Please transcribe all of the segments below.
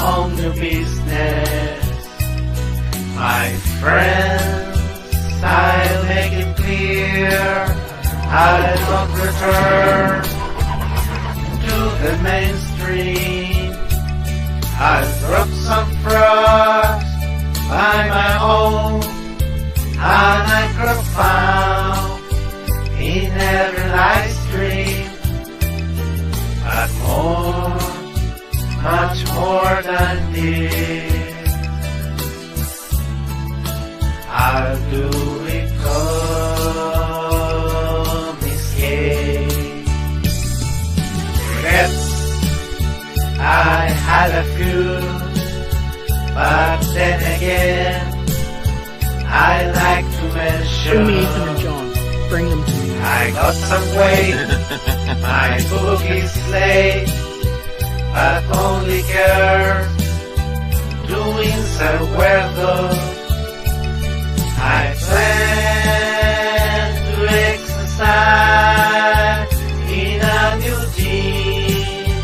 own new business. My friends, I'll make it clear, I don't return to the mainstream. I'll drop some frogs by my own, and I could found in every live stream. But more, much more than this, I'll do it come escape. Regrets, I had a few, but then again, I like to mention. Bring me Ethan and John. Bring them to me. I got some weight, my book is late, but only girls doing so well though. I plan to exercise in a new gym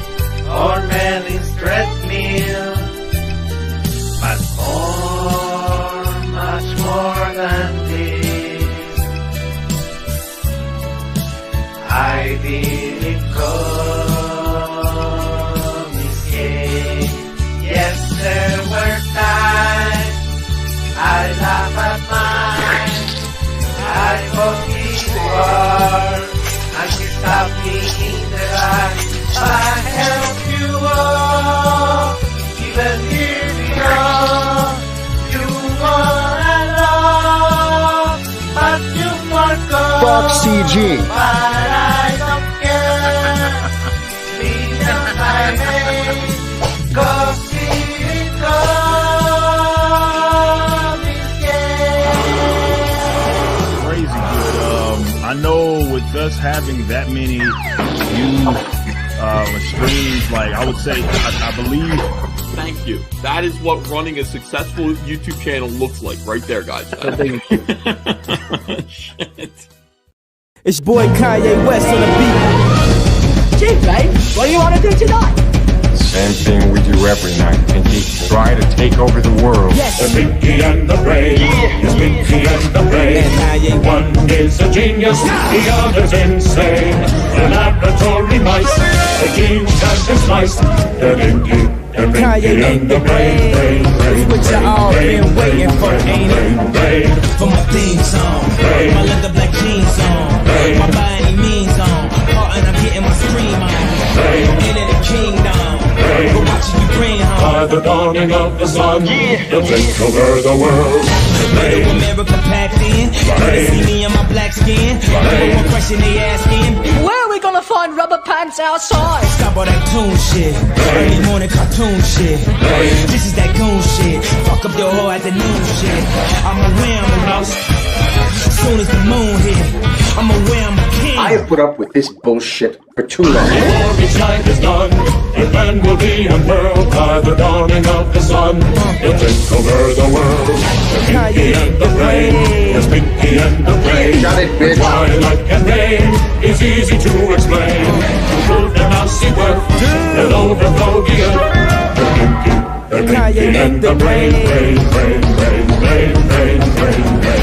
or Merlin's treadmill, but more, much more than this, I didn't come escape. Yes, there were times I laugh at mine. I forgive war, and she stopped me in the line. I help you all, even here beyond. You wanna love, but you forgot. Fox CG. But I don't care. Because I hate, 'cause it comes escape. Crazy good. I know with us having that many views, streams, like I would say, I believe. Thank you. That is what running a successful YouTube channel looks like, right there, guys. Shit. It's boy Kanye West on the beat. Gee, babe, what do you want to do tonight? Same thing we do every night, Pinky. Try to take over the world. Yes. The Pinky and the Brain. Yes, Pinky and the Brain. One is a genius, the other's insane. The laboratory mice, the genes and the slice. The Pinky and the Brain. It's what you all been waiting for, ain't it? For my theme song, my leather black jeans on, my by any means on, and I'm getting my scream on. Into the kingdom, we're watching you bring home. By the dawning of the sun, they'll take over the world. Middle America packed in, they see me in my black skin. Number one question they asking, Where are we gonna find rubber pants outside? stop all that tune shit, early morning cartoon shit. This is that goon shit, fuck up your whole afternoon shit. I'ma wear I'm lost, soon as the moon hit, I'ma wear I'm a king. I have put up with this bullshit for too long. Before each night is done, the plan will be unfurled by the dawning of the sun. They'll take over the world. The Pinky and the Brain. Yes, Pinky and the Brain. Got it, bitch. Twilight and rain is easy to explain. To prove their mousy worth, they'll overflow the earth. The Pinky and the Brain. Brain, brain, brain, brain, brain, brain, brain.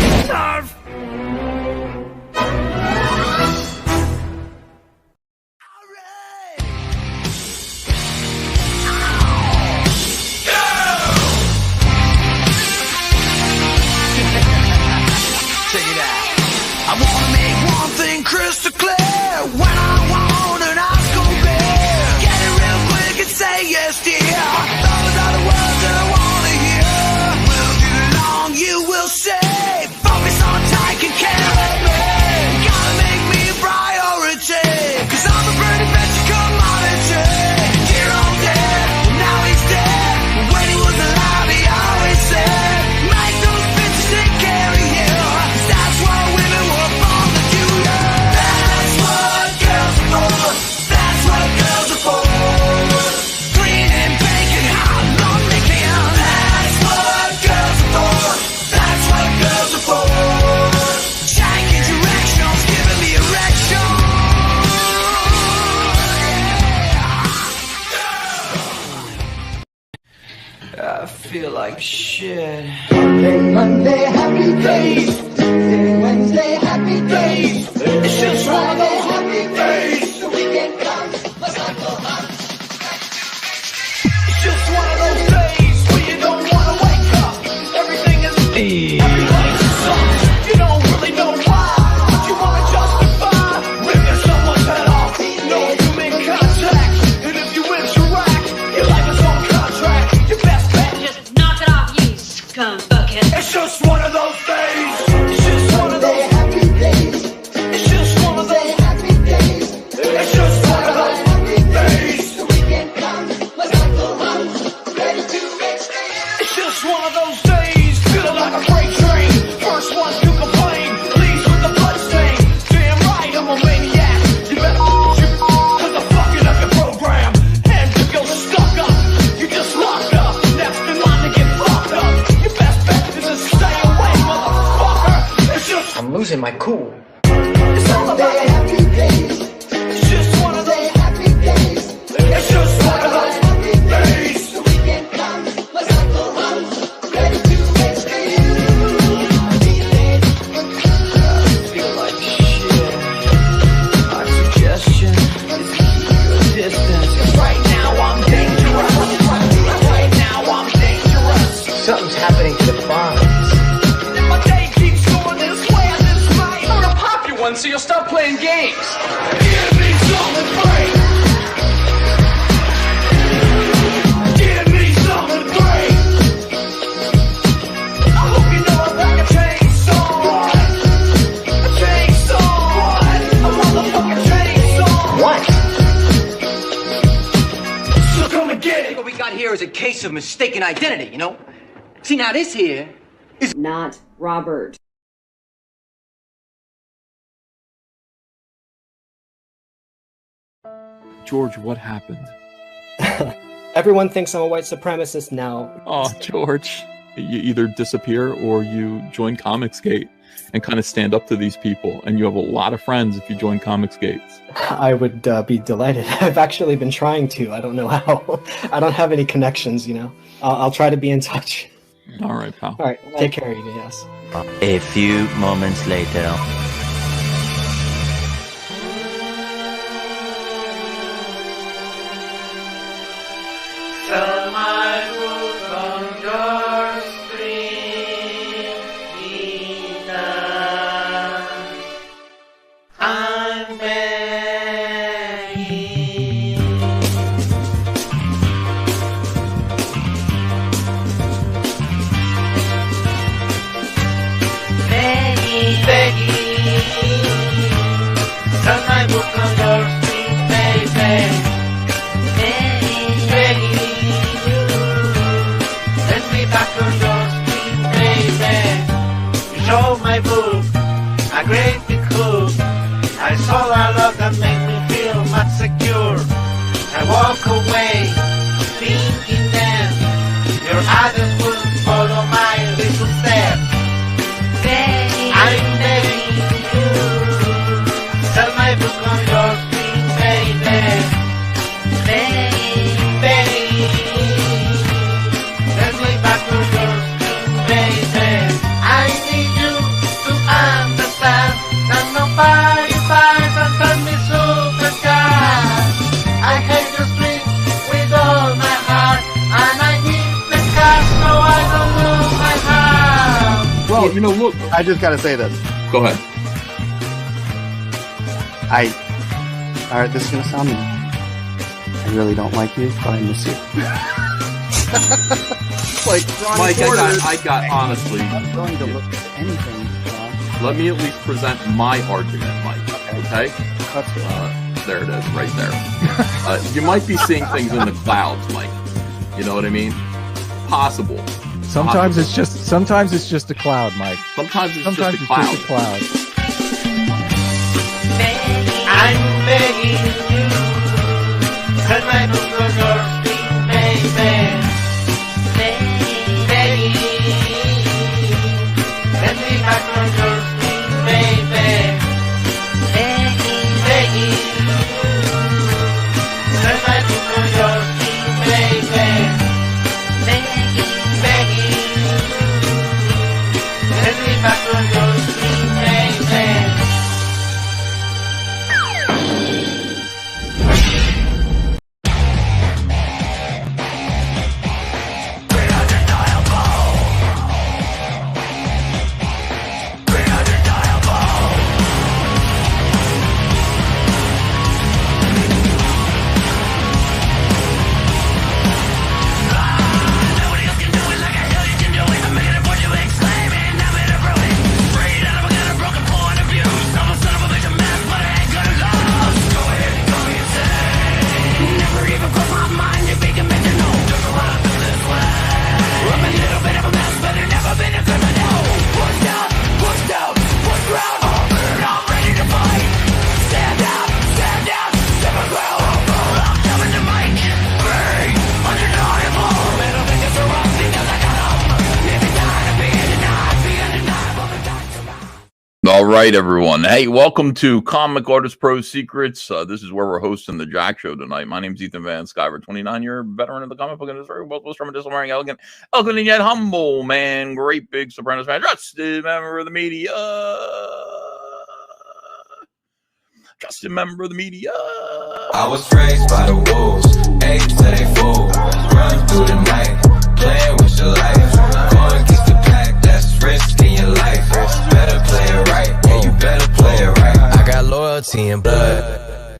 I wanna make one thing crystal clear. When I want an Oscar beer, get it real quick and say yes, dear. Those are the words that I wanna hear. Will you long, you will say. Focus on tight and carry me. Gotta make me a priority, 'cause I'm a pretty bitch commodity. Here all dead, now he's dead. When he was alive, he always said, make those bitches take care of you. 'Cause that's what women were born to do, yeah. That's what girls are for. That's what girls are for. Green and pink I feel like shit. Monday, happy days. Wednesday, happy days. It's just one of those happy days. The weekend comes, let's not go home. It's just one of those days where you don't wanna wake up. Everything is everybody sucks. You don't really know why, but you wanna justify ripping someone's head off. No human contact, and if you interact, your life is on contract. Your best bet, Just knock it off, you scum bucket. it's just one of those days. It's just one of those. Happy days. It's just one of those. Happy days. It's just one of those days. The weekend comes, let's not go home. Ready to make space. It's just one of those days, feeling like a freight train. First ones to complain, leaves with the bloodstain. Damn right, I'm a maniac. You better shoot, cause I'm fucking up your program. And if you're stuck up, you just locked up. Next in line to get fucked up. Your best bet is to stay away, motherfucker. It's just, I'm losing my cool. it's all about Happy days. It's just one of those, Happy days. it's just one of those days. The weekend comes, let's not go home. Ready to make space. Feel like shit. My suggestion is to keep your distance. 'Cause right now I'm dangerous. Right now I'm dangerous. Something's happening to the bonds. If my day keeps going this way, I just might. I'm gonna pop you one so you'll stop playing games. Give me something great. Give me something great. I hope you know I'm like a chainsaw. A chainsaw. A motherfucking chainsaw. What? So come and get it. What we got here is a case of mistaken identity, you know? See, now this here is Not Robert. George, what happened? Everyone thinks I'm a white supremacist now. Oh, George. You either disappear or you join Comicsgate and kind of stand up to these people. And you have a lot of friends if you join Comicsgate. I would be delighted. I've actually been trying to. I don't know how. I don't have any connections, you know. I'll try to be in touch. All right, pal. All right, take care of you, yes. A few moments later. Sell my book on your street, Nina. I'm begging. Begging. Sell my book on your street, baby. Begging you, send me back on your street, baby. You show my book, a great big hook. I saw a lot that made me feel much secure. I walk away, thinking then your others will follow my little steps. I'm begging you, sell my book on your street, baby. Baby, let me back to your street, baby. I need you to understand that nobody buys and turns me superstar. I hate the street with all my heart, and I need the cash so I don't lose my heart. Well, you know, look. I just gotta say this. Go ahead. Alright, this is gonna sound mean. I really don't like you, but I miss you. Like, Mike, I got honestly. I'm going to look at anything. Let me at least present my argument, Mike. Okay? There it is, right there. You might be seeing things in the clouds, Mike. You know what I mean? Possible. Sometimes it's just a cloud, Mike. Sometimes it's just a cloud. I'm begging you, send my book on your street, baby. Begging, send me back on your street, baby. Begging, send my book on your street, baby. right, everyone. Hey, welcome to Comic Artist Pro Secrets. This is where we're hosting the Jack Show tonight. My name's Ethan Van Skyver, 29-year veteran of the comic book industry. Both from a dismal, elegant and yet humble man. Great big Sopranos fan. Trusted member of the media. Trusted member of the media. I was raised by the wolves. Age till they fool. Run through the night. Playing with your life. Going against the pack. That's risking your life. Better play it right. Yeah, you better play it right. I got loyalty and blood.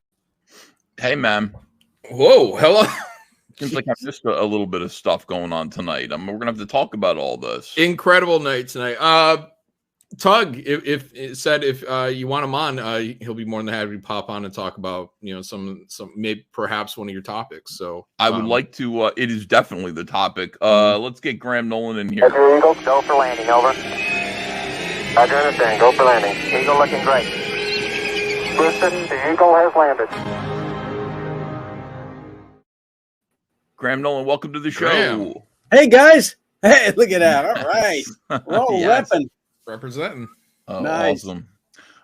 Hey, man. Whoa, hello. Seems like I've missed a little bit of stuff going on tonight. We're going to have to talk about all this. Incredible night tonight. Tug, if you want him on, he'll be more than happy to pop on and talk about, some maybe perhaps one of your topics. So I would like to. It is definitely the topic. Let's get Graham Nolan in here. Roger, Eagle, go for landing. Over. Roger, understand. Go for landing. Eagle looking great. Houston, the Eagle has landed. Graham Nolan, welcome to the show. Graham. Hey guys! Hey, look at that! All right, we're all repping. Representing. Nice. Awesome.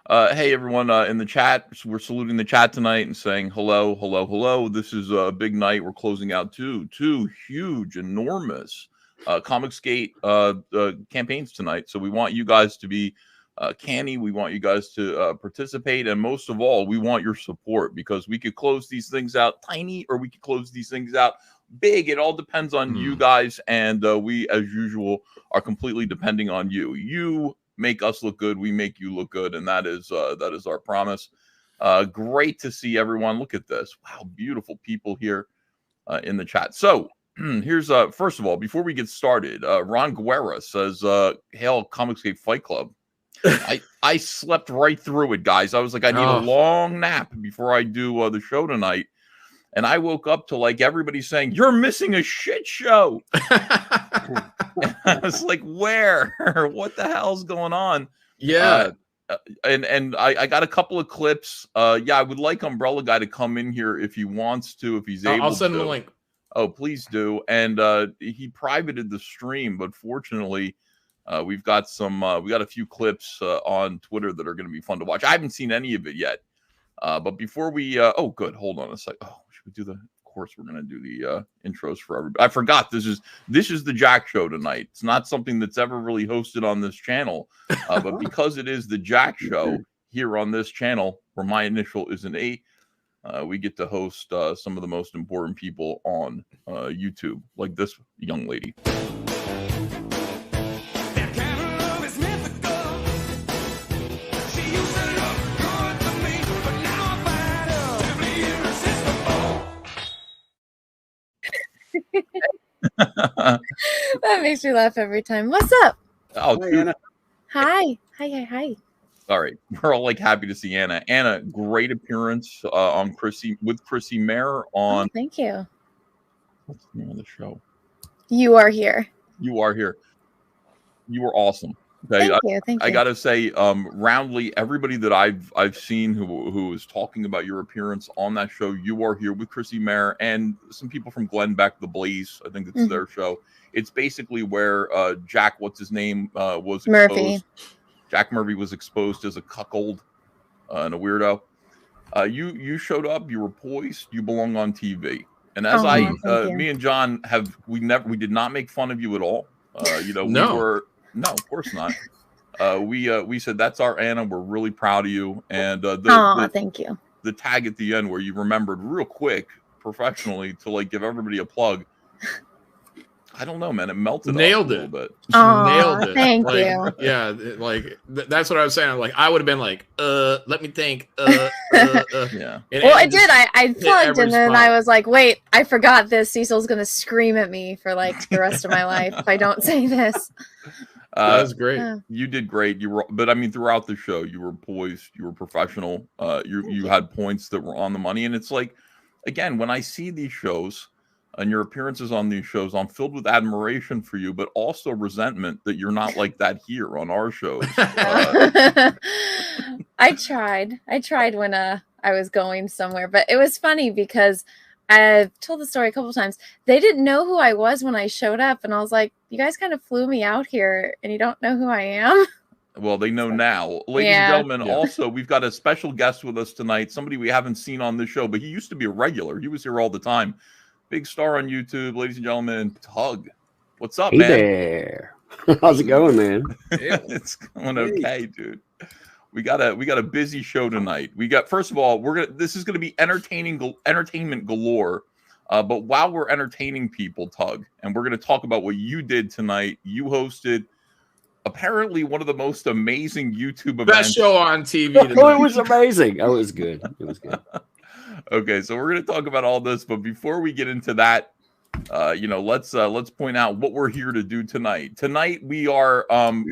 Hey, everyone in the chat. We're saluting the chat tonight and saying hello, hello, hello. This is a big night. We're closing out two huge, enormous Comicsgate campaigns tonight. So we want you guys to be canny. We want you guys to participate. And most of all, we want your support, because we could close these things out tiny or we could close these things out big. It all depends on you guys, and we, as usual, are completely depending on you. You make us look good, we make you look good, and that is our promise. Great to see everyone. Look at this. Wow, beautiful people here in the chat. So here's first of all, before we get started, Ron Guerra says, hail Comicsgate Fight Club. I slept right through it, guys. I was like, I need a long nap before I do the show tonight. And I woke up to like everybody saying, "You're missing a shit show." I was like, "Where? What the hell's going on?" Yeah. And I got a couple of clips. Yeah, I would like Umbrella Guy to come in here if he wants to, if he's able to. I'll send him a link. Oh, please do. And he privated the stream, but fortunately, we've got a few clips on Twitter that are going to be fun to watch. I haven't seen any of it yet. But before we, oh, good. Hold on a sec. Oh, should we do the? Of course, we're gonna do the intros for everybody. I forgot. This is the Jack Show tonight. It's not something that's ever really hosted on this channel, but because it is the Jack Show here on this channel, where my initial is an A, we get to host some of the most important people on YouTube, like this young lady. That makes me laugh every time. What's up? Oh, Hi, Anna. Hi. Hi. All right, we're all like happy to see Anna. Anna, great appearance on Chrissy Mayer on. Oh, thank you. What's the name of the show? You Are Here. You Are Here. You were awesome. Okay, Thank you. I gotta say, roundly, everybody that I've seen who is talking about your appearance on that show, You Are Here with Chrissy Mayer, and some people from Glenn Beck, The Blaze, I think it's their show. It's basically where Jack, what's his name, was exposed. Murphy. Jack Murphy was exposed as a cuckold and a weirdo. You showed up. You were poised. You belong on TV. And as me and John we did not make fun of you at all. No, of course not. We said that's our Anna. We're really proud of you. And thank you. The tag at the end where you remembered real quick, professionally, to like give everybody a plug. I don't know, man. It melted. Nailed it. A Bit. Nailed it. Thank you. Yeah, that's what I was saying. Like I would have been like, let me think. Yeah. Well, I did. I plugged, and then I was like, wait, I forgot this. Cecil's gonna scream at me for like the rest of my life if I don't say this. That was great. You did great. You were, but I mean, throughout the show, you were poised. You were professional. You had points that were on the money, and it's like, again, when I see these shows. And your appearances on these shows, I'm filled with admiration for you, but also resentment that you're not like that here on our shows. I tried when I was going somewhere, but it was funny because I've told the story a couple times. They didn't know who I was when I showed up, and I was like, "You guys kind of flew me out here, and you don't know who I am." Well, they know now. Ladies Yeah. and gentlemen, also, we've got a special guest with us tonight, somebody we haven't seen on this show, but he used to be a regular. He was here all the time. Big star on YouTube, ladies and gentlemen, Tug. What's up, Hey man? there. How's it going, man? It's going okay, dude. We got a busy show tonight. We got, first of all, this is gonna be entertainment galore. But while we're entertaining people, Tug, and we're gonna talk about what you did tonight. You hosted apparently one of the most amazing YouTube events. Best show on TV Oh, tonight. it was amazing. Oh, it was good. It was good. Okay, so we're gonna talk about all this, but before we get into that, let's point out what we're here to do tonight. Tonight we are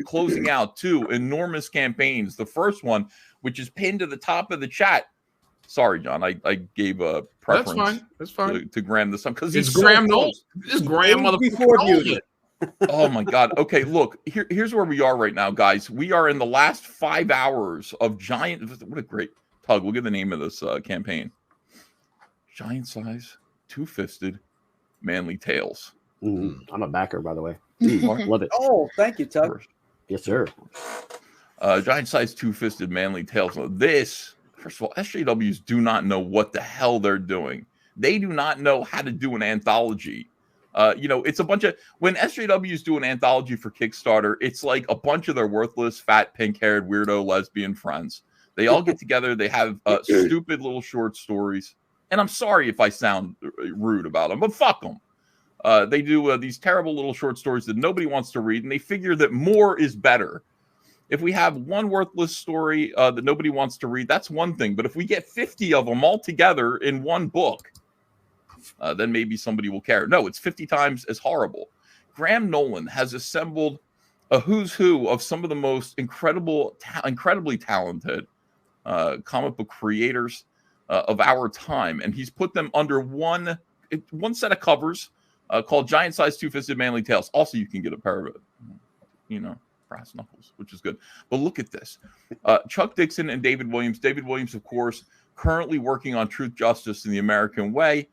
closing out 2 enormous campaigns. The first one, which is pinned to the top of the chat. Sorry, John, I gave a preference. That's fine. To Graham this time because It's he's Graham so Nolan. close. This is Graham motherfucker. Before Nolan. you. Oh my God. Okay, look, here's where we are right now, guys. We are in the last 5 hours of giant. What a great Tug. Look at the name of this campaign. Giant size, 2-fisted, manly tales. I'm a backer, by the way. Love it. Oh, thank you, Tug. Yes, sir. Giant size, 2-fisted, manly tales. This, first of all, SJWs do not know what the hell they're doing. They do not know how to do an anthology. It's a bunch of, when SJWs do an anthology for Kickstarter, it's like a bunch of their worthless, fat, pink-haired, weirdo lesbian friends. They all get together. They have stupid little short stories. And I'm sorry if I sound rude about them, but fuck them. They do these terrible little short stories that nobody wants to read, and they figure that more is better. If we have one worthless story that nobody wants to read, that's one thing. But if we get 50 of them all together in one book, then maybe somebody will care. No, it's 50 times as horrible. Graham Nolan has assembled a who's who of some of the most incredibly talented comic book creators of our time, and he's put them under one set of covers called Giant Size 2-Fisted Manly Tales. Also, you can get a pair of it, brass knuckles, which is good. But look at this. Chuck Dixon and David Williams. David Williams, of course, currently working on Truth, Justice, and the American Way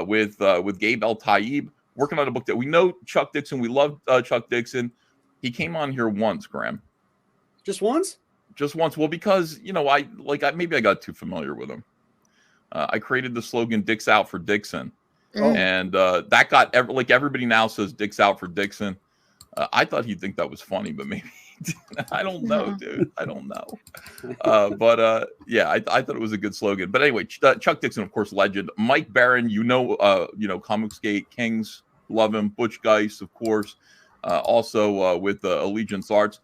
with Gabe El-Taib, working on a book that we know Chuck Dixon. We love Chuck Dixon. He came on here once, Graham. Just once? Just once. Well, because, maybe I got too familiar with him. I created the slogan "Dick's out for Dixon," and that got everybody now says "Dick's out for Dixon." I thought he'd think that was funny, but maybe he didn't. I don't know, dude. I don't know. I thought it was a good slogan. But anyway, Chuck Dixon, of course, legend. Mike Barron, Comicsgate Kings, love him. Butch Geist, of course, also with Allegiance Arts.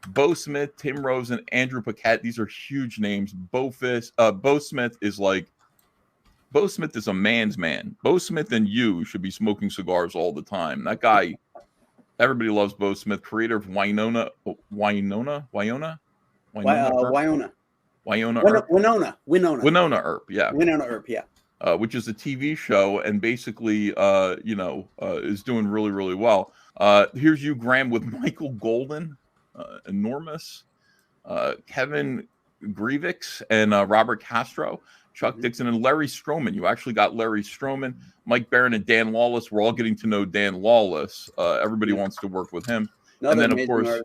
Bo Smith, Tim Rose, and Andrew Paquette. These are huge names. Bo Smith is Bo Smith is a man's man. Bo Smith and you should be smoking cigars all the time. That guy, everybody loves Bo Smith, creator of Winona Earp, which is a TV show and basically, is doing really, really well. Here's you, Graham, with Michael Golden, enormous, Kevin Grievix, and Robert Castro. Chuck Dixon and Larry Stroman. You actually got Larry Stroman, Mike Barron, and Dan Lawless. We're all getting to know Dan Lawless. Everybody wants to work with him. And then, of course,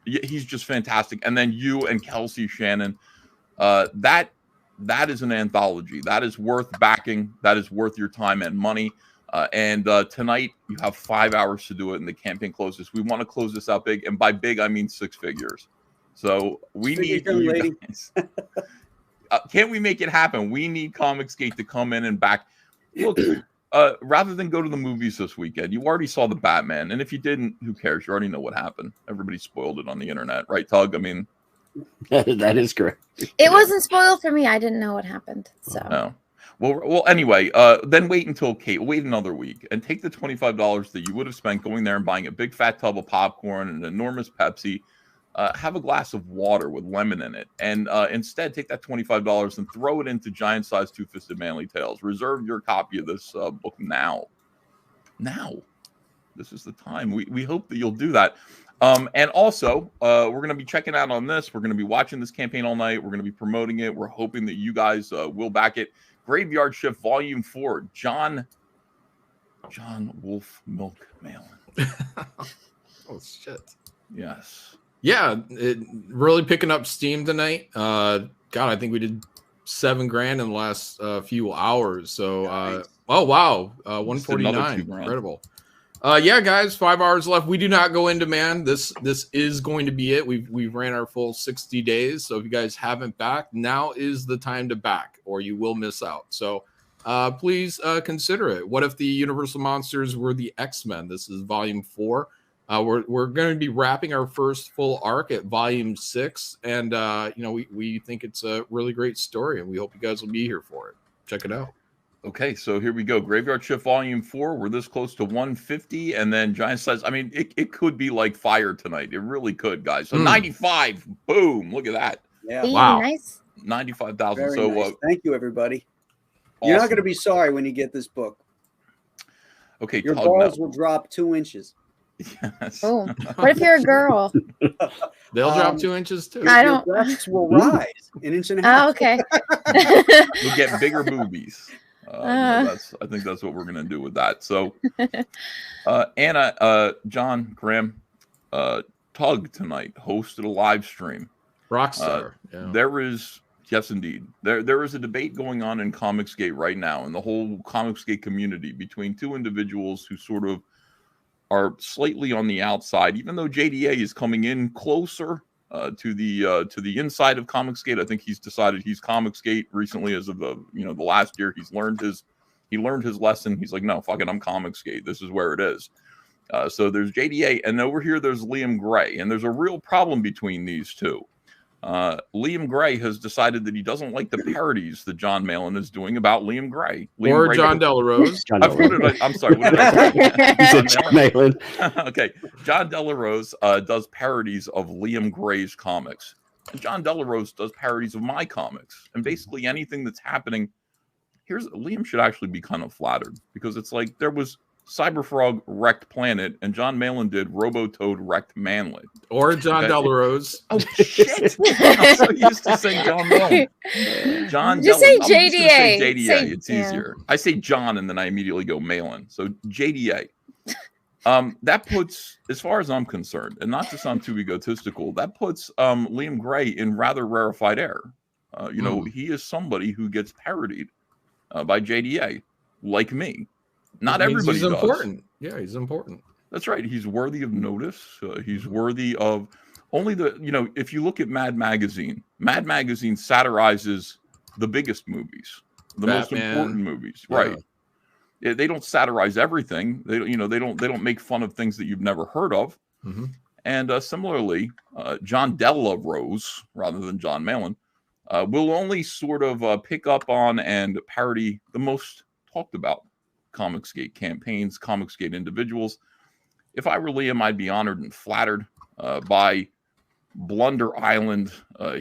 he's just fantastic. And then you and Kelsey Shannon. That is an anthology. That is worth backing. That is worth your time and money. And tonight, you have 5 hours to do it, and the campaign closes. We want to close this out big. And by big, I mean 6 figures. So we need you guys. Can't we make it happen? We need Comicsgate to come in and back. Look, rather than go to the movies this weekend, you already saw the Batman. And if you didn't, who cares? You already know what happened. Everybody spoiled it on the internet. Right, Tug? I mean, that is correct. It wasn't spoiled for me. I didn't know what happened. So. No. Well. Anyway, then wait another week and take the $25 that you would have spent going there and buying a big fat tub of popcorn and an enormous Pepsi. Have a glass of water with lemon in it, and instead take that $25 and throw it into Giant Size 2-Fisted Manly Tales. Reserve your copy of this book now. This is the time. We hope that you'll do that. And also, we're going to be checking out on this. We're going to be watching this campaign all night. We're going to be promoting it. We're hoping that you guys will back it. Graveyard Shift Volume 4. John Wolf Milk Malin. Oh, shit. Yes. Yeah, it really picking up steam tonight. God, I think we did $7,000 in the last few hours. So, oh wow, 149, incredible. Yeah, guys, 5 hours left. We do not go in demand. This is going to be it. We've ran our full 60 days. So if you guys haven't backed, now is the time to back, or you will miss out. So please consider it. What if the Universal Monsters were the X-Men? This is Volume 4. We're going to be wrapping our first full arc at Volume 6, and we think it's a really great story, and we hope you guys will be here for it. Check it out. Okay, so here we go. Graveyard Shift Volume 4. We're this close to 150, and then Giant Size. I mean, it could be like fire tonight. It really could, guys. So 95. Boom. Look at that. Yeah. Wow. Nice. 95,000. Very So nice. Thank you, everybody. Awesome. You're not going to be sorry when you get this book. Okay, your balls will drop 2 inches. Yes. Oh, what if you're a girl? They'll drop 2 inches too. I don't. Your breasts will rise 1.5 inches. Oh, okay. You'll get bigger boobies. I think that's what we're gonna do with that. So, Anna, John, Graham, Tug tonight hosted a live stream. Rockstar. Yeah. There is, yes, indeed. There is a debate going on in Comicsgate right now, in the whole Comicsgate community, between two individuals who sort of are slightly on the outside, even though JDA is coming in closer to the inside of Comicsgate. I think he's decided he's Comicsgate recently, as of the last year. He learned his lesson. He's like, no, fuck it, I'm Comicsgate. This is where it is. So there's JDA, and over here there's Liam Gray, and there's a real problem between these two. Liam Gray has decided that he doesn't like the parodies that John Malin is doing about Liam Gray. Or John Delarose. I'm sorry. What did I say? You said John Malin. Okay. John Delarose does parodies of Liam Gray's comics. And John Delarose does parodies of my comics. And basically anything that's happening, Liam should actually be kind of flattered, because it's like there was Cyberfrog wrecked Planet, and John Malin did Robotoad wrecked Manlet. Or John Delarose. Oh shit! I'm so used to saying John Malin. Just say JDA. Say JDA. It's easier. I say John, and then I immediately go Malin. So JDA. That puts, as far as I'm concerned, and not to sound too egotistical, that puts Liam Gray in rather rarefied air. He is somebody who gets parodied by JDA, like me. Not everybody he's does. Important. Yeah, he's important. That's right. He's worthy of notice. He's worthy of only if you look at Mad Magazine satirizes the biggest movies, the most important movies. Yeah. Right. They don't satirize everything. They don't make fun of things that you've never heard of. Mm-hmm. And similarly, John Delarose, rather than John Malin, will only sort of pick up on and parody the most talked about Comicsgate campaigns, Comicsgate individuals. If I were Liam, I'd be honored and flattered by Blunder Island,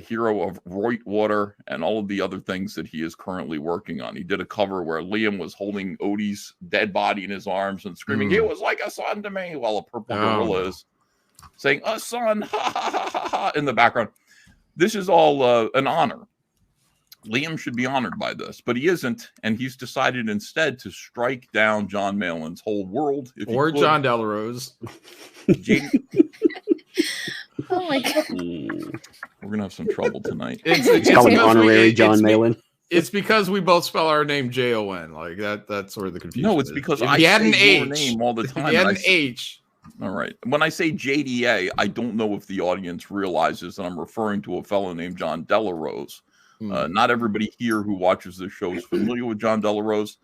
hero of Roitwater, and all of the other things that he is currently working on. He did a cover where Liam was holding Odie's dead body in his arms and screaming, "He was like a son to me," while a purple gorilla is saying, "A son," ha ha ha ha ha, in the background. This is all an honor. Liam should be honored by this, but he isn't, and he's decided instead to strike down John Malin's whole world. Or John Delarose. Oh my god. We're gonna have some trouble tonight. It's called honorary John Malin. It's because we both spell our name Jon. Like that's sort of the confusion. No, it's because if I he had an say your H name all the time. If he had an H. All right. When I say JDA, I don't know if the audience realizes that I'm referring to a fellow named John Delarose. Not everybody here who watches this show is familiar with John Delarose,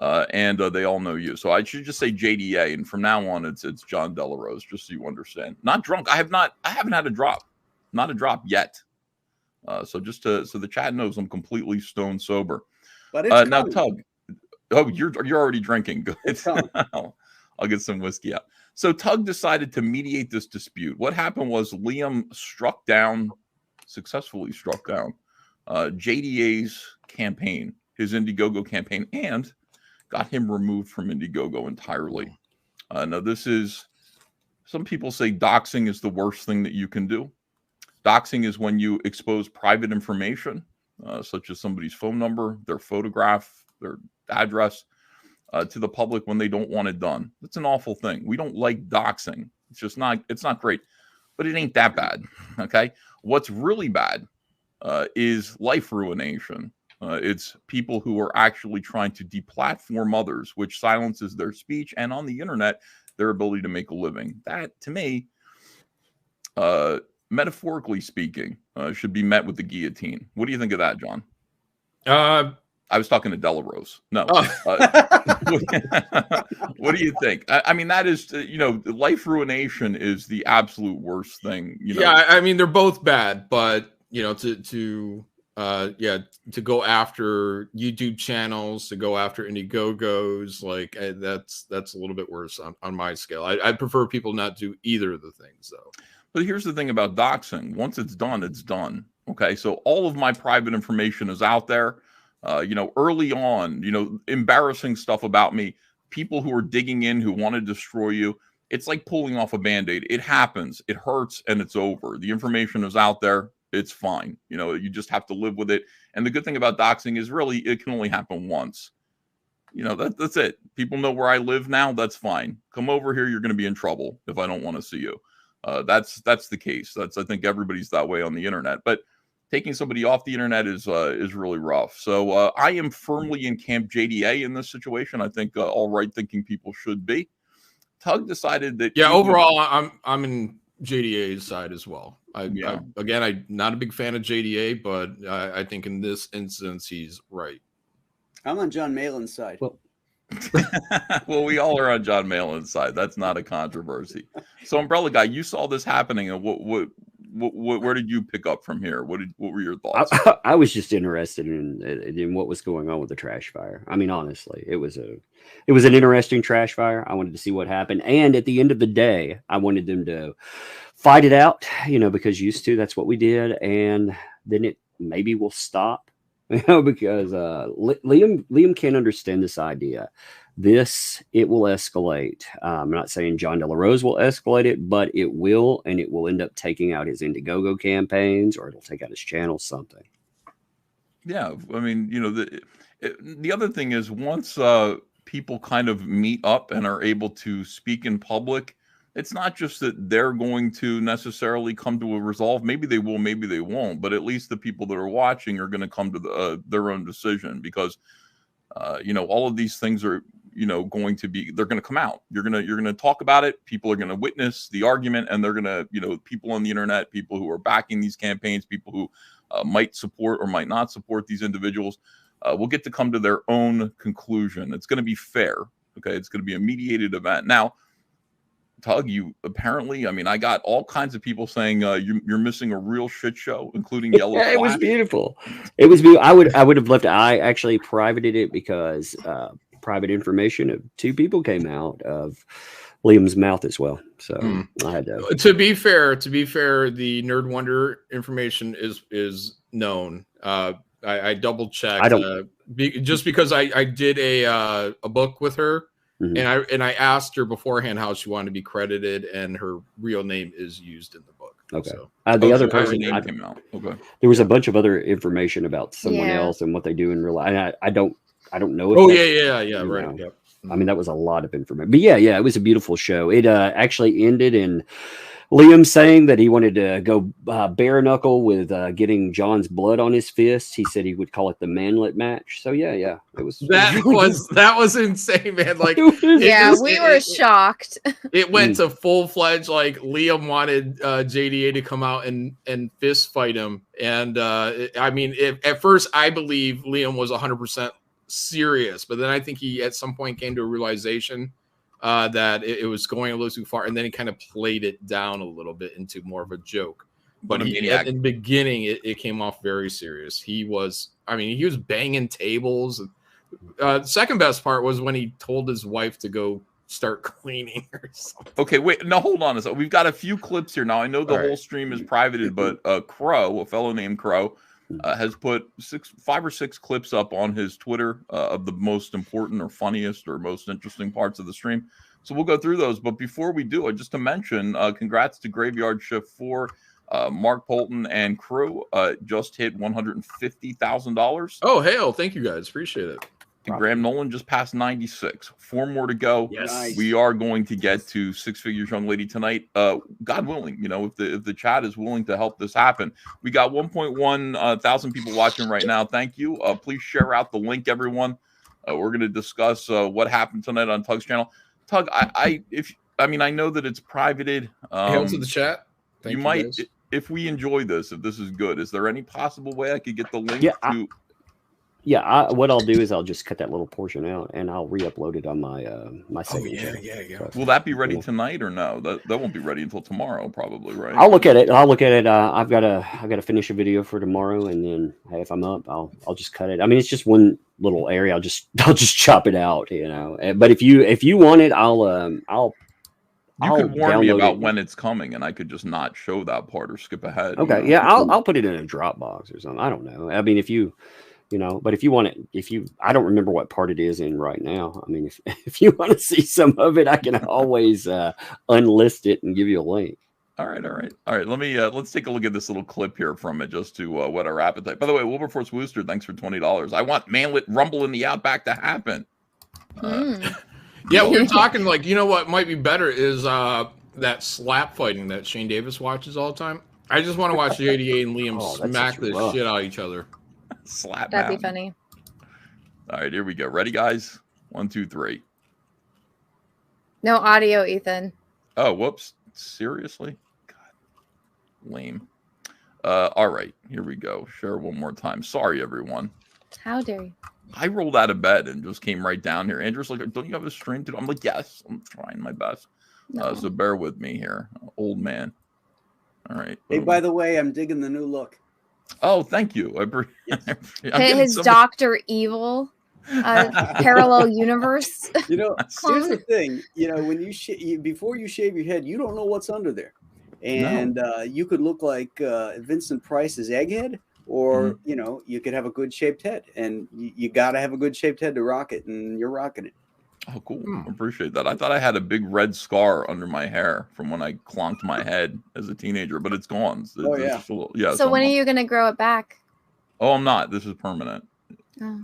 and they all know you. So I should just say JDA, and from now on, it's John Delarose, just so you understand. Not drunk. I haven't had a drop, not a drop yet. So just so the chat knows, I'm completely stone sober. But it's now, Tug. Oh, you're already drinking. Good. I'll get some whiskey out. So Tug decided to mediate this dispute. What happened was Liam successfully struck down JDA's campaign, his Indiegogo campaign, and got him removed from Indiegogo entirely. Now, this is, some people say doxing is the worst thing that you can do. Doxing is when you expose private information, such as somebody's phone number, their photograph, their address, to the public when they don't want it done. That's an awful thing. We don't like doxing. It's not great. but it ain't that bad. Okay. What's really bad is life ruination. It's people who are actually trying to deplatform others, which silences their speech and on the internet, their ability to make a living. That, to me, metaphorically speaking, should be met with the guillotine. What do you think of that, John? I was talking to Delarose. No. What do you think? I mean, that is, life ruination is the absolute worst thing. Yeah, I mean, they're both bad, but to go after YouTube channels, to go after Indiegogos, like that's a little bit worse on my scale. I prefer people not do either of the things, though. But here's the thing about doxing: once it's done, it's done. Okay, so all of my private information is out there. Early on, embarrassing stuff about me, people who are digging in, who want to destroy you. It's like pulling off a Band-Aid. It happens, it hurts, and it's over. The information is out there. It's fine. You just have to live with it. And the good thing about doxing is really it can only happen once. That's it. People know where I live now. That's fine. Come over here. You're going to be in trouble if I don't want to see you. That's the case. I think everybody's that way on the internet. But taking somebody off the internet is really rough. So I am firmly in camp JDA in this situation. I think all right-thinking people should be. Tug decided that. Yeah, overall, I'm in JDA's side as well. I'm not a big fan of JDA, but I think in this instance he's right. I'm on John Malin's side. Well, we all are on John Malin's side. That's not a controversy. So, Umbrella Guy, you saw this happening, and where did you pick up from here? What were your thoughts? I was just interested in what was going on with the trash fire. I mean, honestly, it was an interesting trash fire. I wanted to see what happened, and at the end of the day, I wanted them to fight it out. Because used to, that's what we did, and then it maybe will stop. Because Liam can't understand this idea. It will escalate. I'm not saying John Delarose will escalate it, but it will, and it will end up taking out his Indiegogo campaigns, or it'll take out his channel, something. Yeah, I mean, the other thing is once people kind of meet up and are able to speak in public, it's not just that they're going to necessarily come to a resolve. Maybe they will, maybe they won't, but at least the people that are watching are going to come to their own decision, because all of these things are going to be, they're going to come out. You're going to talk about it. People are going to witness the argument, and they're going to, people on the internet, people who are backing these campaigns, people who might support or might not support these individuals, will get to come to their own conclusion. It's going to be fair. Okay. It's going to be a mediated event. Now, Tug, you apparently, I got all kinds of people saying you're missing a real shit show, including Yellow Flash. It was beautiful. It was beautiful. I would have loved it. I actually privated it because private information of 2 people came out of Liam's mouth as well. So I had to. To be fair, the Nerd Wonder information is known. I double checked. Just because I did a book with her. Mm-hmm. And I asked her beforehand how she wanted to be credited, and her real name is used in the book. Okay. So, the other person came out. Okay. There was a bunch of other information about someone else and what they do in real life. I don't know. If right. Yep. I mean, that was a lot of information. But yeah, it was a beautiful show. It actually ended in Liam saying that he wanted to go bare knuckle with getting John's blood on his fist. He said he would call it the manlet match. So yeah, it was. That was insane, man. Like, we were shocked. It went to full fledged. Like, Liam wanted JDA to come out and fist fight him, and at first I believe Liam was 100% serious, but then I think he at some point came to a realization that it was going a little too far, and then he kind of played it down a little bit into more of a joke. But in the beginning, it came off very serious. He was banging tables. Second best part was when he told his wife to go start cleaning or something. Okay, wait, now hold on a second. We've got a few clips here. Now I know the whole stream is privated, but Crow, a fellow named Crow, has put 5 or 6 clips up on his Twitter of the most important or funniest or most interesting parts of the stream. So we'll go through those. But before we do, just to mention, congrats to Graveyard Shift 4. Mark Polton and crew just hit $150,000. Oh, hail. Thank you guys. Appreciate it. And Graham Nolan just passed 96. 4 more to go. Yes. Nice. We are going to get to Six Figures Young Lady tonight. God willing, if the chat is willing to help this happen. We got 1.1 thousand people watching right now. Thank you. Please share out the link, everyone. We're going to discuss what happened tonight on Tug's channel. Tug, I know that it's privated. Hail to the chat. Thank you might, guys. If we enjoy this, if this is good, is there any possible way I could get the link to? What I'll do is I'll just cut that little portion out and I'll re-upload it on my my second channel. So, will that be ready tonight or no? That won't be ready until tomorrow, probably, right? I'll look at it. I've got to finish a video for tomorrow, and then if I'm up, I'll just cut it. I mean, it's just one little area. I'll just chop it out, But if you want it, I'll could warn me about when it's coming, and I could just not show that part or skip ahead. Okay, I'll put it in a Dropbox or something. I don't know. I mean, if you but if you want it, I don't remember what part it is in right now. I mean, if you want to see some of it, I can always unlist it and give you a link. All right. Let me let's take a look at this little clip here from it just to whet our appetite. By the way, Wilberforce Wooster, thanks for $20. I want Manlit Rumble in the Outback to happen. Yeah, we were talking what might be better is that slap fighting that Shane Davis watches all the time. I just want to watch JDA and Liam smack the shit out of each other. Slap. That'd be funny. All right, here we go. Ready, guys? 1, 2, 3. No audio, Ethan. Oh, whoops. Seriously? God. Lame. All right, here we go. Share one more time. Sorry, everyone. How dare you? I rolled out of bed and just came right down here. Andrew's like, don't you have a stream to do? I'm like, yes, I'm trying my best. No. So bear with me here. Old man. All right. Hey, by the way, I'm digging the new look. Oh, thank you. His Dr. Evil parallel universe. Here's the thing. When you before you shave your head, you don't know what's under there. And you could look like Vincent Price's Egghead, or you could have a good shaped head, and you got to have a good shaped head to rock it, and you're rocking it. Oh, cool. Appreciate that. I thought I had a big red scar under my hair from when I clonked my head as a teenager, but it's gone. Oh, yeah. So when are you going to grow it back? Oh, I'm not. This is permanent. Oh.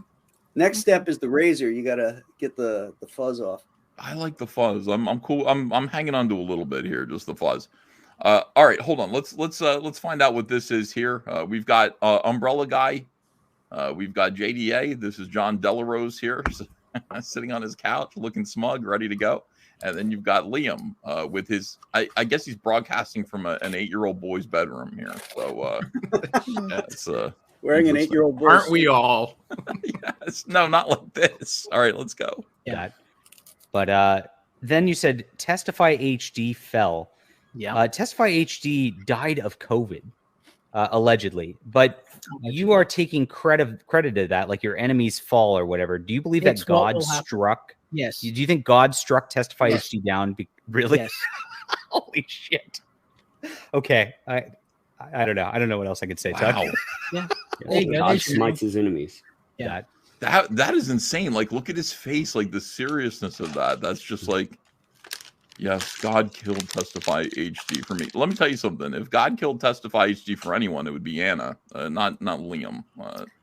Next step is the razor. You got to get the fuzz off. I like the fuzz. I'm cool. I'm hanging on to a little bit here, just the fuzz. All right, hold on. Let's find out what this is here. We've got Umbrella Guy. We've got JDA. This is John Delarose here. Sitting on his couch, looking smug, ready to go. And then you've got Liam with his, I guess he's broadcasting from an 8-year-old boy's bedroom here. So it's wearing an 8-year-old boy. Aren't we all? Yes. No, not like this. All right, let's go. Yeah. But then you said Testify HD fell. Yeah. Testify HD died of COVID, allegedly. But you are taking credit to that, like your enemies fall or whatever. Do you believe that God struck? Yes. Do you think God struck Testify HD down? Really? Yes. Holy shit. Okay. I don't know. I don't know what else I could say. Wow. Yeah. God smites his enemies. Yeah. That is insane. Like, look at his face. Like the seriousness of that. That's just like, yes, God killed Testify HD for me. Let me tell you something. If God killed Testify HD for anyone, it would be Anna, not Liam.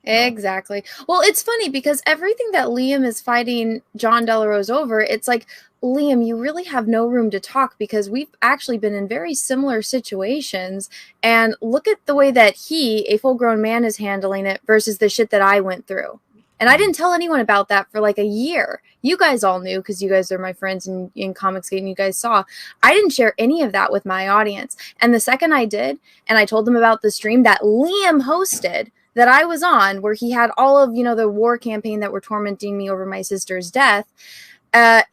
Exactly. Well, it's funny because everything that Liam is fighting John Delarose over, it's like, Liam, you really have no room to talk because we've actually been in very similar situations. And look at the way that he, a full-grown man, is handling it versus the shit that I went through. And I didn't tell anyone about that for like a year. You guys all knew because you guys are my friends in Comicsgate and you guys saw. I didn't share any of that with my audience. And the second I did, and I told them about the stream that Liam hosted that I was on, where he had all of, the war campaign that were tormenting me over my sister's death,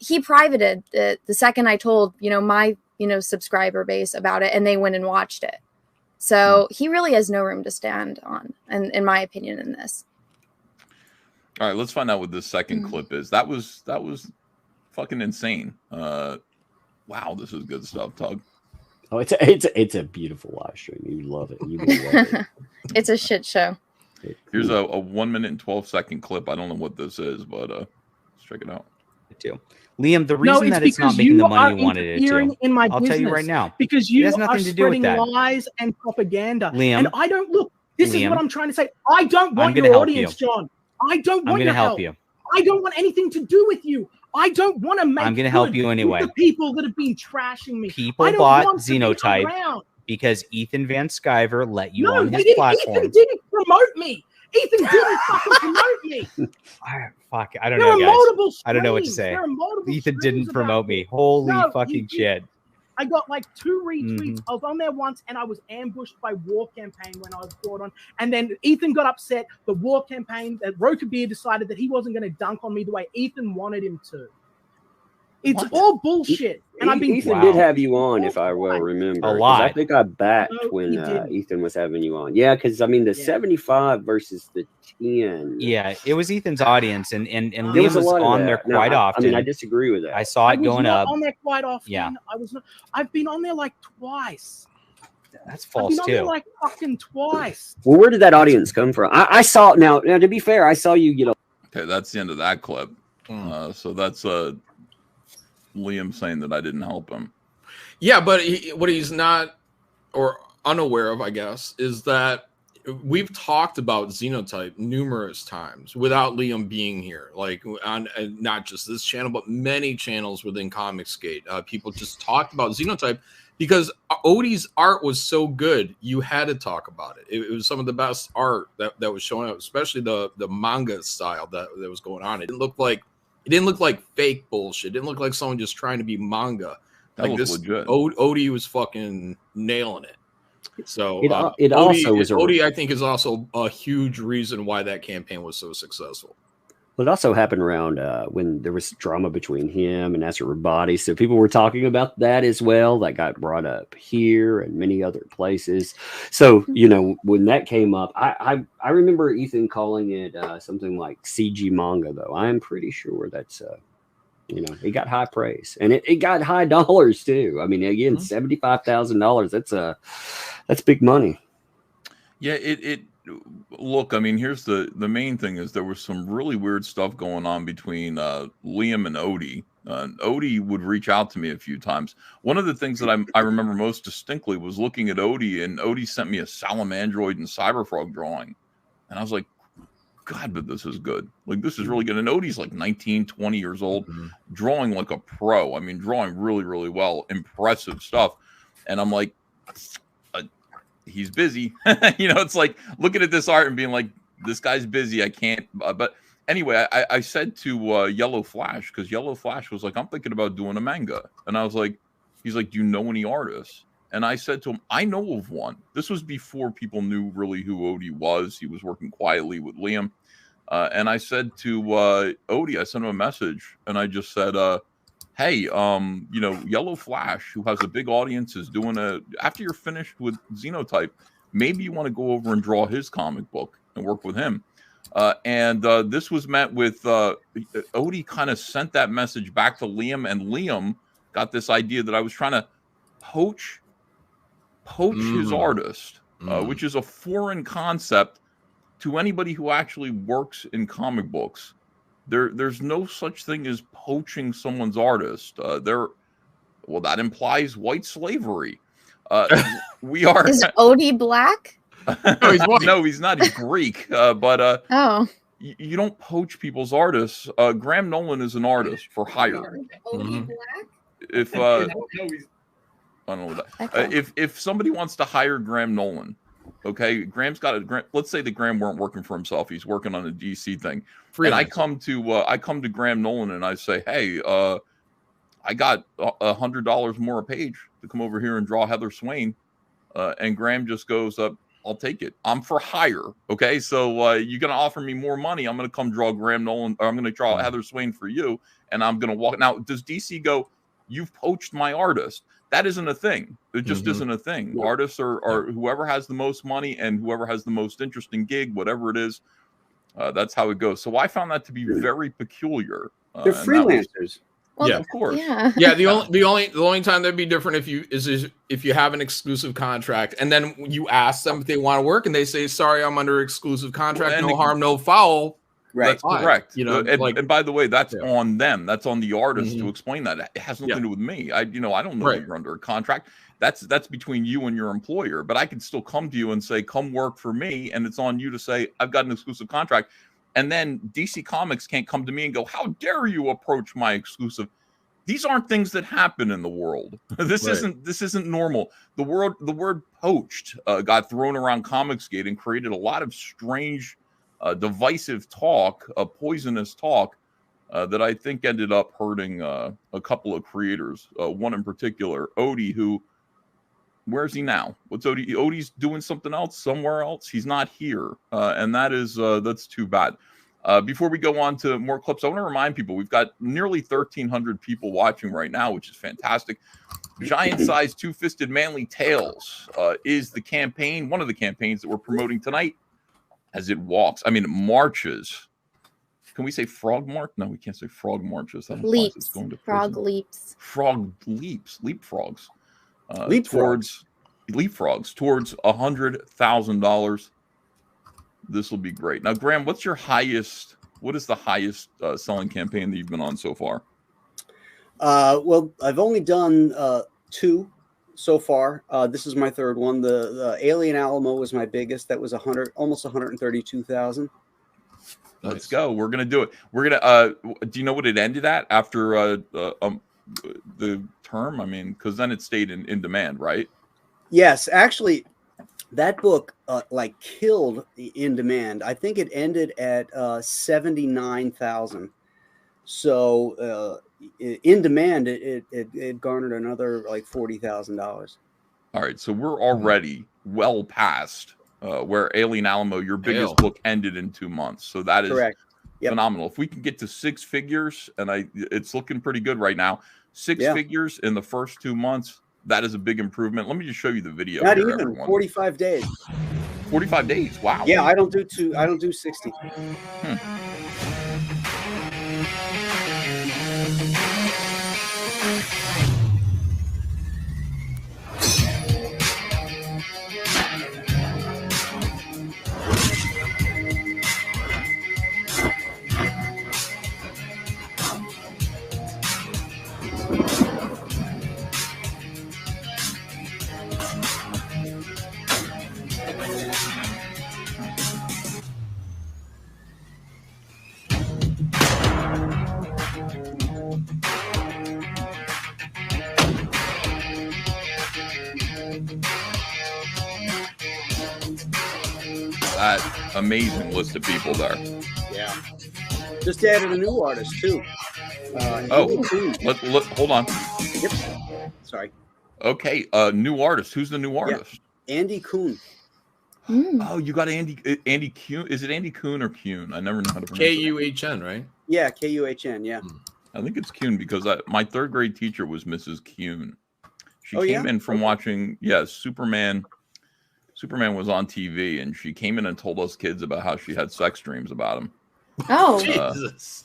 he privated the second I told, my, subscriber base about it, and they went and watched it. So he really has no room to stand on, and in my opinion, in this. All right, let's find out what this second clip is. That was fucking insane. Wow, this is good stuff, Tug. Oh, it's a beautiful live stream. You love it. You will love it. It's a shit show. Here's a 1 minute and 12-second clip. I don't know what this is, but let's check it out. Too. Liam, the reason that it's not making the money you wanted it to, in my I'll business tell you right now, because you has nothing are to do with spreading that. lies and propaganda. Liam, and I don't look. This Liam, is what I'm trying to say. I don't want I'm your help audience, you. John. I don't want I'm your help help. you. I don't want anything to do with you. I don't want to make. I'm going to help good you with anyway. The people that have been trashing me. People I don't bought want to be Xenotype around. because Ethan Van Sciver let you No, on they his didn't. platform. Ethan didn't promote me. Ethan didn't fucking promote me. Fuck, I don't There know, are guys. multiple I don't know what to streams. say. There are multiple Ethan streams didn't about promote me. this. Holy No, fucking he shit. I got like 2 retweets. Mhm. I was on there once and I was ambushed by War Campaign when I was brought on. And then Ethan got upset. The War Campaign, that Roka Beer decided that he wasn't going to dunk on me the way Ethan wanted him to. It's all bullshit. And I've been Ethan did have you on, if I well remember. A 'cause lot. I think I backed No, when he didn't. Ethan was having you on. Yeah, because I mean the 75 versus the 10. Yeah, it was Ethan's audience, and There Liam was a was lot of on that. there No, quite often. I mean, I disagree with that. I saw I it was going not up. on there quite often. Yeah. I was not. I've been on there like twice. That's I've false been on there too. like fucking twice. Well, where did that audience come from? I saw now. Now, to be fair, I saw you get a. Okay, that's the end of that clip. So that's Liam saying that I didn't help him. Yeah, but what he's not or unaware of, I guess, is that we've talked about Xenotype numerous times without Liam being here. Like on not just this channel, but many channels within Comicsgate. People just talked about Xenotype because Odie's art was so good. You had to talk about it. It was some of the best art that was showing up, especially the manga style that was going on. It didn't look like fake bullshit. It didn't look like someone just trying to be manga. That Like was this, legit. Odie was fucking nailing it. So It also was Odie, I think, is also a huge reason why that campaign was so successful. Well, it also happened around when there was drama between him and Nasser Rabadi. So people were talking about that as well. That got brought up here and many other places. So, you know, when that came up, I remember Ethan calling it something like CG manga, though. I'm pretty sure that's, you know, it got high praise. And it got high dollars, too. I mean, again, $75,000. That's big money. Yeah, look, I mean, here's the main thing is there was some really weird stuff going on between Liam and Odie. Odie would reach out to me a few times. One of the things that I remember most distinctly was looking at Odie, and Odie sent me a Salamandroid and Cyberfrog drawing. And I was like, God, but this is good. Like, this is really good. And Odie's like 19, 20 years old, drawing like a pro. I mean, drawing really, really well. Impressive stuff. And I'm like, he's busy. You know, it's like looking at this art and being like, this guy's busy. I can't. But anyway, I said to Yellow Flash, because Yellow Flash was like, I'm thinking about doing a manga. And I was like, he's like, do you know any artists? And I said to him, I know of one. This was before people knew really who Odie was. He was working quietly with Liam. And I said to Odie, I sent him a message and I just said, hey, you know, Yellow Flash, who has a big audience, is doing after you're finished with Xenotype, maybe you want to go over and draw his comic book and work with him. And this was met with Odie kind of sent that message back to Liam, and Liam got this idea that I was trying to poach his artist, which is a foreign concept to anybody who actually works in comic books. There's no such thing as poaching someone's artist. Well, that implies white slavery. We are. Is Odie black? No, he's white. No, he's not. He's Greek. But oh, you don't poach people's artists. Graham Nolan is an artist for hire. Odie black? If I don't know that. If somebody wants to hire Graham Nolan, okay, Graham's got let's say that Graham weren't working for himself; he's working on a DC thing. And I come to Graham Nolan and I say, hey, I got $100 more a page to come over here and draw Heather Swain, and Graham just goes up. I'll take it. I'm for hire. Okay, so you're gonna offer me more money. I'm gonna come draw Graham Nolan, or I'm gonna draw Heather Swain for you, and I'm gonna walk. Now, does DC go, you've poached my artist? That isn't a thing. It just isn't a thing. Yeah. Artists are whoever has the most money and whoever has the most interesting gig, whatever it is. That's how it goes. So I found that to be very peculiar. They're freelancers. Well, yeah, of course. Yeah. The only time that'd be different is if you have an exclusive contract and then you ask them if they want to work and they say, sorry, I'm under exclusive contract, no harm, no foul. Right. That's correct. You know, and by the way, that's on them. That's on the artist to explain that. It has nothing to do with me. I don't know that you're under a contract. That's between you and your employer. But I can still come to you and say, come work for me. And it's on you to say, I've got an exclusive contract. And then DC Comics can't come to me and go, how dare you approach my exclusive? These aren't things that happen in the world. This isn't normal. The word poached got thrown around Comicsgate and created a lot of strange, divisive talk, poisonous talk that I think ended up hurting a couple of creators. One in particular, Odie, who, where's he now? What's Odie? Odie's doing something else somewhere else. He's not here, and that's too bad. Before we go on to more clips, I want to remind people we've got nearly 1,300 people watching right now, which is fantastic. Giant-sized two-fisted manly tails is the campaign, one of the campaigns that we're promoting tonight as it walks. I mean, it marches. Can we say frog march? No, we can't say frog marches. That implies it's going to prison. Frog leaps. Frog leaps. Leapfrogs. Leapfrogs. Leapfrogs towards $100,000. This will be great. Now, Graham, what is the highest selling campaign that you've been on so far? Well, I've only done 2 so far. This is my 3rd one. The Alien Alamo was my biggest. That was almost 132,000. Let's go. We're gonna do it. We're gonna. Do you know what it ended at after the term? I mean, because then it stayed in demand, right? Yes, actually. That book killed in demand. I think it ended at 79,000. So in demand, it garnered another like $40,000. All right, so we're already well past where Alien Alamo, your biggest book, ended in 2 months. So that is correct. Phenomenal. If we can get to 6 figures, and it's looking pretty good right now. 6 figures in the first 2 months. That is a big improvement. Let me just show you the video. Not here, even everyone. 45 days. 45 days. Wow. Yeah, I don't do 60. That amazing list of people there. Yeah. Just added a new artist too. Hold on. Yep. Sorry. Okay, new artist. Who's the new artist? Yeah. Andy Kuhn. Oh, you got Andy Kuhn. Is it Andy Kuhn or Kuhn? I never know how to pronounce it. Kuhn, right? Yeah, Kuhn. Yeah. I think it's Kuhn because my 3rd grade teacher was Mrs. Kuhn. She came in from watching, Superman. Superman was on TV, and she came in and told us kids about how she had sex dreams about him. Oh, Jesus!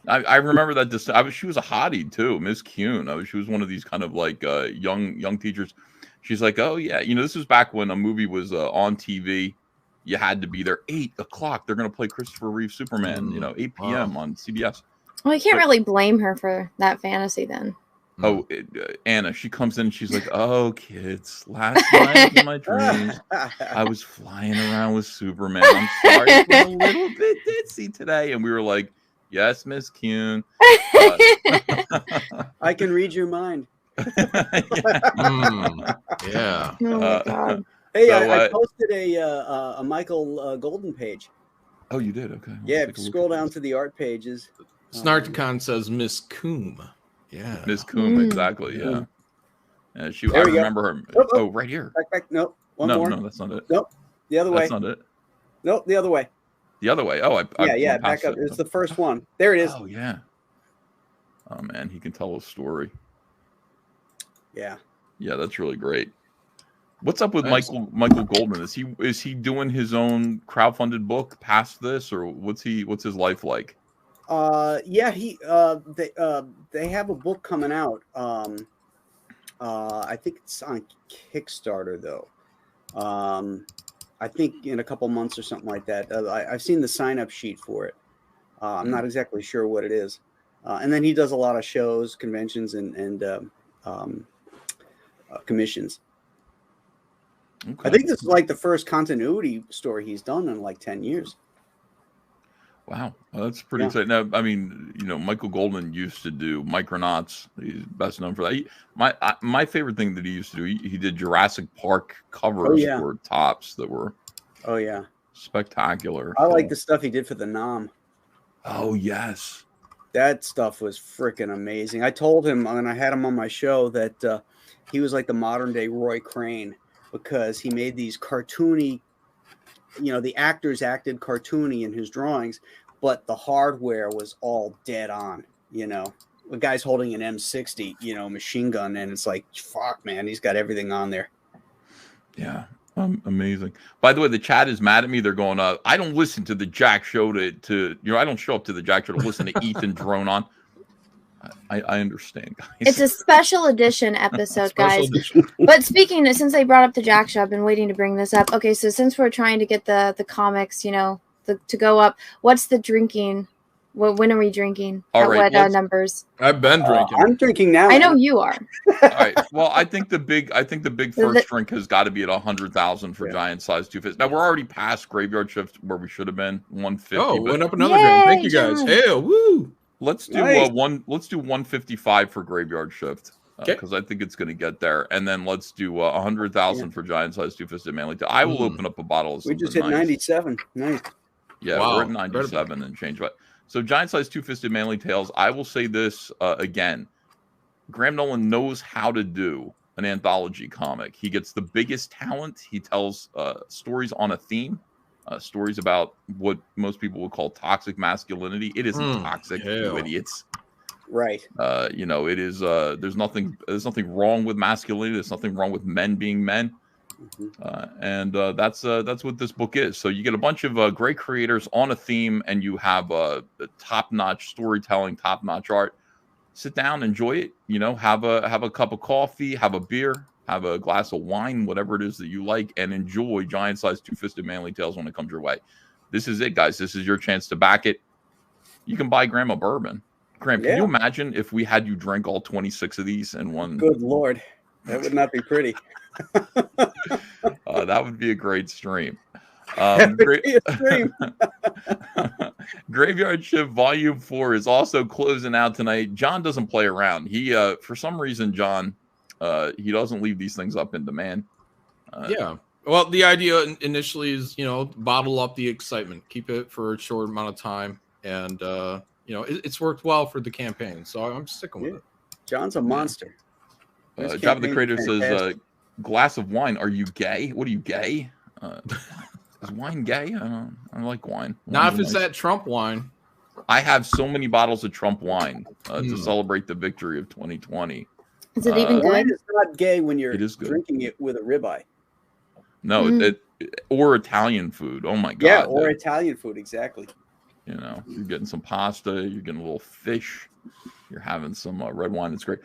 I remember that. She was a hottie too, Miss Kuhn. She was one of these kind of like young teachers. She's like, oh yeah, this was back when a movie was on TV. You had to be there 8 o'clock. They're gonna play Christopher Reeve Superman. 8 p.m. on CBS. Well, you can't really blame her for that fantasy then. Oh, Anna, she comes in and she's like, oh, kids, last night in my dreams, I was flying around with Superman. I'm sorry, it's a little bit ditzy today. And we were like, yes, Miss Kuhn. I can read your mind. Yeah. Oh, my God. Hey, I posted a Michael Golden page. Oh, you did? Okay. Yeah, scroll down to the art pages. Snarkticon says Miss Coombe. Yeah. Miss Coombe, exactly. Yeah. I remember her. Oh, right here. Back. Nope. One more. No, that's not it. Nope. The other way. That's not it. Nope. The other way. The other way. Oh, yeah. Back up. It's the first one. There it is. Oh, yeah. Oh man, he can tell a story. Yeah. Yeah, that's really great. What's up with Michael Goldman? Is he doing his own crowdfunded book past this, or what's his life like? Yeah, they have a book coming out. I think it's on Kickstarter though. I think in a couple months or something like that. I've seen the sign-up sheet for it. I'm not exactly sure what it is. And then he does a lot of shows, conventions, and commissions. Okay. I think this is like the first continuity story he's done in like 10 years. Wow, that's pretty exciting. Now, I mean, you know, Michael Goldman used to do Micronauts. He's best known for that. My favorite thing that he used to do, he did Jurassic Park covers for Tops that were spectacular. I like the stuff he did for the Nom. Oh yes, that stuff was freaking amazing. I told him when I had him on my show that he was like the modern day Roy Crane because he made these cartoony. You know, the actors acted cartoony in his drawings, but the hardware was all dead on. You know, the guy's holding an M60, you know, machine gun, and it's like, fuck, man, he's got everything on there. Yeah, amazing. By the way, the chat is mad at me. They're going, I don't listen to the Jack show to you know, I don't show up to the Jack show to listen to Ethan drone on. I understand, guys. It's a special edition episode, guys. But speaking of, since they brought up the Jack show, I've been waiting to bring this up. Okay, so since we're trying to get the comics, you know, to go up, what's the drinking? When are we drinking? All At right, what numbers? I've been drinking. I'm drinking now. I know you are. All right. Well, I think the big first drink has got to be at 100,000 for giant size 250. Now we're already past graveyard shift where we should have been 150. Oh, went up another drink. Thank you guys. Hey, woo! Let's do Let's do 155 for graveyard shift because I think it's going to get there, and then let's do 100,000 for giant size 2-fisted manly. I will open up a bottle of. We just hit 97. Nice. Yeah, we're at 97 and change. But so giant size 2-fisted manly tails. I will say this again. Graham Nolan knows how to do an anthology comic. He gets the biggest talent. He tells stories on a theme. Stories about what most people would call toxic masculinity. It isn't toxic, you idiots. Right. You know, it is. There's nothing wrong with masculinity. There's nothing wrong with men being men. And that's what this book is. So you get a bunch of great creators on a theme, and you have top-notch storytelling, top-notch art. Sit down, enjoy it. You know, have a cup of coffee, have a beer, have a glass of wine, whatever it is that you like, and enjoy giant-sized 2-fisted manly tails when it comes your way. This is it, guys. This is your chance to back it. You can buy Graham a bourbon. Graham, can you imagine if we had you drink all 26 of these in one? Good Lord. That would not be pretty. That would be a great stream. Graveyard Shift Volume 4 is also closing out tonight. John doesn't play around. He, for some reason, John, he doesn't leave these things up in demand. Yeah. Well, the idea initially is, you know, bottle up the excitement, keep it for a short amount of time, and you know, it's worked well for the campaign, so I'm sticking with it. John's a monster. Java the Creator says, glass of wine. Are you gay? What are you, gay? Is wine gay? I like wine. Not if it's that Trump wine. I have so many bottles of Trump wine to celebrate the victory of 2020. Is it even good? Wine is not gay when you're drinking it with a ribeye. No, or Italian food. Oh my God. Yeah, or Italian food, exactly. You know, you're getting some pasta, you're getting a little fish, you're having some red wine. It's great.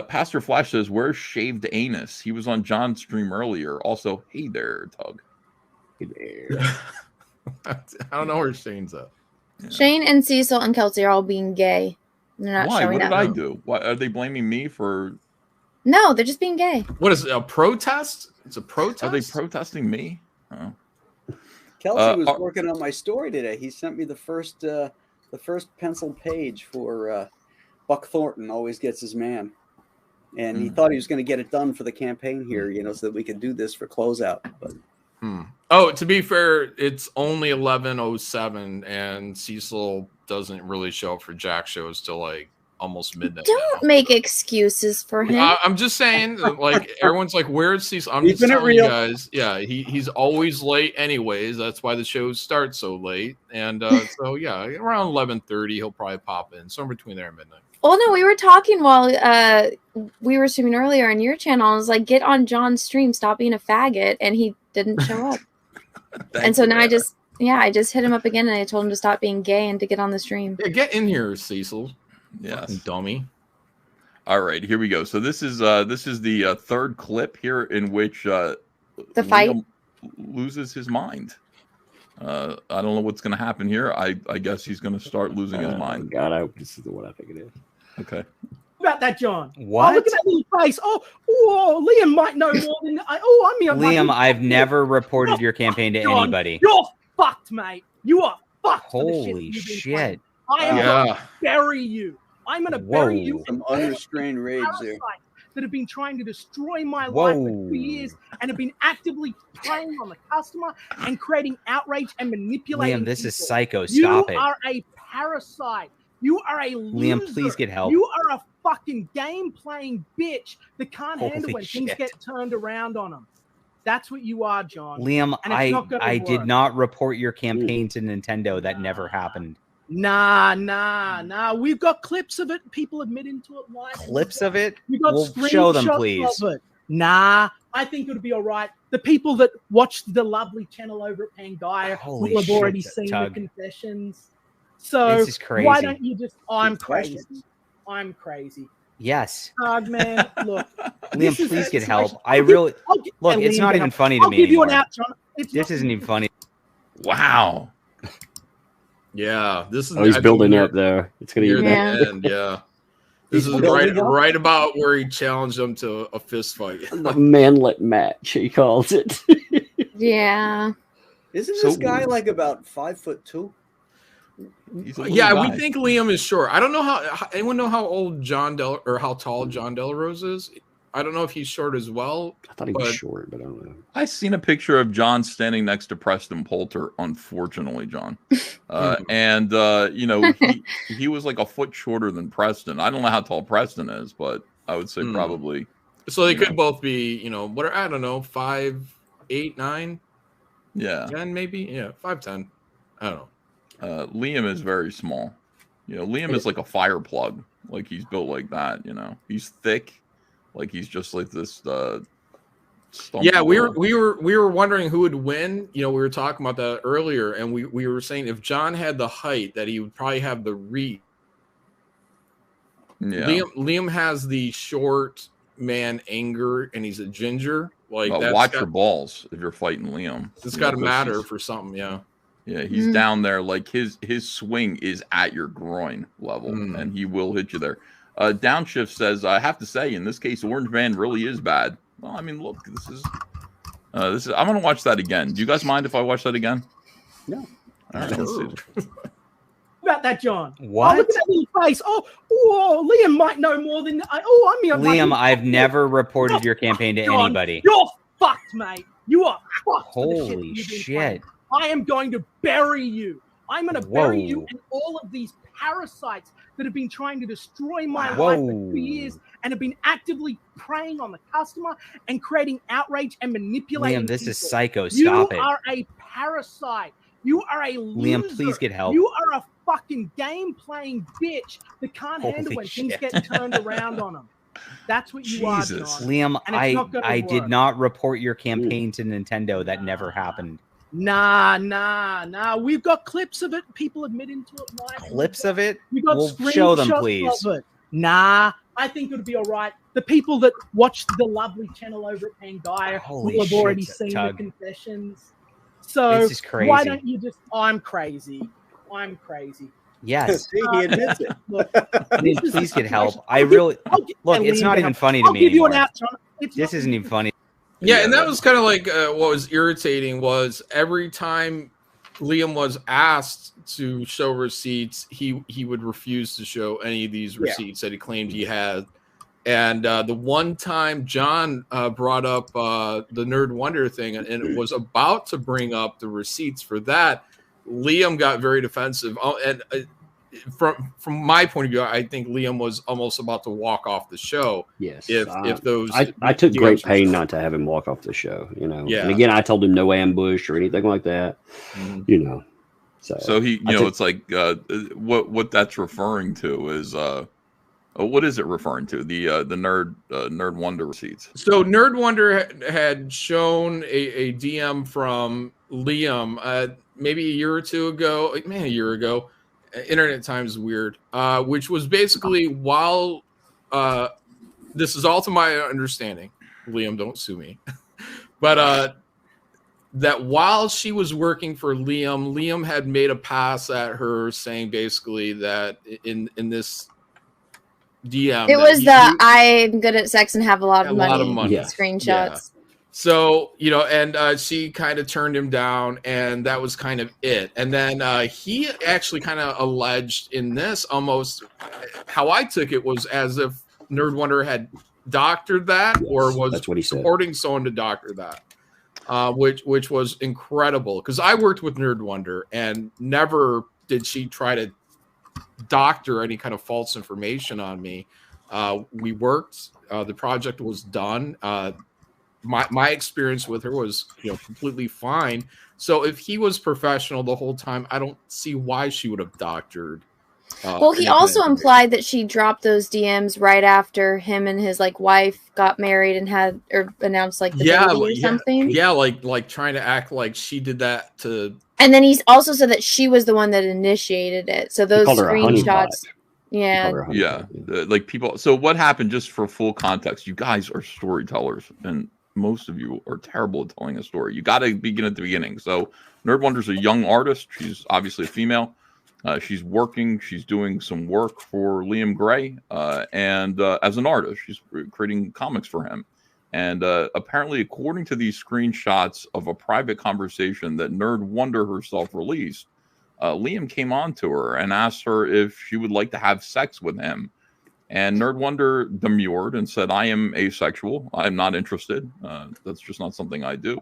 Pastor Flash says, where's Shaved Anus? He was on John's stream earlier. Also, hey there, Tug. Hey there. I don't know where Shane's at. Yeah. Shane and Cecil and Kelsey are all being gay. They're not Why? showing What did up. I do? Why are they blaming me for? No, they're just being gay. What is it, a protest? It's a protest? Are they protesting me? Oh. Kelsey was working on my story today. He sent me the first pencil page for Buck Thornton always gets his man, and he thought he was going to get it done for the campaign here, you know, so that we could do this for closeout. But Oh, to be fair, it's only 11:07, and Cecil doesn't really show up for Jack shows till like almost midnight. Don't make excuses for him. I'm just saying, like, everyone's like, "Where's Cecil?" I'm just Keeping it telling you real. guys, yeah, he's always late, anyways. That's why the shows start so late, and so yeah, around 11:30, he'll probably pop in somewhere between there and midnight. Well, no, we were talking while we were streaming earlier on your channel. I was like, get on John's stream, stop being a faggot, and he didn't show up. And so now I just hit him up again, and I told him to stop being gay and to get on the stream. Yeah, get in here, Cecil. Yes, dummy. All right, here we go. So this is the third clip here in which the fight Liam loses his mind. I don't know what's going to happen here. I guess he's going to start losing his mind. God, I hope this is what I think it is. Okay. About that, John. What? Oh, look at that little face. Oh, Liam might know more than I'm Liam, I've never reported your campaign to John, anybody. You're fucked, mate. You are fucked for the shit Holy you've been shit. playing. I am going to bury you. I'm going to bury you. Some unrestrained rage there. That have been trying to destroy my life for 2 Whoa. years and have been actively preying on the customer and creating outrage and manipulating Liam, this is people. psycho. Stop it. You are a parasite. You are a loser. Liam, please get help. You are a fucking game-playing bitch that can't handle Holy when things shit. get turned around on them. That's what you are, John. Liam, And it's not gonna I did work. not report your campaign to Nintendo. That never happened. Nah. We've got clips of it. People admitting to it live. Clips of it? We got Well, show them, screenshots please. of it. Nah, I think it'll be all right. The people that watched the lovely channel over at Pangaea Holy will have already shit, seen Tug. the confessions. So This is why crazy. don't you just? I'm Good crazy. questions. I'm crazy. Yes. Tug, man, look. Liam, this is please a get situation- help. I'll I give- really I'll gi- look. yeah, It's Liam, not get even help. funny to I'll me give you an anymore. out, John. It's This not- isn't even funny. Wow. Yeah, this is. Oh, he's I think building near- up there. It's gonna near get the end. Yeah, this is right about where he challenged him to a fist fight. the manlet match. He calls it. Yeah. Isn't So- this guy like about 5'2"? Yeah, we think Liam is short. I don't know how anyone know how old how tall John Delarose is. I don't know if he's short as well. I thought he was short, but I don't know. I seen a picture of John standing next to Preston Poulter. Unfortunately, John, and you know he was like a foot shorter than Preston. I don't know how tall Preston is, but I would say probably. So they you could know, both be, what are, I don't know, 5'8", 9, yeah, 10 maybe, 5'10". I don't know. Liam is very small. Liam is like a fire plug. Like he's built like that. He's thick. Like he's just like this. Yeah, we were wondering who would win. We were talking about that earlier, and we were saying if John had the height, that he would probably have the reach. Yeah. Liam has the short man anger, and he's a ginger. Like But watch your balls if you're fighting Liam. It's got to matter for something. Yeah. Yeah, he's down there. Like his swing is at your groin level, and he will hit you there. Downshift says, I have to say, in this case, Orange Man really is bad. Well, I mean, look, this is. I'm gonna watch that again. Do you guys mind if I watch that again? No. All right, let's see. About that, John. What? Oh, look at that little face. Oh, Liam might know more than I. Oh, I'm here. Liam, I've never reported your campaign to John, anybody. You're fucked, mate. You are fucked. for the shit Holy you've been shit. playing. I am going to bury you. I'm going to bury you and all of these parasites that have been trying to destroy my life for 2 years and have been actively preying on the customer and creating outrage and manipulating Liam, this is people. psycho. Stop it. You are a parasite. You are a loser. Liam, please get help. You are a fucking game-playing bitch that can't handle Holy when things shit. get turned around on them. That's what you are, John. Liam, And it's not gonna I did work. not report your campaign to Nintendo. That never happened. Nah. We've got clips of it. People admitting to it live. Clips of it? We got Well, show them, screenshots please. of it. Nah, I think it'll be all right. The people that watched the lovely channel over at Pangaea Holy will have already shit, seen Tug. the confessions. So This is crazy. why don't you just? I'm crazy. Yes. See, he admits it. Look, Liam, this is please a get help. situation- I really look. Liam, It's not get even help. funny to I'll me give you an anymore. out, John. This isn't even funny. Yeah, and that was kind of like what was irritating was every time Liam was asked to show receipts, he would refuse to show any of these receipts that he claimed he had. And the one time John brought up the Nerd Wonder thing and was about to bring up the receipts for that, Liam got very defensive. And from my point of view, I think Liam was almost about to walk off the show. Yes. If those I took great DMs pain not to have him walk off the show. Yeah. And again, I told him no ambush or anything like that. So he, it's like what that's referring to is what is it referring to? The Nerd Wonder receipts. So Nerd Wonder had shown a DM from Liam maybe a year or two ago, a year ago. Internet time is weird. Which was basically while this is all to my understanding. Liam, don't sue me. But that while she was working for Liam had made a pass at her, saying basically that in this DM, It was I'm good at sex and have a lot of money Yeah. screenshots. So, you know, and she kind of turned him down, and that was kind of it. And then he actually kind of alleged in this, almost how I took it was as if Nerd Wonder had doctored that, or was that's what he said. supporting someone to doctor that, which was incredible. Because I worked with Nerd Wonder, and never did she try to doctor any kind of false information on me. We worked. The project was done. My experience with her was, you know, completely fine. So if he was professional the whole time, I don't see why she would have doctored. Well, he also implied that she dropped those DMs right after him and his like wife got married and had or announced like the baby or something. Yeah, like trying to act like she did that to. And then he's also said that she was the one that initiated it. So those screenshots. Yeah. Yeah. Like people. So what happened, just for full context, you guys are storytellers and most of you are terrible at telling a story. You got to begin at the beginning. So Nerd Wonder's a young artist. She's obviously a female. She's working. She's doing some work for Liam Gray. And as an artist, she's creating comics for him. And apparently, according to these screenshots of a private conversation that Nerd Wonder herself released, Liam came on to her and asked her if she would like to have sex with him. And Nerd Wonder demurred and said, I am asexual. I'm not interested. That's just not something I do.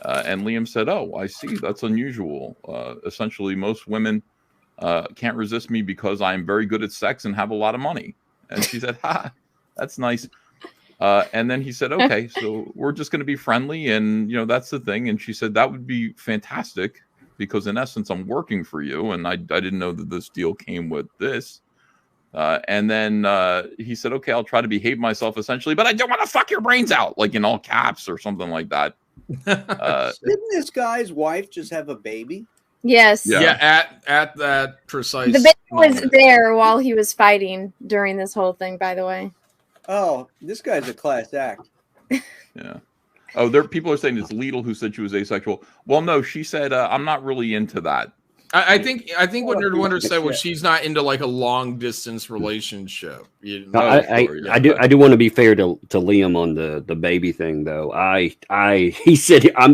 And Liam said, oh, I see. That's unusual. Essentially, most women can't resist me because I am very good at sex and have a lot of money. And she said, ha, that's nice. And then he said, okay, so we're just going to be friendly. And, you know, that's the thing. And she said, that would be fantastic because in essence, I'm working for you. And I didn't know that this deal came with this. And then he said, okay, I'll try to behave myself essentially, but I don't want to fuck your brains out, like in all caps or something like that. Didn't this guy's wife just have a baby? Yes. Yeah, at that precise The baby was moment. there while he was fighting during this whole thing, by the way. Oh, this guy's a class act. Yeah. Oh, there people are saying it's Lidl who said she was asexual. Well, no, she said I'm not really into that. I think what Nerd Wonder said was she's not into like a long distance relationship. You know? I do want to be fair to Liam on the baby thing though. He said I'm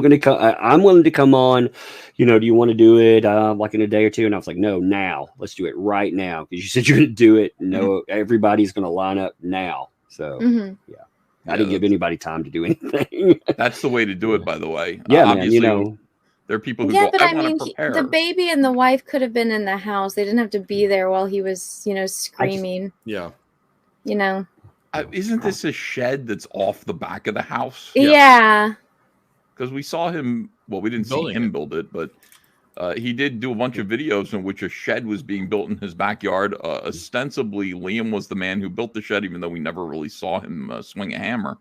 willing to come on. You know, do you want to do it like in a day or two? And I was like, no, now. Let's do it right now because you said you're going to do it. No, everybody's going to line up now. So I didn't give anybody time to do anything. That's the way to do it, by the way. Yeah, man, obviously, you know. There are people who Yeah, go, but I want mean, to prepare. the baby and the wife could have been in the house. They didn't have to be there while he was, you know, screaming. Yeah. You know. Isn't this a shed that's off the back of the house? Yeah. Because we saw him. Well, we didn't see him build it, but he did do a bunch of videos in which a shed was being built in his backyard. Ostensibly, Liam was the man who built the shed, even though we never really saw him swing a hammer.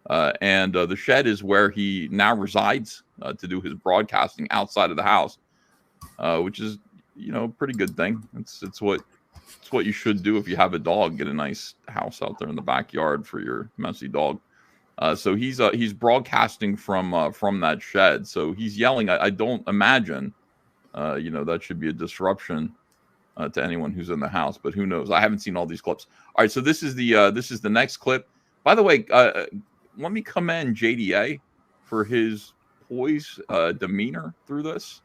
And the shed is where he now resides to do his broadcasting outside of the house, which is, you know, a pretty good thing. It's what you should do if you have a dog. Get a nice house out there in the backyard for your messy dog. So he's broadcasting from that shed. So he's yelling. I don't imagine, you know, that should be a disruption to anyone who's in the house. But who knows? I haven't seen all these clips. All right. So this is the next clip. By the way, let me commend JDA for his poise, demeanor through this.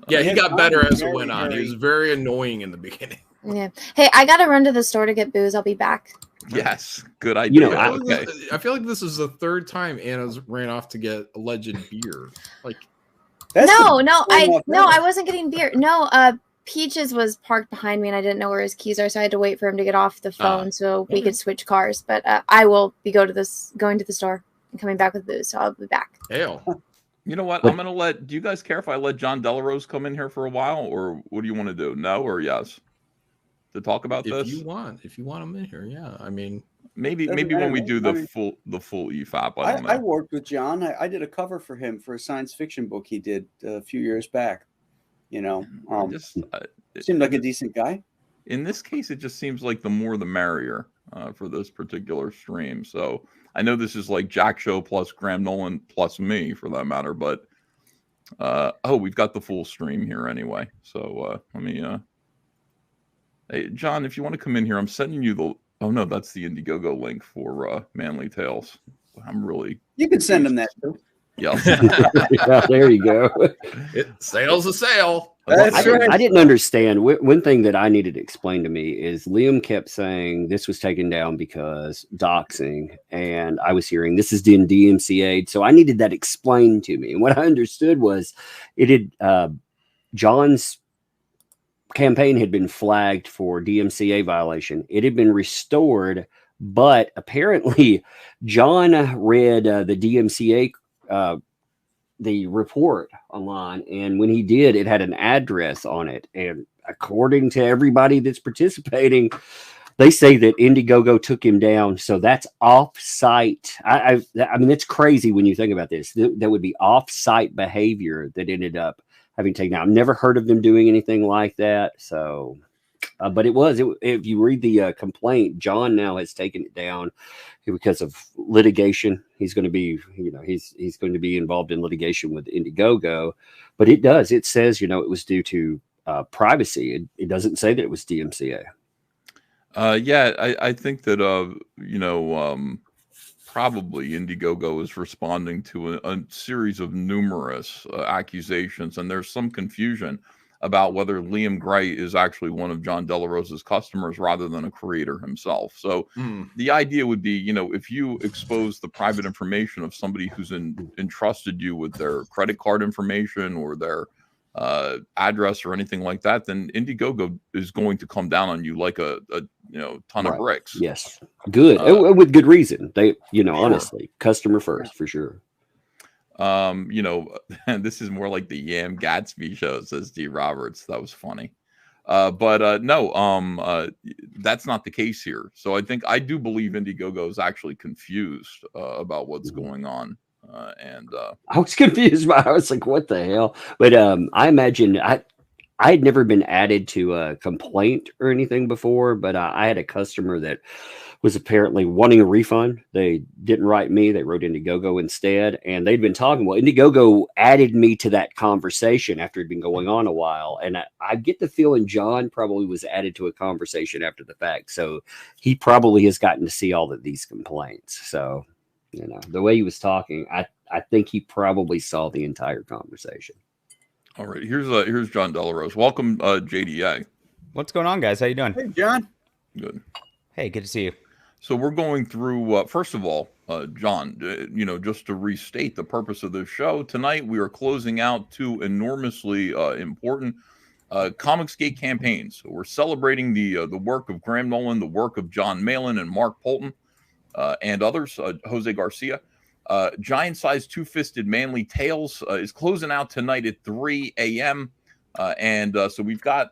Yeah, he got better as it went on. He was very annoying in the beginning. Yeah. Hey, I gotta run to the store to get booze. I'll be back. Yes, good idea. You know, I feel like this is the third time Anna's ran off to get alleged beer. Like, I wasn't getting beer. No, Peaches was parked behind me and I didn't know where his keys are, so I had to wait for him to get off the phone so we could switch cars. But I will be going to the store and coming back with booze, so I'll be back. Hell. You know what? I'm gonna do you guys care if I let John Delarose come in here for a while, or what do you want to do? No or yes? To talk about this? If you want him in here, yeah. I mean, maybe when we do the full EFAP. I don't know. I worked with John. I did a cover for him for a science fiction book he did a few years back. You know, seemed like a decent guy. In this case, it just seems like the more the merrier for this particular stream. So I know this is like Jack Show plus Graham Nolan plus me for that matter, but we've got the full stream here anyway. So let me. Hey, John, if you want to come in here, I'm sending you the. Oh no, that's the Indiegogo link for Manly Tales. I'm really. You can send him that too. Yeah. Yeah, there you go. Sale's a sale. I didn't understand. One thing that I needed to explain to me is Liam kept saying this was taken down because doxing, and I was hearing this is in DMCA. So I needed that explained to me. And what I understood was it had John's campaign had been flagged for DMCA violation. It had been restored, but apparently John read the DMCA the report online, and when he did, it had an address on it, and according to everybody that's participating, they say that Indiegogo took him down, so that's off-site. I mean, that's crazy when you think about this. That would be off-site behavior that ended up having taken down. I've never heard of them doing anything like that, so but if you read the complaint, John now has taken it down because of litigation. He's going to be, he's going to be involved in litigation with Indiegogo, but it says, it was due to privacy. It doesn't say that it was DMCA. Yeah, I think that, probably Indiegogo is responding to a series of numerous accusations, and there's some confusion about whether Liam Gray is actually one of John Della Rosa's customers rather than a creator himself. So the idea would be, if you expose the private information of somebody who's entrusted you with their credit card information or their address or anything like that, then Indiegogo is going to come down on you like a ton of bricks. Yes, good, with good reason. They, honestly, customer first for sure. And this is more like the Yam Gatsby show, says D. Roberts. That was funny. But no, that's not the case here. So I do believe Indiegogo is actually confused about what's going on. I was confused. I was like, what the hell? But I imagine I had never been added to a complaint or anything before, but I had a customer that was apparently wanting a refund. They didn't write me. They wrote Indiegogo instead. And they'd been talking. Well, Indiegogo added me to that conversation after it'd been going on a while. And I get the feeling John probably was added to a conversation after the fact. So he probably has gotten to see all of these complaints. So, the way he was talking, I think he probably saw the entire conversation. All right. Here's John Della Rosa. Welcome, JDA. What's going on, guys? How you doing? Hey, John. Good. Hey, good to see you. So we're going through, first of all, John, just to restate the purpose of this show, tonight we are closing out two enormously important Comicsgate campaigns. So we're celebrating the work of Graham Nolan, the work of John Malin and Mark Polton, and others, Jose Garcia. Giant Size Two-Fisted Manly Tales is closing out tonight at 3 a.m. So we've got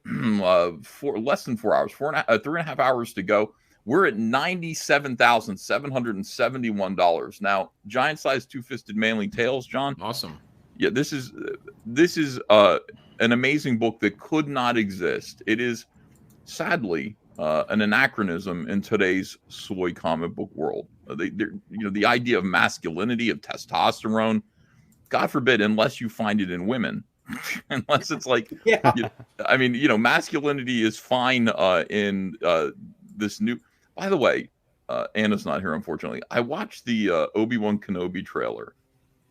less than 4 hours, 3.5 hours to go. We're at $97,771. Now, Giant Size Two-Fisted Manly Tales, John. Awesome. Yeah, this is an amazing book that could not exist. It is sadly an anachronism in today's soy comic book world. The idea of masculinity, of testosterone, God forbid, unless you find it in women. Unless it's like, masculinity is fine in this new. By the way, Anna's not here, unfortunately. I watched the Obi-Wan Kenobi trailer,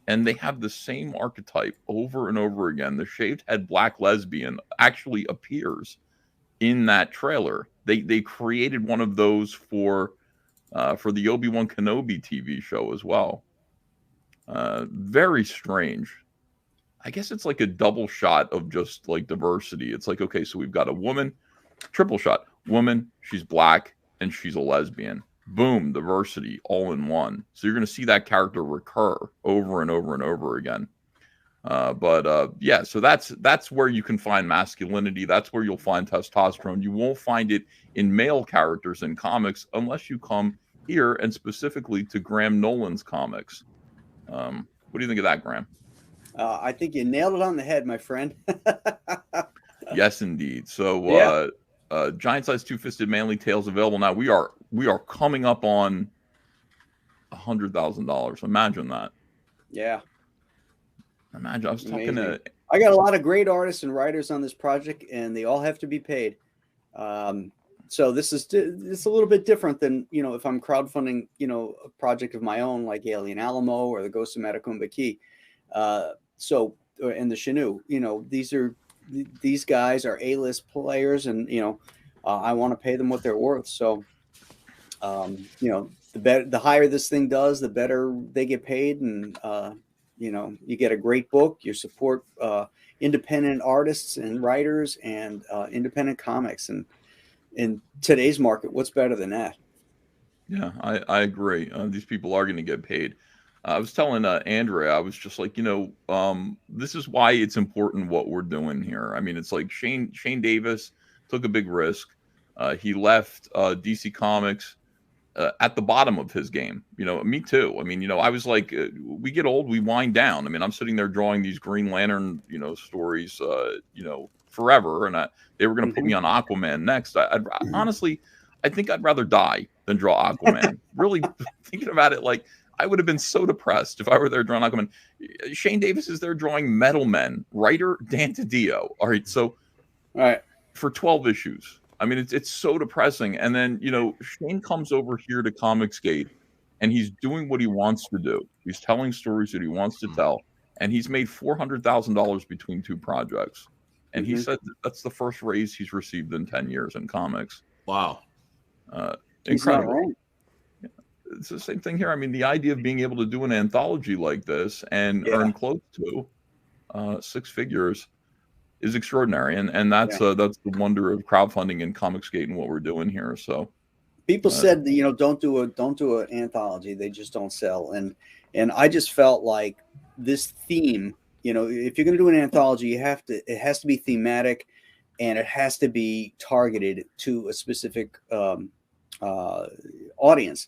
and they have the same archetype over and over again. The shaved head black lesbian actually appears in that trailer. They created one of those for the Obi-Wan Kenobi TV show as well. Very strange. I guess it's like a double shot of just like diversity. It's like, okay, so we've got a woman, triple shot, woman, she's black, and she's a lesbian. Boom, diversity all in one. So you're going to see that character recur over and over and over again. So that's where you can find masculinity. That's where you'll find testosterone. You won't find it in male characters in comics unless you come here and specifically to Graham Nolan's comics. What do you think of that, Graham? I think you nailed it on the head, my friend. Yes, indeed. So, Giant Size Two-Fisted Manly Tales available now. We are coming up on $100,000. Imagine that. Yeah. Imagine. I was talking to. I got a lot of great artists and writers on this project, and they all have to be paid. So this is it's a little bit different than, you know, if I'm crowdfunding, you know, a project of my own like Alien Alamo or the Ghost of Matacumba Key. And the Chinook, you know, these guys are A-list players, and you know, I want to pay them what they're worth. So, you know, the higher this thing does, the better they get paid, and you know, you get a great book. You support independent artists and writers and independent comics, and in today's market, what's better than that? Yeah, I agree. These people are going to get paid. I was telling Andrea, I was just like, you know, this is why it's important what we're doing here. I mean, it's like Shane Davis took a big risk. He left DC Comics at the bottom of his game. You know, me too. I mean, you know, I was like, we get old, we wind down. I mean, I'm sitting there drawing these Green Lantern, you know, stories, you know, forever, and they were going to put me on Aquaman next. Honestly, I think I'd rather die than draw Aquaman. Really thinking about it, like, I would have been so depressed if I were there drawing Aquaman. Shane Davis is there drawing Metal Men. Writer Dan Didio. All right, so for 12 issues. I mean, it's so depressing. And then, you know, Shane comes over here to Comicsgate, and he's doing what he wants to do. He's telling stories that he wants to tell, and he's made $400,000 between two projects. And he said that's the first raise he's received in 10 years in comics. Wow. Incredible. It's the same thing here. I mean, the idea of being able to do an anthology like this and earn close to 6 figures is extraordinary, and that's the wonder of crowdfunding and Comicsgate and what we're doing here. So people said that, you know, don't do an anthology; they just don't sell. And I just felt like this theme, you know, if you're going to do an anthology, it has to be thematic, and it has to be targeted to a specific audience.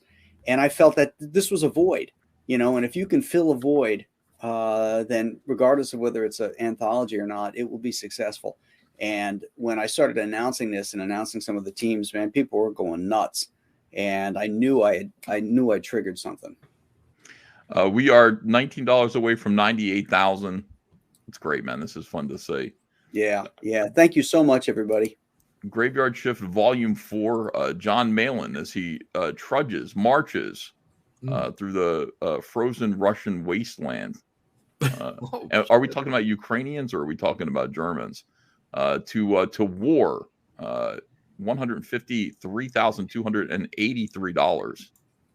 And I felt that this was a void, you know, and if you can fill a void, then regardless of whether it's an anthology or not, it will be successful. And when I started announcing this and announcing some of the teams, man, people were going nuts, and I knew I triggered something. We are $19 away from 98,000. It's great, man. This is fun to see. Yeah. Thank you so much, everybody. Graveyard Shift Volume 4, John Malin, as he marches through the frozen Russian wasteland. Are we talking about Ukrainians, or are we talking about Germans? To war, $153,283.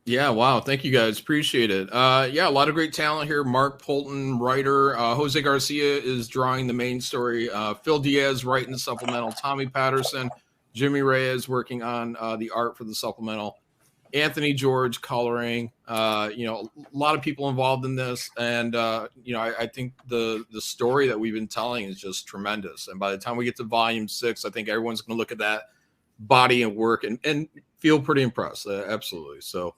Yeah, wow. Thank you, guys. Appreciate it. Yeah, a lot of great talent here. Mark Polton, writer. Jose Garcia is drawing the main story. Phil Diaz writing the supplemental. Tommy Patterson, Jimmy Reyes working on the art for the supplemental. Anthony George coloring. You know, a lot of people involved in this. And, you know, I think the story that we've been telling is just tremendous. And by the time we get to volume 6, I think everyone's going to look at that body and work and feel pretty impressed. Absolutely. So,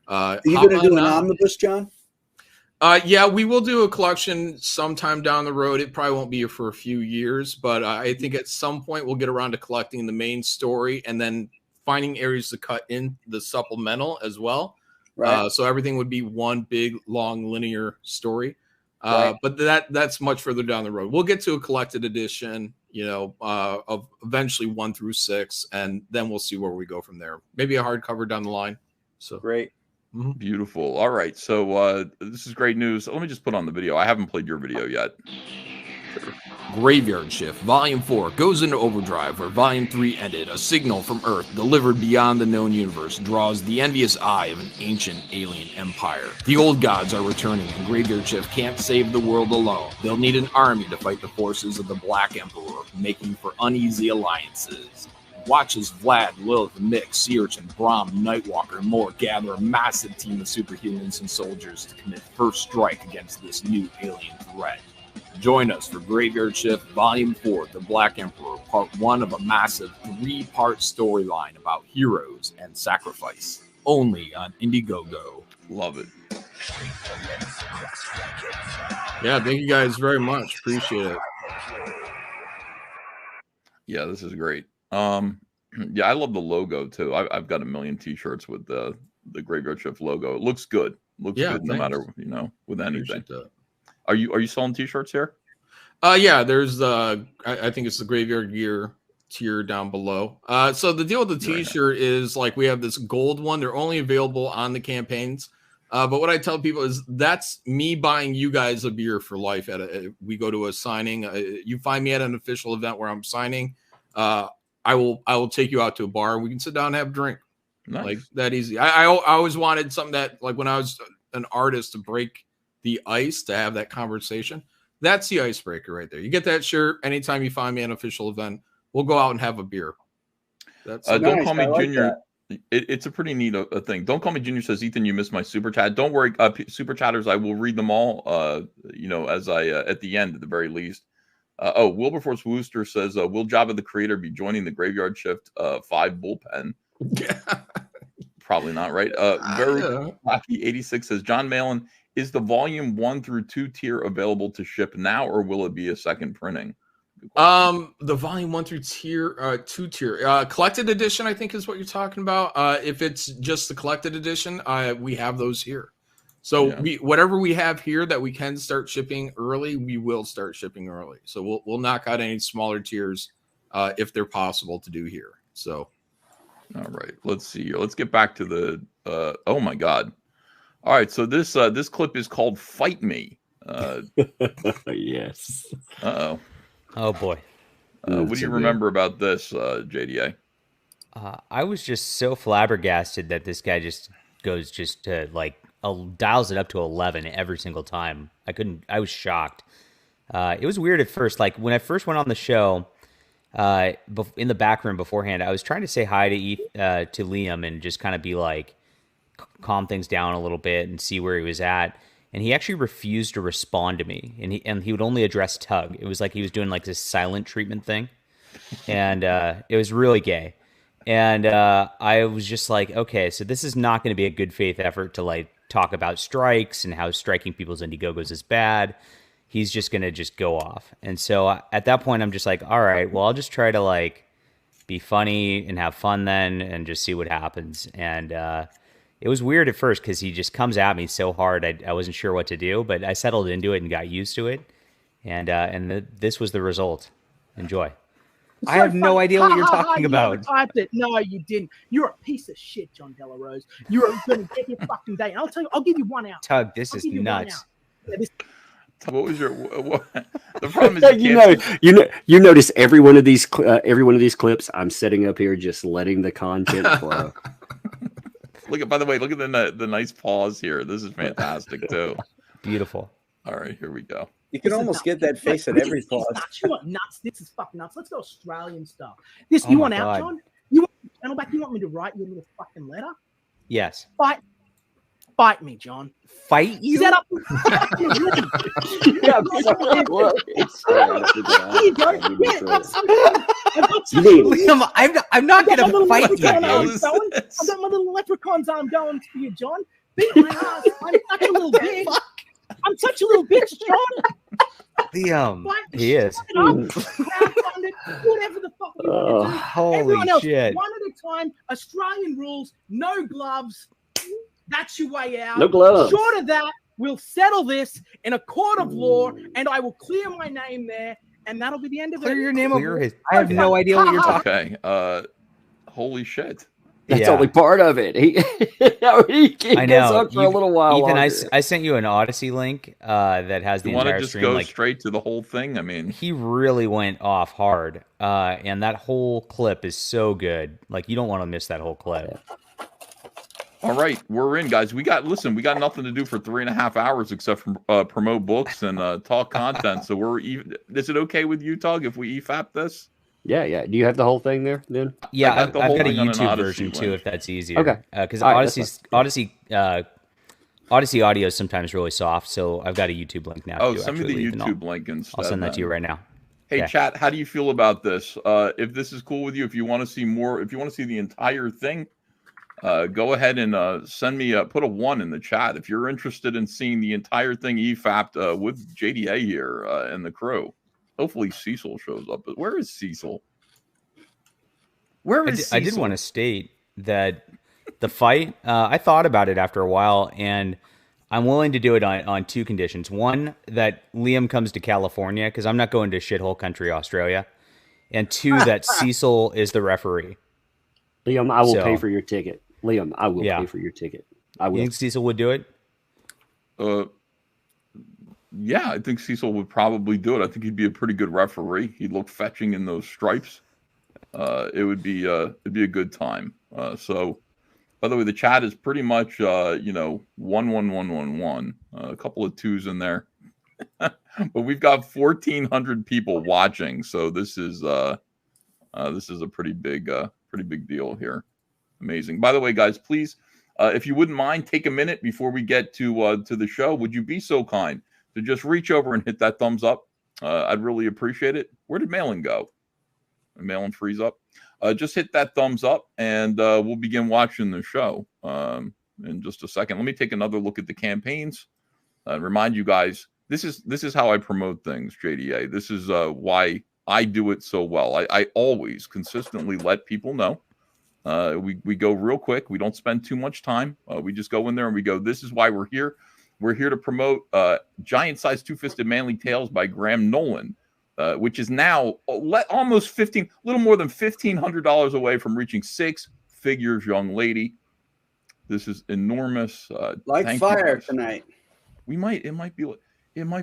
are you going to do an omnibus, John? Yeah, we will do a collection sometime down the road. It probably won't be for a few years, but I think at some point we'll get around to collecting the main story and then finding areas to cut in the supplemental as well. Right. So everything would be one big, long, linear story. Right. But that's much further down the road. We'll get to a collected edition, you know, of eventually 1 through 6, and then we'll see where we go from there. Maybe a hardcover down the line. So great. Beautiful. All right. So this is great news. Let me just put on the video. I haven't played your video yet. Sure. Graveyard Shift Volume 4 goes into overdrive where Volume 3 ended. A signal from Earth delivered beyond the known universe draws the envious eye of an ancient alien empire. The old gods are returning, and Graveyard Shift can't save the world alone. They'll need an army to fight the forces of the Black Emperor, making for uneasy alliances. Watch as Vlad, Lilith, Mick, Sea Urchin, Brahm, Nightwalker, and more gather a massive team of superhumans and soldiers to commit first strike against this new alien threat. Join us for Graveyard Shift Volume 4, The Black Emperor, Part 1 of a massive 3-part storyline about heroes and sacrifice. Only on Indiegogo. Love it. Yeah, thank you guys very much. Appreciate it. Yeah, this is great. Yeah, I love the logo too. I've got a million T-shirts with the Graveyard Shift logo. It looks good. Looks good no matter, you know, with anything. Are you selling T-shirts here? Yeah, there's I think it's the Graveyard Gear tier down below. So the deal with the T-shirt is like we have this gold one. They're only available on the campaigns. But what I tell people is that's me buying you guys a beer for life. We go to a signing. You find me at an official event where I'm signing. I will take you out to a bar and we can sit down and have a drink. Nice. Like that easy. I always wanted something that, like when I was an artist, to break the ice, to have that conversation. That's the icebreaker right there. You get that shirt anytime you find me at an official event. We'll go out and have a beer. That's Don't Call Me Junior. It's a pretty neat thing. Don't Call Me Junior says, Ethan, you missed my super chat. Don't worry, super chatters. I will read them all. As I at the end, at the very least. Wilberforce Wooster says, will Jabba the Creator be joining the Graveyard Shift 5 bullpen? Probably not, right? Very Lucky 86 says, John Malin, is the volume 1 through 2 tier available to ship now, or will it be a second printing? The volume 1 through 2 tier collected edition, I think is what you're talking about. If it's just the collected edition, we have those here. So whatever we have here that we can start shipping early, we will start shipping early. So we'll knock out any smaller tiers if they're possible to do here. So, all right, let's see here. Let's get back to the. Oh my God! All right, so this clip is called "Fight Me." Yes. Uh-oh. Oh boy. What do you remember about this, JDA? I was just so flabbergasted that this guy just goes to like dials it up to 11 every single time. I was shocked. It was weird at first. Like when I first went on the show, in the back room beforehand, I was trying to say hi to Liam and just kind of be like, calm things down a little bit and see where he was at. And he actually refused to respond to me, and he would only address Tug. It was like he was doing like this silent treatment thing, and it was really gay. And I was just like, okay, so this is not going to be a good faith effort to like talk about strikes and how striking people's Indiegogos is bad. He's just going to just go off. And so at that point, I'm just like, all right, well, I'll just try to like be funny and have fun then, and just see what happens. And it was weird at first because he just comes at me so hard. I wasn't sure what to do, but I settled into it and got used to it. And this was the result. Enjoy. I have no idea what you're talking about. Typed it. No, you didn't. You're a piece of shit, John Delarose. You're going to get your fucking day. And I'll tell you, I'll give you one out. Tug, this is nuts. What was your the problem is you notice every one of these clips I'm setting up here, just letting the content flow. By the way, look at the nice pause here. This is fantastic too. Beautiful. All right, here we go. You can almost get that face at every pause. You want nuts? This is fucking nuts. Let's go Australian stuff. You want out, John? You want channel back? You want me to write you a little fucking letter? Yes. Fight me, John. Fight you? Set up. Liam, I'm not going to fight you. I've got my little leprechaun's arm going for you, John. Beat my ass. I'm such a little bitch. I'm such a little bitch, John. He is. Whatever the fuck you want to do. Holy Everyone else, shit. one at a time. Australian rules. No gloves. That's your way out. No gloves. Short of that, we'll settle this in a court of law, and I will clear my name there, and that'll be the end of it. Clear your name. I have no idea what you're talking. Okay. Holy shit. That's only part of it. He I know. For a little while. Ethan, I sent you an Odyssey link that has the entire stream. You want to just go straight to the whole thing? I mean, he really went off hard, and that whole clip is so good. Like, you don't want to miss that whole clip. All right, we're in, guys. We got nothing to do for 3.5 hours except for promote books and talk content. So is it okay with you, Tug, if we EFAP this? Yeah. Do you have the whole thing there then? Yeah, I've got a YouTube version too, if that's easier. Okay. Because Odyssey audio is sometimes really soft, so I've got a YouTube link now. Oh, send me the YouTube link instead. I'll send that to you right now. Hey, chat, how do you feel about this? If this is cool with you, if you want to see more, if you want to see the entire thing, go ahead and send me put a 1 in the chat if you're interested in seeing the entire thing EFAP'd with JDA here and the crew. Hopefully Cecil shows up. But where is Cecil? I did want to state that the fight, I thought about it after a while, and I'm willing to do it on 2 conditions. One, that Liam comes to California, because I'm not going to shithole country Australia. and 2, that Cecil is the referee. Liam, I will So- pay for your ticket. Liam, I will Yeah. pay for your ticket. I You will. think Cecil would do it? Yeah, I think Cecil would probably do it. I think he'd be a pretty good referee. He'd look fetching in those stripes. It'd be a good time. So, by the way, the chat is pretty much 11111. A couple of 2s in there, but we've got 1,400 people watching. So this is a pretty big deal here. Amazing. By the way, guys, please, if you wouldn't mind, take a minute before we get to the show. Would you be so kind to just reach over and hit that thumbs up? I'd really appreciate it. Where did Malin go? Malin freeze up. Just hit that thumbs up, and we'll begin watching the show in just a second. Let me take another look at the campaigns. Remind you guys, this is how I promote things, JDA. This is why I do it so well. I always consistently let people know. We go real quick. We don't spend too much time. We just go in there and we go, this is why we're here. We're here to promote Giant Size Two-Fisted Manly Tales by Graham Nolan, which is now almost a little more than $1,500 away from reaching 6 figures, young lady. This is enormous. Like fire tonight. It might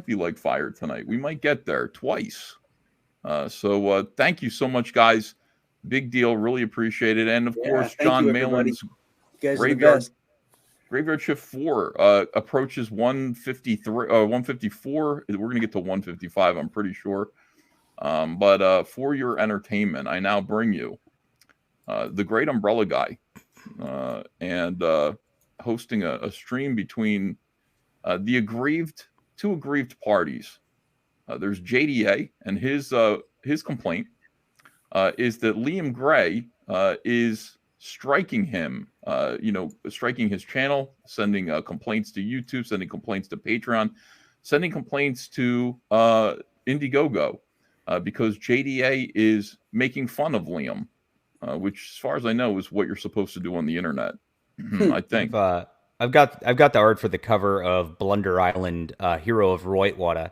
be like fire tonight. We might get there twice. So thank you so much, guys. Big deal. Really appreciate it. And of course, John Malin's Graveyard Shift 4 approaches 153, 154. We're going to get to 155, I'm pretty sure. But for your entertainment, I now bring you the Great Umbrella Guy and hosting a stream between two aggrieved parties. There's JDA, and his complaint is that Liam Gray is striking him, striking his channel, sending complaints to YouTube, sending complaints to Patreon, sending complaints to Indiegogo because JDA is making fun of Liam, which, as far as I know, is what you're supposed to do on the internet. I think. I've got the art for the cover of Blunder Island, Hero of Roitwater,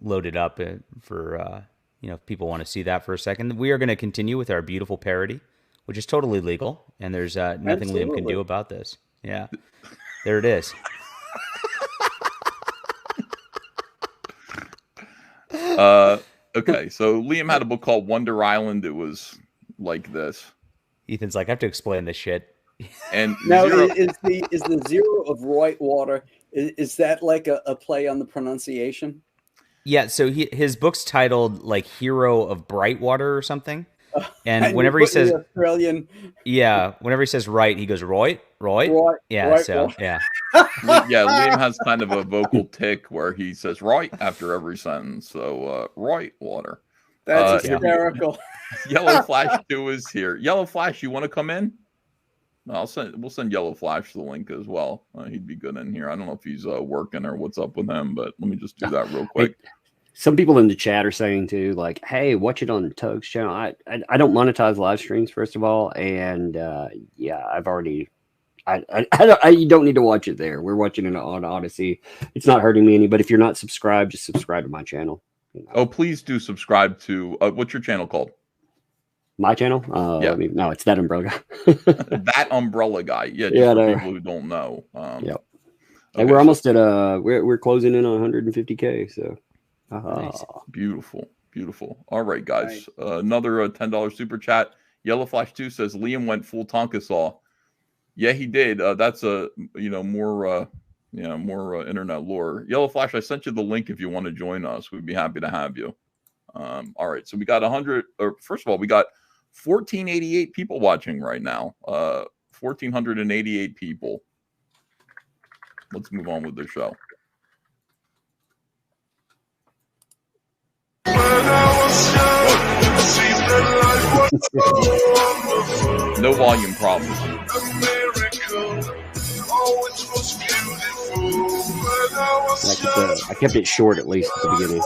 loaded up for if people want to see that for a second. We are going to continue with our beautiful parody, which is totally legal, and there's nothing Liam can do about this. Yeah, there it is. Okay, so Liam had a book called Wonder Island. It was like this. Ethan's like, I have to explain this shit. And now, is the Zero of Roitwater, is that like a play on the pronunciation? Yeah, so his book's titled like Hero of Brightwater or something. And whenever he says Australian, whenever he says right, he goes Roy. Yeah, Roy, so Roy. yeah. Yeah, Liam has kind of a vocal tick where he says right after every sentence. So Roitwater. That's hysterical. Yellow Flash 2 is here. Yellow Flash, you want to come in? We'll send Yellow Flash the link as well. He'd be good in here. I don't know if he's working or what's up with him, but let me just do that real quick. Some people in the chat are saying too, like, "Hey, watch it on Tug's channel." I don't monetize live streams, first of all, and I've already. You don't need to watch it there. We're watching it on Odyssey. It's not hurting me any. But if you're not subscribed, just subscribe to my channel. Oh, please do subscribe to what's your channel called? My channel? Yeah. No, it's That Umbrella Guy. That Umbrella Guy. Yeah, just for people who don't know. Yep. Okay, we're almost at we're closing in on 150K. So nice. Beautiful. All right, guys. Nice. Another $10 super chat. Yellow Flash 2 says Liam went full Tonka saw. Yeah, he did. That's more internet lore. Yellow Flash, I sent you the link if you want to join us. We'd be happy to have you. All right, so we got 100. Or first of all, we got 1,488 people watching right now. 1,488 people. Let's move on with the show. No volume problems. I kept it short at least at the beginning.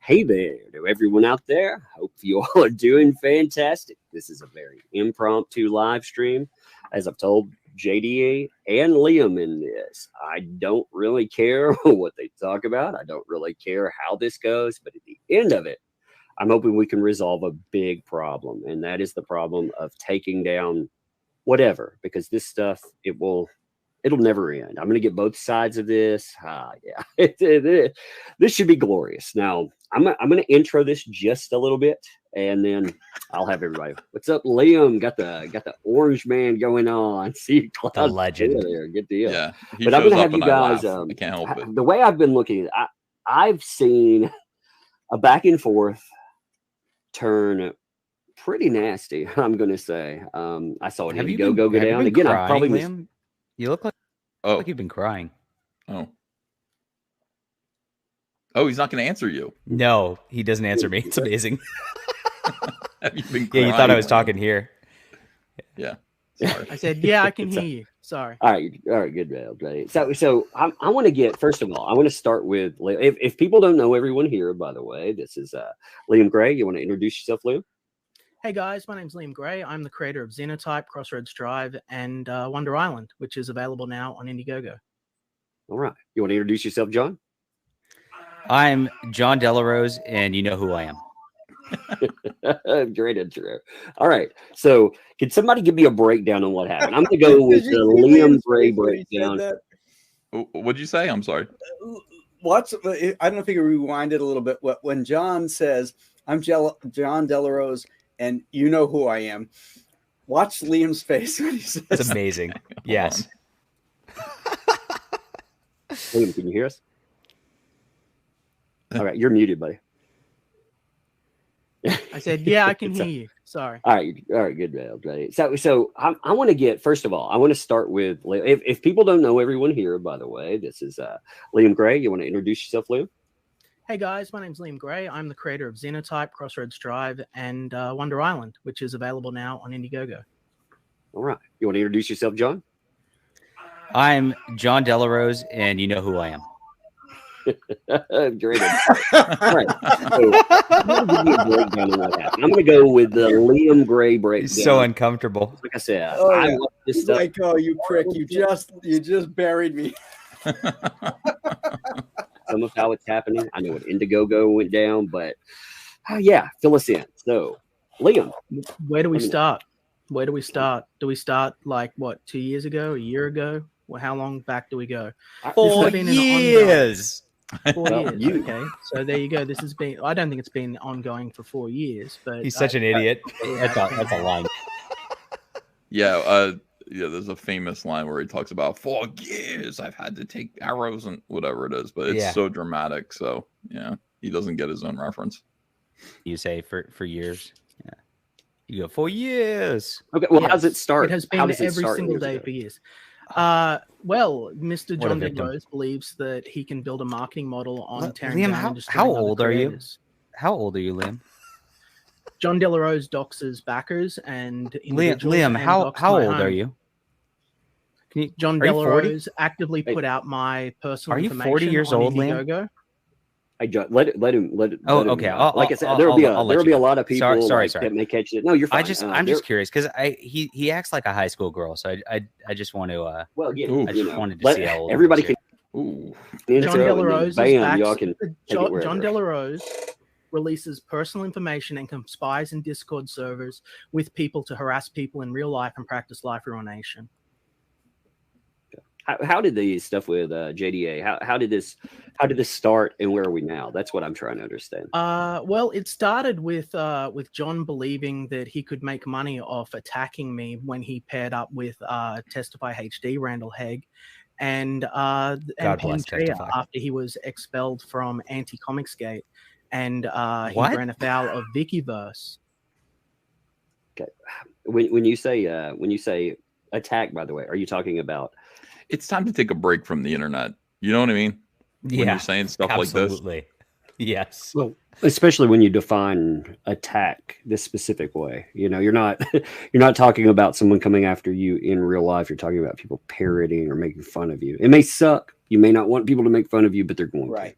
Hey there to everyone out there. Hope you all are doing fantastic. This is a very impromptu live stream. As I've told JDA and Liam in this, I don't really care what they talk about. I don't really care how this goes. But at the end of it, I'm hoping we can resolve a big problem. And that is the problem of taking down whatever, because this stuff, it'll never end. I'm going to get both sides of this. Yeah, this should be glorious. Now, I'm going to intro this just a little bit, and then I'll have everybody. What's up, Liam? Got the orange man going on. See, the legend. There, good deal. Yeah, but I'm going to have you guys. I can't help it. The way I've been looking, I've seen a back and forth turn pretty nasty. I'm going to say. I saw it go down again. Crying, I probably Liam? You look like you've been crying. Oh, he's not going to answer you. No, he doesn't answer me. It's amazing. Have you been Yeah, crying? you thought I was talking here. Yeah. Sorry. I said, yeah, I can hear you. Sorry. All right, good, man. Okay. So I want to get, first of all, I want to start with, if people don't know everyone here, by the way, this is Liam Gray. You want to introduce yourself, Liam? Hey guys, my name's Liam Gray. I'm the creator of Xenotype, Crossroads Drive, and Wonder Island, which is available now on Indiegogo. All right. You want to introduce yourself, John? I'm John Delarose, and you know who I am. Great intro. All right. So, can somebody give me a breakdown on what happened? I'm going to go with the Liam Gray breakdown. What'd you say? I'm sorry. I don't know if you can rewind it a little bit. When John says, I'm John Delarose, and you know who I am, watch Liam's face when he says It's amazing. Yes. Liam, can you hear us? All right, you're muted, buddy. I said, yeah, I can hear you. Sorry. All right, good, man. Okay. So I want to get, first of all, I want to start with, if people don't know everyone here, by the way, this is Liam Gray. You want to introduce yourself, Liam? Hey guys, my name's Liam Gray. I'm the creator of Xenotype, Crossroads Drive, and Wonder Island, which is available now on Indiegogo. All right. You want to introduce yourself, John? I'm John Delarose, and you know who I am. Great. All right. So, I'm going to give you a breakdown of what happened. I'm going to go with the Liam Gray breakdown. He's so uncomfortable. Like I said, Oh, I yeah. love this He's stuff. like, oh, you prick! You just buried me. Some of how it's happening. I know what Indiegogo went down, but yeah, fill us in. So, Liam, where do we start? Where do we start? Do we start like what, 2 years ago, a year ago? Well, how long back do we go? 4 years. 4 years. Okay, so there you go. This has been. I don't think it's been ongoing for 4 years, but He's such an idiot. That's a line. Yeah. There's a famous line where he talks about 4 years I've had to take arrows and whatever it is, but it's so dramatic. So yeah, he doesn't get his own reference. You say for years. Yeah. You go 4 years. Okay. Well, how's it start? It has been every single day for years. Well, Mr. John Delarose believes that he can build a marketing model on tearing Liam, down how old are you? How old are you, Liam? John Delarose doxes backers and Liam, how old are you? John Delarose actively put out my personal information. Are you 40 years old, Liam? Hey, John, let him. Okay. Like I said, there will be a lot of people that may catch it. No, you're fine. I'm just curious because he acts like a high school girl, so I just want to. Well, yeah, I just wanted to see how old everybody can. John Delarose. Bam, y'all can. John Delarose releases personal information and conspires in Discord servers with people to harass people in real life and practice life ruination. How did the stuff with JDA? How did this start, and where are we now? That's what I'm trying to understand. Well, it started with John believing that he could make money off attacking me when he paired up with Testify HD Randall Haig and Pantria after he was expelled from Anti-Comicsgate, and he ran afoul of Vikiverse. Okay, when you say attack, by the way, are you talking about? It's time to take a break from the internet. You know what I mean? Yeah, when you're saying stuff absolutely. Like this. Yes. Well, especially when you define attack this specific way. You know, you're not talking about someone coming after you in real life. You're talking about people parroting or making fun of you. It may suck. You may not want people to make fun of you, but they're going right.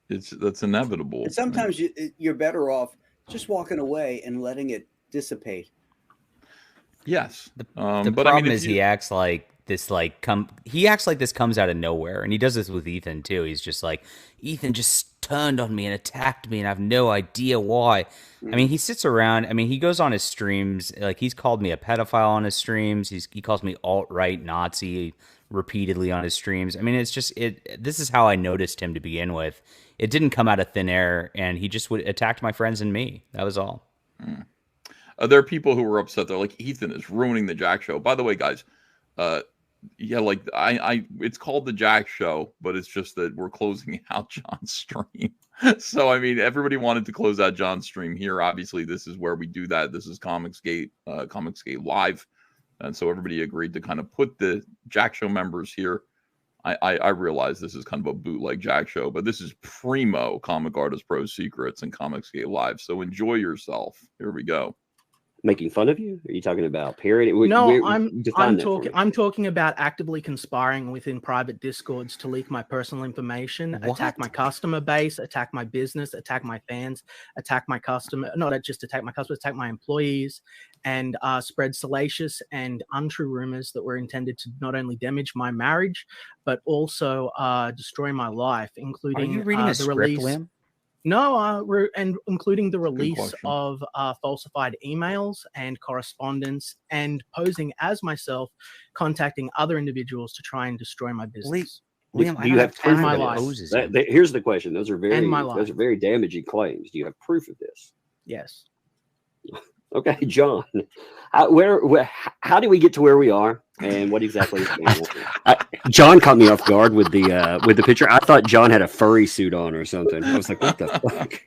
That's inevitable. And sometimes you're better off just walking away and letting it dissipate. Yes. The But problem is he acts like this he acts like this comes out of nowhere, and he does this with Ethan too. He's just like, Ethan just turned on me and attacked me, and I have no idea why. I mean, he sits around. I mean, he goes on his streams. Like, he's called me a pedophile on his streams. He calls me alt-right Nazi repeatedly on his streams. I mean, it's just this is how I noticed him to begin with. It didn't come out of thin air, and he just attacked my friends and me. That was all. There are people who were upset. They're like, Ethan is ruining the Jack Show. By the way, guys, yeah, like it's called the Jack Show, but it's just that we're closing out John's stream. So I mean, everybody wanted to close out John's stream here. Obviously, this is where we do that. This is Comicsgate Live, and so everybody agreed to kind of put the Jack Show members here. I realize this is kind of a bootleg Jack Show, but this is primo Comic Artist Pro Secrets and Comicsgate Live. So enjoy yourself. Here we go. Making fun of you? Are you talking about parody? No, I'm talking about actively conspiring within private discords to leak my personal information, attack my customer base, attack my business, attack my fans, attack my customer, not just attack my customers, attack my employees, and spread salacious and untrue rumors that were intended to not only damage my marriage, but also destroy my life, including Are you reading a the script, release. Liam? No, and including the release of falsified emails and correspondence, and posing as myself, contacting other individuals to try and destroy my business. Liam, do you have proof my of life. this? Here's the question. Those are my life. those are very damaging claims. Do you have proof of this? Yes. Okay, John. How do we get to where we are, and what exactly is going on? John caught me off guard with the picture. I thought John had a furry suit on or something. I was like, what the fuck?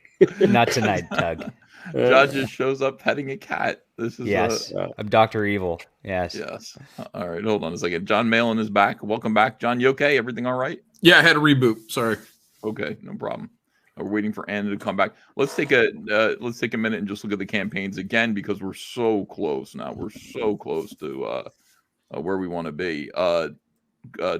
Not tonight, Doug. John just shows up petting a cat. This is yes. I'm Dr. Evil. Yes. Yes. All right. Hold on a second. John Malin is back. Welcome back, John. You okay? Everything all right? Yeah, I had a reboot. Sorry. Okay, no problem. We're waiting for Anna to come back. Let's take a minute and just look at the campaigns again, because we're so close now. We're so close to where we want to be.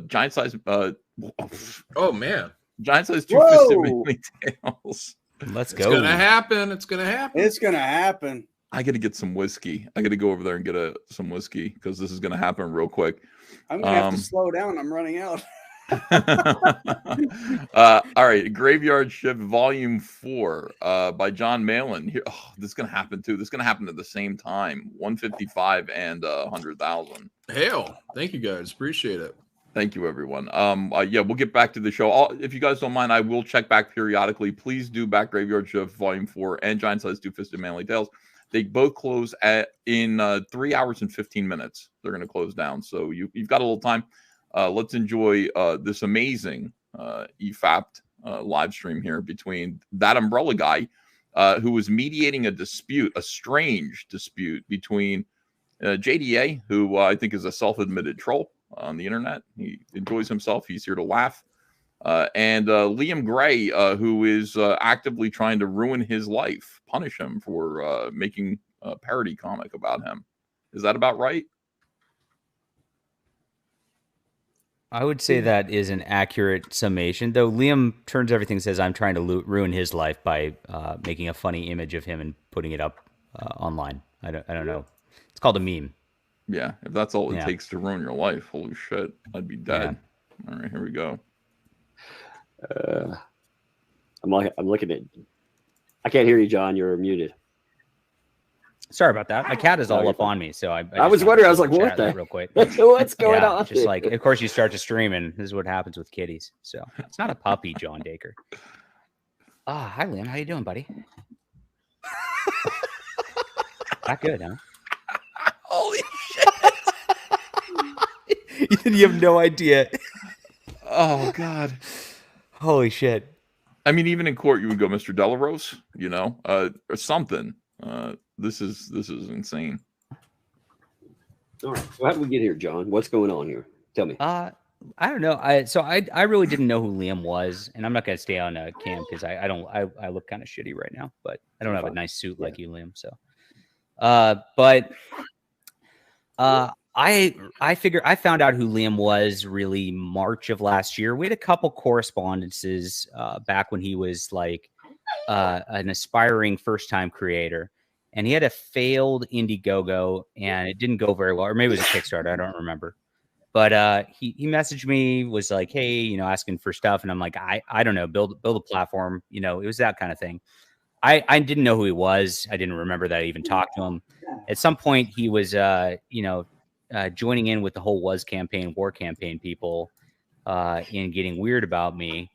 Giant size. Oh man. Giant size 2-fisted Manly Tales. Let's go. It's gonna happen. It's gonna happen. It's gonna happen. I got to get some whiskey. I got to go over there and get some whiskey, because this is gonna happen real quick. I'm gonna have to slow down. I'm running out. All right, Graveyard Shift Volume 4 by John Malin. Here, this is gonna happen too. This is gonna happen at the same time. 155 and 100,000. Hail! Thank you guys. Appreciate it. Thank you, everyone. Yeah, we'll get back to the show. If you guys don't mind, I will check back periodically. Please do back Graveyard Shift Volume 4 and Giant Size 2-Fisted Manly Tales. They both close in 3 hours and 15 minutes. They're going to close down, so you've got a little time. Let's enjoy this amazing EFAPT live stream here between that umbrella guy who was mediating a strange dispute between JDA, who I think is a self-admitted troll on the internet. He enjoys himself. He's here to laugh. And Liam Gray, who is actively trying to ruin his life, punish him for making a parody comic about him. Is that about right? I would say that is an accurate summation, though Liam turns everything, says I'm trying to ruin his life by making a funny image of him and putting it up online. I don't know. It's called a meme. Yeah, if that's all it takes to ruin your life, holy shit, I'd be dead. Yeah. All right, here we go. I'm looking at. I can't hear you, John. You're muted. Sorry about that. My cat is all up on me, so I was wondering. I was like, "What the? Real quick, what's going on?" Just like, of course, you start to stream, and this is what happens with kitties. So it's not a puppy, John Dacre. Hi, Liam. How you doing, buddy? Not good, huh? Holy shit! You have no idea. Oh God! Holy shit! I mean, even in court, you would go, Mr. Delarose, or something. This is insane. All right. So how did we get here, John? What's going on here? Tell me. I don't know. I really didn't know who Liam was, and I'm not gonna stay on cam because I look kind of shitty right now, but I don't have a nice suit like you, Liam. So, but I figure I found out who Liam was really March of last year. We had a couple correspondences back when he was like an aspiring first-time creator, and he had a failed Indiegogo, and it didn't go very well, or maybe it was a Kickstarter. I don't remember. But he messaged me, was like, hey, you know, asking for stuff, and I'm like, I don't know, build a platform. You know, it was that kind of thing. I didn't know who he was. I didn't remember that I even talked to him. At some point, he was, joining in with the whole war campaign people in getting weird about me.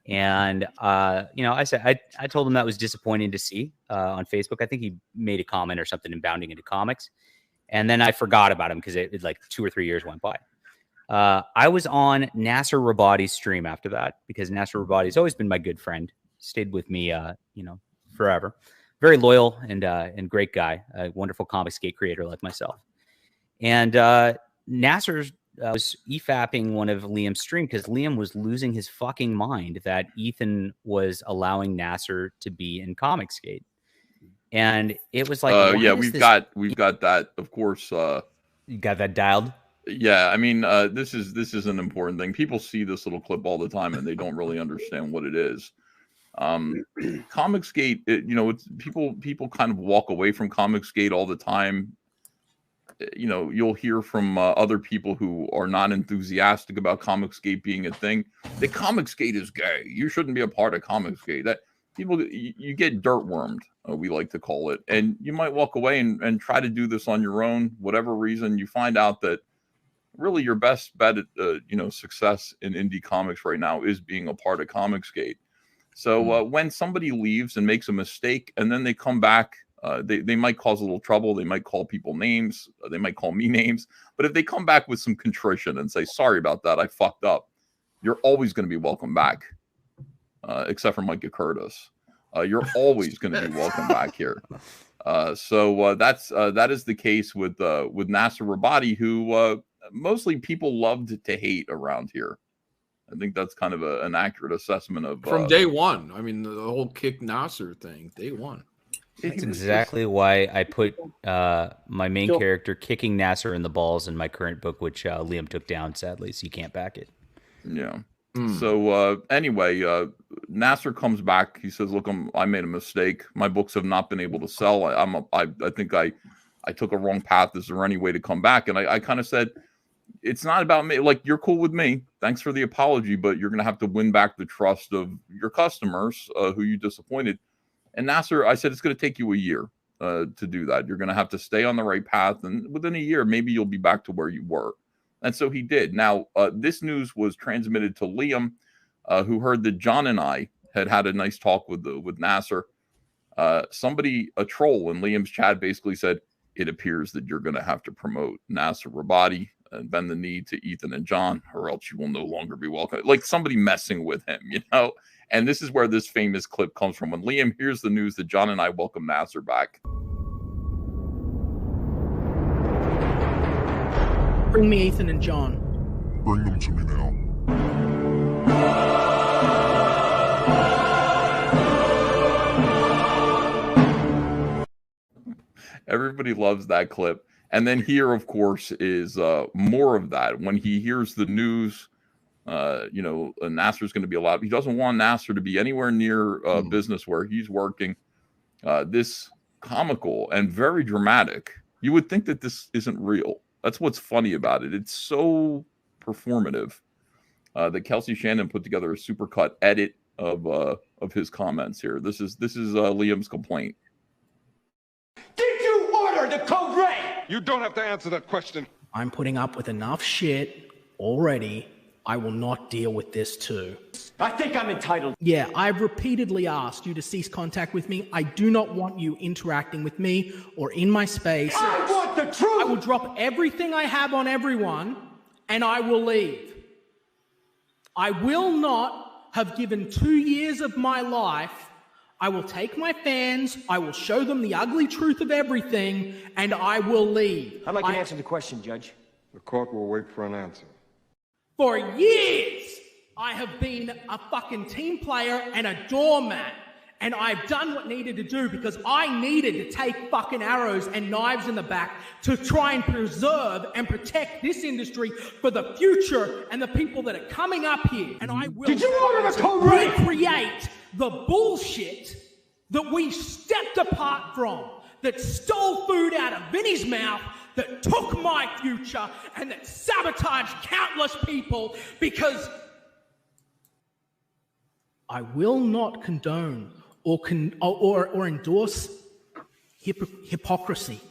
And, I said, I told him that was disappointing to see on Facebook. I think he made a comment or something in Bounding Into Comics. And then I forgot about him because it like 2 or 3 years went by. I was on Nasser Rabadi's stream after that because Nasser Rabadi's always been my good friend. Stayed with me, forever. Very loyal and great guy, a wonderful Comicsgate creator like myself. And Nasser was EFAPing one of Liam's stream because Liam was losing his fucking mind that Ethan was allowing Nasser to be in Comicsgate. And it was like, we've got that, of course. You got that dialed? Yeah, I mean, this is an important thing. People see this little clip all the time and they don't really understand what it is. Comicsgate, it's people kind of walk away from Comicsgate all the time. You'll hear from other people who are not enthusiastic about Comicsgate being a thing. The Comicsgate is gay. You shouldn't be a part of Comicsgate. That people, you get dirt wormed, we like to call it, and you might walk away and try to do this on your own. Whatever reason, you find out that really your best bet at success in indie comics right now is being a part of Comicsgate. So when somebody leaves and makes a mistake and then they come back, they might cause a little trouble. They might call people names. They might call me names. But if they come back with some contrition and say, sorry about that, I fucked up, you're always going to be welcome back, except for Micah Curtis. You're always going to be welcome back here. So that is the case with Nasser Rabadi, who mostly people loved to hate around here. I think that's kind of an accurate assessment of from day one. I mean, the whole kick Nasser thing, day one. That's exactly why I put my main character kicking Nasser in the balls in my current book, which Liam took down, sadly, so you can't back it. Yeah. So anyway, Nasser comes back. He says, "Look, I made a mistake. My books have not been able to sell. I think I took a wrong path. Is there any way to come back?" And I kind of said, it's not about me. Like, you're cool with me. Thanks for the apology, but you're going to have to win back the trust of your customers who you disappointed. And Nasser, I said, it's going to take you a year to do that. You're going to have to stay on the right path. And within a year, maybe you'll be back to where you were. And so he did. Now, this news was transmitted to Liam, who heard that John and I had a nice talk with Nasser. Somebody, a troll in Liam's chat, basically said, it appears that you're going to have to promote Nasser Rabadi and bend the knee to Ethan and John, or else you will no longer be welcome. Like somebody messing with him, And this is where this famous clip comes from. When Liam hears the news that John and I welcome Nasser back. Bring me Ethan and John. Bring them to me now. Everybody loves that clip. And then here, of course, is more of that. When he hears the news, Nasser's going to be allowed. He doesn't want Nasser to be anywhere near business where he's working. This comical and very dramatic. You would think that this isn't real. That's what's funny about it. It's so performative that Kelsey Shannon put together a supercut edit of his comments here. This is Liam's complaint. Did you order the Code Red? You don't have to answer that question. I'm putting up with enough shit already. I will not deal with this too. I think I'm entitled. Yeah, I've repeatedly asked you to cease contact with me. I do not want you interacting with me or in my space. I want the truth! I will drop everything I have on everyone and I will leave. I will not have given 2 years of my life. I will take my fans, I will show them the ugly truth of everything, and I will leave. I'd like to answer the question, Judge. The court will wait for an answer. For years, I have been a fucking team player and a doormat. And I've done what needed to do because I needed to take fucking arrows and knives in the back to try and preserve and protect this industry for the future and the people that are coming up here. And I will recreate the bullshit that we stepped apart from, that stole food out of Vinny's mouth, that took my future, and that sabotaged countless people, because I will not condone or endorse hypocrisy.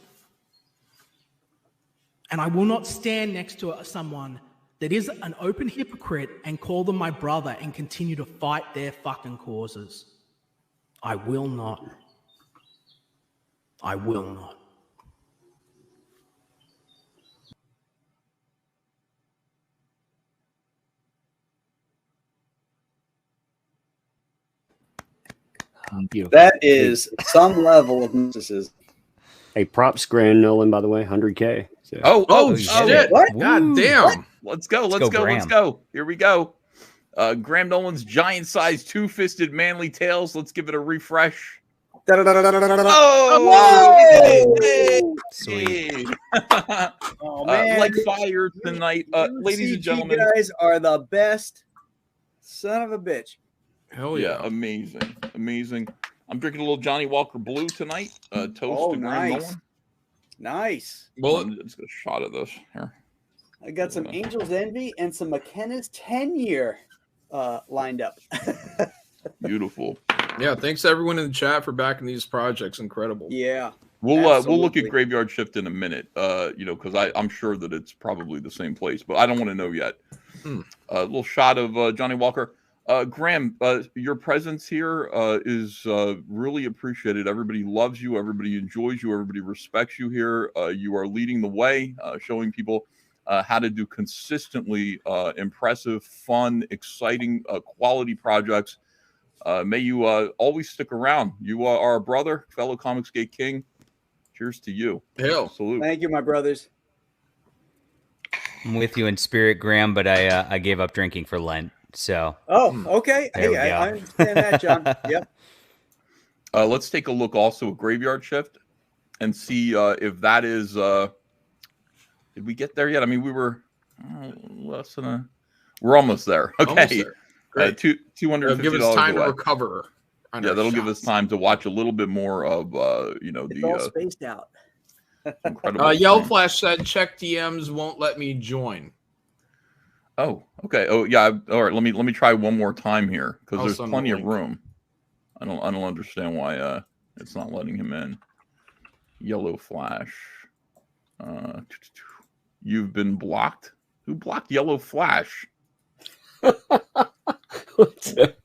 And I will not stand next to someone that is an open hypocrite and call them my brother and continue to fight their fucking causes. I will not. I will not. Beautiful. That is some level of mysticism. Hey, props, Grand Nolan, by the way, 100K. So. Oh, shit. What? God damn. What? Let's go. Here we go. Graham Nolan's giant-sized, two-fisted manly tails. Let's give it a refresh. Oh, sweet. Oh, man. Like fire tonight. Ladies and gentlemen. You guys are the best. Son of a bitch. Hell yeah. Amazing. I'm drinking a little Johnny Walker Blue tonight. Toast to Graham Nolan. Nice. Well, let's get a shot of this here. I got some Angel's Envy and some McKenna's 10-year lined up. Beautiful. Yeah, thanks to everyone in the chat for backing these projects. Incredible. Yeah. We'll look at Graveyard Shift in a minute, because I'm sure that it's probably the same place, but I don't want to know yet. A little shot of Johnny Walker. Graham, your presence here is really appreciated. Everybody loves you. Everybody enjoys you. Everybody respects you here. You are leading the way, showing people how to do consistently impressive, fun, exciting, quality projects. May you always stick around. You are a brother, fellow Comicsgate King. Cheers to you. Hell. Salute. Thank you, my brothers. I'm with you in spirit, Graham, but I gave up drinking for Lent. So. Oh, okay. Hey, I understand that, John. Yep. Let's take a look also at Graveyard Shift and see if that is. Did we get there yet? I mean, we were less than a. We're almost there. Okay. Almost there. Great. $250. Give us time to recover. Yeah, that'll give us time to watch a little bit more of it's all spaced out. Incredible. Yellow Flash said, "Check DMs won't let me join." Oh, okay. Oh, yeah. All right. Let me try one more time here because I'll there's send plenty the of link. room. I don't understand why it's not letting him in. Yellow Flash. You've been blocked. Who blocked Yellow Flash? What the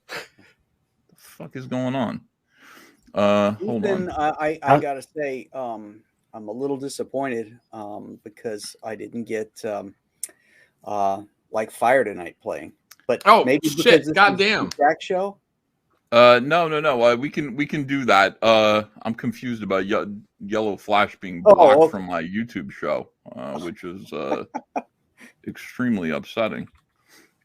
fuck is going on? Hold Ethan, on. I gotta say, I'm a little disappointed because I didn't get like Fire tonight playing. But maybe shit! Goddamn. Jack show. No. We can do that. I'm confused about Yellow Flash being blocked from my YouTube show, which is extremely upsetting.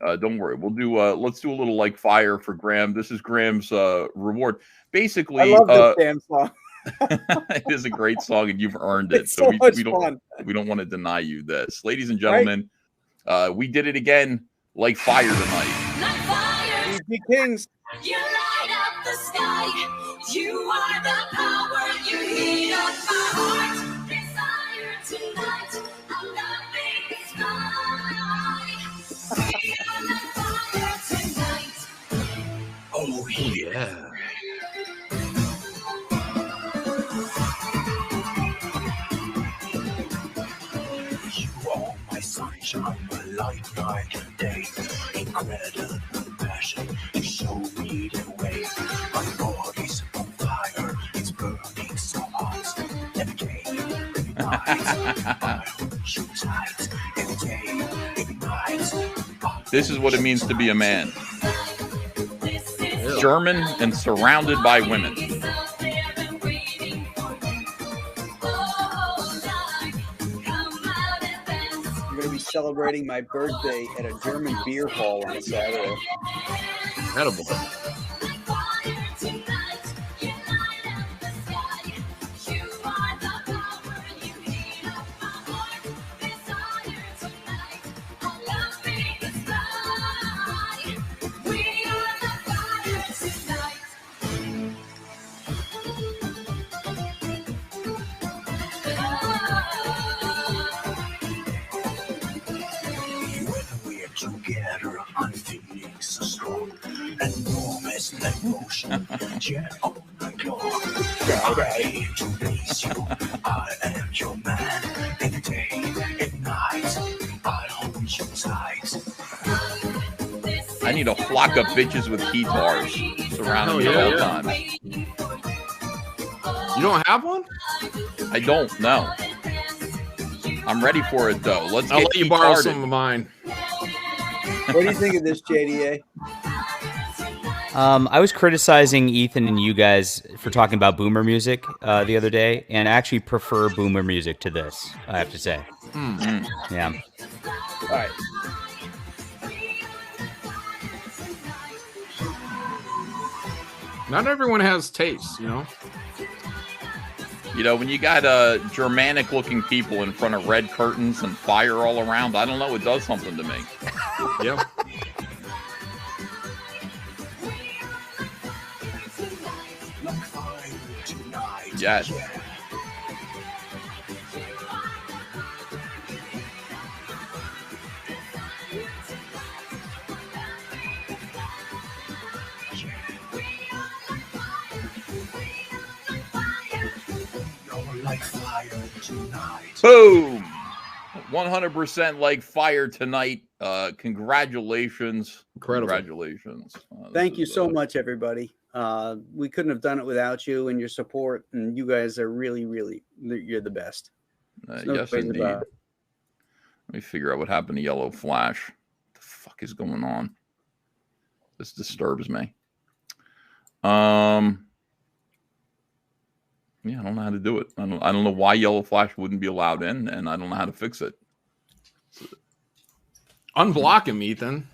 Don't worry. We'll do. Let's do a little like Fire for Graham. This is Graham's reward. Basically, I love this damn song. It is a great song, and you've earned it. It's so much we don't fun. We don't want to deny you this, ladies and gentlemen. We did it again, like Fire tonight. DG Kings. You light up the sky. You are the power. You heat up my heart. Desire tonight. I'm loving the sky. We are the fire tonight. Oh yeah. You are my sunshine, my light night and day. Incredible passion, you show me the way. My body's on fire, it's burning so hot. Every day, every night, I hold you tight. Every day, every night. This is what it means to be a man. German and surrounded by women. I'm going to be celebrating my birthday at a German beer hall on Saturday. Edible. enormous emotion. Yeah, all night long. I aim to please you. I am your man. In day and night, I hold you tight. I need a flock of bitches with guitars surrounding me all the time. You don't have one? I don't know. I'm ready for it though. I'll let you borrow some of mine. What do you think of this, JDA? I was criticizing Ethan and you guys for talking about boomer music the other day, and I actually prefer boomer music to this, I have to say. Yeah. All right. Not everyone has taste, you know? You know, when you got Germanic-looking people in front of red curtains and fire all around, I don't know, it does something to me. Yep. Yes. Like fire tonight. Boom! 100% like fire tonight. Congratulations. Incredible. Congratulations. Thank you so much, everybody. We couldn't have done it without you and your support, and you guys are really, really, you're the best. No Yes, ways indeed. about it. Let me figure out what happened to Yellow Flash. What the fuck is going on? This disturbs me. Yeah, I don't know how to do it. I don't know why Yellow Flash wouldn't be allowed in, and I don't know how to fix it. Unblock him, Ethan.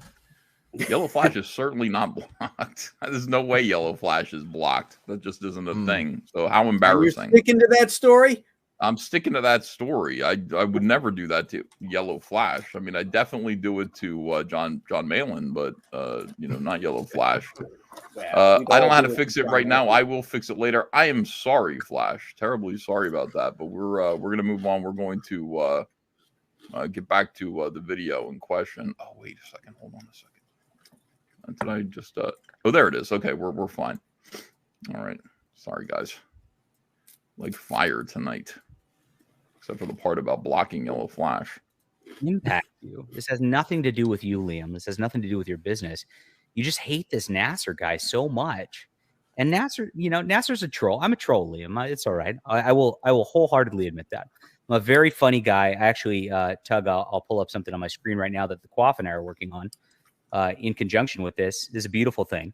Yellow Flash is certainly not blocked. There's no way Yellow Flash is blocked. That just isn't a thing. So how embarrassing. You're sticking to that story? I'm sticking to that story. I would never do that to Yellow Flash. I mean, I definitely do it to John Malin, but not Yellow Flash. I don't know how to fix it right now. I will fix it later. I am sorry, Flash. Terribly sorry about that. But we're gonna move on. We're going to get back to the video in question. Oh, wait a second. Hold on a second. Did I just oh, there it is. Okay, we're fine. All right. Sorry, guys. Like fire tonight. Except for the part about blocking Yellow Flash. Impact you. This has nothing to do with you, Liam. This has nothing to do with your business. You just hate this Nasser guy so much. And Nasser, Nasser's a troll. I'm a troll, Liam. It's all right. I will wholeheartedly admit that. I'm a very funny guy. I actually, Tug, I'll pull up something on my screen right now that the Quaff and I are working on in conjunction with this. This is a beautiful thing.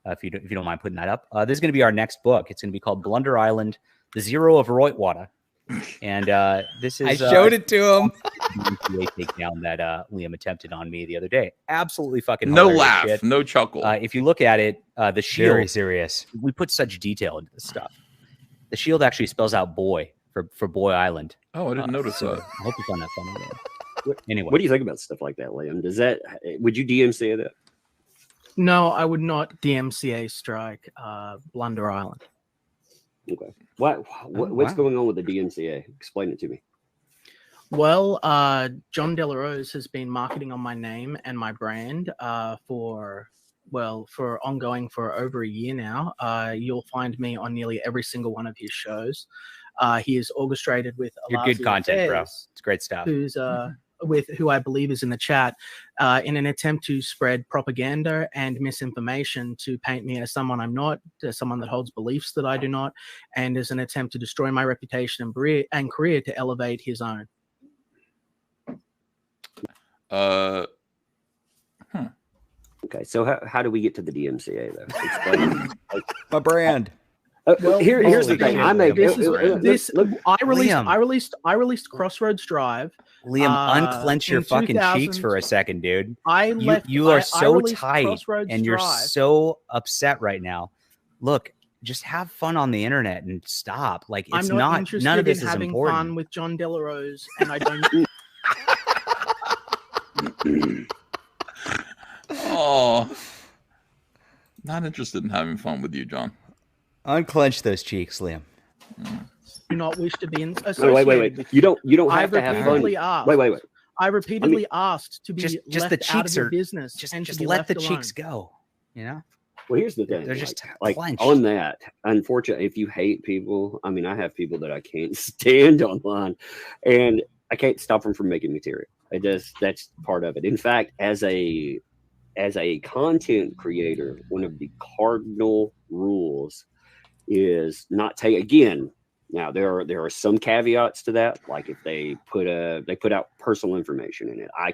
If you don't mind putting that up. This is going to be our next book. It's going to be called Blunder Island, The Zero of Roitwada. And this is I showed it to him. Takedown that Liam attempted on me the other day. Absolutely fucking no hilarious laugh, shit. no chuckle. If you look at it, the shield. Very serious. We put such detail into this stuff. The shield actually spells out boy for Boy Island. Oh, I didn't notice so that. I hope you found that funny. Anyway, What do you think about stuff like that, Liam? Would you DMCA that? No, I would not DMCA strike Blunder Island. Okay. What's going on with the DMCA? Explain it to me. Well, John Delarose has been marketing on my name and my brand for ongoing for over a year now. You'll find me on nearly every single one of his shows. He is orchestrated with You're good content, bro. It's great stuff. Who's who I believe is in the chat, in an attempt to spread propaganda and misinformation to paint me as someone I'm not, as someone that holds beliefs that I do not, and as an attempt to destroy my reputation and career to elevate his own. Okay, so how do we get to the DMCA though? Explain. My brand. Here's the thing. I released Crossroads Drive. Liam, unclench your fucking cheeks for a second, dude. You are so tight and you're so upset right now. Look, just have fun on the internet and stop. Like it's I'm not interested none of this in is having important. fun with John Delarose, and I don't. Oh, not interested in having fun with you, John. Unclench those cheeks, Liam. Do not wish to be associated. Wait. You don't have to have fun. Wait. I repeatedly asked to be just left the cheeks out of your are business. just let the cheeks go. You know. Well, here's the thing. They're just like clenched. on that. Unfortunately, if you hate people, I mean, I have people that I can't stand online, and I can't stop them from making material. That's part of it. In fact, as a content creator, one of the cardinal rules is not take again. Now there are some caveats to that, like if they put out personal information in it. I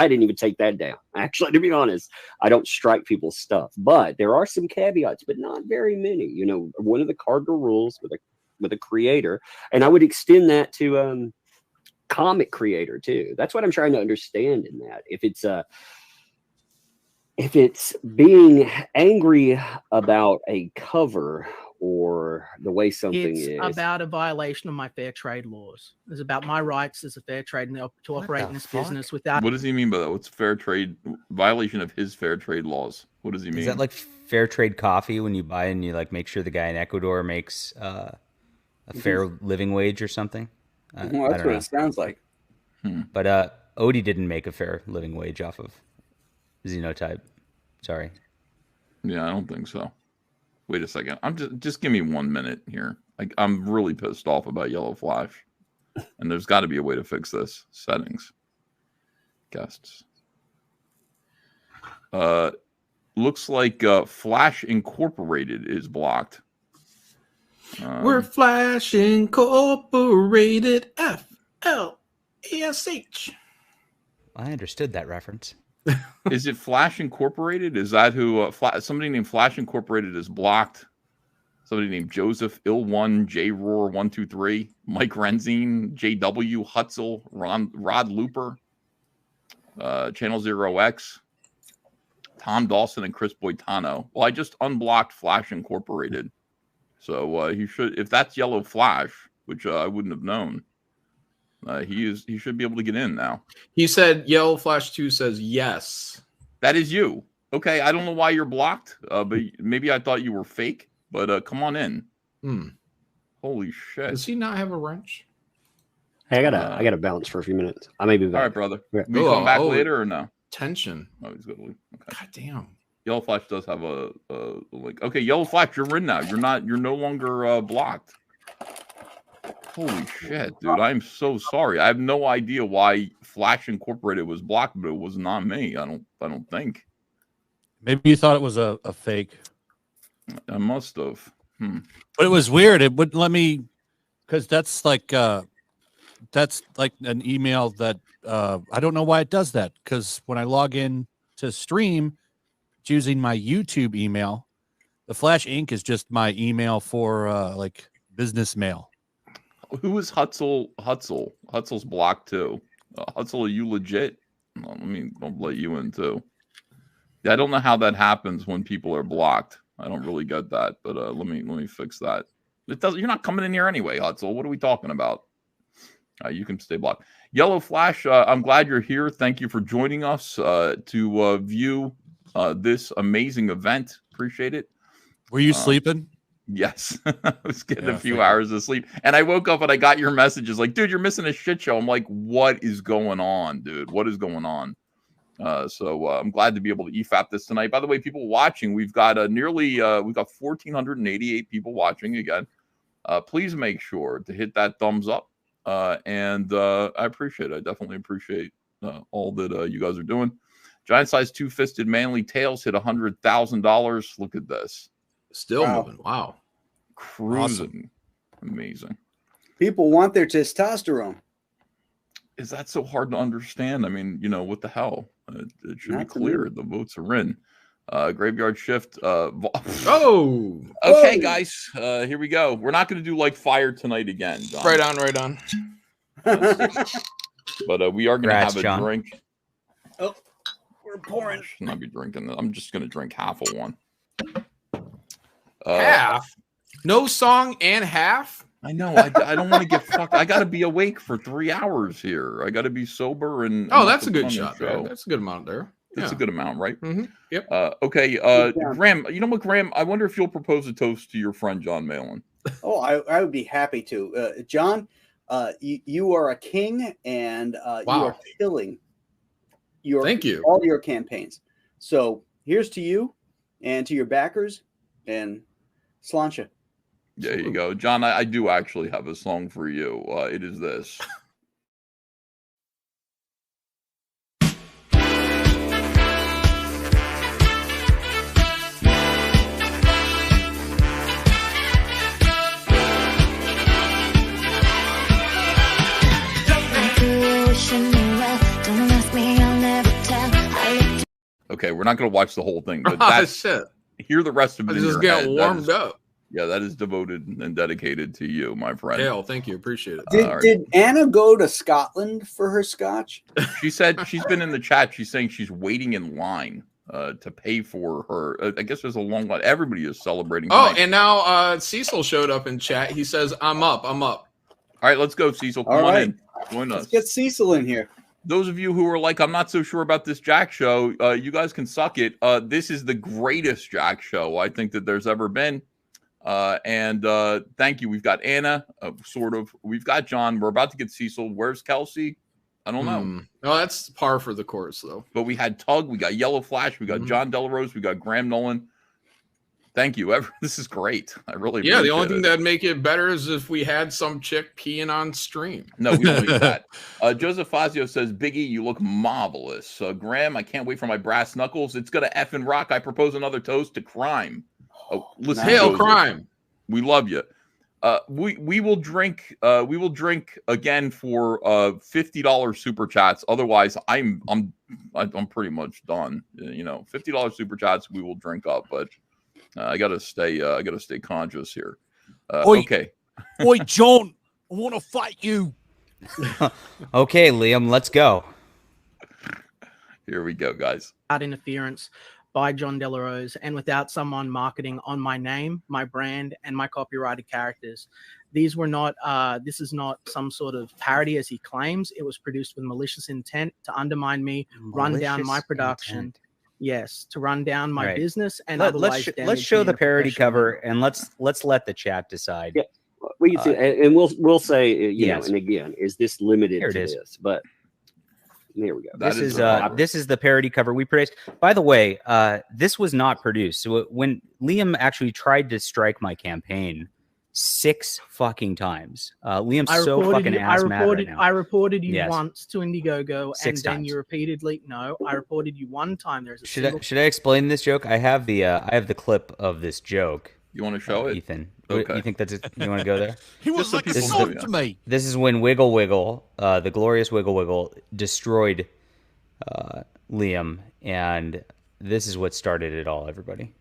didn't even take that down. Actually, to be honest, I don't strike people's stuff, but there are some caveats, but not very many. You know, one of the cardinal rules with a creator, and I would extend that to comic creator too. That's what I'm trying to understand in that. If it's being angry about a cover or the way something It's is about a violation of my fair trade laws. It's about my rights as a fair trade to operate in this business without. What does he mean by that? What's fair trade violation of his fair trade laws? What does he mean? Is that like fair trade coffee when you buy and you like make sure the guy in Ecuador makes a fair living wage or something? Well, that's what it sounds like. But Odie didn't make a fair living wage off of Xenotype. Sorry. Yeah, I don't think so. Wait a second. I'm just give me 1 minute here. I'm really pissed off about Yellow Flash, and there's got to be a way to fix this. Settings, guests. Looks like Flash Incorporated is blocked. We're Flash Incorporated. FLASH. I understood that reference. Is it Flash Incorporated? Is that who? Somebody named Flash Incorporated is blocked. Somebody named Joseph Il1, J Roar 123, Mike Renzine, JW Hutzel, Rod Looper, Channel 0X, Tom Dawson, and Chris Boitano. Well, I just unblocked Flash Incorporated, so he should. If that's Yellow Flash, which I wouldn't have known. He should be able to get in now. He said Yellow Flash 2 says yes. That is you. Okay, I don't know why you're blocked, but maybe I thought you were fake. But come on in. Holy shit! Does he not have a wrench? Hey, I gotta bounce for a few minutes. I may be back. All right, brother. Will you come back later or no? Tension. Oh, he's gonna leave. Okay. God damn. Yellow Flash does have a link. Okay, Yellow Flash, you're in now. You're no longer blocked. Holy shit, dude. I'm so sorry. I have no idea why Flash Incorporated was blocked, but it was not me. I don't think. Maybe you thought it was a fake. I must have. But it was weird. It wouldn't let me, because that's like an email that I don't know why it does that. Because when I log in to stream, it's using my YouTube email. The Flash Inc. is just my email for like business mail. Who is Hutzel? Hutzel's blocked too. Hutzel, are you legit? Well, I'll let you in too. Yeah, I don't know how that happens when people are blocked. I don't really get that, but let me fix that. It doesn't. You're not coming in here anyway, Hutzel. What are we talking about? You can stay blocked. Yellow Flash, I'm glad you're here. Thank you for joining us to view this amazing event. Appreciate it. Were you sleeping? Yes. I was getting a few hours of sleep. And I woke up and I got your messages like, dude, you're missing a shit show. I'm like, what is going on, dude? What is going on? So I'm glad to be able to EFAP this tonight. By the way, people watching, we've got we've got 1,488 people watching again. Please make sure to hit that thumbs up. And I appreciate it. I definitely appreciate all that you guys are doing. Giant size two-fisted manly tails hit $100,000. Look at this. Still moving. Wow. Cruising. Awesome. Amazing. People want their testosterone. Is that so hard to understand? I mean, what the hell? It should be clear. The votes are in. Graveyard shift. Oh. Okay, guys. Here we go. We're not going to do like fire tonight again, John. Right on. But we are going to have a drink. Oh, we're pouring. I should not be drinking this. I'm just going to drink half of one. Half? No song and half? I know. I don't want to get fucked. I got to be awake for 3 hours here. I got to be sober and. Oh, that's a good shot. That's a good amount there. That's a good amount, right? Mm-hmm. Yep. Okay. Graham, you know what, Graham? I wonder if you'll propose a toast to your friend John Malin. Oh, I would be happy to. John, you are a king, and you are killing Thank you. all your campaigns. So here's to you. and to your backers, and Sláinte. There you go. John, I do actually have a song for you. It is this. Okay, we're not going to watch the whole thing, but that's hear the rest of it. I just get warmed up. Yeah, that is devoted and dedicated to you, my friend. Dale, thank you. Appreciate it. Did Anna go to Scotland for her scotch? She said she's been in the chat. She's saying she's waiting in line to pay for her. I guess there's a long line. Everybody is celebrating. Oh, tonight. and now Cecil showed up in chat. He says, I'm up. I'm up. All right, let's go, Cecil. Come on in. Join us. Let's get Cecil in here. Those of you who are like, I'm not so sure about this Jack show, you guys can suck it. This is the greatest Jack show I think that there's ever been. And thank you. We've got Anna, sort of. We've got John. We're about to get Cecil. Where's Kelsey? I don't know. No, that's par for the course, though. But we had Tug. We got Yellow Flash. We got John Delarose. We got Graham Nolan. Thank you. This is great. I really the only appreciate thing it. that'd make it better is if we had some chick peeing on stream. No, we don't need that. Joseph Fazio says, Biggie, you look marvelous. Graham, I can't wait for my brass knuckles. It's going to effing rock. I propose another toast to crime. Oh, listen, Hail Joseph, crime. We love you. We will drink. We will drink again for $50 super chats. Otherwise, I'm pretty much done. You know, $50 super chats. We will drink up, but I gotta stay. I gotta stay conscious here. Okay. Oi, John, I want to fight you. Okay, Liam, let's go. Here we go, guys. Without interference by John Delarose and without someone marketing on my name, my brand, and my copyrighted characters. These were not, this is not some sort of parody as he claims. It was produced with malicious intent to undermine me, run down my production. Intent. Yes, to run down my Right. business and Let's show the parody cover and let's let the chat decide. Yeah, we can see, and we'll say you know, yes. and again, is this limited Here it to is. this? But here we go. This is the parody cover we produced. By the way, this was not produced. So when Liam actually tried to strike my campaign 6 fucking times, Liam's so fucking ass mad right now. I reported you Yes. once to Indiegogo, 6 and then times. you repeatedly. No, I reported you one time. There's a Should I explain this joke? I have the clip of this joke. You want to show it, Ethan? Okay. You think that's it? You want to go there? He was like a son to me. This is when Wiggle Wiggle, the glorious Wiggle Wiggle, destroyed Liam, and this is what started it all. Everybody,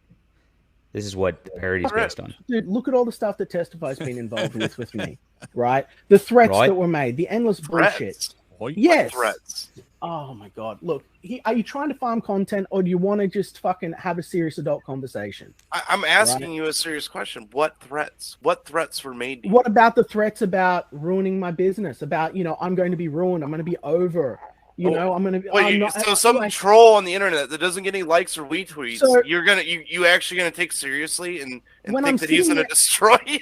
this is what the parody's based on. Dude, look at all the stuff that Testify's been involved with me, right? The threats Right. that were made, the endless bullshit. What Yes. threats? Oh my god! Look, are you trying to farm content, or do you want to just fucking have a serious adult conversation? I'm asking you a serious question. What threats? What threats were made to you? What about the threats about ruining my business? About, you know, I'm going to be ruined. I'm going to be over. You know, I'm going to be. Wait, so some troll on the internet that doesn't get any likes or retweets, So- you actually gonna take seriously and When think I'm that he's sitting gonna there- destroy you?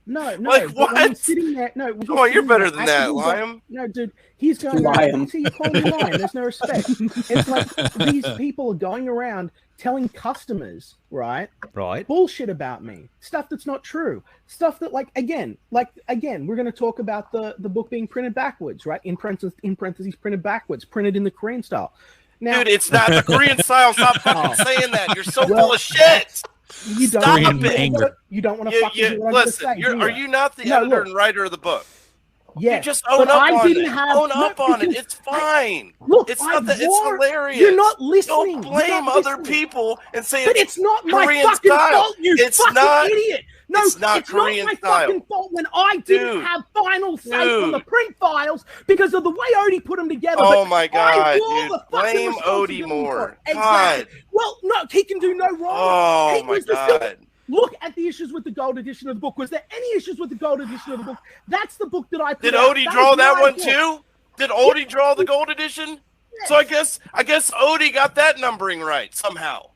No, Like, but when I'm what? sitting there, no. when Come on, you're sitting better there, than that, actually, Liam. No, dude, he's going Liam. around. See, you call me Liam. There's no respect. It's like these people are going around telling customers, right, bullshit about me, stuff that's not true, stuff that, like again, we're going to talk about the book being printed backwards, right? In parentheses, printed backwards, printed in the Korean style. Now, Dude, it's not the Korean style. Stop fucking saying that. You're so Well, full of shit. You don't. Stop it. You don't want to fucking do what I'm gonna listen. say, do Are you? you not the No, editor look. and writer of the book? Yeah, You just own but up I on didn't it. have- Own no, up on it. because It's fine. Look, it's I not that. It's war- hilarious. You're not listening. Don't You're blame not other listening. people and say But it's not my Korean fucking style. fault, you It's fucking not- idiot. No, it's not Korean my style. fucking fault when I didn't Dude. have final say on the Dude. print files because of the way Odie put them together. Oh but my I God, wore dude. the fucking Blame responsibility Odie more. for it. Exactly. Well, no, he can do no wrong. Oh He my was the God. Look at the issues with the gold edition of the book. Was there any issues with the gold edition of the book? That's the book that I put Did out. Odie That draw was that my one book. too? Did Odie draw the gold edition? So I guess Odie got that numbering right somehow.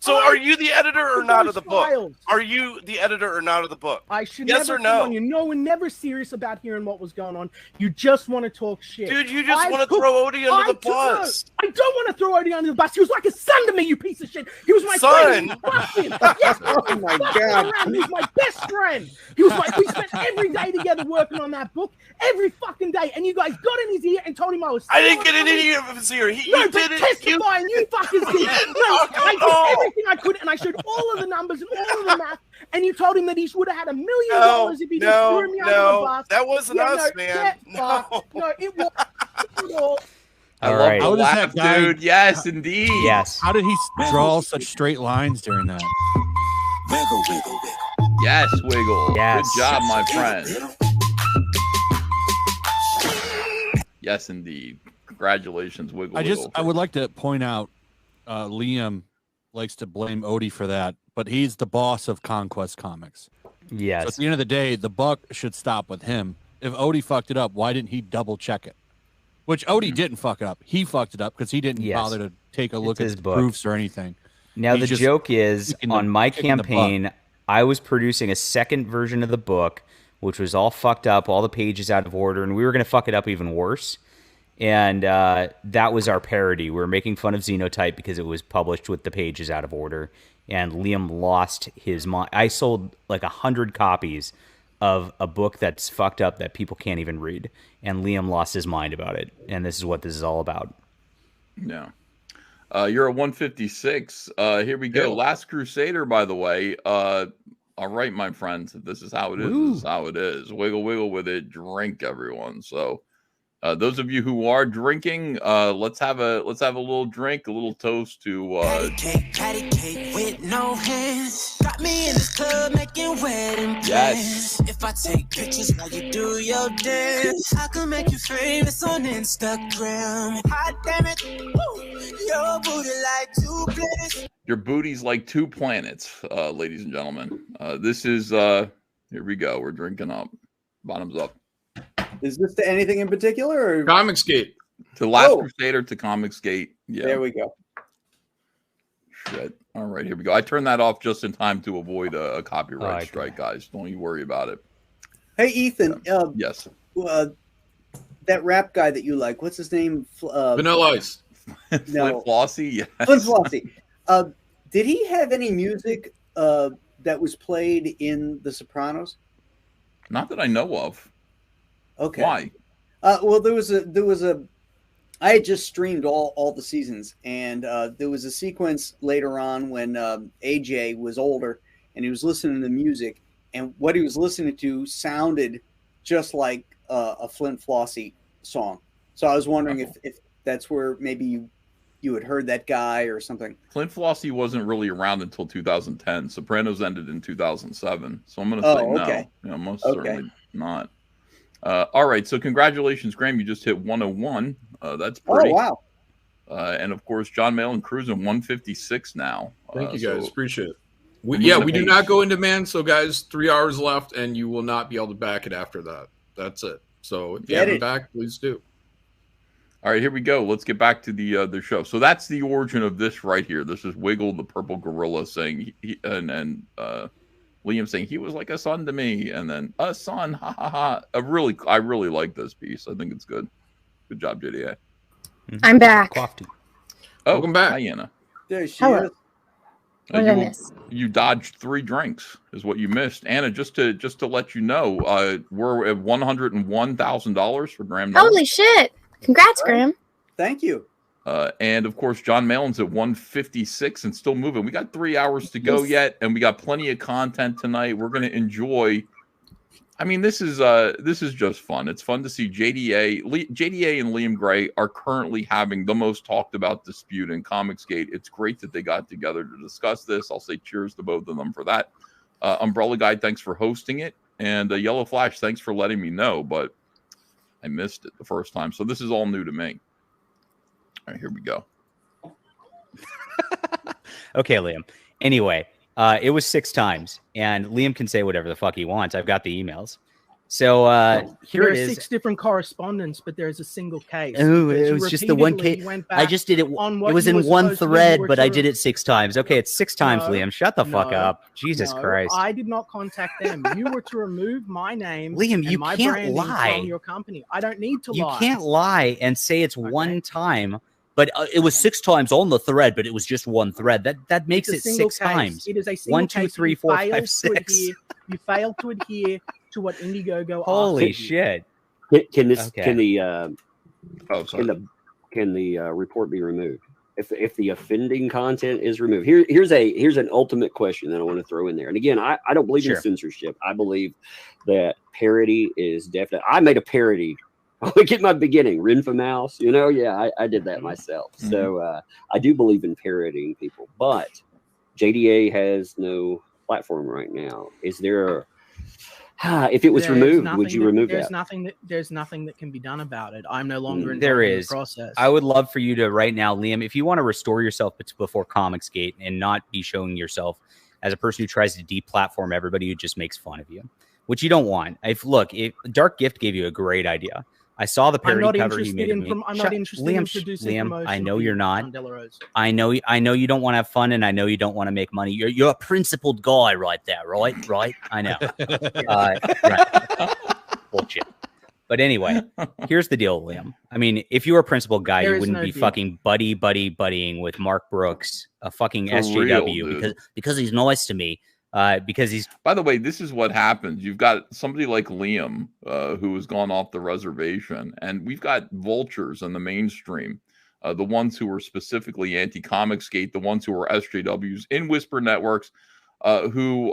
So are you the editor or not of the book? Files. Are you the editor or not of the book? I should yes never or no? come on. You know we're never serious about hearing what was going on. You just want to talk shit. Dude, you just want to throw Odie under the bus. I don't want to throw Odie under the bus. He was like a son to me, you piece of shit. He was my Son? friend. Yes, Oh my God. He was my best friend. He was like, we spent every day together working on that book, every fucking day. And you guys got in his ear and told him I was. I didn't get in any of his ear. No, You but did it. testify and you fuckers did. No, I did everything I could and I showed all of the numbers and all of the math. And you told him that he would have had $1 million if he just threw me under the bus. That wasn't us, man. No, it was. I All love right. the How does laugh, that guy- dude. Yes, indeed. Yes. How did he draw such straight lines during that? Wiggle, wiggle, wiggle. Yes, Wiggle. Yes. Good job, my friend. Yes, indeed. Congratulations, Wiggle. I would like to point out, Liam likes to blame Odie for that, but he's the boss of Conquest Comics. Yes. So at the end of the day, the buck should stop with him. If Odie fucked it up, why didn't he double check it? Which Odie didn't fuck it up. He fucked it up because he didn't Yes. bother to take a look his at the book. proofs or anything. Now, He's the just joke is, kicking on my kicking the butt. campaign, I was producing a second version of the book, which was all fucked up, all the pages out of order, and we were going to fuck it up even worse. And that was our parody. We were making fun of Xenotype because it was published with the pages out of order. And Liam lost his mind. I sold like 100 copies of a book that's fucked up that people can't even read. And Liam lost his mind about it. And this is what this is all about. Yeah. You're at 156. Here we go. Yeah. Last Crusader, by the way. All right, my friends. This is how it is. This is how it is. Wiggle, wiggle with it. Drink, everyone. So, those of you who are drinking, let's have a little drink, a little toast to. Patty cake with no hands. Got me in this club making wedding plans. Yes. If I take pictures while you do your dance, I can make you famous on Instagram. Hot damn it, woo, your booty like 2 planets. Your booty's like 2 planets, ladies and gentlemen. This is here we go. We're drinking up. Bottoms up. Is this to anything in particular? Or? Comicsgate. To Last Crusader to Comicsgate. Yeah. There we go. Shit. All right, here we go. I turned that off just in time to avoid a copyright okay. strike, guys. Don't you worry about it. Hey, Ethan. Yes. That rap guy that you like, what's his name? Vanilla Ice. Flint Flossie? Yes. Flint Flossie. Did he have any music that was played in The Sopranos? Not that I know of. Okay. Why? Well, there was a. I had just streamed all the seasons, and there was a sequence later on when AJ was older and he was listening to music, and what he was listening to sounded just like a Flint Flossie song. So I was wondering if that's where maybe you had heard that guy or something. Flint Flossie wasn't really around until 2010. Sopranos ended in 2007, so I'm going to say no. Okay. You know, most certainly not. All right, so congratulations, Graham. You just hit 101. That's pretty. Oh, wow. And of course, John Malin cruising 156 now. Thank you, guys. So Appreciate it. We moving the do pace. not go into man. So, guys, 3 hours left, and you will not be able to back it after that. That's it. So, if you Get haven't it. back, please do. All right, here we go. Let's get back to the show. So that's the origin of this right here. This is Wiggle, the purple gorilla, saying, and Liam saying he was like a son to me, and then a son, ha ha ha. I really like this piece. I think it's good. Good job, JDA. I'm back. Oh, welcome back, hi, Anna. There she Hello. is. What did I miss? You dodged 3 drinks, is what you missed. Anna, just to let you know, we're at $101,000 for Graham. Holy shit! Congrats, Graham. Thank you. And of course, John Malin's at 156 and still moving. We got 3 hours to go yet, and we got plenty of content tonight. We're going to enjoy. I mean, this is just fun. It's fun to see JDA and Liam Gray are currently having the most talked about dispute in Comicsgate. It's great that they got together to discuss this. I'll say cheers to both of them for that. Umbrella Guy, thanks for hosting it, and Yellow Flash, thanks for letting me know. But I missed it the first time, so this is all new to me. All right, here we go. Okay, Liam. Anyway, it was 6 times, and Liam can say whatever the fuck he wants. I've got the emails. So here there it are is. 6 different correspondents, but there is a single case. Oh, because it you was just the one repeatedly case. went I back just did it. on It what was you in were one supposed to do. You thread, were but I to- did it 6 times. Okay, it's 6 times, No, Liam. Shut the fuck no, up. Jesus no, Christ. I did not contact them. You were to remove my name, Liam, and you my can't branding lie. from your company. I don't need to You lie. can't lie and say it's one time, but it was 6 times on the thread, but it was just one thread. That makes It's a it single 6 case. times. It is a single 1, 2, case. 3, You 4, failed 5, to 6. adhere- You failed to adhere to what Indiegogo Holy asked of you. shit. Can this Okay. can the Oh, sorry. can the report be removed if the offending content is removed? Here's an ultimate question that I want to throw in there. And again, I don't believe Sure. in censorship. I believe that parody is definitely. I made a parody. Look at my beginning, Rinfa Mouse. You know, yeah, I did that myself. Mm-hmm. So I do believe in parodying people, but JDA has no platform right now. Is there? If it was There's removed, would nothing you that- remove there's that? There's nothing that can be done about it. I'm no longer involved There in is. the process. I would love for you to right now, Liam, if you want to restore yourself before Comicsgate and not be showing yourself as a person who tries to deplatform everybody who just makes fun of you, which you don't want. If Dark Gift gave you a great idea. I saw the I'm parody not cover he interested made of in. me. I'm not interested in producing Liam, promotion. I know for you're you, not. John De La Rose. I know you don't want to have fun, and I know you don't want to make money. You're a principled guy right there, right? Right? I know. Right. Bullshit. But anyway, here's the deal, Liam. I mean, if you were a principled guy, There you is wouldn't no be deal. fucking buddying with Mark Brooks, a fucking For SJW, real, dude. because he's nice to me. Because he's. By the way, this is what happens. You've got somebody like Liam, who has gone off the reservation, and we've got vultures in the mainstream, the ones who are specifically anti-Comicsgate, the ones who are SJWs in Whisper Networks, who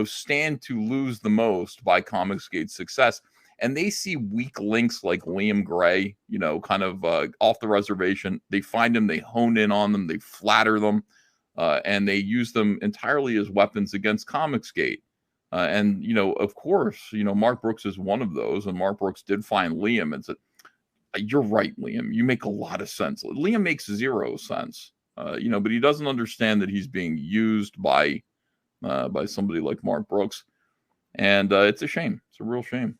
stand to lose the most by Comicsgate's success, and they see weak links like Liam Gray, kind of off the reservation. They find them, they hone in on them, they flatter them. And they use them entirely as weapons against Comicsgate. And, of course, Mark Brooks is one of those. And Mark Brooks did find Liam and said, you're right, Liam. You make a lot of sense. Liam makes 0 sense, but he doesn't understand that he's being used by somebody like Mark Brooks. And it's a shame. It's a real shame,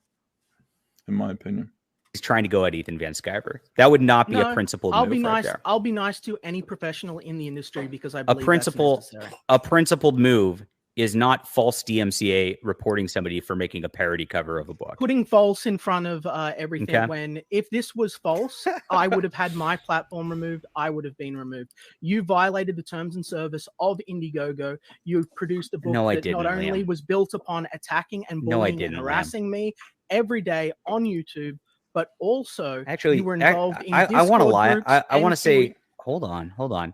in my opinion. He's trying to go at Ethan Van Sciver. That would not be a principled I'll move be right nice. there. I'll be nice to any professional in the industry because I A believe principled move is not false DMCA reporting somebody for making a parody cover of a book. Putting false in front of everything. Okay. When if this was false, I would have had my platform removed. I would have been removed. You violated the terms and service of Indiegogo. You produced a book No, I that didn't, not only Liam. was built upon attacking and No, I bullying didn't, and Liam. harassing me every day on YouTube, but also Actually, you were involved in I want to Discord lie. groups I and want to say, hold on.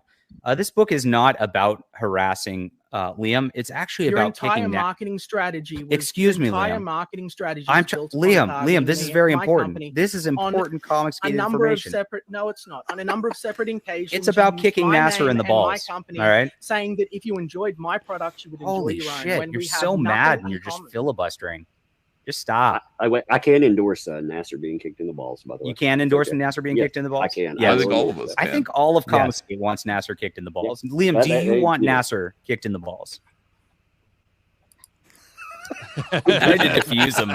This book is not about harassing Liam. It's actually your about entire kicking that. marketing strategy. Was, Excuse me, your entire Liam. marketing strategy. I'm was built upon Liam. targeting Liam, this me is very and my important. company This is on important Comicsgate a number information. of separate. No, it's not. On a number of separate occasions. It's about you used kicking my Nasser in name the and balls, My company, all right? saying that if you enjoyed my products, you would enjoy Holy your own. shit! When You're we have so nothing mad in and you're just common. filibustering. Just stop. I can endorse Nasser being kicked in the balls. By the way, You can endorse Okay. Nasser being Yeah, kicked in the balls? I can. Yeah, I think all of us I can. think all of Yes. Comicsgate wants Nasser kicked in the balls. Yeah. Liam, But do you want yeah. Nasser kicked in the balls? I tried to diffuse him.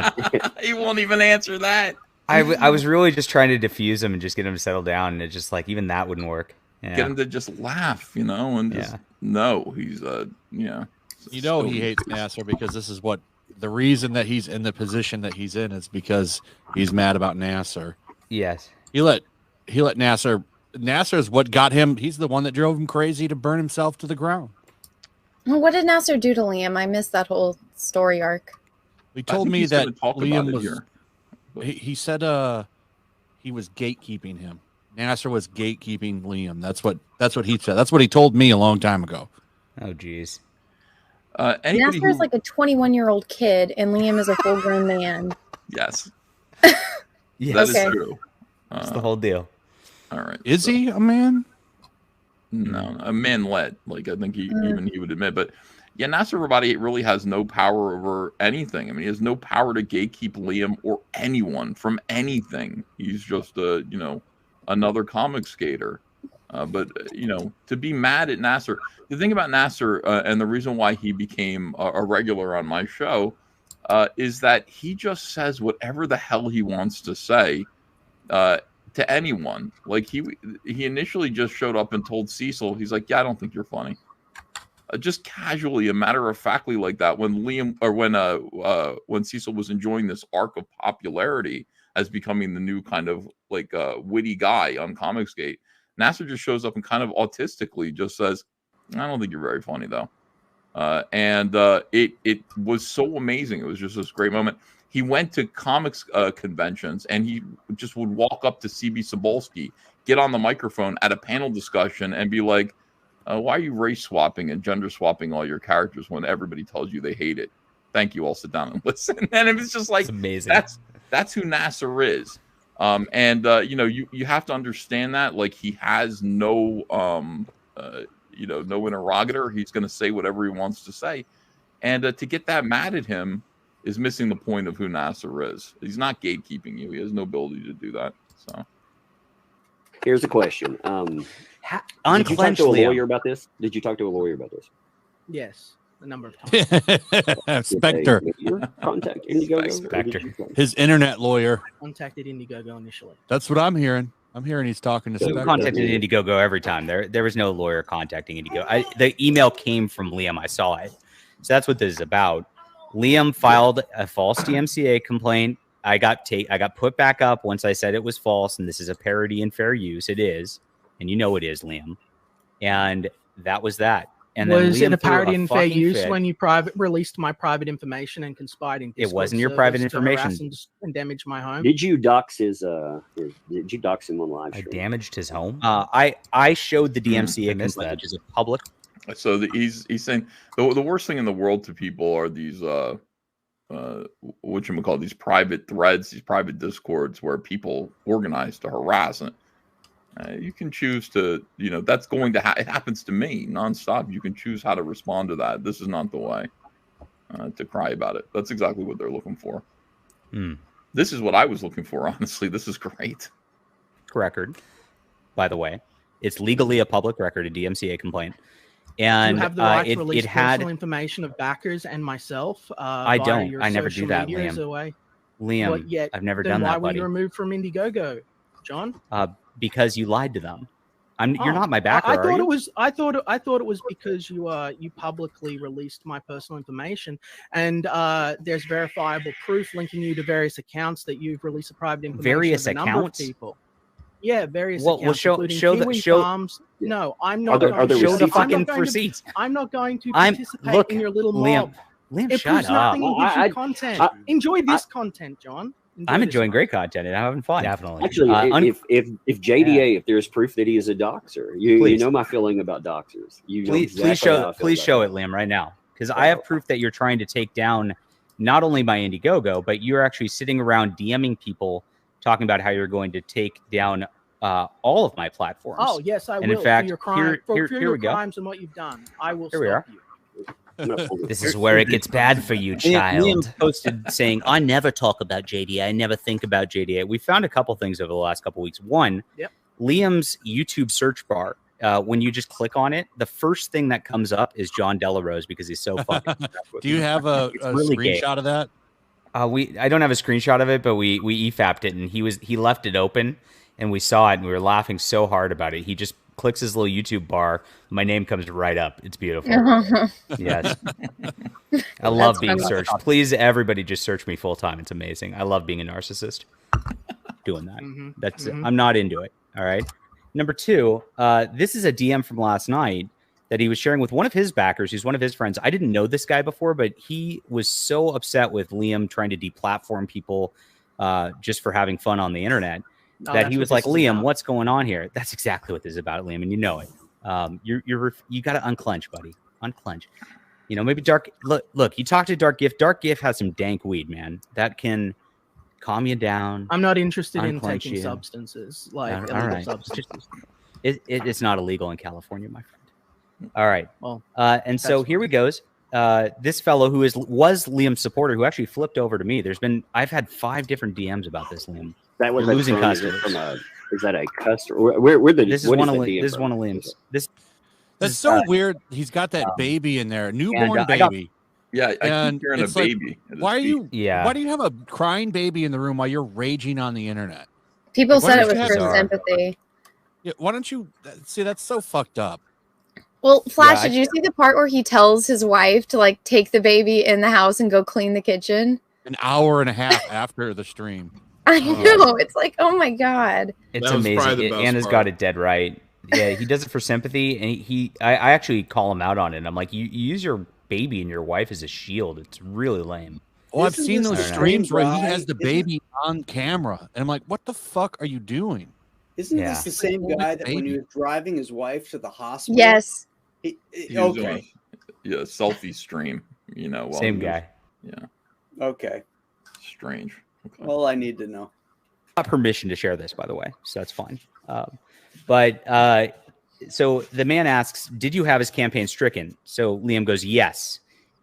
He won't even answer that. I was really just trying to diffuse him and just get him to settle down, and it's just like even that wouldn't work. Yeah. Get him to just laugh, and just know he's He hates Nasser because this is what the reason that he's in the position that he's in is because he's mad about Nasser. Yes. He let Nasser. Nasser is what got him. He's the one that drove him crazy to burn himself to the ground. Well, what did Nasser do to Liam? I missed that whole story arc. He told think me he's that gonna talk about Liam it was. here. He said he was gatekeeping him. Nasser was gatekeeping Liam. That's what he said. That's what he told me a long time ago. Oh, geez. Nasser is like a 21-year-old kid, and Liam is a full-grown man. Yes. Yes. That is Okay. true. That's the whole deal. All right. Is he a man? No, a manlet. Like I think even he would admit. But yeah, Nasser Rabadi really has no power over anything. I mean, he has no power to gatekeep Liam or anyone from anything. He's just another comic skater. But to be mad at Nasser, the thing about Nasser and the reason why he became a regular on my show is that he just says whatever the hell he wants to say to anyone. Like he initially just showed up and told Cecil, he's like, "Yeah, I don't think you're funny." Just casually, a matter of factly like that. When when Cecil was enjoying this arc of popularity as becoming the new kind of like witty guy on Comicsgate, Nasser just shows up and kind of autistically just says, "I don't think you're very funny though." And it was so amazing. It was just this great moment. He went to comics conventions and he just would walk up to CB Cebulski, get on the microphone at a panel discussion and be like, "Why are you race swapping and gender swapping all your characters when everybody tells you they hate it? Thank you. I'll sit down and listen." And it was just like, amazing. That's who Nasser is. You have to understand that. Like, he has no no interrogator. He's going to say whatever he wants to say. And to get that mad at him is missing the point of who Nasser is. He's not gatekeeping you. He has no ability to do that. So here's a question. Did you talk to a lawyer about this? Did you talk to a lawyer about this? Yes, a number of times. Spectre. Contact Indiegogo. Spectre. His internet lawyer. I contacted Indiegogo initially. That's what I'm hearing. I'm hearing he's talking to You Spectre. contacted Indiegogo every time. There was no lawyer contacting Indiegogo. The email came from Liam. I saw it. So that's what this is about. Liam filed a false DMCA complaint. I got put back up once I said it was false, and this is a parody and fair use. It is, and you know it is, Liam. And that was that. And was then Liam it a parody and fair use fit. when you released my private information and conspired in Discord It wasn't your private servers to harass information. and damage my home? Did you dox his? Did you dox him on live stream? I damaged his home. I showed the DMCA complaint, which is a public. So he's saying the worst thing in the world to people are these whatchamacallit, these private threads, these private discords where people organize to harass. And you can choose to, that's going to it happens to me nonstop. You can choose how to respond to that. This is not the way to cry about it. That's exactly what they're looking for. This is what I was looking for, honestly. This is great. Record, by the way, it's legally a public record, a DMCA complaint. And you have the right to it release had personal information of backers and myself. I via don't. your I never do social that, media as Liam. a way. Liam, I've never done why that, were buddy. you removed from Indiegogo, John? Because you lied to them. You're not my backer. I thought are you? it was. I thought it was because you publicly released my personal information, and there's verifiable proof linking you to various accounts that you've released a private information. Various of a number of accounts? people. Yeah, various Well, accounts. show including Kiwi Farms. No, I'm not. Are there show the I'm fucking not going to- receipts. I'm not going to participate look, in your little Liam, mob. Liam, It shut proves up. nothing and gives you content. Enjoy this content, John. Enjoy I'm this enjoying great content and I'm having fun. Definitely. Actually, if JDA, if there's proof that he is a doxer, you know my feeling about doxers. You know please exactly how I feel please about show that. it, Liam, right now, because I have proof that you're trying to take down not only my Indiegogo, but you're actually sitting around DMing people talking about how you're going to take down all of my platforms. Oh yes, I and will. in fact, for your crime, for here your we go. crimes and what you've done, I will Here we stop are. you. This is where it gets bad for you, child. Liam posted saying, "I never talk about JDA. I never think about JDA." We found a couple things over the last couple weeks. One, Liam's YouTube search bar. When you just click on it, the first thing that comes up is John Delarose because he's so fucking. Do you have a really gay. screenshot of that? I don't have a screenshot of it, but we EFAP'd it and he left it open and we saw it and we were laughing so hard about it. He just clicks his little YouTube bar. My name comes right up. It's beautiful. Yes. I love being searched. Please, everybody just search me full time. It's amazing. I love being a narcissist. Doing that. That's it. I'm not into it. All right. Number two, this is a DM from last night that he was sharing with one of his backers, who's one of his friends. I didn't know this guy before, but he was so upset with Liam trying to deplatform people just for having fun on the internet that he was like, "Liam, what's going on here?" That's exactly what this is about, Liam, and you know it. You got to unclench, buddy. Unclench. Maybe Dark. Look. You talk to Dark Gift. Dark Gift has some dank weed, man. That can calm you down. I'm not interested in unclench taking you. substances like All illegal right. substances. It's not illegal in California, my friend. All right. Well, and so here we goes. This fellow who was Liam's supporter, who actually flipped over to me. I've had 5 different DMs about this, Liam. That was You're losing from, customers. Is that a customer? Where the This is what one is of the DM this is from? one of Liam's. That's so weird. He's got that baby in there, newborn I got baby. Yeah, I And keep hearing a it's like, baby. at his why are feet. you? Yeah. Why do you have a crying baby in the room while you're raging on the internet? People Like, why said it don't was you for have- sympathy. Yeah, why don't you see? That's so fucked up. Well, Flash, Yeah, did you see the part where he tells his wife to like take the baby in the house and go clean the kitchen? An hour and a half after the stream. I know. It's like, oh my god. It's That was probably amazing. the best Anna's part. got it dead right. Yeah, he does it for sympathy, and I actually call him out on it. I'm like, you use your baby and your wife as a shield. It's really lame. Oh, I've Isn't seen this those the streams where he same guy? has the baby on camera, and I'm like, what the fuck are you doing? Isn't Yeah. this the same guy that when he was driving his wife to the hospital? Yes. He was doing Okay. a selfie stream, you know. while Same he was- guy. Yeah, Okay. strange. Okay. All I need to know. Got permission to share this, by the way, so that's fine. So the man asks, "Did you have his campaign stricken?" So Liam goes, "Yes,"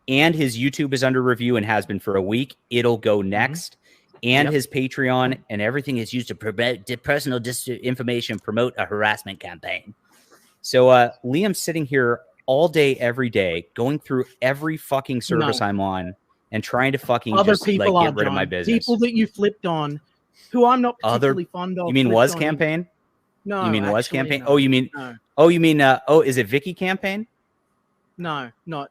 and his YouTube is under review and has been for a week. It'll go next, and Yep. his Patreon and everything is used to promote personal information, promote a harassment campaign. So Liam's sitting here all day, every day, going through every fucking service No. I'm on and trying to fucking Other just people like are, get rid of my John. business. People that you flipped on, who I'm not Other- particularly fond of. You mean flipped was on you. campaign? No, You mean was actually, campaign? no. Oh, you mean? No, Oh, you mean? Oh, is it Vicky campaign? no. Oh,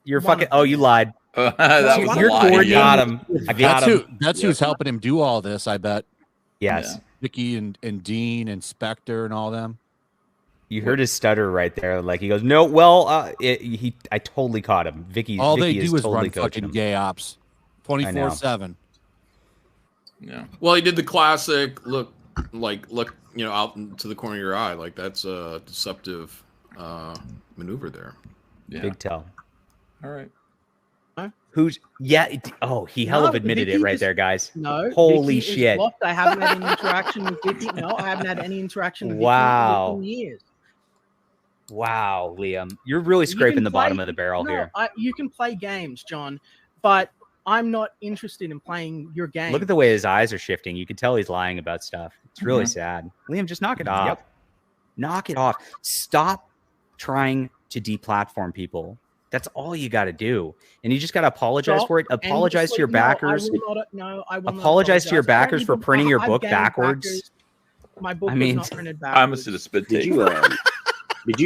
You're one fucking. of Oh, them. you lied. That was a You're lie. coordinating. Yeah. Got him. I got him. That's who's helping him do all this. I bet. Yes. Vicky and Dean and Spectre and all them. You heard his stutter right there. Like he goes, no. Well, I totally caught him. Vicky. All Vicky they do is totally run coaching fucking him. gay ops, I know. 24/7. Yeah. Well, he did the classic look, out into the corner of your eye. Like that's a deceptive maneuver there. Yeah. Big tell. All right. Who's? Yeah. Oh, he hell of No, admitted Vicky it right is- there, guys. No. Holy Vicky is shit. blocked. I haven't had any interaction with Vicky. No, I haven't had any interaction with Wow. Vicky in years. Wow, Liam, you're really You scraping can the play- bottom of the barrel no, here. You can play games, John, but I'm not interested in playing your game. Look at the way his eyes are shifting. You can tell he's lying about stuff. It's really Mhm. sad. Liam, just knock it off. Yep. Knock it off. Stop trying to deplatform people. That's all you got to do. And you just got to apologize Stop for it. and Apologize just to your let- no, I backers. will not- no, I will not Apologize to your apologize. I don't backers for even- printing your I've book gained backwards. backers. My book I was mean, not printed I backwards. must have spit Did take. you, Liam? Did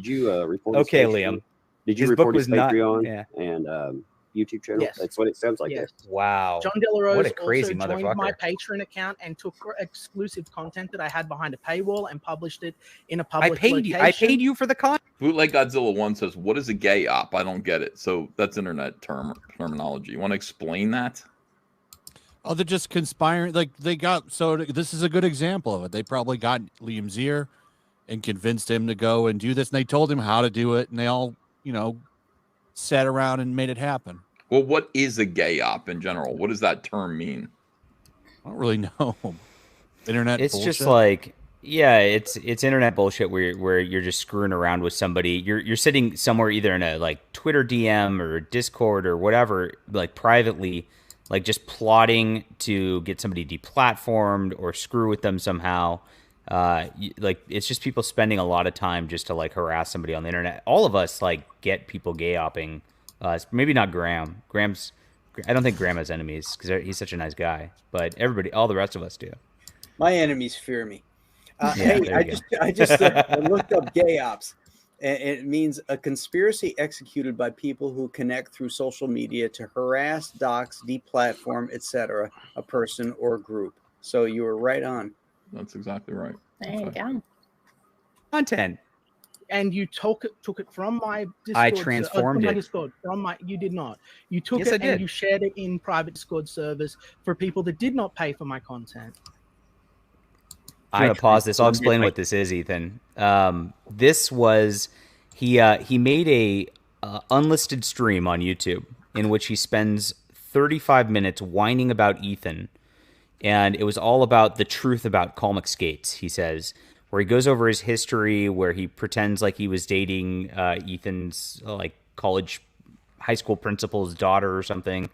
you report? his Okay, Patreon? Liam. Did you His book report was his not- Patreon yeah. and YouTube channel? Yes. That's what it sounds like. Yes. Wow. John Delarose What a crazy also joined my motherfucker. Patreon account and took exclusive content that I had behind a paywall and published it in a I public paid you. I location. paid you for the content. Bootleg Godzilla 1 says, "What is a gay op?" I don't get it. So that's internet terminology. You want to explain that? Oh, they're just conspiring. Like they got. So this is a good example of it. They probably got Liam's ear and convinced him to go and do this. And they told him how to do it, and they all, sat around and made it happen. Well, what is a gay op in general? What does that term mean? I don't really know. Internet. It's bullshit? just like, yeah, it's internet bullshit where you're just screwing around with somebody. You're sitting somewhere either in a like Twitter DM or Discord or whatever, like privately, like just plotting to get somebody deplatformed or screw with them somehow. Like it's just people spending a lot of time just to like harass somebody on the internet. All of us like get people gay opping. Maybe not Graham. I don't think Graham has enemies because he's such a nice guy. But everybody, all the rest of us do. My enemies fear me. Yeah, Hey, there you go. I just I looked up gay ops. And it means a conspiracy executed by people who connect through social media to harass, dox, deplatform, etc., a person or group. So you were right on. That's exactly right. There you go. Content. And you took it from my Discord. I transformed from my it. Discord, you did not. You took Yes, I it did. and you shared it in private Discord servers for people that did not pay for my content. I'm gonna pause this. I'll explain what this is, Ethan. This was he made a unlisted stream on YouTube in which he spends 35 minutes whining about Ethan, and it was all about the truth about Colmic Skates. He says, where he goes over his history, where he pretends like he was dating Ethan's like high school principal's daughter or something.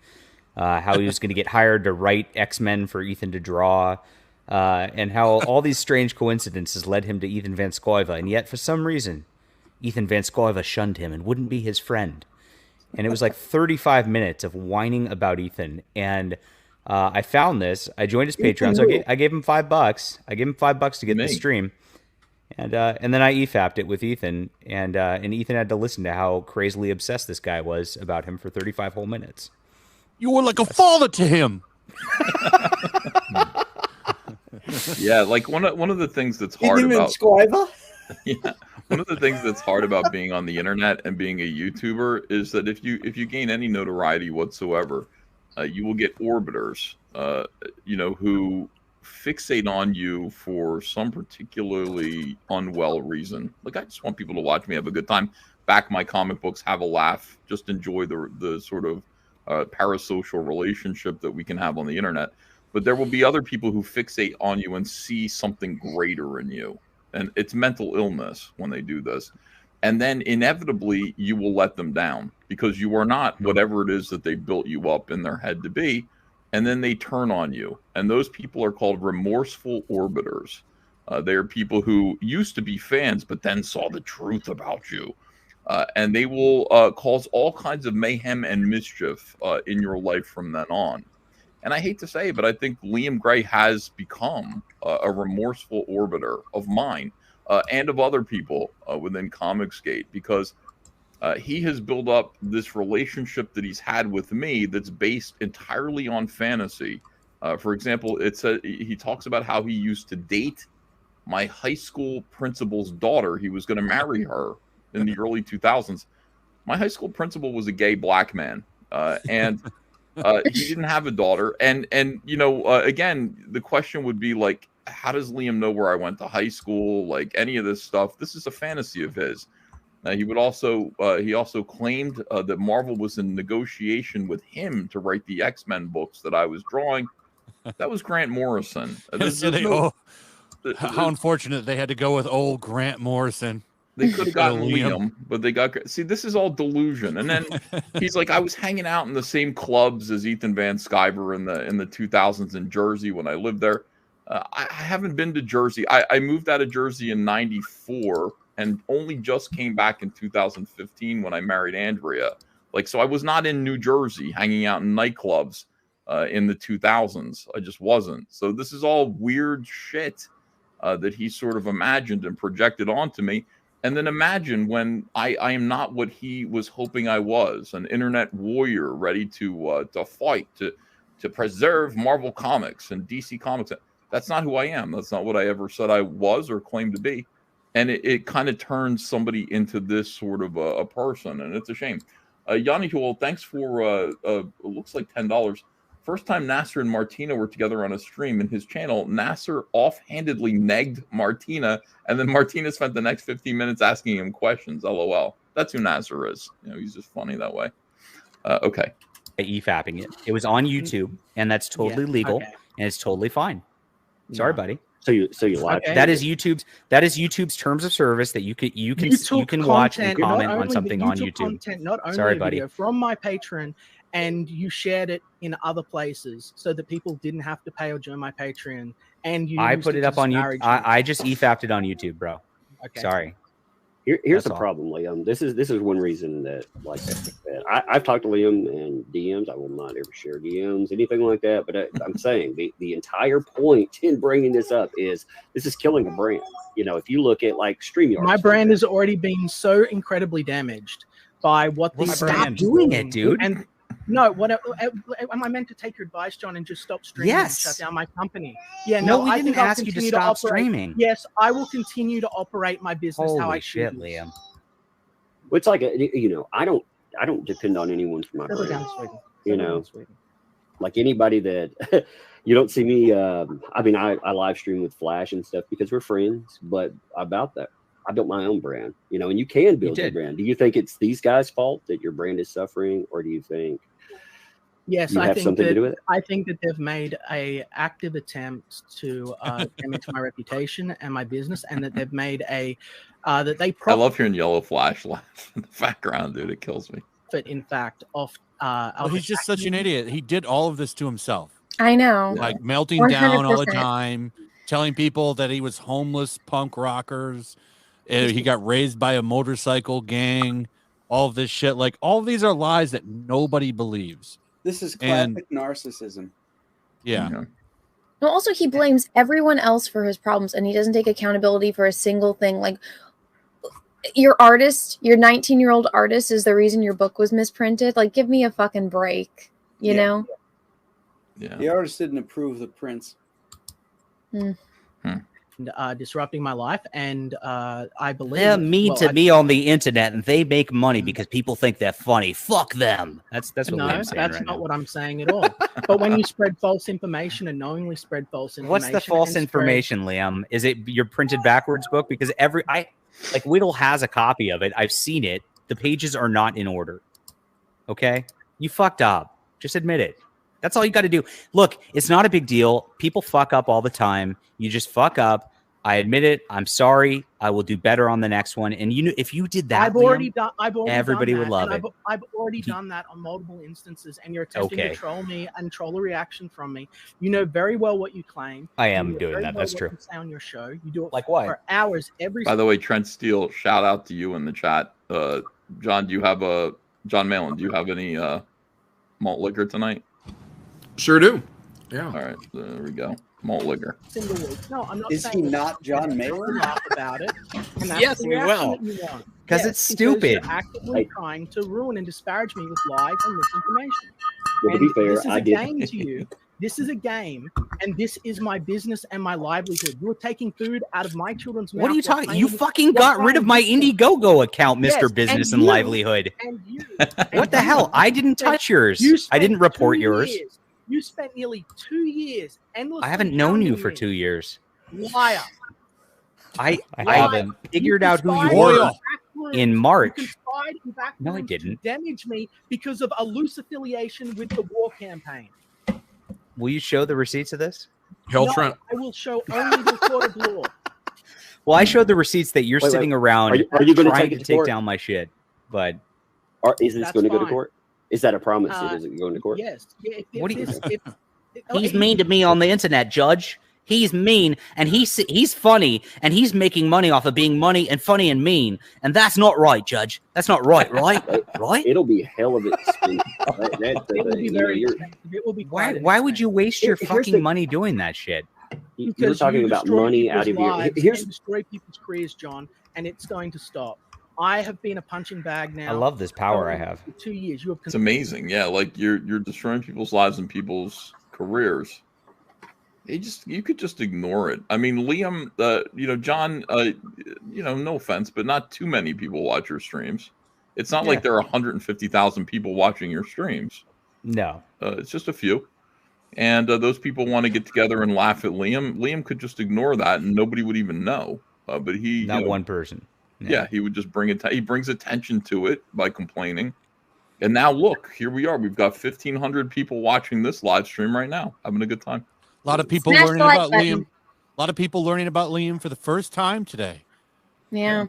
How he was going to get hired to write X-Men for Ethan to draw. And how all these strange coincidences led him to Ethan Van Scoiva, and yet for some reason, Ethan Van Scoiva shunned him and wouldn't be his friend. and it was like 35 minutes of whining about Ethan. And I found this. I joined his Patreon, so I gave him $5. I gave him $5 to get the stream, and then I EFAP'd it with Ethan, and Ethan had to listen to how crazily obsessed this guy was about him for 35 whole minutes. You were like a father to him. Yeah, like one of the things that's hard about yeah, one of the things that's hard about being on the internet and being a YouTuber is that if you gain any notoriety whatsoever, you will get orbiters, who fixate on you for some particularly unwell reason. Like, I just want people to watch me have a good time, back my comic books, have a laugh, just enjoy the sort of parasocial relationship that we can have on the internet. But there will be other people who fixate on you and see something greater in you. And it's mental illness when they do this. And then inevitably you will let them down because you are not whatever it is that they built you up in their head to be. And then they turn on you. And those people are called remorseful orbiters. They are people who used to be fans, but then saw the truth about you. And they will cause all kinds of mayhem and mischief in your life from then on. And I hate to say it, but I think Liam Gray has become a remorseful orbiter of mine and of other people within Comicsgate, because he has built up this relationship that he's had with me that's based entirely on fantasy. For example, he talks about how he used to date my high school principal's daughter. He was going to marry her in the early 2000s. My high school principal was a gay black man, and he didn't have a daughter. And again, the question would be like, how does Liam know where I went to high school? Like, any of this stuff. This is a fantasy of his. He also claimed that Marvel was in negotiation with him to write the X-Men books that I was drawing. That was Grant Morrison. How unfortunate they had to go with old Grant Morrison. They could have gotten Liam, but they got... See, this is all delusion. And then he's like, I was hanging out in the same clubs as Ethan Van Sciver in the 2000s in Jersey when I lived there. I haven't been to Jersey. I moved out of Jersey in 94 and only just came back in 2015 when I married Andrea. So I was not in New Jersey hanging out in nightclubs in the 2000s. I just wasn't. So this is all weird shit that he sort of imagined and projected onto me. And then imagine when I am not what he was hoping I was, an internet warrior ready to fight, to preserve Marvel Comics and DC Comics. That's not who I am. That's not what I ever said I was or claimed to be. And it kind of turns somebody into this sort of a person, and it's a shame. Yanni Tool, thanks for it looks like $10. First time Nasser and Martina were together on a stream in his channel, Nasser offhandedly negged Martina, and then Martina spent the next 15 minutes asking him questions. LOL. That's who Nasser is. He's just funny that way. Okay. EFAPing it. It was on YouTube, and that's totally legal, and it's totally fine. Sorry, buddy. So you watch. Okay. That is YouTube's terms of service that you can watch and comment on something on YouTube. Content, not only Sorry, buddy. Video from my Patreon, and you shared it in other places so that people didn't have to pay or join my Patreon. And I put it up on YouTube. I just EFAP'd it on YouTube, bro. Okay. Sorry. Here's the problem, Liam. This is one reason that, like I said, I've talked to Liam and DMs. I will not ever share DMs, anything like that. But I'm saying the entire point in bringing this up is this is killing a brand. If you look at like StreamYard, my brand has already been so incredibly damaged by what they stop doing it, dude. And no, am I meant to take your advice, John, and just stop streaming and shut down my company? Yeah, no, we I didn't think I'll ask you to continue stop operate. streaming. Yes, I will continue to operate my business how I Holy shit, choose. Liam. It's like I don't depend on anyone for my brand. Like anybody that you don't see me. I live stream with Flash and stuff because we're friends. But about that, I built my own brand. And you can build your brand. Do you think it's these guys' fault that your brand is suffering, or do you think? Yes, I think that they've made a active attempt to damage my reputation and my business, and that they've made I love hearing Yellow Flash laugh in the background, dude. It kills me. In fact, he's just such an idiot. He did all of this to himself. I know, like melting 100%. Down all the time, telling people that he was homeless punk rockers. He got raised by a motorcycle gang. all of this shit. Like, all of these are lies that nobody believes. This is And- classic narcissism. Yeah. No, also he blames everyone else for his problems, and he doesn't take accountability for a single thing. Like, your artist, your 19-year-old artist, is the reason your book was misprinted. Like, give me a fucking break, you know? Yeah. The artist didn't approve the prints. Disrupting my life, and I believe They're mean well, to I- me on the internet, and they make money because people think they're funny. Fuck them. That's what No, I'm saying that's right not now. what I'm saying at all. But when you spread false information and knowingly spread false information, What's the false and spread- information, Liam? Is it your printed backwards book? Because like Whittle has a copy of it. I've seen it. The pages are not in order. Okay, you fucked up. Just admit it. That's all you got to do. Look, it's not a big deal. People fuck up all the time. You just fuck up. I admit it. I'm sorry. I will do better on the next one. And if you did that, I've already Liam, done. everybody done would that, love and it. I've already done that on multiple instances, and you're attempting Okay. to troll me and troll a reaction from me. You know very well what you claim. I You am know doing very that. well That's what true. you say on your show. You do it Like what? for hours every. By the way, Trent Steele, shout out to you in the chat. John, John Malin, do you have any malt liquor tonight? Sure do. Yeah. All right, there we go. Malt liquor. single week. No, I'm not. Is saying he that. not John You Malin? laugh about it. And that's Yes, the we reaction will. that you want. 'Cause Yes, it's stupid. You're actively trying to ruin and disparage me with lies and misinformation. Well, to And be fair, this is I a did. game to you. This is a game, and this is my business and my livelihood. You're taking food out of my children's mouth. What are you while talking? playing You with- fucking while got rid of playing my with- Indiegogo account, Mr. Yes, Business and and you- Livelihood. And you. What the hell? I didn't touch yours. I didn't report yours. You spent nearly 2 years endlessly. I haven't known you hounding for me. 2 years. Liar. I haven't. figured out who you conspired were backwards. in You March. conspired backwards No, I to didn't. damage me because of a loose affiliation with the war campaign. Will you show the receipts of this? No, I will show only the court of law. Well, I showed the receipts that you're Wait, sitting wait. around Are you gonna trying take it to to take court? down my shit, but Is this That's going to go to fine. court? Is that a promise? Uh, Is it going to court? Yes. Yeah, if What do you- this- he's mean to me on the internet, Judge. He's mean, and he's funny, and he's making money off of being money and funny and mean, and that's not right, Judge. That's not right, right? Right? It'll be hell of expensive. That's the It will thing. be You know, very you're- expensive. It will be Why? quite Why would you waste your Here's fucking the- money doing that shit? You're Because talking you about destroy money out people's of your. lives Here's and destroy people's careers, John, and it's going to stop. I have been a punching bag now. I love this power I for have. 2 years. You have It's amazing. Yeah, like you're destroying people's lives and people's careers. You could just ignore it. I mean, Liam, John, no offense, but not too many people watch your streams. It's not like there are 150,000 people watching your streams. No. It's just a few. And those people want to get together and laugh at Liam. Liam could just ignore that and nobody would even know. But he Not one person. Yeah, he would just he brings attention to it by complaining. And now look, here we are. We've got 1,500 people watching this live stream right now, having a good time. A lot of people Smash learning the like about button. Liam. A lot of people learning about Liam for the first time today. Yeah.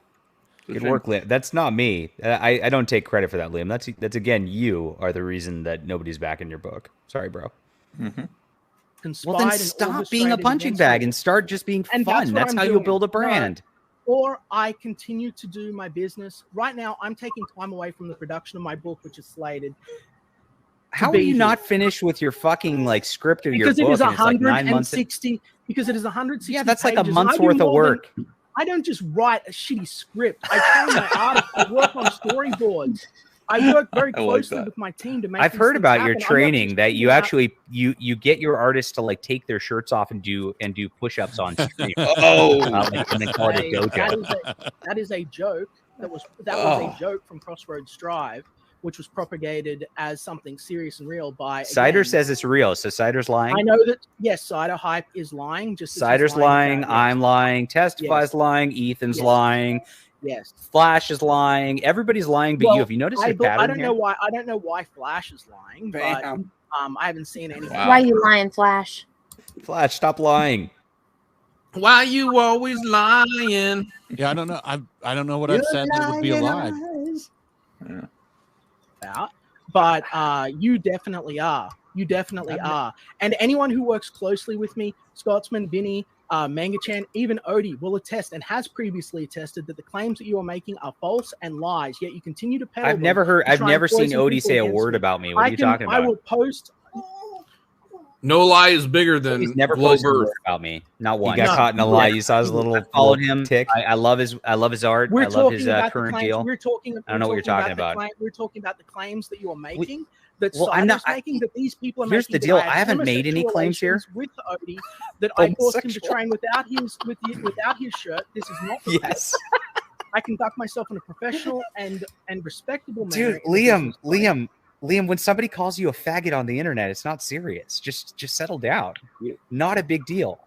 Good work, Liam. That's not me. I don't take credit for that, Liam. That's again, you are the reason that nobody's back in your book. Sorry, bro. Mm-hmm. Well, then Conspired and stop being a orchestrated punching against bag me. and start just being And fun. what That's I'm how you'll doing. build a No, brand. or I continue to do my business. Right now, I'm taking time away from the production of my book, which is slated. How are be you here. not finished with your fucking script of your Because book? it is and it's like 9 months. 160. Because it is 160. Yeah, that's like a pages, and month's I do worth of more than- work. I don't just write a shitty script. I train my artists. I work on storyboards. I work very I like closely that. with my team to make. I've these heard things about your happen. I'm not training just that you figuring out- actually you get your artists to take their shirts off and do push-ups on stream. Oh. And then call it a Hey, dojo. that is a joke. That was Oh. a joke from Crossroads Drive, which was propagated as something serious and real by Cider again, says it's real, so Cider's lying. I know that yes, Cider Hype is lying. Just as he's Cider's lying. about- I'm lying. Testify's Yes. lying. Ethan's Yes. lying. Yes. Flash is lying. Everybody's lying, but you. Well, Have you noticed I a don't pattern here? know why. I don't know why Flash is lying, but Bam. I haven't seen anything. Why you lying, Flash? Flash, stop lying. Why you always lying? Yeah, I don't know. I don't know what I've said that would be a lie. About, but you definitely are. You definitely are. And anyone who works closely with me, Scotsman, Vinny, Manga-chan, even Odie will attest and has previously attested that the claims that you are making are false and lies. Yet you continue to peddle. I've never heard. to I've try and never seen poison Odie people say a against word me. about me. What are you talking I about? will post. No lie is bigger than He's never Globe posted a Earth. word about me. Not one. He got caught in a No. lie. You saw his I little. followed him. Tick. I love his. I love his art. We're I love talking his about the current claims. deal. We're talking. I don't know what you're talking about. We're talking about the claims that you are making. That Well, I'm Cider's not- making. That these people are Here's making. the deal. that I haven't made any homosexual claims here. relations with Odie. That I forced him to Homosexual. train without his shirt. This is not. the Yes. case. I conduct myself in a professional and respectable manner. Dude, in the business place. Liam, when somebody calls you a faggot on the internet, it's not serious. Just settle down. Not a big deal.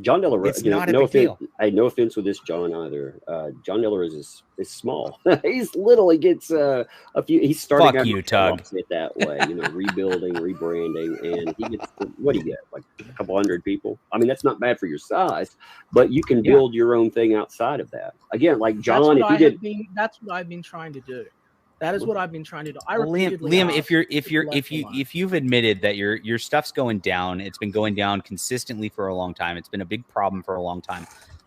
John De La Rosa, It's you know, not a no big offense. deal. Hey, no offense with this John either. John De La Rosa is small. He's little. He gets a few. He's starting. Fuck out you, with Tug. it that way, you know, rebuilding, rebranding, and he gets what do you get? Like a couple hundred people. I mean, that's not bad for your size, but you can build your own thing outside of that. Again, like John, if you did, that's what I've been trying to do. That is what I've been trying to do. I Well, repeatedly Liam, asked if you've admitted that your stuff's going down, it's been going down consistently for a long time. It's been a big problem for a long time.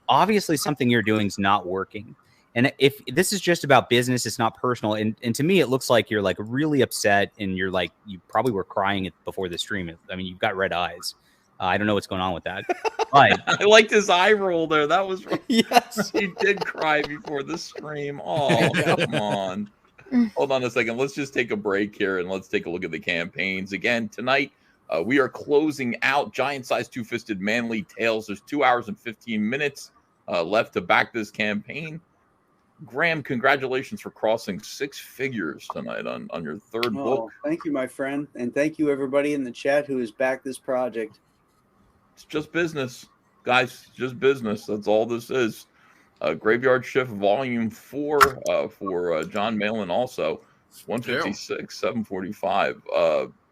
Obviously, something you're doing is not working. And if this is just about business, it's not personal. And to me, it looks like you're like really upset, and you're like you probably were crying before the stream. I mean, you've got red eyes. I don't know what's going on with that. But I liked his eye roll there. That was yes, he did cry before the stream. Oh, come on. Hold on a second. Let's just take a break here and let's take a look at the campaigns. Again, tonight we are closing out Giant Size Two-Fisted Manly Tales. There's 2 hours and 15 minutes left to back this campaign. Graham, congratulations for crossing 6 figures tonight on your third book. Thank you, my friend. And thank you, everybody in the chat who has backed this project. It's just business, guys. Just business. That's all this is. Graveyard Shift Volume 4 for John Malin also 156 745.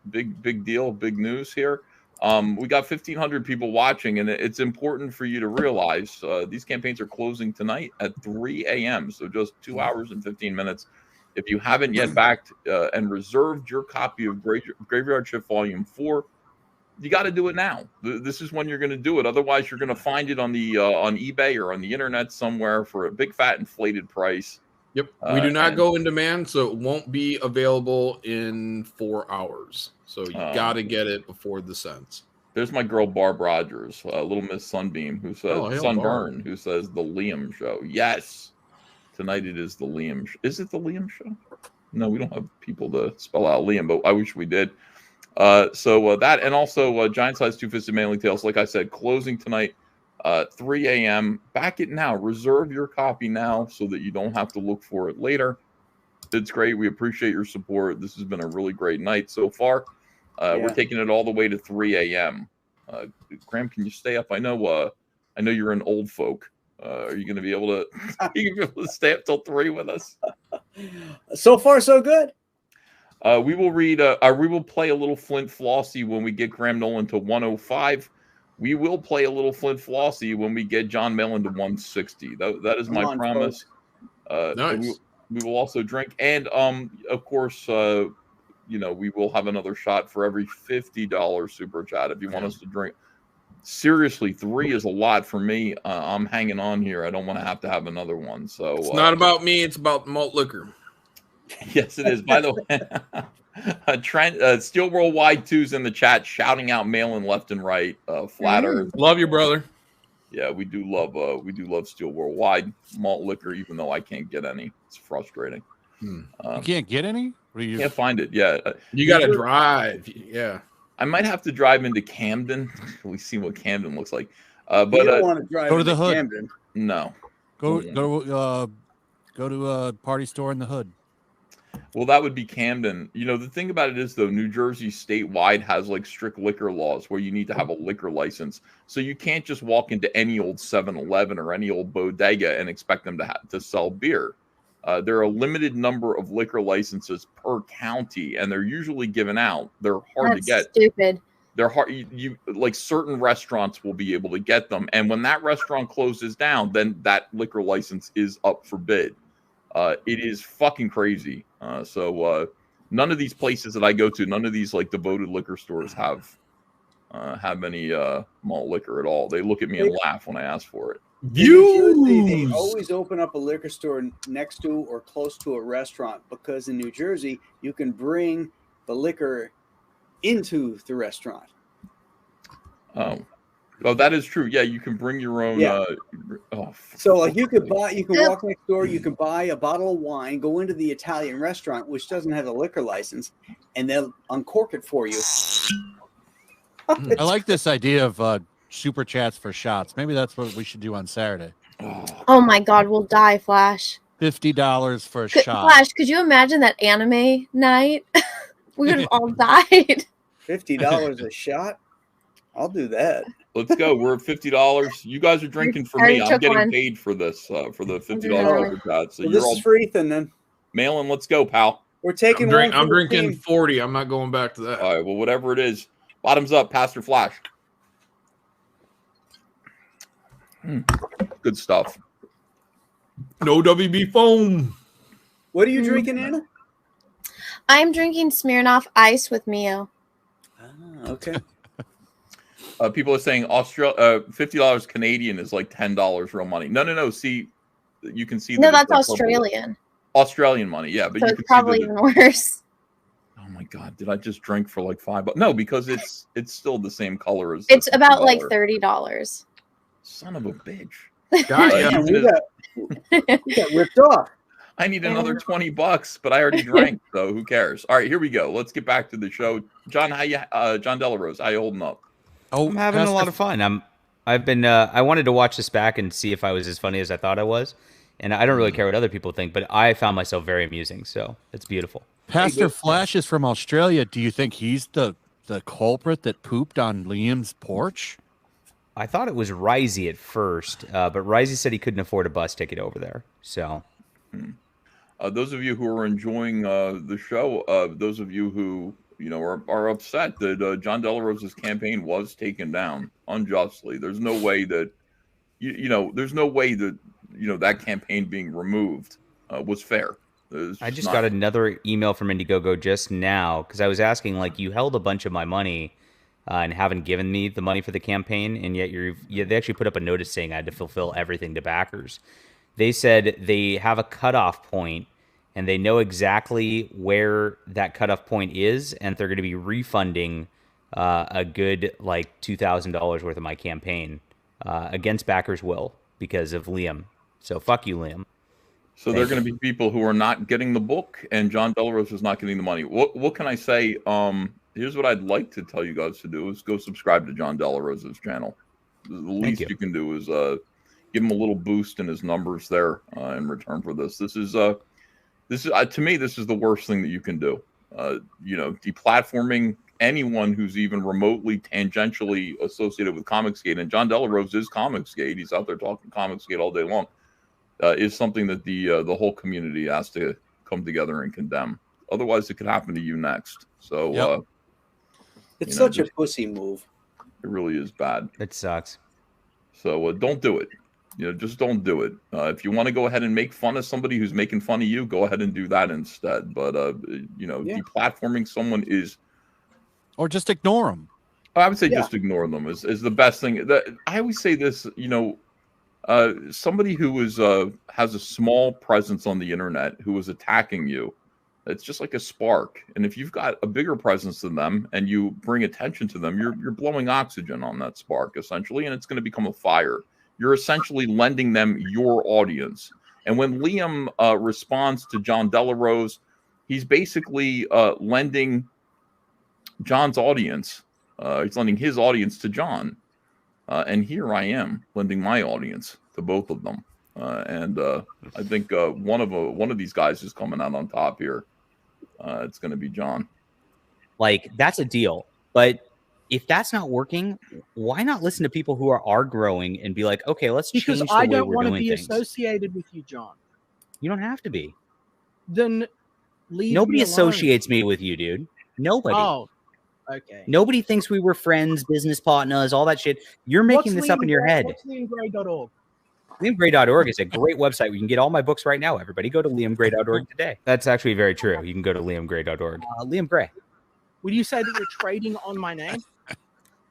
Big deal, big news here. We got 1,500 people watching, and it's important for you to realize these campaigns are closing tonight at 3 a.m. So just 2 hours and 15 minutes. If you haven't yet backed and reserved your copy of Graveyard Shift Volume 4, you got to do it now. This is when you're going to do it. Otherwise, you're going to find it on the on eBay or on the internet somewhere for a big fat inflated price. Yep, we do not go in demand, so it won't be available in 4 hours. So you got to get it before the sends. There's my girl Barb Rogers, Little Miss Sunbeam, who says Sunburn, who says the Liam Show. Yes, tonight it is the Liam. Is it the Liam Show? No, we don't have people to spell out Liam, but I wish we did. So that, and also Giant Size Two-Fisted Manly Tales, like I said, closing tonight, 3 a.m. Back it now. Reserve your copy now so that you don't have to look for it later. It's great. We appreciate your support. This has been a really great night so far. We're taking it all the way to 3 a.m. Graham, can you stay up? I know you're an old folk. Are you going to be able to stay up till 3 with us? So far, so good. We will play a little Flint Flossie when we get Graham Nolan to 105. We will play a little Flint Flossie when we get John Mellon to 160. That is my promise. Nice. We will also drink, and of course, we will have another shot for every $50 super chat if you want us to drink. Seriously, 3 is a lot for me. I'm hanging on here. I don't want to have another one. So it's not about me. It's about malt liquor. Yes, it is. By the way, Trent, Steel Worldwide 2's in the chat, shouting out Malin left and right. Flat Earth, love you, brother. Yeah, we do love Steel Worldwide malt liquor, even though I can't get any. It's frustrating. You can't get any. You can't find it. Yeah, you got to drive. Yeah, I might have to drive into Camden. We see what Camden looks like. But you don't want to drive go to the hood. Camden. No, go to a party store in the hood. Well, that would be Camden. The thing about it is, though, New Jersey statewide has like strict liquor laws where you need to have a liquor license. So you can't just walk into any old 7-Eleven or any old bodega and expect them to sell beer. There are a limited number of liquor licenses per county, and they're usually given out. They're hard to get. Stupid. They're hard. You like certain restaurants will be able to get them, and when that restaurant closes down, then that liquor license is up for bid. It is fucking crazy. So none of these places that I go to, none of these like devoted liquor stores have have any malt liquor at all. They look at me and laugh when I ask for it. In New Jersey, they always open up a liquor store next to or close to a restaurant because in New Jersey you can bring the liquor into the restaurant. Oh, that is true. Yeah, you can bring your own. Yeah. So like you can walk next door, you can buy a bottle of wine, go into the Italian restaurant, which doesn't have a liquor license, and they'll uncork it for you. I like this idea of super chats for shots. Maybe that's what we should do on Saturday. Oh my God, we'll die, Flash. $50 for a shot. Flash, could you imagine that anime night? We would have all died. $50 a shot? I'll do that. Let's go. We're at $50. You guys are drinking for me. I'm getting paid for this, for the $50 super chat. So well, this is for Ethan then. Malin, let's go, pal. We're taking I'm drinking 40. I'm not going back to that. All right. Well, whatever it is. Bottoms up, Pastor Flash. Good stuff. No WB foam. What are you drinking, Anna? I'm drinking Smirnoff Ice with Mio. Okay. People are saying $50 Canadian is like $10 real money. No. See, you can see. No, that's Australian. Australian money, yeah. But so you it's can probably see even worse. Oh my God! Did I just drink for like $5? No, because it's still the same color as. It's about like $30. Son of a bitch! We got ripped off. I need another $20, but I already drank, so who cares? All right, here we go. Let's get back to the show. John, John Delarose, how you holding up? Oh, I'm having a lot of fun. I wanted to watch this back and see if I was as funny as I thought I was, and I don't really care what other people think, but I found myself very amusing, so it's beautiful. Pastor Flash is from Australia. Do you think he's the culprit that pooped on Liam's porch? I thought it was Risey at first, but Risey said he couldn't afford a bus ticket over there, so. Those of you who are enjoying the show, those of you who are upset that John Delarose's campaign was taken down unjustly. There's no way that there's no way that that campaign being removed was fair. I just got another email from Indiegogo just now because I was asking, like, you held a bunch of my money and haven't given me the money for the campaign, and yet they actually put up a notice saying I had to fulfill everything to backers. They said they have a cutoff point, and they know exactly where that cutoff point is, and they're going to be refunding a good like $2,000 worth of my campaign against backers' will because of Liam. So fuck you, Liam. So there are going to be people who are not getting the book, and John Delarose is not getting the money. What can I say? Here's what I'd like to tell you guys to do: is go subscribe to John Delarose's channel. The least you can do is give him a little boost in his numbers there in return for this. This is to me, this is the worst thing that you can do. Deplatforming anyone who's even remotely tangentially associated with Comicsgate, and John Delarose is Comicsgate. He's out there talking Comicsgate all day long. Is something that the whole community has to come together and condemn. Otherwise, it could happen to you next. So it's such a pussy move. It really is bad. It sucks. So don't do it. Just don't do it. If you want to go ahead and make fun of somebody who's making fun of you, go ahead and do that instead. But deplatforming someone is, or just ignore them. I would say just ignore them is the best thing. I always say this. Somebody who is has a small presence on the internet who is attacking you, it's just like a spark. And if you've got a bigger presence than them and you bring attention to them, you're blowing oxygen on that spark essentially, and it's going to become a fire. You're essentially lending them your audience. And when Liam responds to John Delarose, he's basically lending John's audience. He's lending his audience to John. And here I am lending my audience to both of them. And I think one of these guys is coming out on top here. It's going to be John. Like, that's a deal. But if that's not working, why not listen to people who are growing and be like, okay, let's change the way we're doing things? Because I don't want to be associated with you, John. You don't have to be. Then leave Nobody me associates me with you, dude. Nobody. Oh, okay. Nobody thinks we were friends, business partners, all that shit. You're making this up in your head. What's liamgray.org? liamgray.org is a great website where you can get all my books right now. Everybody go to liamgray.org today. That's actually very true. You can go to liamgray.org. Liam Gray. Would you say that you're trading on my name?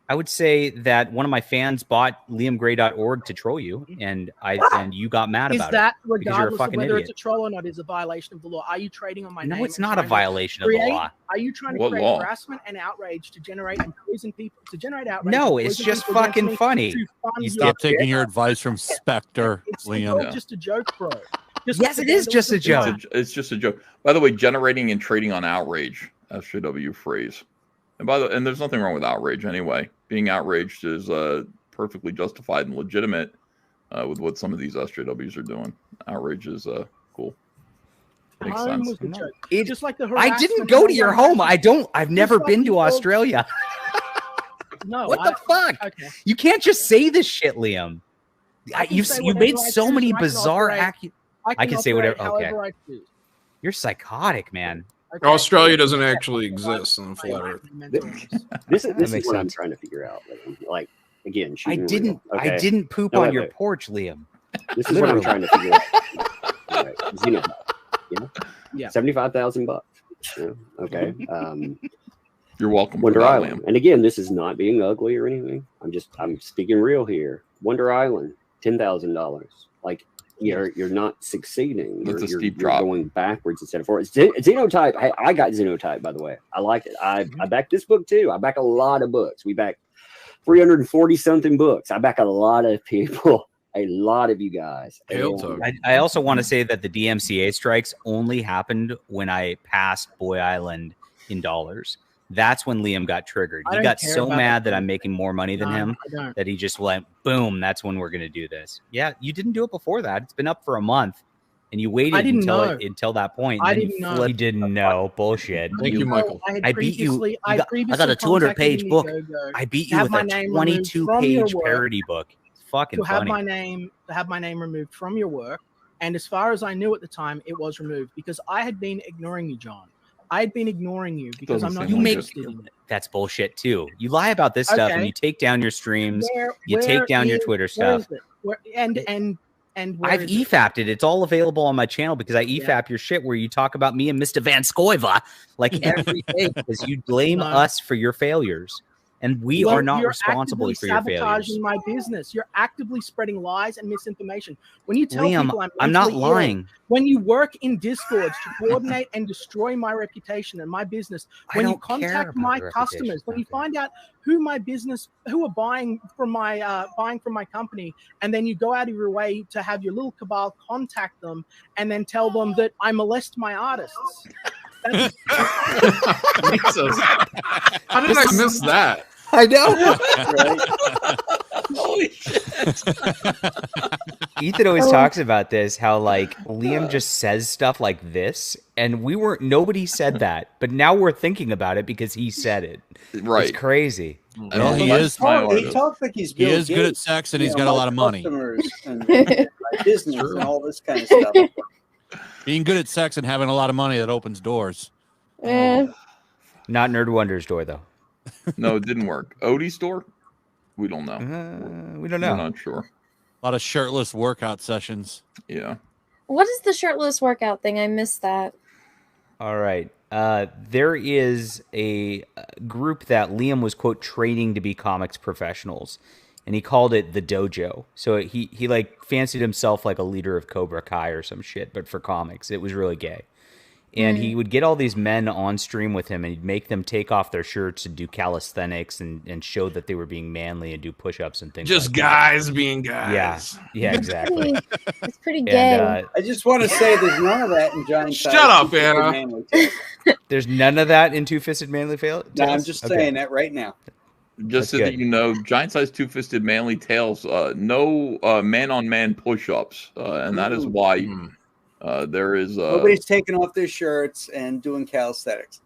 I would say that one of my fans bought liamgray.org to troll you, and you got mad Is about that it because you're a regardless of fucking whether idiot. it's a troll or not is a violation of the law? Are you trading on my name? No, it's and not a trying to violation of the create- law. Are you trying to What create law? harassment and outrage to generate and poison people? To generate outrage? No, and it's poison just people against fucking me funny. to fund You your Stop taking shit? your advice from Spectre, It's Liam. all just a joke, bro. Just Yes, like it is the just a vandalism- joke. It's just a joke. By the way, generating and trading on outrage, SJW phrase. And there's nothing wrong with outrage anyway. Being outraged is perfectly justified and legitimate with what some of these SJWs are doing. Outrage is cool. Makes Home sense. was the joke. Just like the I didn't harassment go and to your the- home. I've never like been to the old- Australia. No, What the fuck? Okay. You can't just say this shit, Liam. I can say You whatever made I so choose, many and I can bizarre operate- I can say operate whatever. Okay. however I choose. You're psychotic, man. Australia doesn't actually exist on the flat Earth. This That is makes what I'm sense. trying to figure out. Like again, I shooting didn't. real, I okay? didn't poop No, on wait, your wait. porch, Liam. This is what I'm Literally. trying to figure out. All right, Xenotype, yeah, Yeah. $75,000. Yeah, okay. You're welcome. Wonder for that, Island, Liam. and again, this is not being ugly or anything. I'm speaking real here. Wonder Island, $10,000. Like you're not succeeding. That's a You're steep drop. going backwards instead of forward. Xenotype. Hey, I got Xenotype, by the way. I like it. I back this book too. I back a lot of books. We back 340 something books. I back a lot of people. A lot of you guys. And- I also want to say that the DMCA strikes only happened when I passed Boy Island in dollars. That's when Liam got triggered. I He don't got care so about mad that. that I'm making more money than No, him I don't. that he just went, boom, that's when we're going to do this. Yeah, you didn't do it before that. It's been up for a month. And you waited I didn't until know. until that point. I and then didn't you know. flipped. You didn't know. Bullshit. Thank you, Michael. I had I beat you. previously- I got a previously 200-page contacted book. Indiegogo I beat to you have with my a name removed from your 22-page work. parody book. It's fucking to have funny. my name removed from your work. And as far as I knew at the time, it was removed because I had been ignoring you, John. I had been ignoring you because I'm not You make interested in it. that's bullshit too. You lie about this stuff and Okay. you take down your streams. Where- you take where down your is- Twitter where stuff. is it? Where- and where I've is it? EFAP'd it. It's all available on my channel because I EFAP your shit where you talk about me and Mr. Van Scoiva like every day because you blame No. us for your failures. And we Well, are not you're responsible actively for your failures. sabotaging my business. You're actively spreading lies and misinformation. When you tell Liam, people I'm not mentally ill, lying. when you work in Discords to coordinate and destroy my reputation and my business, I when you don't care contact about my your customers, when you find out who are buying from my company, and then you go out of your way to have your little cabal contact them and then tell them that I molest my artists. Jesus. How did I miss that? I know. Holy shit. Ethan always talks about this, how like Liam just says stuff like this, and nobody said that, but now we're thinking about it because he said it. Right. It's crazy. Well, he is. He talks like he's He Bill is good at Gates, sex and you he's know, got a my lot of money. customers and my business and all this kind of stuff. Being good at sex and having a lot of money that opens doors. Not Nerd Wonder's door though. No, it didn't work. Odie's store? We don't know. We don't know. We're not sure. A lot of shirtless workout sessions. Yeah. What is the shirtless workout thing? I missed that. All right. There is a group that Liam was, quote, training to be comics professionals, and he called it the Dojo. So he like fancied himself like a leader of Cobra Kai or some shit, but for comics. It was really gay. And he would get all these men on stream with him, and he'd make them take off their shirts and do calisthenics and show that they were being manly and do push-ups and things Just like that. guys being guys. Yeah, exactly. It's pretty And, gay. I just want to say there's none of that in Giant Shut up, Anna. There's none of that in Two-Fisted Manly Fail. No, I'm just Okay. saying that right now. Just so that you know, giant-sized two-fisted manly tails, no man-on-man push-ups, and that is why there is Nobody's taking off their shirts and doing calisthenics.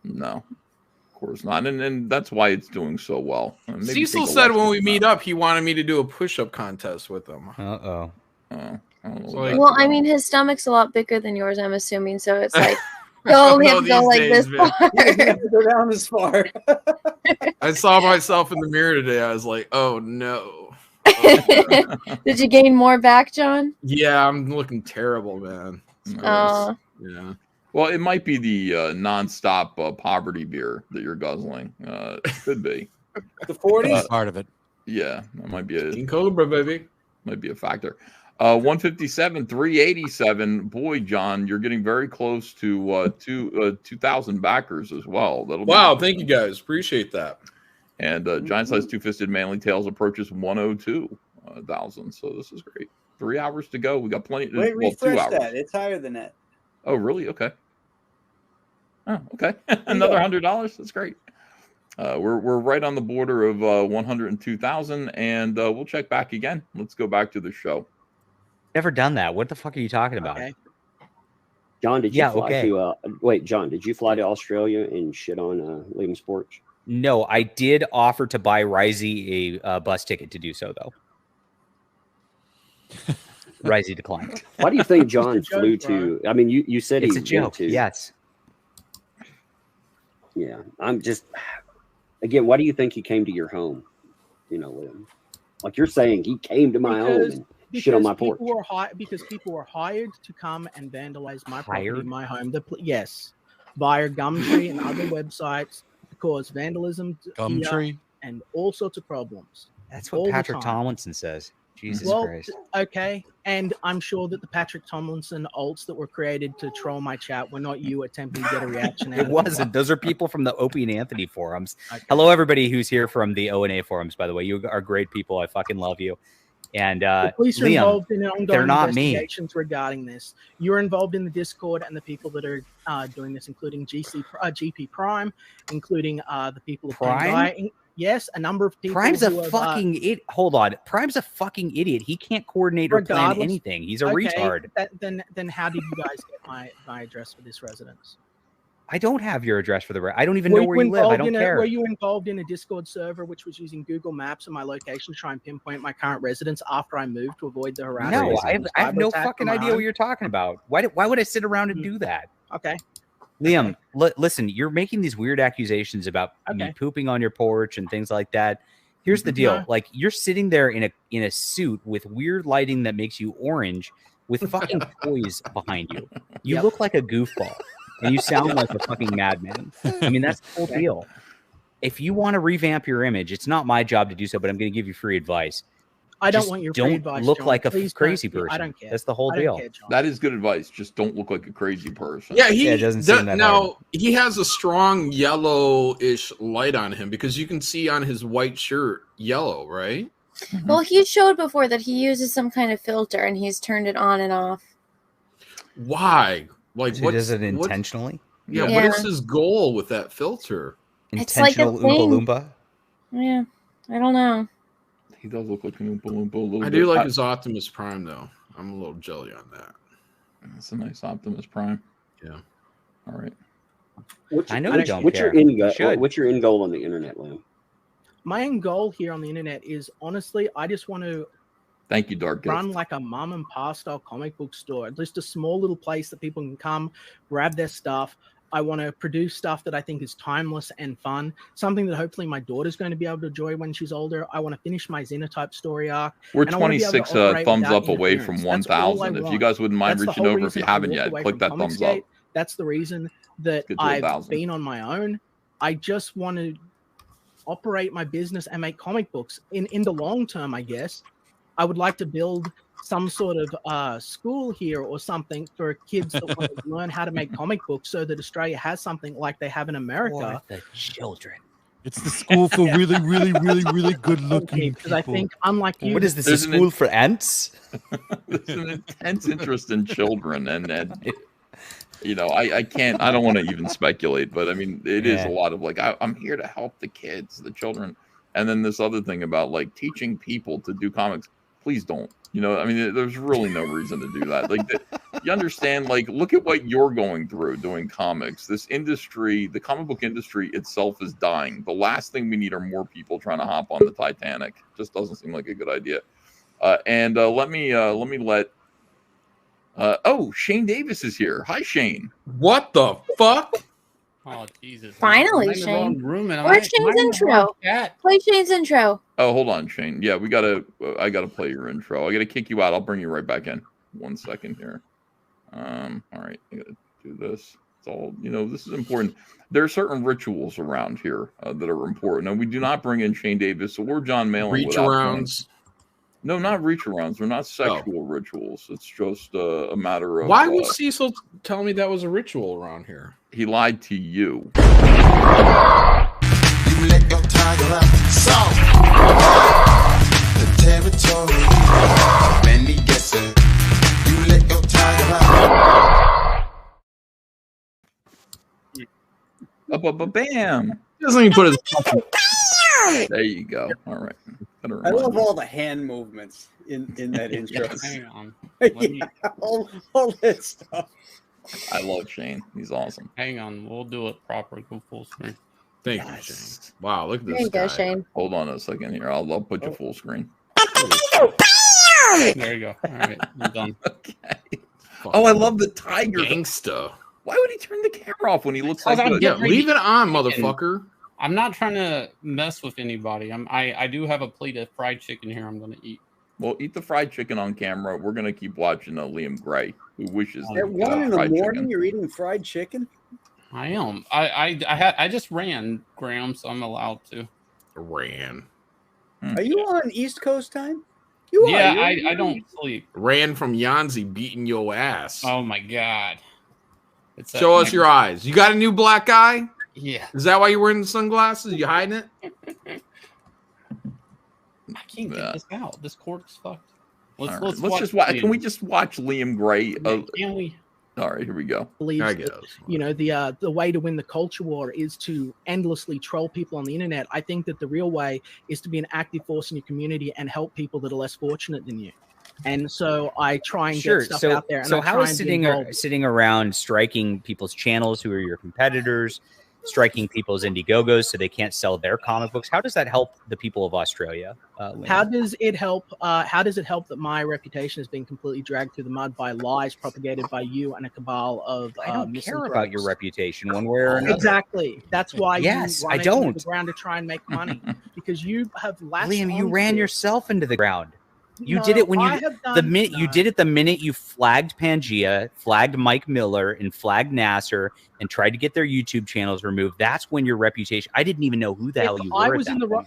no, of course not, and that's why it's doing so well. Maybe Cecil take a said lesson when we from meet up, he wanted me to do a push-up contest with him. Uh-oh. I don't know So, what like, that's Well, I about. mean, his stomach's a lot bigger than yours, I'm assuming. So it's like you only No, have to go these like days, this man. far. You don't have to go down this far. I saw myself in the mirror today. I was like, oh no. Did you gain more back, John? Yeah, I'm looking terrible, man. Oh. Yeah. Well, it might be the non-stop poverty beer that you're guzzling. Could be. The 40s? Part of it. Yeah, that might be a King Cobra, baby. Might be a factor. 157, 387. Boy, John, you're getting very close to 2,000 backers as well. That'll be Wow, thank you guys. Appreciate that. And Giant Size Two-Fisted Manly Tails approaches 102,000. So this is great. 3 hours to go. We got plenty. Wait, well, 2 refresh hours. that. It's higher than that. Oh, really? Okay. Oh, okay. Another $100. That's great. We're right on the border of 102,000, and we'll check back again. Let's go back to the show. Never done that. What the fuck are you talking about? Okay. John, did you fly to wait, John, did you fly to Australia and shit on Liam's porch? No, I did offer to buy Risey a bus ticket to do so, though. Risey declined. Why do you think John flew to? I mean, you said It's he a joke. went to. Yes. Yeah, I'm just. Again, why do you think he came to your home? You know, Liam. Like you're saying, he came to my home and shit on my porch. Because people were hired to come and vandalize my property, Hired? my home. Yes, via Gumtree and other websites to cause vandalism, Gumtree? and all sorts of problems. That's all what the Patrick time. Tomlinson says. Jesus Well, Christ. okay, and I'm sure that the Patrick Tomlinson alts that were created to troll my chat were not you attempting to get a reaction out It of wasn't. Those are people from the Opie and Anthony forums. Hello, everybody who's here from the O&A forums, by the way. You are great people. I fucking love you. And The police are Liam, involved in ongoing they're not me. investigations regarding this. You're involved in the Discord and the people that are doing this, including GP Prime, including the people of Prime? Bandai. Yes, a number of people. Prime's a who have, fucking idiot. Hold on. Prime's a fucking idiot. He can't coordinate or plan regardless- anything. He's a Okay, retard. Then how did you guys get my address for this residence? I don't have your address for the. I don't even know where you live. I don't care. Were you involved in a Discord server which was using Google Maps and my location to try and pinpoint my current residence after I moved to avoid the harassment? No, I have no cyber attack fucking from my idea home? what you're talking about. Why would I sit around and do that? Okay. Liam, listen, you're making these weird accusations about me pooping on your porch and things like that. Here's the deal. Yeah. Like you're sitting there in a suit with weird lighting that makes you orange with fucking toys behind you. You look like a goofball and you sound like a fucking madman. I mean, that's the whole deal. If you want to revamp your image, it's not my job to do so, but I'm going to give you free advice. I don't Just want your free don't advice, look John. like a Please crazy don't. person. I don't care. That's the whole I don't deal. care, John. That is good advice. Just don't look like a crazy person. Yeah, he it doesn't seem that hard. now he has a strong yellowish light on him because you can see on his white shirt yellow, right? Well, he showed before that he uses some kind of filter and he's turned it on and off. Why? Like So he what? does it intentionally? Yeah, Yeah. What is his goal with that filter? It's like a Intentional Oompa thing. Loompa? Yeah, I don't know. He does look like an Oompa Loompa a little I bit. do like his Optimus Prime though. I'm a little jelly on that. That's a nice Optimus Prime. Yeah. All right. What's I know your, you don't what's care. your end You goal? should. What's your end goal on the internet, Liam? My end goal here on the internet is honestly, I just want to Thank you, Dark Gift. run like a mom and pop style comic book store, just a small little place that people can come, grab their stuff. I want to produce stuff that I think is timeless and fun, something that hopefully my daughter's going to be able to enjoy when she's older. I want to finish my Xenotype story arc. We're and I wanna be able to 26 operate thumbs without up away from interference. That's all I 1,000. If you want. guys wouldn't mind That's the reaching whole over if you reason I haven't walked yet, away click from that thumbs Comicsgate. up. That's the reason that Get to I've 1,000. been on my own. I just want to operate my business and make comic books. In the long term, I guess, I would like to build some sort of school here or something for kids that want to learn how to make comic books so that Australia has something like they have in America. For the children. It's the school for really, really, really, really good looking Because I people. think, unlike you, What is this? A There's an school for ants? There's an intense interest in children, and you know, I don't want to even speculate, but I mean, it is a lot of like, I'm here to help the kids, the children, and then this other thing about like teaching people to do comics. Please don't. You know, I mean, there's really no reason to do that. Like, you understand, like, look at what you're going through doing comics. This industry, the comic book industry itself is dying. The last thing we need are more people trying to hop on the Titanic. Just doesn't seem like a good idea. And let me let. Oh, Shane Davis is here. Hi, Shane. What the fuck? Oh Jesus! Finally, Shane. Where's Shane's intro? Play Shane's intro. Oh, hold on, Shane. Yeah, I gotta play your intro. I gotta kick you out. I'll bring you right back in. 1 second here. All right, I gotta do this. all. This is important. There are certain rituals around here that are important, and we do not bring in Shane Davis or John Malin. Reach arounds. No, not reach arounds. They're not sexual rituals. It's just a matter of. Why was Cecil telling me that was a ritual around here? He lied to you. You let your tiger out. So, the territory. When he gets it, you let your tiger out. Bam! He doesn't even put his. There you go. All right. I love all the hand movements in that intro. Hang on. Yeah, all that stuff. I love Shane. He's awesome. Hang on. We'll do it proper. Go full screen. Thank you, Shane. Wow, look at this There you guy. go, Shane. Hold on a second here. I'll put you full screen. There you go. All right, I'm done. Okay. Oh, I love the tiger. Gangsta. Why would he turn the camera off when he looks like Yeah, leave it on, motherfucker. I'm not trying to mess with anybody. I do have a plate of fried chicken here I'm going to eat. Well, eat the fried chicken on camera. We're going to keep watching Liam Gray, who wishes At 1 in the morning, you're eating fried chicken? I am. I just ran, Graham, so I'm allowed to. Ran. Are you on East Coast time? You are. Yeah, You're- I don't sleep. Ran from Yanzi beating your ass. Oh my god. Show us your eyes. You got a new black eye? Yeah. Is that why you're wearing the sunglasses? You hiding it? I can't get this out. This cord's fucked. Let's just watch. Can we just watch Liam Gray? Can we? All right, here we go. believes that, the way to win the culture war is to endlessly troll people on the internet. I think that the real way is to be an active force in your community and help people that are less fortunate than you. And so I try and get stuff out there. And So I how try is and be involved. sitting around striking people's channels who are your competitors, striking people's Indiegogos so they can't sell their comic books? How does that help the people of Australia? Liam? How does it help? How does it help that my reputation has been completely dragged through the mud by lies propagated by you and a cabal of? I don't care about your reputation one way or another. Exactly. That's why. Yes, you I run into don't. the ground to try and make money because you have latched Liam, you onto ran it. yourself into the ground. You No, did it when I you have the done- minute you did it the minute you flagged Pangea, flagged Mike Miller, and flagged Nasser, and tried to get their YouTube channels removed. That's when your reputation. I didn't even know who the hell you were.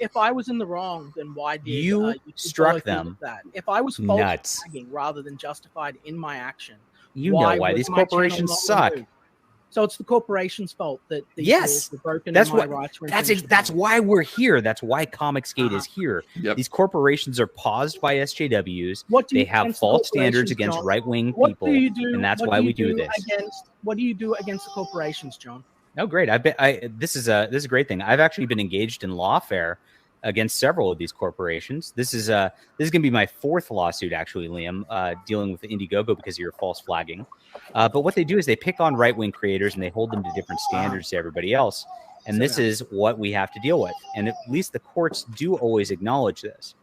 If I was in the wrong, then why did You YouTube struck follow through them. with that? If I was false Nuts. flagging rather than justified in my action, You know why was these my channel corporations not suck. removed? So it's the corporation's fault that these Yes, rules were broken. that's and my what. rights were That's infringed that's why we're here. That's why Comicsgate is here. These corporations are paused by SJWs. What do They you have against the false standards corporations, against John? right-wing What people, do you do? and that's what why do we you do this. What do you do against the corporations, John? Oh, great! This is a great thing. I've actually been engaged in lawfare against several of these corporations. This is going to be my fourth lawsuit, actually, Liam, dealing with Indiegogo because of your false flagging. But what they do is they pick on right-wing creators and they hold them to different standards to everybody else. And this is what we have to deal with. And at least the courts do always acknowledge this.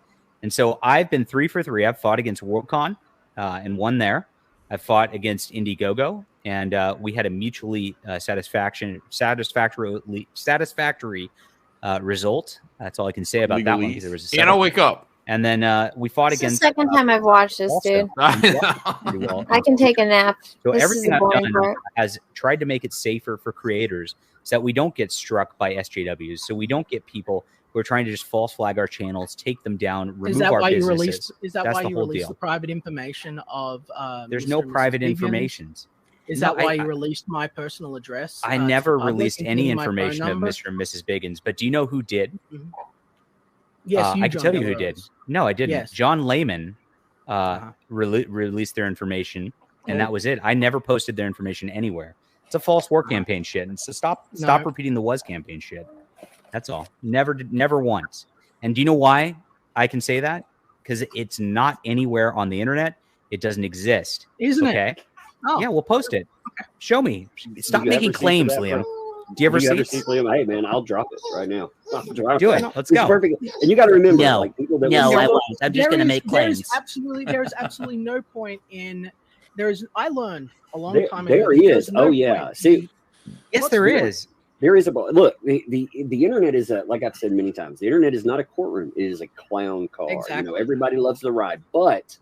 And so I've been 3 for 3. I've fought against WorldCon and won there. I've fought against Indiegogo, and we had a mutually satisfactory result. That's all I can say about that one because there was a And I'll wake up. And then we fought It's the against. second time I've watched this, dude. Pretty well. I can take a nap. So This is everything the I've boring done part. has tried to make it safer for creators so that we don't get struck by SJWs. So we don't get people who are trying to just false flag our channels, take them down, remove Is that our why you businesses. released? Is that That's why the you whole released deal. the private information of? There's Mr. no and Mrs. private Biggins? informations. Is No, that why I- you released my personal address? I to never the public, released any including my phone information of number? Mr. and Mrs. Biggins, but do you know who did? Yes, you, I can John tell you who did. Delarose. No, I didn't. Yes. John Layman released their information, and that was it. I never posted their information anywhere. It's a false war campaign shit. And so stop No. repeating the was campaign shit. That's all. Never once. And do you know why I can say that? Because it's not anywhere on the internet. It doesn't exist. Isn't it? okay? Oh. Yeah, we'll post it. Show me. Stop You got making receipts for claims, that, Liam. bro? Do you ever see? Liam? Hey, man, I'll drop it right now. Do it. Let's It's go. perfect. And you got to remember, No. like people that No, would- I won't. I'm just going to make claims. There's absolutely no point in. I learned a long There, time ago. there that is. there's no Oh yeah. point See, Yes, what's there real- is. There is a look. The internet is a, like I've said many times. The internet is not a courtroom. It is a clown car. Exactly. Everybody loves the ride, but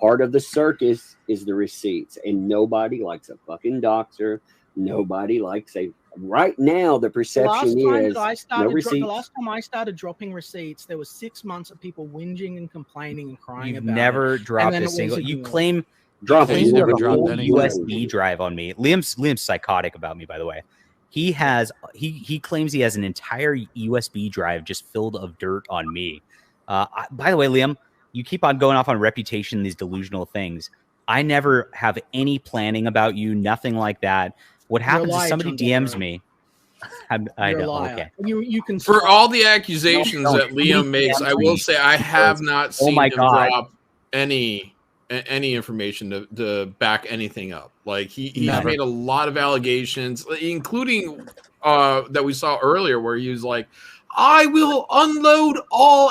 part of the circus is the receipts, and nobody likes a fucking doxer. Nobody likes a. Right now, the perception is no receipts. The last time I started dropping receipts, there was 6 months of people whinging and complaining and crying You've about never it. dropped And a then it single. was You ignored. claim Dropping a dropped whole anything. USB drive on me. Liam's psychotic about me, by the way. He claims he has an entire USB drive just filled of dirt on me. By the way, Liam, you keep on going off on reputation, these delusional things. I never have any planning about you, nothing like that. What happens is somebody DMs me. I You're a know. liar. Okay. You can For all the accusations No, that Liam makes, I will say I have not seen my him God. drop any information to back anything up. Like he's Never. made a lot of allegations, including that we saw earlier, where he was like, "I will unload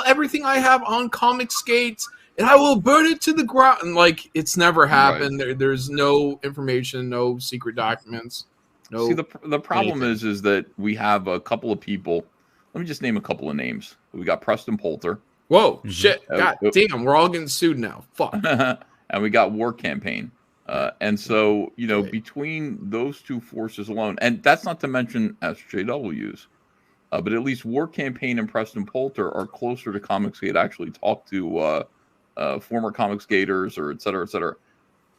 everything I have on Comic Skates, and I will burn it to the ground." And like it's never happened. There's no information, no secret documents. No. See, the problem is that we have a couple of people. Let me just name a couple of names. We got Preston Poulter. Whoa, shit. God Oh. damn, we're all getting sued now. Fuck. And we got War Campaign. And so, between those two forces alone, and that's not to mention SJWs, but at least War Campaign and Preston Poulter are closer to Comicsgate. Actually talk to former Comicsgaters or et cetera, et cetera.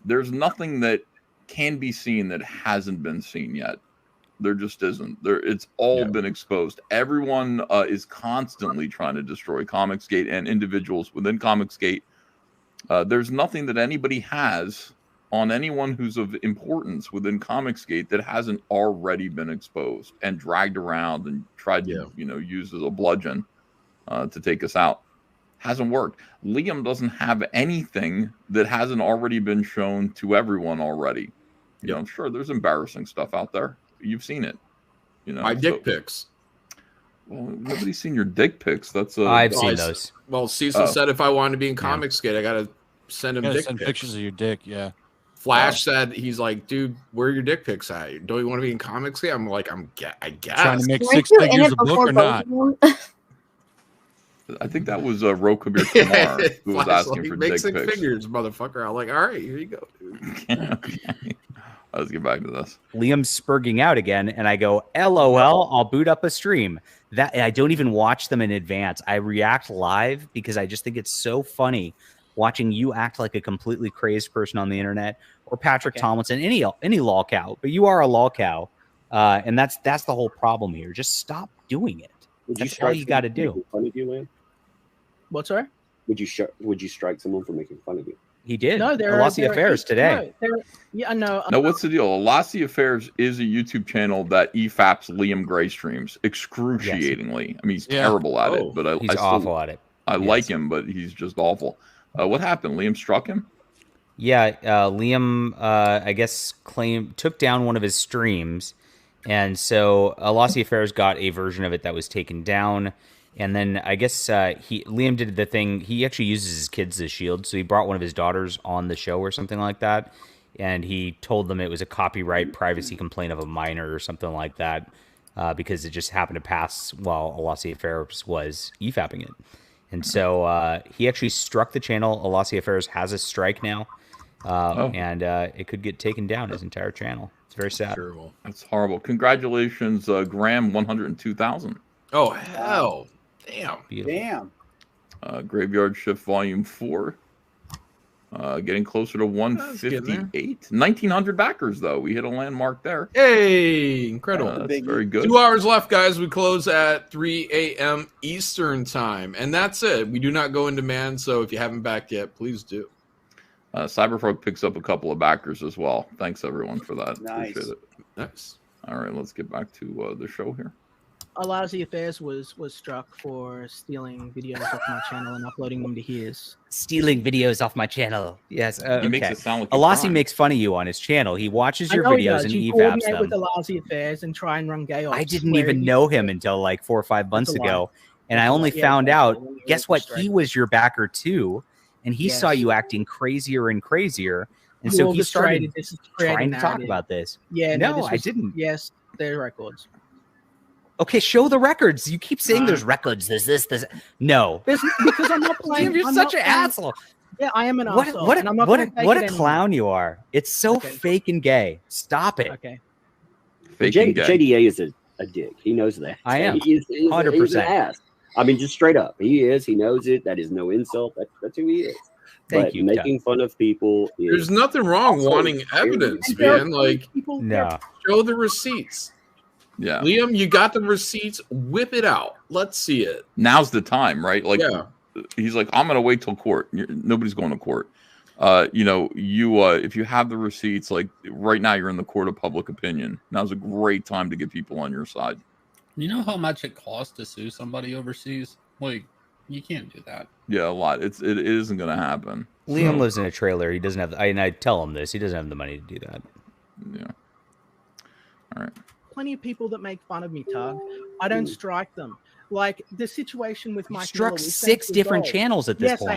There's nothing that can be seen that hasn't been seen yet. There just isn't. It's all been exposed. Everyone is constantly trying to destroy Comicsgate and individuals within Comicsgate. There's nothing that anybody has on anyone who's of importance within Comicsgate that hasn't already been exposed and dragged around and tried to, use as a bludgeon to take us out. Hasn't worked. Liam doesn't have anything that hasn't already been shown to everyone already. I'm sure there's embarrassing stuff out there. You've seen it. My dick pics. Well, nobody's seen your dick pics. I've seen those. Well, Cecil said if I wanted to be in Comicsgate, I gotta send him dick pics. Pictures of your dick. Yeah. Flash said he's like, dude, where are your dick pics at? Don't you want to be in Comicsgate? I'm like, I guess. Trying to make 6 figures a book or not? I think that was Rokabir Kumar who was asking for make dick 6 pics. figures, motherfucker. I'm like, all right, here you go, dude. Okay. Let's get back to this. Liam's spurging out again, and I go, LOL, I'll boot up a stream. That I don't even watch them in advance. I react live because I just think it's so funny watching you act like a completely crazed person on the internet, or Patrick Tomlinson, any lol cow. But you are a lol cow, and that's the whole problem here. Just stop doing it. That's all you got to do. Fun of you, Liam? What's sorry? Would you strike someone for making fun of you? He did. No, Alasi Affairs today. No, What's the deal? Alasi Affairs is a YouTube channel that EFAPs Liam Gray streams excruciatingly. I mean, he's terrible at it, but he's I still, awful at it. I like him, but he's just awful. What happened? Liam struck him? Yeah, Liam, I guess, took down one of his streams, and so Alasi Affairs got a version of it that was taken down. And then I guess Liam did the thing. He actually uses his kids as shield, so he brought one of his daughters on the show or something like that, and he told them it was a copyright privacy complaint of a minor or something like that, because it just happened to pass while Alasi Affairs was EFAPing it. And so he actually struck the channel. Alasi Affairs has a strike now, and it could get taken down, his entire channel. It's very sad. Terrible. That's horrible. Congratulations, Graham, 102,000. Oh, hell. Damn. Damn. Graveyard Shift Volume 4. Getting closer to 158. 1,900 backers, though. We hit a landmark there. Hey, incredible. That's very good. 2 hours left, guys. We close at 3 a.m. Eastern time. And that's it. We do not go in demand, so if you haven't backed yet, please do. Cyberfrog picks up a couple of backers as well. Thanks, everyone, for that. Nice. Appreciate it. Nice. All right, let's get back to the show here. Alasi Affairs was struck for stealing videos off my channel and uploading them to his. Stealing videos off my channel. Yes. He makes it sound like Alasi makes fun of you on his channel. He watches your videos and you EFAPs coordinate them. with Alasi Affairs and try and run gay ops. I didn't even know him until like 4 or 5 months That's a ago. lie. And I only Yeah, found that's out, a lie. guess what? He was your backer too. And he saw Yes. you acting crazier and crazier. And so he started trying to talk about this. Yeah, no, this I was- didn't. Yes, there are records. Okay, show the records. You keep saying there's records. There's this. No. Because I'm not playing. You're I'm such not an playing- asshole. Yeah, I am an What, asshole. what, and I'm not what, gonna take what it a anymore. clown you are. It's so fake and gay. Stop it. Okay. Faking gay. JDA is a dick. He knows that. I am. He's an 100%. ass. I mean, just straight up. He is. He knows it. That is no insult. That's who he is. Thank you, Making fun of people. There's nothing wrong wanting evidence, man. Like, No. show the receipts. Yeah. Liam, you got the receipts. Whip it out. Let's see it. Now's the time, right? Like, Yeah. he's like, I'm gonna wait till court. Nobody's going to court. If you have the receipts, like right now, you're in the court of public opinion. Now's a great time to get people on your side. You know how much it costs to sue somebody overseas? Like, you can't do that. Yeah, a lot. It isn't gonna happen. Liam lives in a trailer. He doesn't have. I tell him this. He doesn't have the money to do that. Yeah. All right. Plenty of people that make fun of me, Tug. I don't strike them. Like the situation with Mike struck Miller, we 6 sent different goal. channels at this yes, point.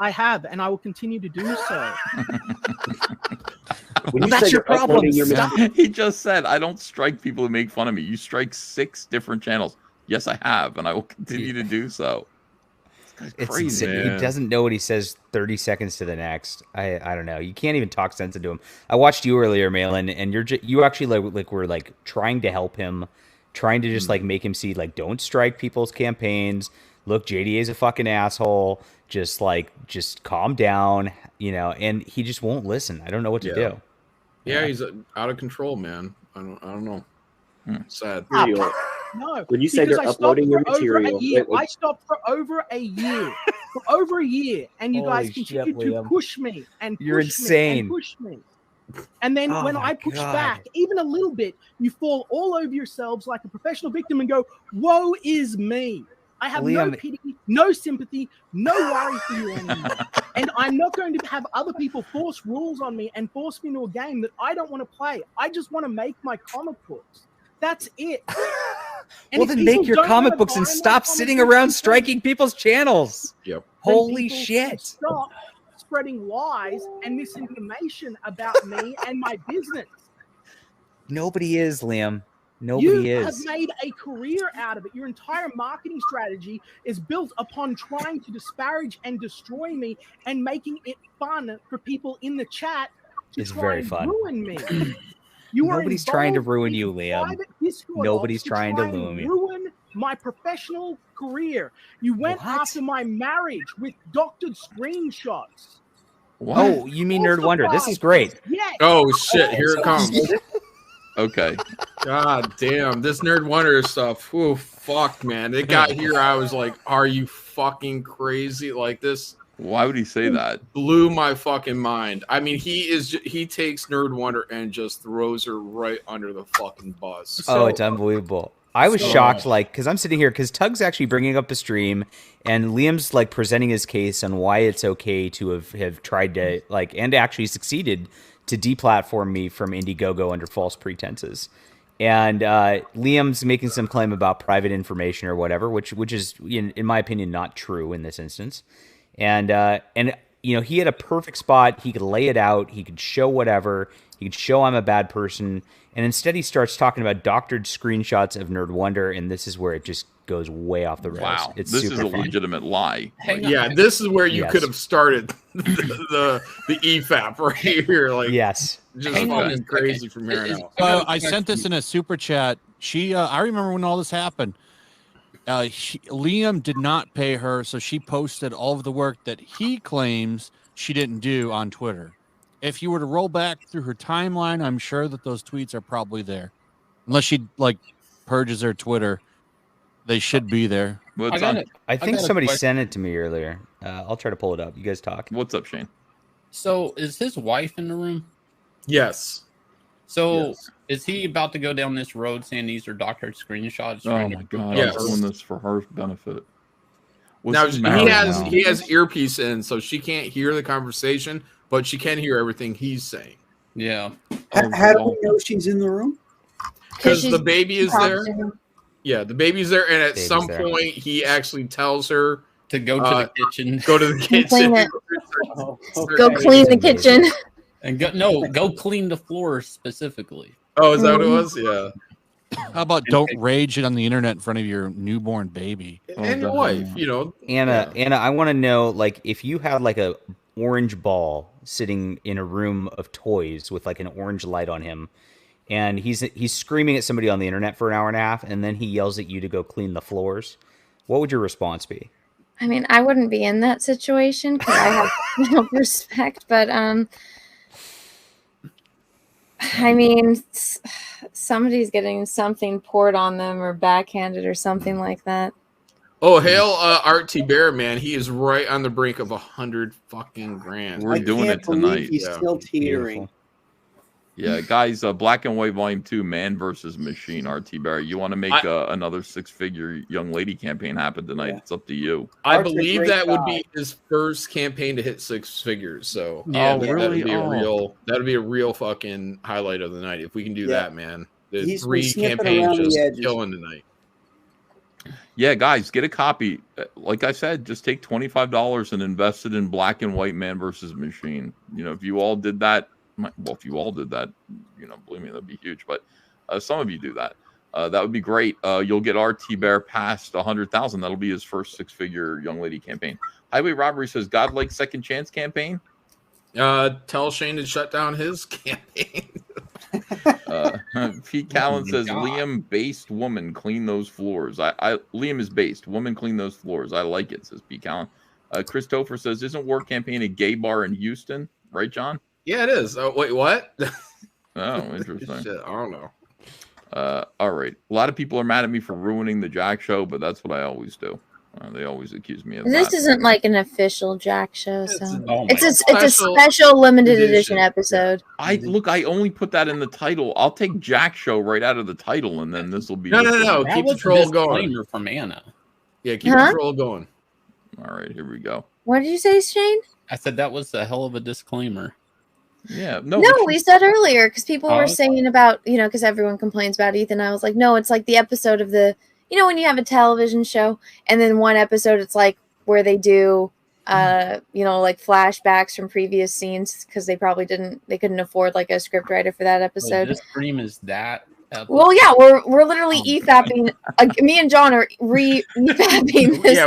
I have, and I will continue to do so. That's your problem. He just said, I don't strike people who make fun of me. You strike 6 different channels. Yes, I have, and I will continue to do so. It's crazy, insane. man. He doesn't know what he says 30 seconds to the next. I don't know. You can't even talk sense into him. I watched you earlier, Malin, and you actually were like trying to help him, trying to just like make him see like don't strike people's campaigns. Look, JDA's a fucking asshole. Just calm down, and he just won't listen. I don't know what to do. Yeah, he's out of control, man. I don't know. Sad. No, When you say because they're I uploading your stopped for over a material, year. wait. I stopped for over a year. For over a year, and you guys Holy continued shit, to Liam. push me and You're push insane. me and push me. And then Oh when my I push God. back even a little bit, you fall all over yourselves like a professional victim and go, "Woe is me." I have no Liam- pity, no sympathy, no worry for you anymore. And I'm not going to have other people force rules on me and force me into a game that I don't want to play. I just want to make my comic books. That's it. And Well, if then people make your don't comic wanna books buy and my stop comic sitting books, around then striking people's channels. Yep. Holy people shit. Stop spreading lies and misinformation about me and my business. Nobody is, Liam. Nobody You is. have made a career out of it. Your entire marketing strategy is built upon trying to disparage and destroy me and making it fun for people in the chat to It's try very and fun. ruin me. You are Nobody's trying to involved ruin in you, Liam. private Discord Nobody's ops to trying to try and ruin you. ruin my professional career. You went after my marriage with doctored screenshots. Oh, you mean Nerd Wonder? This is great. Yes. Oh shit! Here it comes. Okay. God damn, this Nerd Wonder stuff. Oh fuck, man! It got here. I was like, "Are you fucking crazy?" Like this. Why would he say that? Blew my fucking mind. I mean, he takes Nerd Wonder and just throws her right under the fucking bus. Oh, it's unbelievable. I was So- shocked, because I'm sitting here, because Tug's actually bringing up the stream, and Liam's, presenting his case on why it's okay to have tried to, and actually succeeded to deplatform me from Indiegogo under false pretenses. And Liam's making some claim about private information or whatever, which is, in my opinion, not true in this instance. And he had a perfect spot. He could lay it out. He could show whatever. He could show I'm a bad person. And instead he starts talking about doctored screenshots of Nerd Wonder, and this is where it just goes way off the rails. Wow. It's This is super a fun. legitimate lie. Yeah, this is where you Yes. could have started the EFAP right here. Like, yes, just Hang on fucking a crazy second. from here on out. I sent this in a super chat. I remember when all this happened. Liam did not pay her, so she posted all of the work that he claims she didn't do on Twitter. If you were to roll back through her timeline, I'm sure that those tweets are probably there. Unless she purges her Twitter, they should be there. I think somebody sent it to me earlier. I'll try to pull it up. You guys talk. What's up, Shane? So is his wife in the room? Yes. So is he about to go down this road saying these are doctored screenshots? Oh trying my to- god! Yes. I'm doing this for her benefit. What's Now his he marriage has now? he has earpiece in, so she can't hear the conversation, but she can hear everything he's saying. Yeah. How do we know she's in the room? Because the baby is there. talking. Yeah, the baby's there, and at Baby's some there. point he actually tells her to go to the kitchen. Go to the kitchen. Clean it. Oh, Go clean the kitchen. And go clean the floor specifically. Oh, is that what it was? Yeah. How about don't rage it on the internet in front of your newborn baby? And your wife, Anna, I want to know, if you had a orange ball sitting in a room of toys with an orange light on him, and he's screaming at somebody on the internet for an hour and a half, and then he yells at you to go clean the floors, what would your response be? I mean, I wouldn't be in that situation because I have no respect, but I mean, somebody's getting something poured on them or backhanded or something like that. Oh, hail Art T. Bear, man. He is right on the brink of 100 fucking grand. We're doing it tonight. He's still teetering. Yeah, guys, Black and White Volume 2, Man versus Machine, RT Barry. You want to make another 6-figure young lady campaign happen tonight? Yeah. It's up to you. I believe that would be his first campaign to hit 6 figures. So yeah, really? That'd be a real fucking highlight of the night if we can do that, man. The He's 3 campaigns just killing tonight. Yeah, guys, get a copy. Like I said, just take $25 and invest it in Black and White Man versus Machine. You know, if you all did that, believe me, that'd be huge. But some of you do that. That would be great. You'll get RT Bear past 100,000. That'll be his first 6-figure young lady campaign. Highway Robbery says, Godlike Second Chance campaign. Tell Shane to shut down his campaign. Pete Callan says, Liam based woman clean those floors. Liam is based woman clean those floors. I like it, says Pete Callan. Christopher says, isn't War Campaign a gay bar in Houston? Right, John? Yeah, it is. Wait, what? Oh, interesting. Shit, I don't know. All right. A lot of people are mad at me for ruining the Jack show, but that's what I always do. They always accuse me of this that. isn't like an official Jack show, so it's a special limited edition episode. I only put that in the title. I'll take Jack show right out of the title, and then this will be no. Keep the troll going. From Anna. Yeah, keep the troll going. All right, here we go. What did you say, Shane? I said that was a hell of a disclaimer. Yeah, no, we said earlier because people were saying about, because everyone complains about Ethan. I was like, no, it's like the episode of the, when you have a television show and then one episode, it's like where they do, like flashbacks from previous scenes because they couldn't afford like a script writer for that episode. This stream is that. Well, yeah, we're literally EFAPing. Me and John are EFAPing this. Yeah,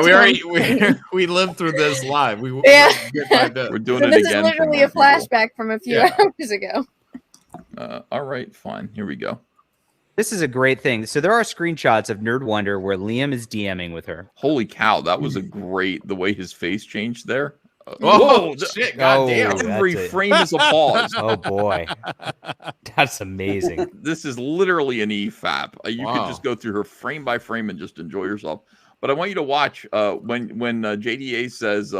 we lived through this live. We're doing it this again. This is literally a flashback from a few hours ago. All right, fine. Here we go. This is a great thing. So there are screenshots of Nerd Wonder where Liam is DMing with her. Holy cow, that was the way his face changed there. Whoa, shit, goddamn. Every frame is a pause. Oh, boy. That's amazing. This is literally an EFAP. You can just go through her frame by frame and just enjoy yourself. But I want you to watch when JDA says,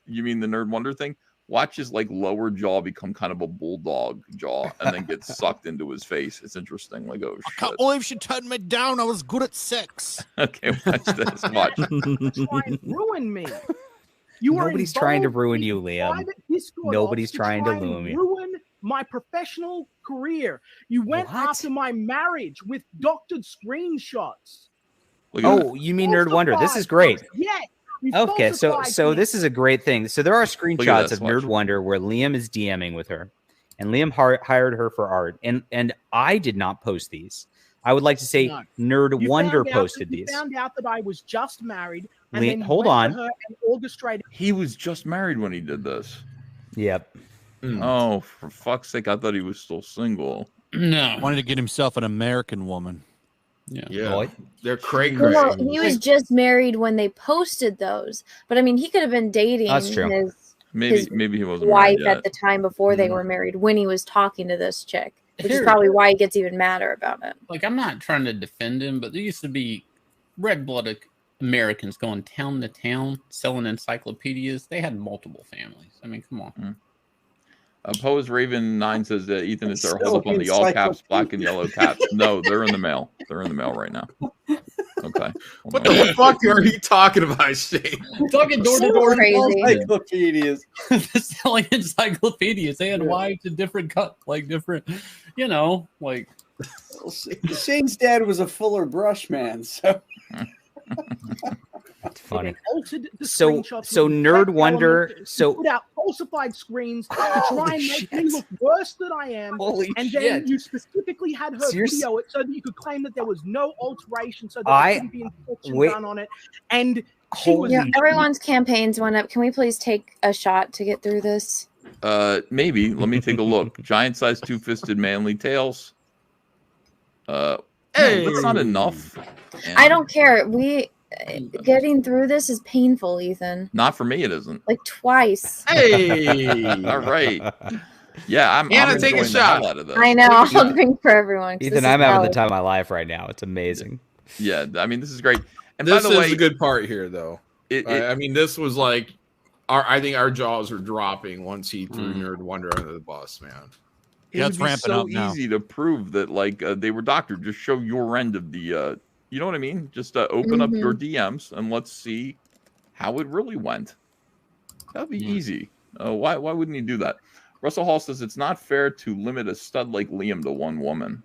you mean the Nerd Wonder thing? Watch his lower jaw become kind of a bulldog jaw and then get sucked into his face. It's interesting. Like, oh, shit. I can't believe she turned me down. I was good at sex. Okay, watch this. Watch. Try and ruin me. Nobody's trying to ruin you, Liam. Nobody's trying to ruin my professional career. You went after my marriage with doctored screenshots. Oh, you mean Nerd Wonder? This is great. Yes. Okay, so this is a great thing. So there are screenshots of Nerd Wonder where Liam is DMing with her, and Liam hired her for art, and I did not post these. I would like to say Nerd Wonder posted these. You found out that I was just married. And then hold on. Her and orchestrated. He was just married when he did this. Yep. Oh, for fuck's sake! I thought he was still single. No, wanted to get himself an American woman. Yeah. They're crazy. Well, he was just married when they posted those, but I mean, he could have been dating his maybe he wasn't wife married at the time before they were married when he was talking to this chick, which is probably why he gets even madder about it. Like, I'm not trying to defend him, but there used to be red-blooded Americans going town to town selling encyclopedias. They had multiple families. I mean, come on. Pose Raven 9 says that Ethan is there. Hold up on the all caps, black and yellow caps. No, they're in the mail. They're in the mail right now. Okay. What the fuck are you talking about, Shane? Talking door to door encyclopedias. Selling encyclopedias. They had wives in different Shane's dad was a Fuller Brush man, so. That's funny. So Nerd Wonder. So put out falsified screens to try and make me look worse than I am. Holy and shit. then you specifically had her video it so that you could claim that there was no alteration, so that there couldn't be infection done on it. And she was. Yeah, everyone's campaigns went up. Can we please take a shot to get through this? Maybe. Let me take a look. Giant size two-fisted manly tails. That's not enough. I don't care. Getting through this is painful, Ethan. Not for me, it isn't. Like twice. Hey. All right. Yeah, I'm Anna, take a enjoying the shot. hell out of this. I know. I'll drink for everyone. 'cause Ethan, this I'm is having the hell. time of my life right now. It's amazing. Yeah, I mean, this is great. And This by the is way, the good part here, though. I mean, this was like, I think our jaws are dropping once he threw Nerd Wonder under the bus, man. it would be so easy to prove that like they were doctored. Just show your end of the you know what I mean? Just open up your DMs and let's see how it really went. That'd be easy. Why wouldn't you do that? Russell Hall says it's not fair to limit a stud like Liam to one woman.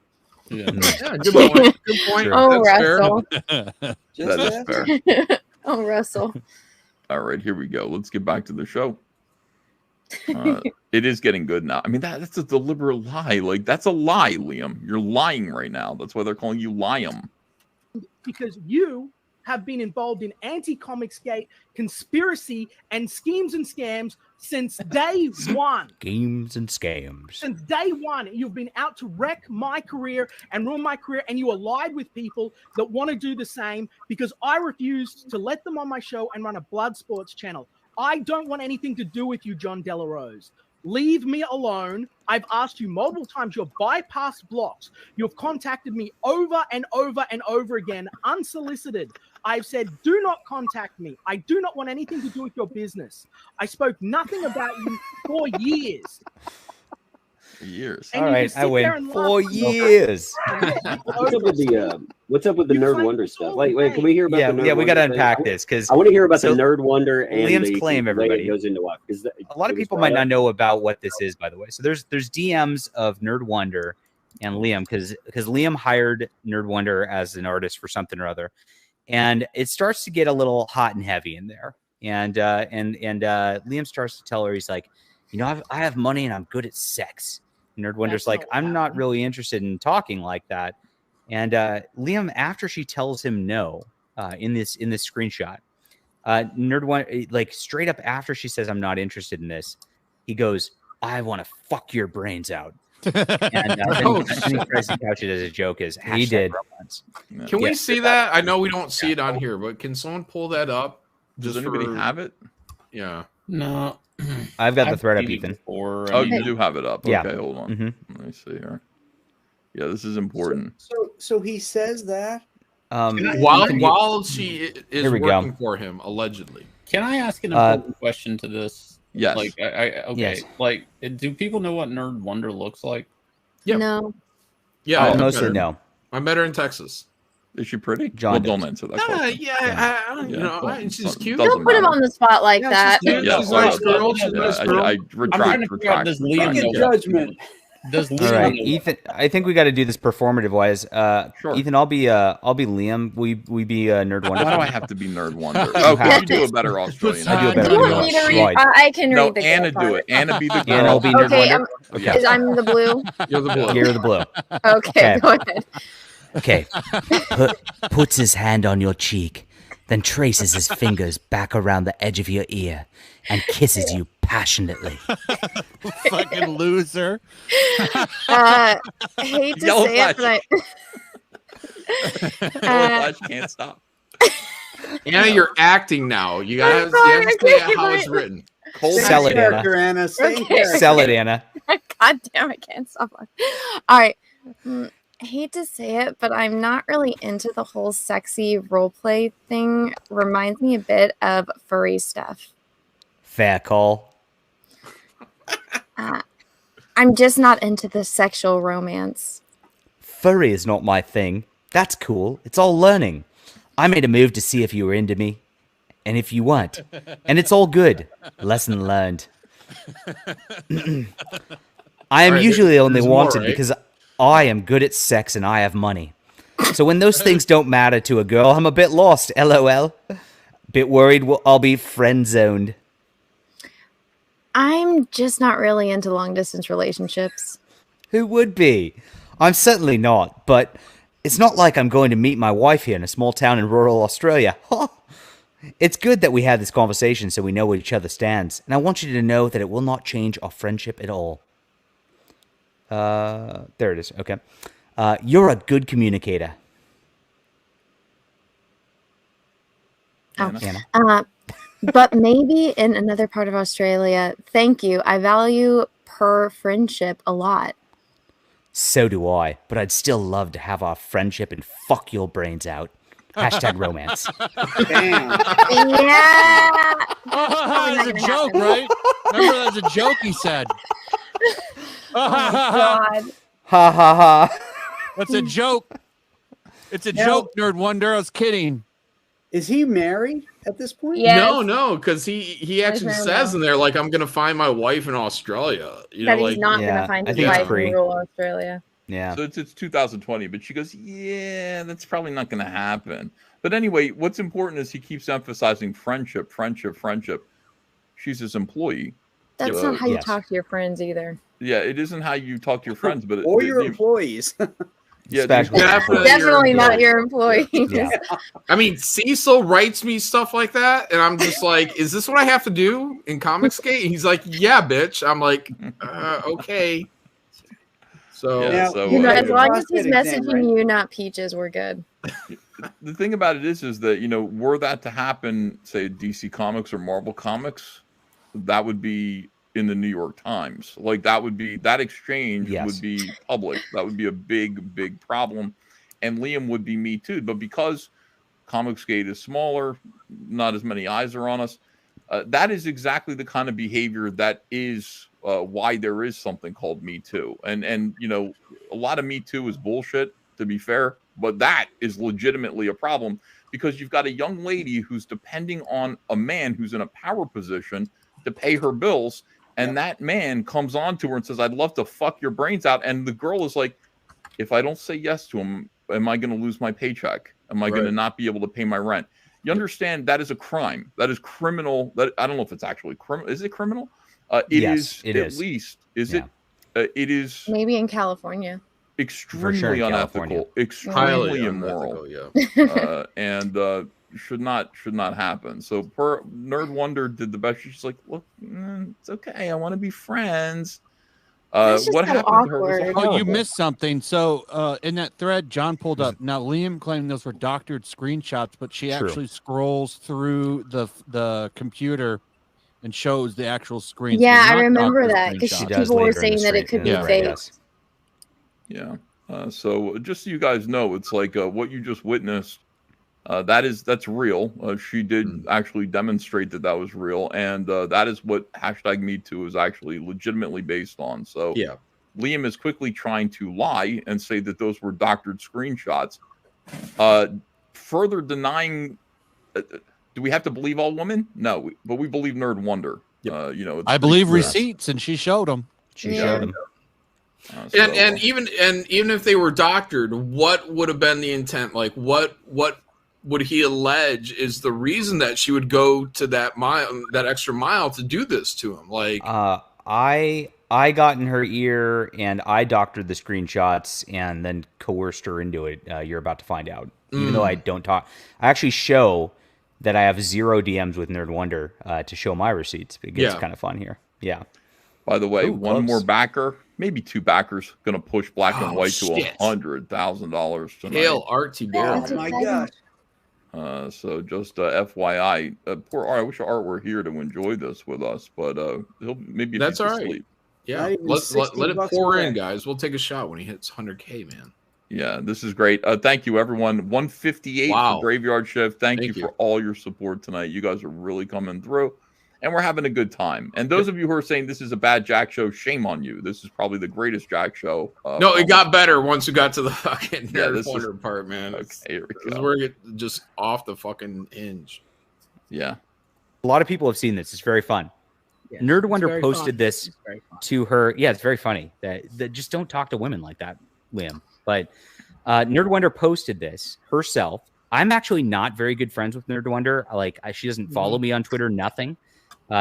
Yeah, good point. Good point. Oh, That's Russell. That is fair. Oh, Russell. All right, here we go. Let's get back to the show. It is getting good now. I mean, that's a deliberate lie. Like, that's a lie, Liam. You're lying right now. That's why they're calling you Liam. Because you have been involved in anti-Comicsgate conspiracy and schemes and scams since day one. Games and scams. Since day one, you've been out to wreck my career and ruin my career, and you allied with people that want to do the same because I refused to let them on my show and run a blood sports channel. I don't want anything to do with you, John Delarose. Leave me alone. I've asked you multiple times. You've bypassed blocks. You've contacted me over and over and over again, unsolicited. I've said, do not contact me. I do not want anything to do with your business. I spoke nothing about you for years. Years. And All you right, just I sit there win. and 4 laugh. years. What's up with the Nerd Wonder stuff? Wait, can we hear about the Nerd Yeah, we got to Wonder thing? unpack this because I want to hear about the Nerd Wonder and Liam's the claim. way Everybody it goes into what? A lot of people might not know about what this is, by the way. So there's DMs of Nerd Wonder and Liam because Liam hired Nerd Wonder as an artist for something or other, and it starts to get a little hot and heavy in there. And Liam starts to tell her, he's like, you know, I have money and I'm good at sex. Nerd Wonder's like, I'm not really interested in talking like that. And Liam, after she tells him no, in this screenshot, Nerd Wonder, like straight up after she says I'm not interested in this, he goes, I want to fuck your brains out. And then he tries to couch it as a joke as He did. romance. Can we see that? I know we don't see it on here, but can someone pull that up? Does anybody have it? Yeah. No. I've got the thread up, Ethan. Oh, you do have it up. Yeah. Okay, hold on. Mhm. Let me see here. Yeah, this is important. So he says that While she is Here we working go. for him, allegedly. Can I ask an important question to this? Yes. Like, okay. Yes. Like, do people know what Nerd Wonder looks like? Yep. No. Yeah, I mostly met her. no. I met her in Texas. Is she pretty? John Well, does. don't answer that question. You know, she's cute. Doesn't Put him matter. on the spot like that. Yeah, She's a sorry nice about girl. that. She's a Yeah, nice girl. I I'm trying to figure out, does Liam know? judgment. Does Liam All right, know? Ethan. I think we got to do this performative wise. Sure. Ethan, I'll be Liam. We be Nerd Wonder. Why do I have to be Nerd Wonder? You Oh, have you do a better Australian. I do a better You one. want me to read? Right. I can No, read the Anna girl do it. part. Anna be the girl. Anna will be Nerd Okay, Wonder. Okay. Is I'm the blue. You're the blue. You're the blue. Okay, go ahead. Okay. Puts his hand on your cheek, then traces his fingers back around the edge of your ear and kisses you passionately. Fucking loser. Hate to Yellow say it, but Flash can't stop. Anna, you're acting now. You gotta, sorry, you have to I say can't it how do it's it. written. Cold Sell it, Anna. Character, Anna. Same Okay. character. Sell it, Anna. God damn, I can't stop. All right. Hate to say it, but I'm not really into the whole sexy roleplay thing. Reminds me a bit of furry stuff. Fair call. I'm just not into the sexual romance. Furry is not my thing. That's cool. It's all learning. I made a move to see if you were into me, and if you weren't. And it's all good. Lesson learned. I am All right, usually only there's more, wanted right? because I am good at sex and I have money. So when those things don't matter to a girl, I'm a bit lost. LOL. Bit worried I'll be friend zoned. I'm just not really into long distance relationships. Who would be? I'm certainly not, but it's not like I'm going to meet my wife here in a small town in rural Australia. It's good that we had this conversation so we know where each other stands, and I want you to know that it will not change our friendship at all. There it is. Okay. You're a good communicator. Anna. But maybe in another part of Australia. Thank you. I value per friendship a lot. So do I, but I'd still love to have our friendship and fuck your brains out. Hashtag romance. Damn. Yeah. It's a joke, right? Remember, that's a joke he said. Oh my God. Ha ha ha. That's a joke. It's a joke, Nerd Wonder. I was kidding. Is he married at this point? No, because he actually There's no says no. in there, like, I'm gonna find my wife in Australia. You That know, he's like, not going to find his wife in rural Australia. Yeah. So it's 2020, but she goes, yeah, that's probably not going to happen. But anyway, what's important is he keeps emphasizing friendship. She's his employee. That's not how you talk to your friends either. Yeah, it isn't how you talk to your friends, but Or your employees. Yeah, Definitely not your employees. I mean, Cecil writes me stuff like that, and I'm just like, is this what I have to do in Comicsgate? And he's like, yeah, bitch. I'm like, okay. So, Yeah, as long as he's messaging you, not Peaches, we're good. The thing about it is that, you know, were that to happen, say DC Comics or Marvel Comics, that would be in the New York Times. Like that exchange would be public. That would be a big problem. And Liam would be Me Too. But because Comicsgate is smaller, not as many eyes are on us, that is exactly the kind of behavior that is why there is something called Me Too. And you know, a lot of Me Too is bullshit, to be fair, but that is legitimately a problem because you've got a young lady who's depending on a man who's in a power position to pay her bills. And that man comes on to her and says, I'd love to fuck your brains out. And the girl is like, if I don't say yes to him, am I going to lose my paycheck? Am I going to not be able to pay my rent? You understand that is a crime. That is criminal. That I don't know if it's actually criminal. Is it criminal? Yes, it is. At least. Is it? It is Maybe in California. extremely in unethical, California. extremely immoral, and should not happen. So Nerd Wonder did the best. She's like, look, it's okay. I want to be friends. What happened to her? Was Oh, you missed something. So in that thread, John pulled up. Now Liam claimed those were doctored screenshots, but she True. actually scrolls through the computer and shows the actual screen. So Yeah, they're I not remember doctored that because screenshots. people were saying that it could be fake. Yeah. So just so you guys know, it's like what you just witnessed. That's real. She did actually demonstrate that was real, and that is what #MeToo is actually legitimately based on. So yeah, Liam is quickly trying to lie and say that those were doctored screenshots, further denying. Do we have to believe all women? No, but we believe Nerd Wonder. You know, it's I pretty believe clear. receipts, and she showed them. She showed them. And even if they were doctored, what would have been the intent? Like what would he allege is the reason that she would go to that extra mile to do this to him? Like I got in her ear and I doctored the screenshots and then coerced her into it. You're about to find out. Even though I don't talk, I actually show that I have 0 DMs with Nerd Wonder to show my receipts. It gets kind of fun here. Yeah. By the way, Ooh, one close. more backer, maybe 2 backers, going to push Black and Oh, White shit. to $100,000 tonight. Hail Artie Bear. Oh my gosh. So just FYI, poor Art. I wish Art were here to enjoy this with us, but he'll maybe That's he's all right. asleep. Yeah, Not even let 60 it bucks pour a in, day. guys. We'll take a shot when he hits 100K, man. Yeah, this is great. Thank you, everyone. 158 Wow. for Graveyard Shift. Thank you Thank you. for all your support tonight. You guys are really coming through, and we're having a good time. And those of you who are saying this is a bad Jack show, shame on you. This is probably the greatest Jack show. No, it got better once we got to the fucking Yeah, Nerd this is- Wonder part, man. Okay, here we This is go. where it get just off the fucking hinge. Yeah. A lot of people have seen this. It's very fun. Nerd Wonder very posted fun. this It's very fun. to her. Yeah, it's very funny that just don't talk to women like that, Liam. But Nerd Wonder posted this herself. I'm actually not very good friends with Nerd Wonder. She doesn't follow me on Twitter, nothing.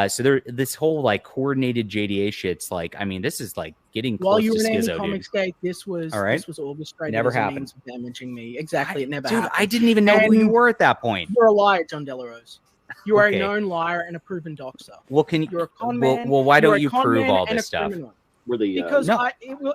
So this whole like coordinated JDA shit's like, I mean, this is like getting While close you to were in Schizo, Comics dude. Gate, this was All right. this was orchestrated Never as a happened. means of damaging me. Exactly, it never Dude, happened. I didn't even know who you And were at that point. You're a liar, John Delarose. You are Okay. a known liar and a proven doxer. Well, can You're a con well, man. well, why you're don't a you con prove man all and this a stuff? criminal. Were the Because No. I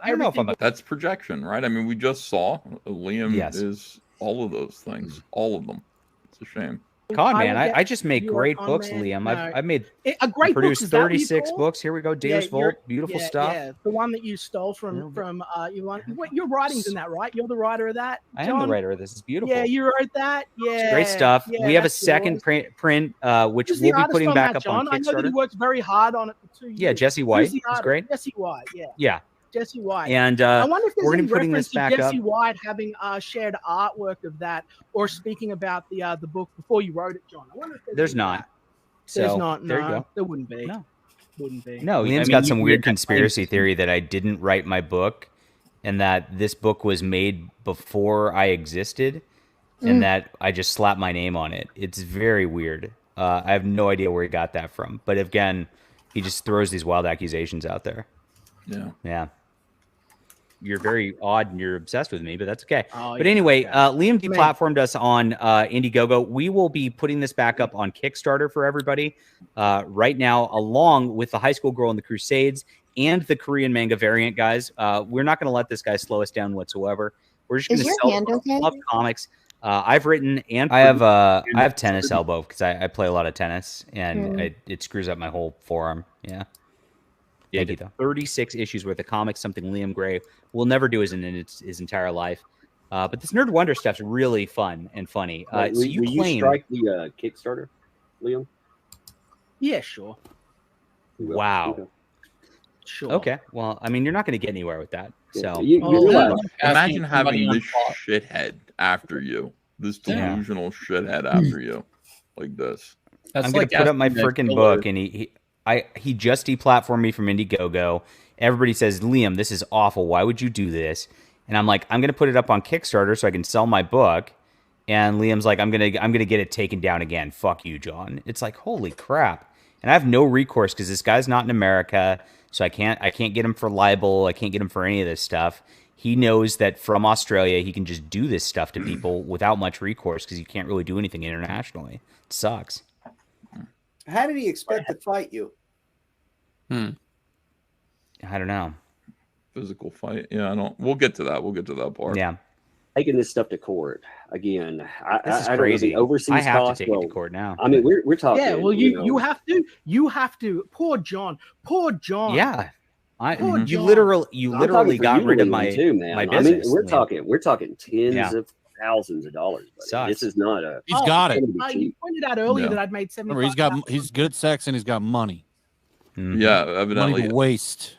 don't know if I'm That's projection, right? I mean, we just saw Liam Yes. is all of those things, all of them. It's a shame. Con I man, will get I just make you a great con books, man. Liam. No. I've made A great book, produced is that what you 36 call? books. Here we go. Deus you're- Vault, beautiful yeah, stuff. Yeah, the one that you stole from your writing's in that, right? You're the writer of that. I am the John? writer of this. It's beautiful. Yeah, you wrote that. Yeah, It's great stuff. Yeah, we have a that's second yours. print, which Who's the we'll be artist putting on back that, up John? on I know that he Kickstarter. worked very hard on it for 2 years. Yeah, Jesse Who's White. the He's artist? great. Jesse White. Yeah. Yeah. Jesse White. And I wonder if there's we're gonna any be putting reference this to back Jesse up. White having shared artwork of that or speaking about the book before you wrote it, John. I wonder if There's any of not. that. There's So, not. there you No, go. there wouldn't be. No. Wouldn't be. No, Liam's got some weird conspiracy theory that I didn't write my book, and that this book was made before I existed, and that I just slapped my name on it. It's very weird. I have no idea where he got that from. But again, he just throws these wild accusations out there. Yeah. Yeah. You're very odd and you're obsessed with me, but that's okay. Oh, But yeah, anyway, okay. Liam deplatformed us on Indiegogo. We will be putting this back up on Kickstarter for everybody right now, along with the High School Girl and the Crusades and the Korean manga variant, guys. We're not going to let this guy slow us down whatsoever. We're just going Is to your sell hand okay? love comics. I've written and I have tennis elbow because I play a lot of tennis and it screws up my whole forearm. Yeah. Yeah, Thank you, though. 36 issues worth of comics, something Liam Gray will never do in his entire life. But this Nerd Wonder stuff's really fun and funny. Will So you will claim you strike the Kickstarter, Liam? Yeah, sure. Wow. Sure. Okay. Well, I mean, you're not going to get anywhere with that. So Imagine having this shithead after you, this Yeah. delusional shithead after you, like this. I'm going to put up my freaking book, and he just deplatformed me from Indiegogo. Everybody says, Liam, this is awful. Why would you do this? And I'm like, I'm going to put it up on Kickstarter so I can sell my book. And Liam's like, I'm gonna get it taken down again. Fuck you, John. It's like, holy crap. And I have no recourse because this guy's not in America, so I can't get him for libel. I can't get him for any of this stuff. He knows that from Australia he can just do this stuff to people without much recourse because you can't really do anything internationally. It sucks. How did he expect to fight you? I don't know. Physical fight. Yeah, I don't. We'll get to that. We'll get to that part. Yeah. Taking this stuff to court again. This is I don't know, crazy. the overseas I have cost, to take it to court now. I mean, we're talking. Yeah, well, know, you have to. Poor John. Yeah. Poor You John. literally I'm talking for got you, rid of Liam, my too, man. my I mean, business. we're talking tens Yeah. of thousands of dollars. buddy. Sucks. This is not a. He's got it. You pointed out earlier Yeah. that I'd made Remember, he's good at sex and he's got money. Yeah, evidently. Money to waste.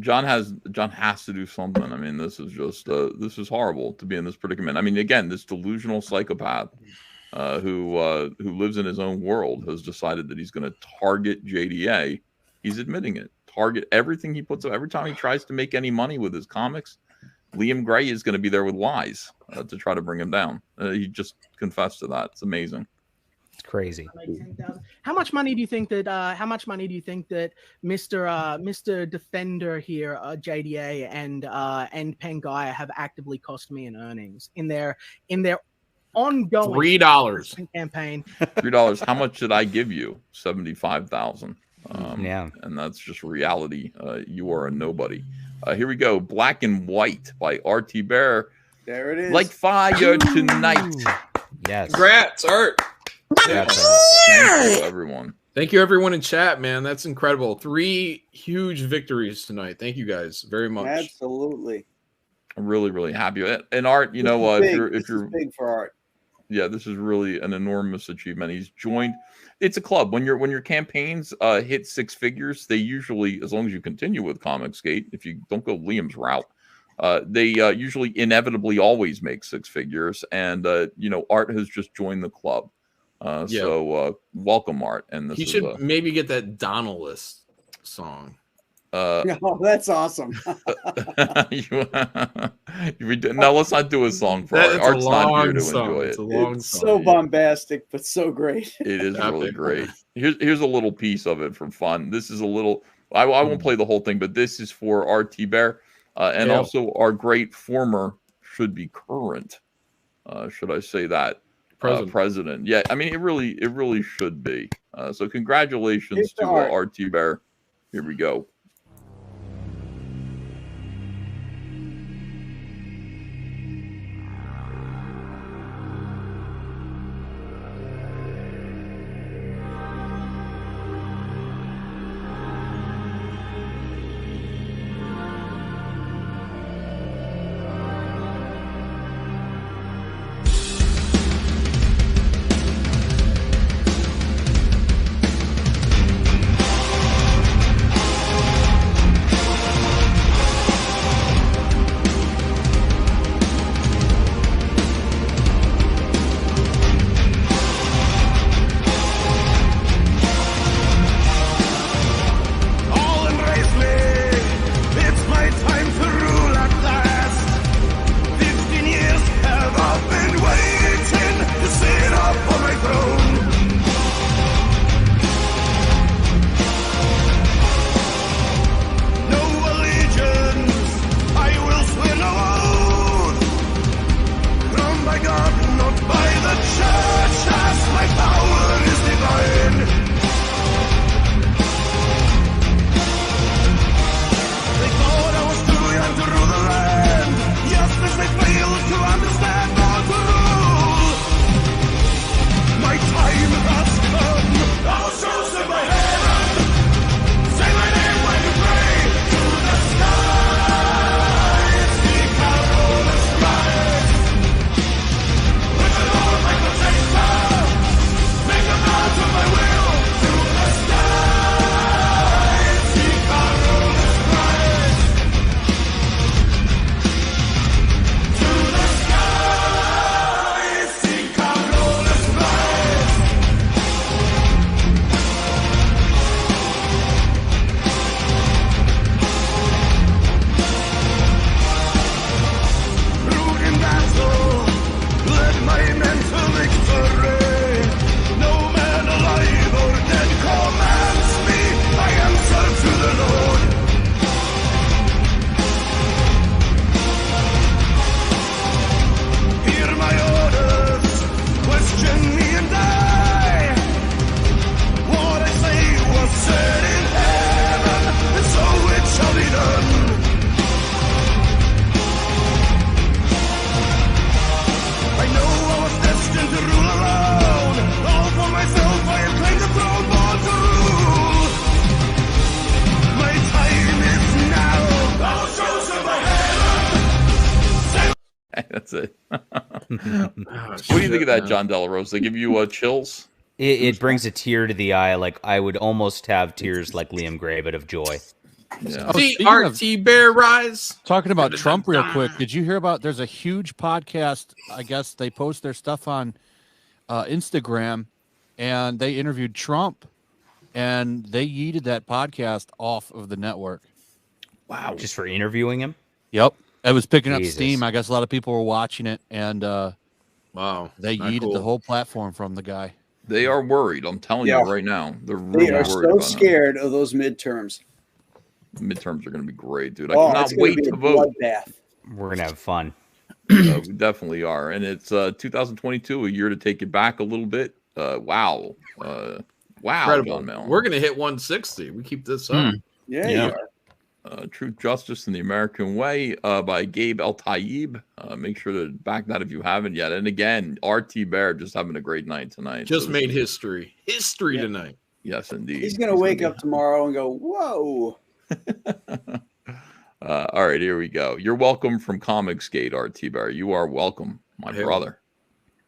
John has to do something. I mean, this is just this is horrible to be in this predicament. I mean, again, this delusional psychopath who lives in his own world has decided that he's going to target JDA. He's admitting it. Target everything he puts up. Every time he tries to make any money with his comics, Liam Gray is going to be there with lies to try to bring him down. He just confessed to that. It's amazing. It's crazy. How much money do you think that? Mr. Defender here, JDA and Pangaya have actively cost me in earnings in their ongoing $3 campaign? $3. How much did I give you? 75,000. Yeah, and that's just reality. You are a nobody. Here we go. Black and White by RT Bear. There it is. Like fire tonight. Yes. Congrats, Art. Thank you, everyone. Thank you, everyone in chat, man. That's incredible. 3 huge victories tonight. Thank you guys very much. Absolutely. I'm really, really happy. And Art, you know, This if is you're big for Art. yeah, this is really an enormous achievement. He's joined. It's a club. When your campaigns hit 6 figures, they usually, as long as you continue with Comicsgate, if you don't go Liam's route, they usually inevitably always make 6 figures. And you know, Art has just joined the club. So welcome, Art. And this He is, should maybe get that Donalist song. Oh, that's awesome. No, let's not do a song for Art. That's a Art's not here long to song. enjoy It's it. a long It's song. so bombastic, but so great. It is really great. Here's a little piece of it for fun. This is a little. I won't play the whole thing, but this is for RT Bear, and Yeah. also our great former, should be current, should I say that, president. Yeah, I mean it really should be. So congratulations Here's to to Art. RT Bear. Here we go. by God, not by the church, as my power is divine. They thought I was too young to rule the land, just as they failed to understand how to rule. My time has come. I was chosen by heaven. Say my name when you pray to the sky. Seek out all the strife. With the Lord my protector, make a vow to my will to the sky. Seek out all the strife. To the sky. Seek out all the strife. In battle, led my men to victory. No man alive or dead commands me. I answer to the Lord. Hear my orders, question me and die. What I say was said in heaven, and so it shall be done. I know I was destined to rule alone. All for myself, I have claimed the throne, born to rule. My time is now. I was chosen by heaven. That's it. What do you think of that, John Della Rosa? They give you chills? It brings a tear to the eye. Like I would almost have tears like Liam Gray, but of joy. Yeah. See, RT Bear Rise. Talking about Trump real quick, did you hear about there's a huge podcast, I guess they post their stuff on Instagram, and they interviewed Trump, and they yeeted that podcast off of the network. Wow. Just for interviewing him? Yep. It was picking up Jesus. steam. I guess a lot of people were watching it, and wow, they not yeeted cool. the whole platform from the guy. They are worried. I'm telling Yeah. you right now. They're really They are worried so about scared of those midterms. them. Midterms are going to be great, dude. I Oh, cannot it's gonna wait be to a vote. bloodbath. We're gonna have fun. We definitely are. And it's 2022, a year to take it back a little bit. Wow. Wow, Incredible. John Mellon. We're gonna hit 160. We keep this up. Yeah, Yeah. you are. Truth, Justice, and the American Way by Gabe El Tayyib. Make sure to back that if you haven't yet. And again, RT Bear just having a great night tonight. Just So made this is- history. History tonight. Yes, indeed. He's gonna wake up tomorrow and go, "Whoa!" All right, here we go. You're welcome from Comicsgate, RT Bear. You are welcome, my brother.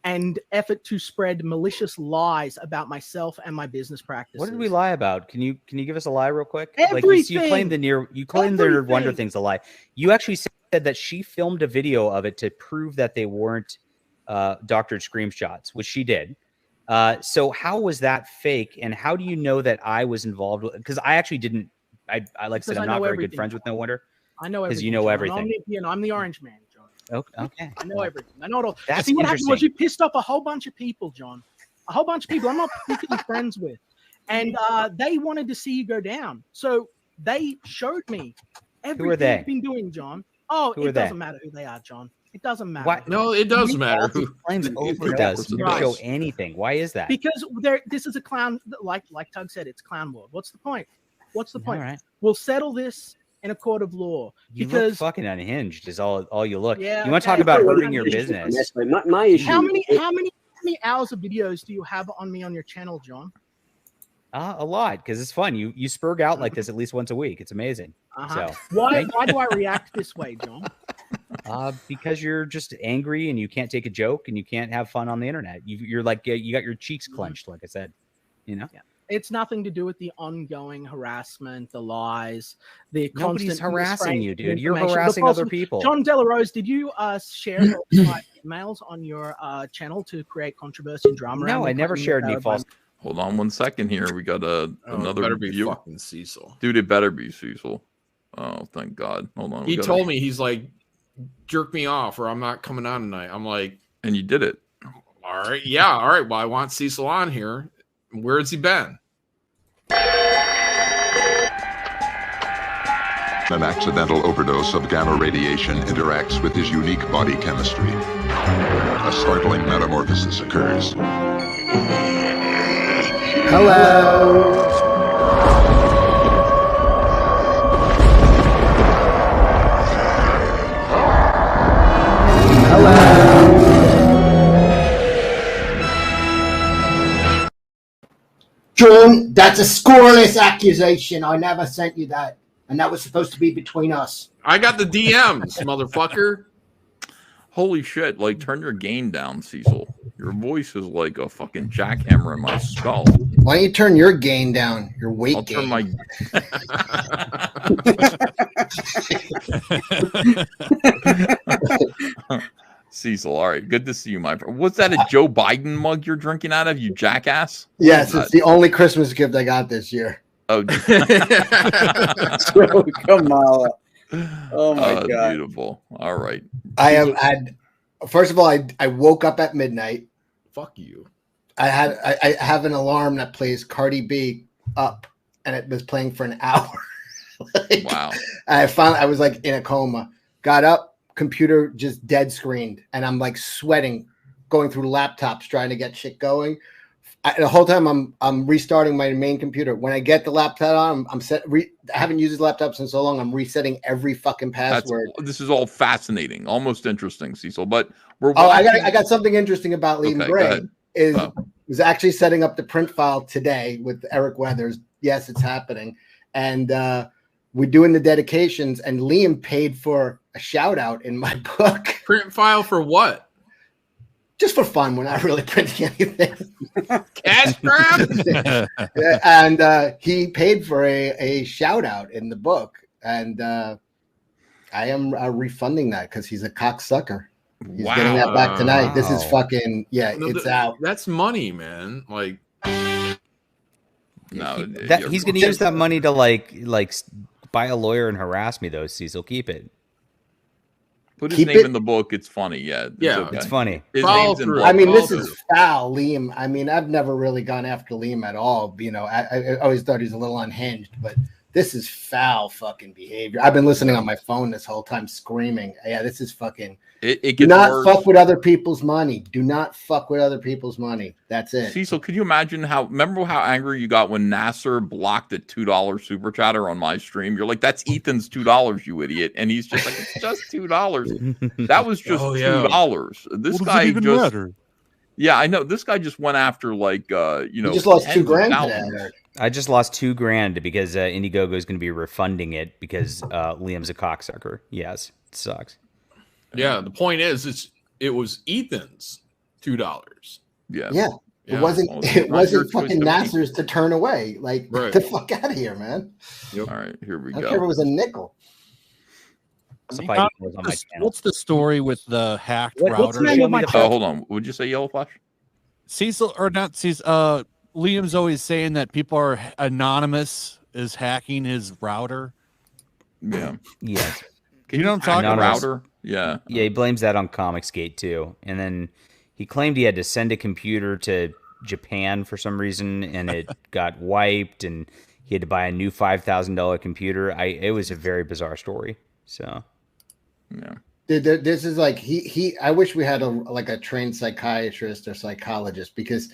And effort to spread malicious lies about myself and my business practices. What did we lie about? Can you give us a lie real quick? Like you Everything. claimed the Wonder Everything. thing's a lie. You actually said that she filmed a video of it to prove that they weren't doctored screenshots, which she did. So how was that fake? And how do you know that I was involved? Because I actually didn't. I like I said, Because I'm I not know very good everything, friends with No Wonder. I know because everything. you know John. everything. I'm the Orange Man, John. Okay. I know everything. I know it all. That's See, what happened was interesting. you pissed off a whole bunch of people, John. A whole bunch of people I'm not particularly friends with. And they wanted to see you go down. So they showed me everything they? you've been doing, John. Oh, Who are it they? doesn't matter who they are, John. It doesn't matter. Why- No, it does You matter also who claims over It does does. not show anything. Why is that? Because this is a clown, like Tug said, it's clown world. What's the point? What's the point? right. We'll settle this in a court of law. You look because fucking unhinged. Is all you look. Yeah, you want to okay. talk about But hurting your my issue- business? My issue. how many hours of videos do you have on me on your channel, John? A lot, because it's fun. You spurg out like this at least once a week. It's amazing. Uh-huh. So Why do I react this way, John? because you're just angry and you can't take a joke and you can't have fun on the internet. You're like you got your cheeks clenched, like I said. You know. Yeah. It's nothing to do with the ongoing harassment, the lies, the Nobody's constant harassing you, misframing dude. You're information, the harassing false- other people. John Delarose, did you share my emails on your channel to create controversy and drama? around No, me I never claiming shared that any I was false. Hold on one second here. We got another better be view. fucking Cecil. Dude, it better be Cecil. Oh, thank God. Hold on. we He gotta- told me, he's like, jerk me off or I'm not coming on tonight. I'm like, and you did it. All right. Yeah. All right. Well, I want Cecil on here. Where has he been? An accidental overdose of gamma radiation interacts with his unique body chemistry. a startling metamorphosis occurs. Hello. John, that's a scoreless accusation. I never sent you that. And that was supposed to be between us. I got the DMs, motherfucker. Holy shit, like turn your gain down, Cecil. Your voice is like a fucking jackhammer in my skull. Why don't you turn your gain down? Your weight I'll gain. turn my Cecil, all right. Good to see you, my friend. What's that, a Joe Biden mug you're drinking out of, you jackass? Yes, it's the only Christmas gift I got this year. Oh, Kamala. Oh my God. Beautiful. All right. First of all, I woke up at midnight. Fuck you. I have an alarm that plays Cardi B Up, and it was playing for an hour. Wow. I was like in a coma. Got up, computer just dead screened, and I'm like sweating, going through laptops trying to get shit going. The whole time I'm restarting my main computer. When I get the laptop on, I haven't used this laptop since so long. I'm resetting every fucking password. This is all fascinating, almost interesting, Cecil. But we're I got something interesting about Liam Okay, Gray. go ahead. Was actually setting up the print file today with Eric Weathers. Yes, it's happening, and we're doing the dedications. And Liam paid for a shout out in my book. Print file for what? Just for fun. We're not really printing anything. Cash grab. And he paid for a shout out in the book, and I am refunding that because he's a cocksucker. He's getting that back tonight. This is fucking it's out. That's money, man. Like, no, He's going to use that money to like buy a lawyer and harass me, though. Cecil, keep it. Put his name in the book. It's funny. Yeah. It's funny. His name's in I mean, this is foul, Liam. I mean, I've never really gone after Liam at all. You know, I always thought he's a little unhinged, but this is foul fucking behavior. I've been listening on my phone this whole time screaming. Yeah, this is fucking. It do gets not worse. fuck with other people's money. Do not fuck with other people's money. That's it. Cecil, could you imagine remember how angry you got when Nasser blocked a $2 super chatter on my stream? You're like, that's Ethan's $2, you idiot. And he's just like, it's just $2. That was just $2. This guy just matter? Yeah, I know. This guy just went after like You just lost $2,000 today. I just lost $2,000 because Indiegogo is going to be refunding it because Liam's a cocksucker. Yes, it sucks. yeah. The point is, it was Ethan's $2. Yeah. Yeah. It wasn't fucking Nasser's to turn away. Like, Right. get the fuck out of here, man. All right, here we I don't care if it was a nickel. What's the story with the hacked What's router? the name of my hold on. Would you say Yellow Flash? Cecil or not Cecil? Liam's always saying that people are anonymous is hacking his router. Yeah. Yes. You know what I'm talking about? Router? Yeah. Yeah, he blames that on Comicsgate too. And then he claimed he had to send a computer to Japan for some reason and it got wiped and he had to buy a new $5,000 computer. It was a very bizarre story. So yeah. This is like I wish we had a trained psychiatrist or psychologist, because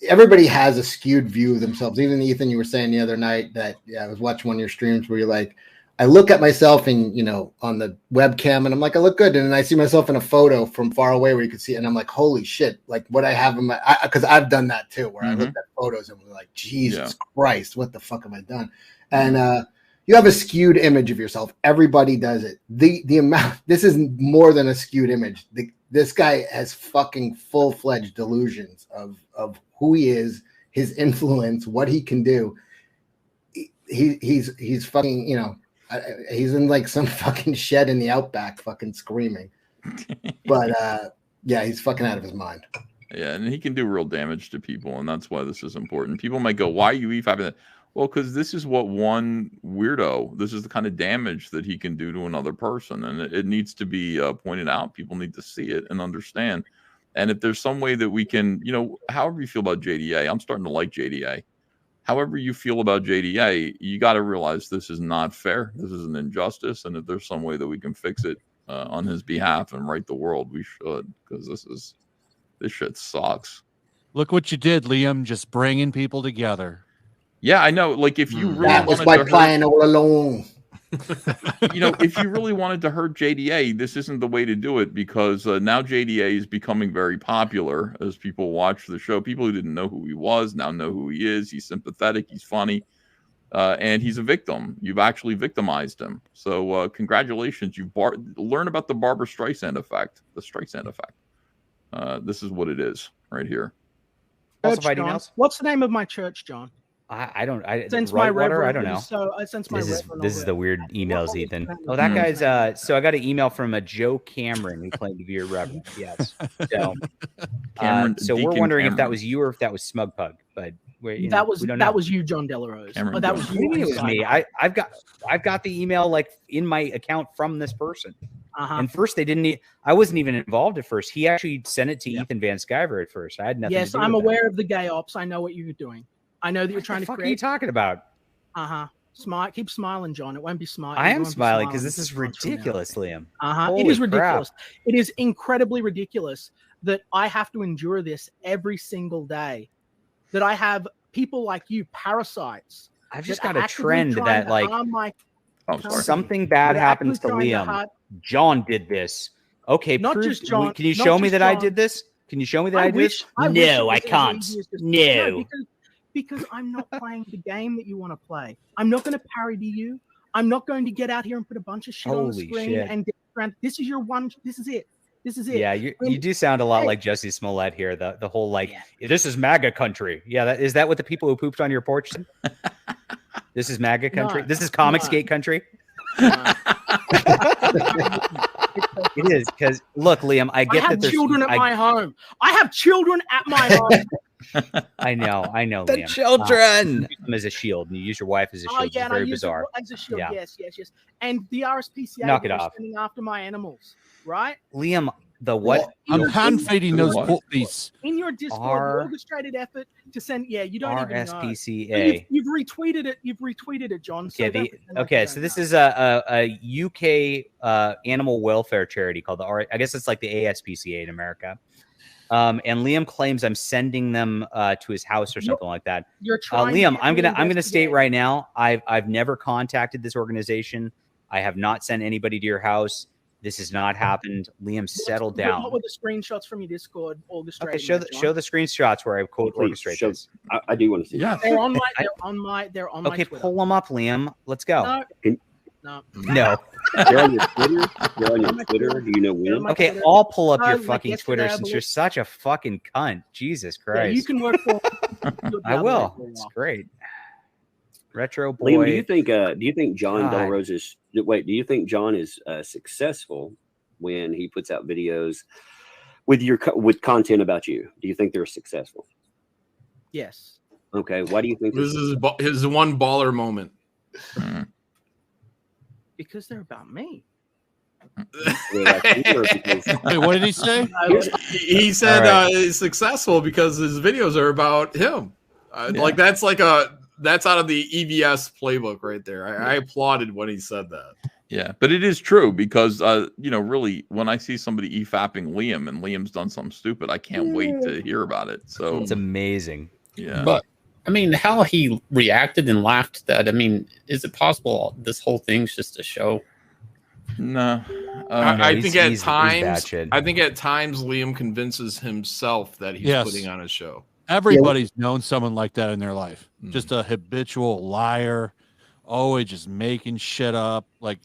everybody has a skewed view of themselves. Even Ethan, you were saying the other night that I was watching one of your streams where you're like, I look at myself and on the webcam and I'm like, I look good, and then I see myself in a photo from far away where you can see it, and I'm like, holy shit, like what I have in my, because I've done that too, where I looked at photos and was like, Jesus Christ, what the fuck have I done? And you have a skewed image of yourself. Everybody does it. The amount, this is more than a skewed image. This guy has fucking full-fledged delusions of who he is, his influence, what he can do. He's fucking, he's in like some fucking shed in the outback fucking screaming. But yeah, he's fucking out of his mind. Yeah, and he can do real damage to people, and that's why this is important. People might go, why are you E5 that? Well, because this is what one weirdo, this is the kind of damage that he can do to another person, and it needs to be pointed out. People need to see it and understand. And if there's some way that we can, however you feel about JDA, I'm starting to like JDA. However you feel about JDA, you got to realize this is not fair. This is an injustice. And if there's some way that we can fix it, on his behalf and right the world. We should, because this shit sucks. Look what you did, Liam. Just bringing people together. Yeah, I know. Like, if you really That was wanted my to plan all along. you know, if you really wanted to hurt JDA, this isn't the way to do it, because now JDA is becoming very popular as people watch the show. People who didn't know who he was now know who he is. He's sympathetic. He's funny. And he's a victim. You've actually victimized him. So congratulations. You've learned about the Barbara Streisand effect. The Streisand effect. This is what it is right here. Church, John. What's the name of my church, John? I don't. Since my Water, I don't reverend know. So since my This is the weird emails, Ethan. Oh, that guy's. So I got an email from a Joe Cameron who claimed to be your reverend. Yes. So, Cameron, so we're Deacon wondering if that Cameron. was you or if that was Smug Pug. But we that was don't know. that was you, John Delarose. Cameron Oh, that Jones. was What do you you. mean it was me. I've got the email like in my account from this person. And first they didn't. I wasn't even involved at first. He actually sent it to Ethan Van Sciver at first. I had nothing. Yes, to do I'm with aware of the gay ops. I know what you're doing. I know that you're trying the to fuck create. are you talking about? Smile. Keep smiling, John. It won't be smiling. I am smiling because this is ridiculous, Liam. It is Holy ridiculous. crap. It is incredibly ridiculous that I have to endure this every single day. That I have people like you, parasites. I've just that got are a actively trend trying that to like harm my company. something bad They're happens to actively trying Liam. John did this. Okay, Not prove, just John, can you not show me just that I John. did this? Can you show me that I, did wish- this? I wish it No, was I as can't. easy as just- No. because I'm not playing the game that you want to play. I'm not going to parody you. I'm not going to get out here and put a bunch of shit on the Holy screen shit. and this is your one. This is it. This is it. Yeah, you And- do sound a lot Hey, like Jesse Smollett here. The whole like, this is MAGA country. Yeah, is that what the people who pooped on your porch said? This is MAGA country. No, This is Comicsgate country. It is because look, Liam, I get I have that there's children at my home. I have children at my home. I know, The Liam. children! You use them as a shield, and you use your wife as a shield. Oh It's yeah, and I very use bizarre. it as a shield. Yeah. Yes. And the RSPCA Knock it are off. sending after my animals, right? Liam, the what? I'm hand feeding those What? puppies. In your Discord, R- the orchestrated effort to send. Yeah, you don't even know. RSPCA. You've retweeted it. You've retweeted it, John. So Yeah, don't pretend like okay, you so don't this know. is a UK animal welfare charity called I guess it's like the ASPCA in America. And Liam claims I'm sending them to his house or something like that. You're trying to Liam, get I'm me gonna state investigated. right now, I've never contacted this organization. I have not sent anybody to your house. This has not happened. Liam, settle What down. were the screenshots from your Discord orchestrated? Okay, show the screenshots where I quote Please, orchestrate show- this. I do want to see. Yeah. They're on my. They're on my. Okay, Twitter. pull them up, Liam. Let's go. No. No. No. They're on your Twitter. They're on your Twitter. Do you know when? Okay, I'll pull up your Like fucking yesterday, Twitter I since believe- you're such a fucking cunt. Jesus Yeah, Christ. you can work for. I will. It's great. Retro boy. Liam, do you think John God. Delarose is wait? Do you think John is successful when he puts out videos with content about you? Do you think they're successful? Yes. Okay, why do you think This is his one baller moment. Because they're about me. Wait, what did he say? He said All right. he's successful because his videos are about him. Yeah. Like that's out of the EVS playbook right there. I applauded when he said that. Yeah, but it is true because really, when I see somebody e-fapping Liam and Liam's done something stupid, I can't wait to hear about it. So It's amazing. Yeah. But I mean, how he reacted and laughed at that. I mean, is it possible this whole thing's just a show? No. I think at he's times, batshit. I think at times Liam convinces himself that he's Yes. putting on a show. Everybody's known someone like that in their life. Just a habitual liar, always just making shit up. Like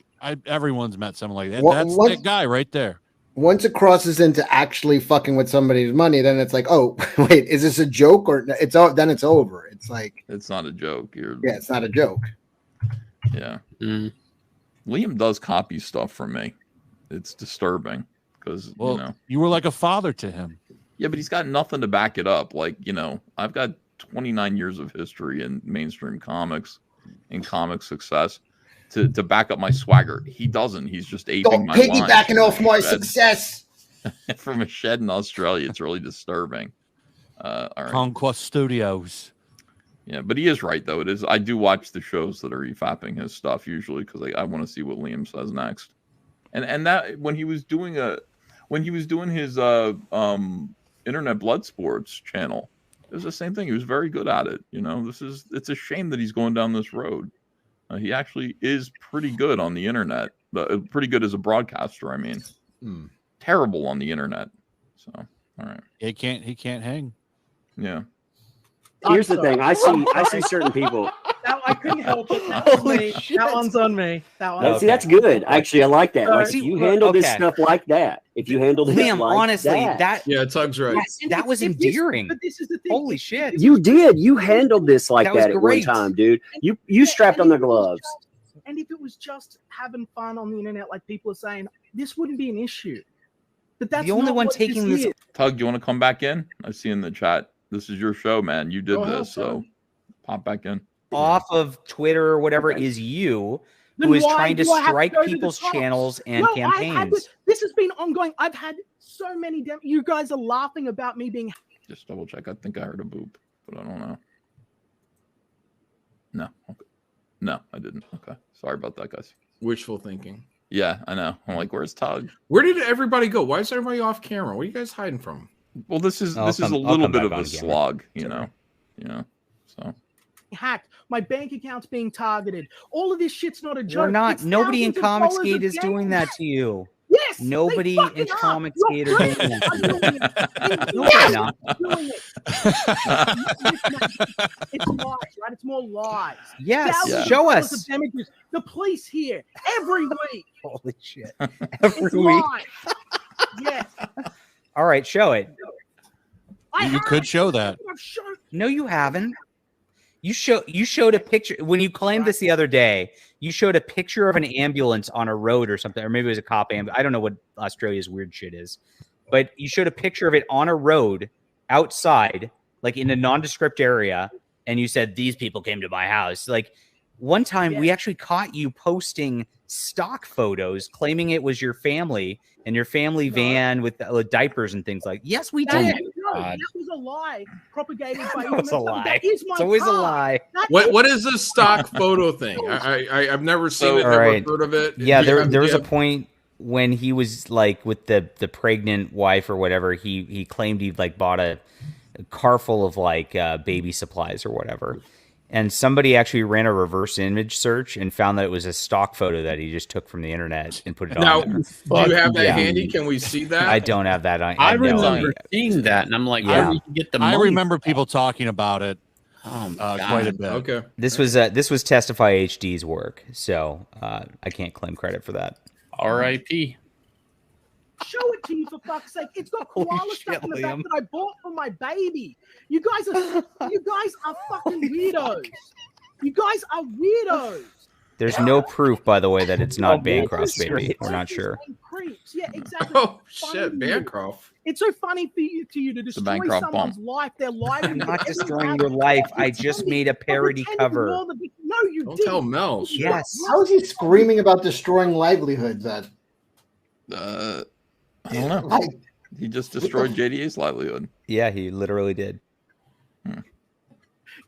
everyone's met someone like that. What- That's what- that guy right there. Once it crosses into actually fucking with somebody's money, then it's like, oh, wait, is this a joke or it's all? Then it's over. It's like it's not a joke. Yeah, it's not a joke. Yeah. Liam does copy stuff from me. It's disturbing because Well, you were like a father to him. Yeah, but he's got nothing to back it up. Like, I've got 29 years of history in mainstream comics and comic success to back up my swagger. He doesn't. He's just aping Don't my lines piggybacking off my Shed. success. From a shed in Australia. It's really disturbing. All right. Conquest Studios. Yeah, but he is right, though. It is. I do watch the shows that are e-fapping his stuff usually because I want to see what Liam says next. And that when he was doing his internet blood sports channel, it was the same thing. He was very good at it. You know, it's a shame that he's going down this road. He actually is pretty good on the internet, pretty good as a broadcaster. I mean, terrible on the internet. So, all right, he can't hang. Yeah. Here's the thing. I see certain people. I couldn't help it. That was me. That one's on me. See, that's good. Actually, I like that. Like, See, if you handle this okay. stuff like that, if you handle this Liam, like honestly, that, Yeah, Tug's right. yes, that was endearing. But this is the thing. Holy shit! you did. You handled this like That was that at one great. time, dude. You strapped on the gloves. And if it was just having fun on the internet, like people are saying, this wouldn't be an issue. But that's The only not one what taking this- is. Tug, do you want to come back in? I see in the chat. This is your show, man. You did Go ahead, this, so pop back in. Off of Twitter or whatever is you Then who is why trying to do I have to strike go to the people's top? channels and No, I've had campaigns. this has been ongoing. I've had so many. You guys are laughing about me being. Just double check. I think I heard a boop, but I don't know. No. Okay. No, I didn't. Okay. Sorry about that, guys. Wishful thinking. Yeah, I know. I'm like, where's Tug? Where did everybody go? Why is everybody off camera? What are you guys hiding from? Well, this is I'll a come little bit back of on a camera. slog, you know. Yeah. So Hacked. My bank account's being targeted. All of this shit's not a joke. We're not. It's Nobody in thousands of dollars Comicsgate of is doing gains. that to you. Yes. Nobody they in fucking are. Comicsgate Your are doing friends that. are doing it. No, they're not. Doing it. It's lies, right? It's more lies. Yes, Thousands of show dollars us. of damages. The police here every week. Holy shit! It's Every week. lies. Yes. All right, show it. You could show that. I've shown. No, you haven't. You showed a picture when you claimed this the other day. You showed a picture of an ambulance on a road or something, or maybe it was a cop ambulance. I don't know what Australia's weird shit is, but you showed a picture of it on a road outside, like in a nondescript area, and you said these people came to my house. Like one time, we actually caught you posting stock photos, claiming it was your family and your family van with diapers and things like. Yes, we did. That was a lie propagated by. That was a lie. That is my It's always a car. lie. What is this stock photo thing? I've never seen it, All never right. heard of it. Yeah, Do you there was a have- point when he was like with the pregnant wife or whatever. He claimed he like bought a car full of like baby supplies or whatever, and somebody actually ran a reverse image search and found that it was a stock photo that he just took from the internet and put it Now, on. do you have that Yeah. handy? Can we see that? I don't have that. I remember seeing that, and I'm like, Yeah. how do we get the I money? remember people talking about it quite a bit. Okay. This was Testify HD's work, so I can't claim credit for that. R.I.P. Show it to you for fuck's sake. It's got koala stuff in the back that I bought for my baby. You guys are fucking weirdos. You guys are weirdos. There's no proof, by the way, that it's not Bancroft's baby. We're not sure. Creeps. Yeah, exactly. Oh It's funny shit, to you. Bancroft. It's so funny for you to destroy Bancroft someone's bomb. life, their livelihood. I'm not everything destroying else. your life. I It's just funny. made a parody Pretending cover. you're No, you Don't didn't. tell Mel. shit. Yes. How is he screaming about destroying livelihoods? I don't know. He just destroyed JDA's livelihood. Yeah, he literally did.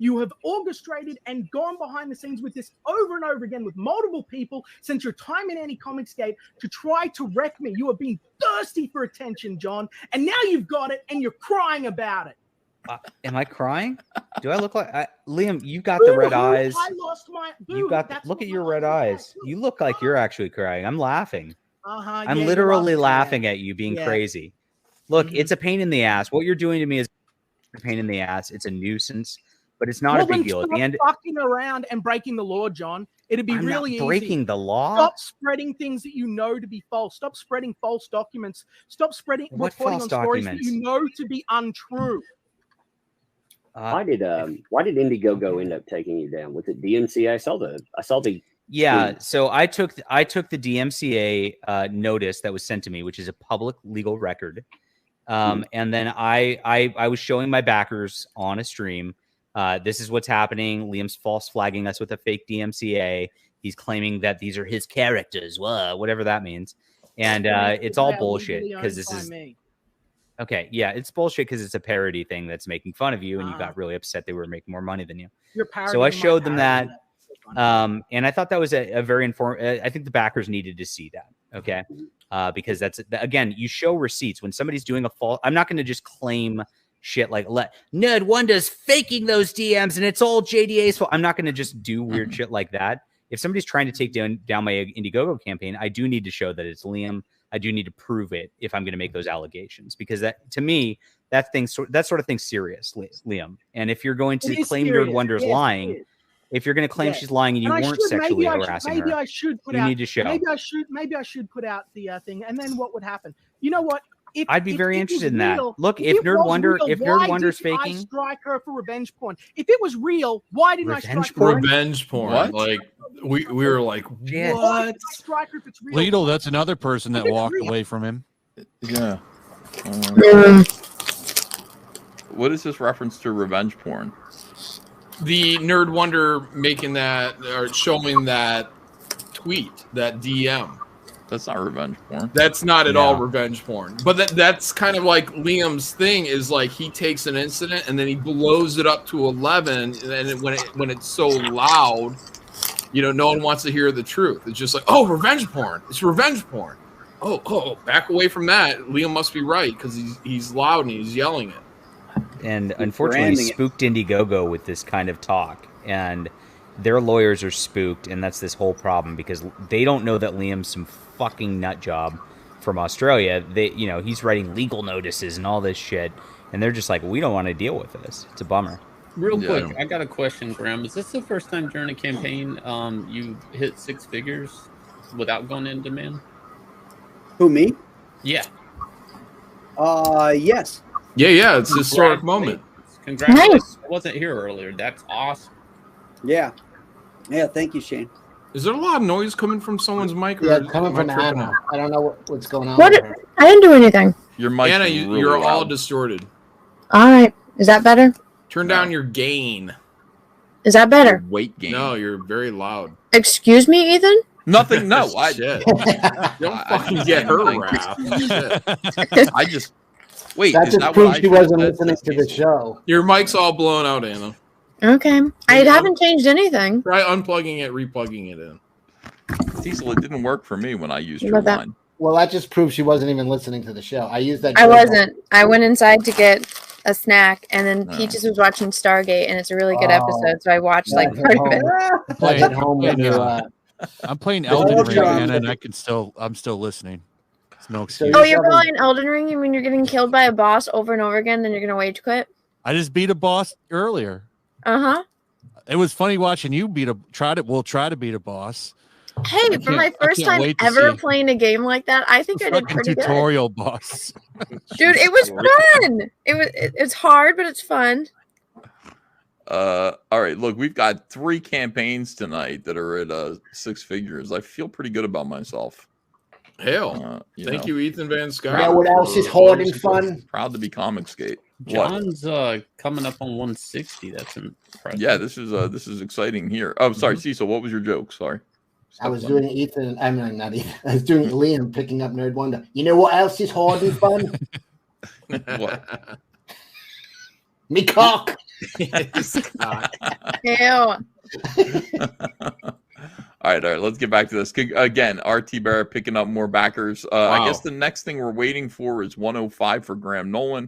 You have orchestrated and gone behind the scenes with this over and over again with multiple people since your time in Anti-Comicsgate to try to wreck me. You have been thirsty for attention, John, and now you've got it and you're crying about it. Am I crying? Do I look like Liam? You got the red Boo-hoo, eyes. I lost my. You got. That's Look what at your my red eyes. You look like you're actually crying. I'm laughing. I'm literally laughing at you being Yeah. crazy. Look, it's a pain in the ass. What you're doing to me is a pain in the ass. It's a nuisance, but it's not Well, a big then deal. At stop the end, fucking around and breaking the law, John. It'd be I'm really not breaking easy. the law. Stop spreading things that you know to be false. Stop spreading false documents. Stop spreading What reporting false on stories documents? that you know to be untrue. why did Indiegogo end up taking you down? Was it DMCA? I saw the Yeah, so I took the DMCA notice that was sent to me, which is a public legal record, and then I was showing my backers on a stream. This is what's happening. Liam's false flagging us with a fake DMCA. He's claiming that these are his characters, whatever that means, and it's all bullshit because this is okay. Yeah, it's bullshit because it's a parody thing that's making fun of you, and you got really upset they were making more money than you. You're So I parodying my showed them parody. that. And I thought that was a very informative. I think the backers needed to see that. Okay. Because again, you show receipts when somebody's doing a false. I'm not going to just claim shit like Nerd Wonder's faking those DMs and it's all JDA's fault. I'm not going to just do weird shit like that. If somebody's trying to take down my Indiegogo campaign, I do need to show that it's Liam. I do need to prove it if I'm going to make those allegations, because that, to me, that sort of thing's serious, Liam. And if you're going to claim Nerd Wonder's lying, if you're going to claim she's lying and you weren't sexually harassing her, you need to show. Maybe I should put out the thing, and then what would happen? You know what? I'd be very interested in that. Look, if Nerd Wonder's faking, I strike her for revenge porn. If it was real, why didn't I strike her? Revenge porn. What? Like we were like, yes. What? Strike her if it's real. Lidl, that's another person that walked away from him. Yeah. What is this reference to revenge porn? The Nerd Wonder making that or showing that tweet, that DM. That's not revenge porn. That's not at all revenge porn. But that's kind of like Liam's thing is like he takes an incident and then he blows it up to 11, and when it's so loud, you know, no one wants to hear the truth. It's just like, oh, revenge porn. It's revenge porn. Oh, back away from that. Liam must be right because he's loud and he's yelling it. And unfortunately, spooked Indiegogo with this kind of talk, and their lawyers are spooked, and that's this whole problem because they don't know that Liam's some fucking nut job from Australia. He's writing legal notices and all this shit, and they're just like, we don't want to deal with this. It's a bummer. Real quick, I got a question, Graham. Is this the first time during a campaign you hit 6 figures without going in demand? Who, me? Yeah. Yes. Yeah, it's a historic moment. Congratulations. I wasn't here earlier. That's awesome. Yeah, thank you, Shane. Is there a lot of noise coming from someone's mic? Yeah, coming from Anna. I don't know what's going on. What? I didn't do anything. Your mic, Anna, really you're loud. all distorted. All right. Is that better? Turn down your gain. Is that better? Weight gain. No, you're very loud. Excuse me, Ethan? Nothing. No, Shit. Don't fucking get her wrapped. I just wait. That just proves she wasn't listening to the show. Your mic's all blown out, Anna. Okay. I haven't changed anything. Try unplugging it, replugging it in. Cecil, it didn't work for me when I used What your about that? line. Well, that just proves she wasn't even listening to the show. I used that. I wasn't. I went inside to get a snack, and then Peaches was watching Stargate, and it's a really good episode, so I watched like part of it. I'm playing Elden Ring, Anna, and I'm still listening. It's no excuse. Oh, you're playing Elden Ring? You mean you're getting killed by a boss over and over again, then you're gonna rage quit? I just beat a boss earlier. Uh-huh. It was funny watching you try to beat a boss. Hey, for my first time ever playing a game like that, I think I did pretty good. Tutorial boss. Dude, it was fun. It's hard, but it's fun. All right, look, we've got 3 campaigns tonight that are at 6 figures. I feel pretty good about myself. Hell, thank you, Ethan Van Scott. You know what else is hard and fun? Proud to be Comicsgate. John's coming up on 160. That's impressive. Yeah, this is exciting here. Oh, sorry, Cecil. What was your joke? Sorry. I was doing Ethan. I mean, not Ethan. I was doing Liam picking up Nerd Wonder. You know what else is hard and fun? What? Me cock. Ew. All right. Let's get back to this. Again, RT Barrett picking up more backers. I guess the next thing we're waiting for is 105 for Graham Nolan.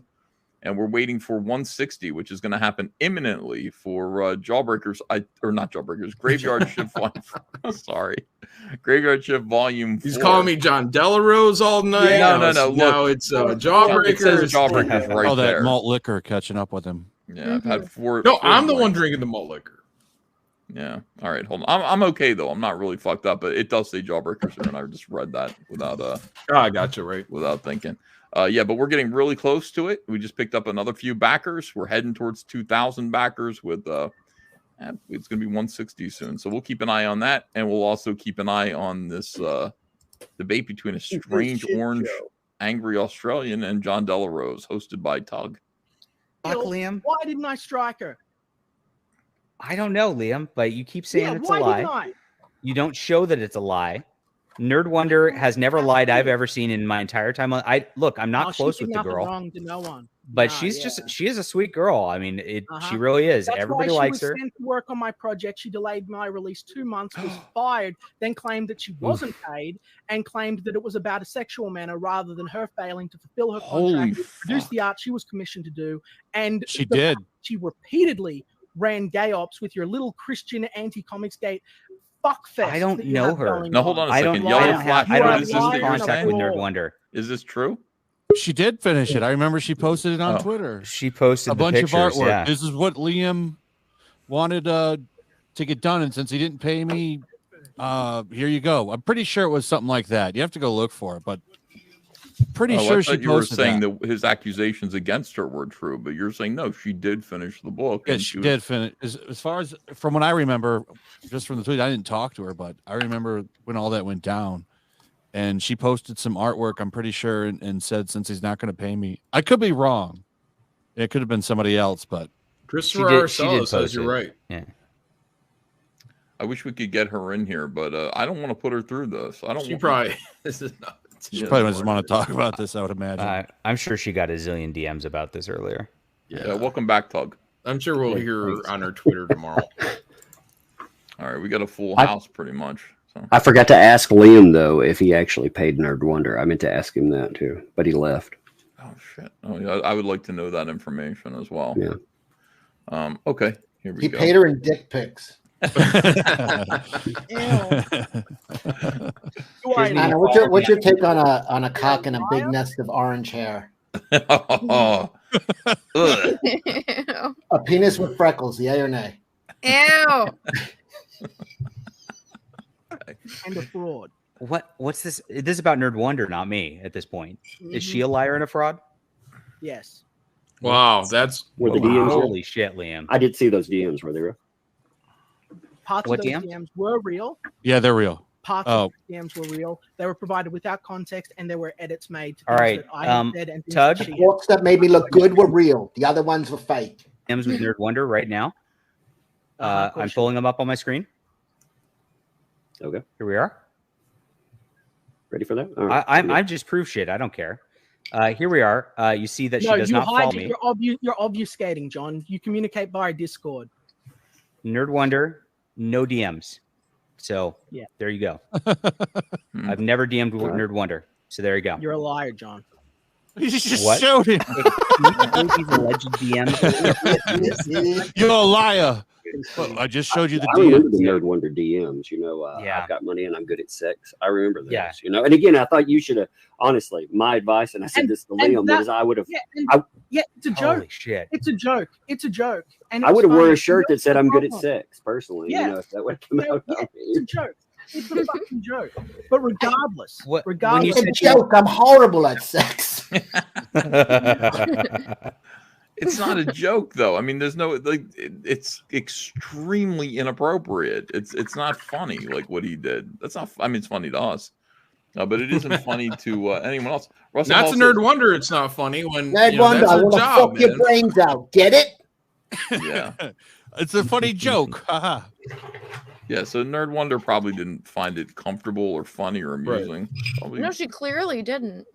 And we're waiting for 160, which is going to happen imminently for Jawbreakers. Not Jawbreakers. Graveyard Shift Volume. Sorry, Graveyard Shift Volume 4. He's calling me John Delarose all night. No. Now it's Jawbreakers. It says Jawbreakers right that there. malt liquor catching up with him. Yeah, I've had 4. No, 4 I'm the blanks. one drinking the malt liquor. Yeah. All right. Hold on. I'm okay though. I'm not really fucked up, but it does say Jawbreakers here, and I just read that without I got you right. Without thinking. Yeah, but we're getting really close to it. We just picked up another few backers. We're heading towards 2,000 backers with it's going to be 160 soon. So we'll keep an eye on that, and we'll also keep an eye on this debate between a strange orange angry Australian and John Delarose, hosted by Tug. Liam. Why didn't I strike her? I don't know, Liam, but you keep saying it's a why lie. didn't I? You don't show that it's a lie. Nerd Wonder has never lied I've ever seen in my entire time. I'm not close she with did the nothing girl, wrong to no one. but Nah, she is a sweet girl. I mean, she really is. That's Everybody why likes she was her. sent to work on my project. She delayed my release 2 months, was fired, then claimed that she wasn't paid, and claimed that it was about a sexual manner rather than her failing to fulfill her contract, produce the art she was commissioned to do. And She did. She repeatedly ran gay ops with your little Christian anti-comics gate fuckfest. I don't that you know have her. going Now hold on a second. You Yellow are Flash. a I don't Is this have that any you're contact saying? with Nerd Wonder. Is this true? She did finish it. I remember she posted it on Oh. Twitter. She posted a the bunch pictures, of artwork. yeah. This is what Liam wanted to get done, and since he didn't pay me, here you go. I'm pretty sure it was something like that. You have to go look for it, but pretty Oh, I sure thought she you were posted saying that. that his accusations against her were true, but you're saying no, she did finish the book. Yeah, and she was- did finish. As far as from what I remember, just from the tweet, I didn't talk to her, but I remember when all that went down, and she posted some artwork. I'm pretty sure, and said since he's not going to pay me, I could be wrong. It could have been somebody else, but Christopher Arcella says you're right. Yeah. I wish we could get her in here, but I don't want to put her through this. I don't. She want probably this is not. she probably doesn't want to talk about this. I would imagine. I'm sure she got a zillion DMs about this earlier. Yeah. Welcome back, Tug. I'm sure we'll hear her on her Twitter tomorrow. All right, we got a full I- house pretty much. So. I forgot to ask Liam though if he actually paid Nerd Wonder. I meant to ask him that too, but he left. Oh shit! Oh yeah, I would like to know that information as well. Yeah. Okay. Here we He go. paid her in dick pics. Anna, what's your take on a cock and a big nest of orange hair? Oh. Ugh. A penis with freckles, yay or nay? Ew. And a fraud. What's this? This is about Nerd Wonder, not me at this point. Is she a liar and a fraud? Yes. Wow, that's Were the DMs? Holy shit, Liam. I did see those DMs. Were they real? Parts What of those DMs? DMs were real. Yeah, they're real. Parts Oh. of the DMs were real. They were provided without context, and there were edits made. To All things right, that I had said and things Tug? that she had. Quotes that made me look good were real. The other ones were fake. DMs with Nerd Wonder right now. I'm pulling them up on my screen. Okay. Here we are. Ready for that? All right. I'm just proof shit. I don't care. Here we are. You see that she No, does you not follow hide. me. You're obfuscating, John. You communicate via Discord. Nerd Wonder, no DMs. So Yeah. there you go. I've never DM'd Nerd Wonder. So there you go. You're a liar, John. You just What? showed him. These alleged DMs. You're a liar. Well, I just showed you the I remember DMs. the Nerd Wonder DMs. You know, Yeah. I've got money and I'm good at sex. I remember those. Yeah. You know, and again, I thought you should have. Honestly, my advice, and I said this to Liam, was I would have. Yeah, it's a joke. Holy shit. It's a joke. It's a joke. And I it's would have worn funny. a shirt that said I'm good at problem. sex. Personally, Yeah. you know, if that would come out. Yeah, it's a joke. It's a fucking joke. But regardless, When you regardless, It's a joke. I'm horrible at sex. It's not a joke though. I mean, there's no like. It's extremely inappropriate. It's not funny like what he did. That's not. I mean, it's funny to us, but it isn't funny to anyone else. Russell That's a Hall Nerd Wonder. It's not funny when Nerd you know, Wonder, that's I her want to job, fuck your man. brains out. Get it? says- yeah, It's a funny joke. Haha. yeah. So Nerd Wonder probably didn't find it comfortable or funny or amusing. Probably, No, she clearly didn't.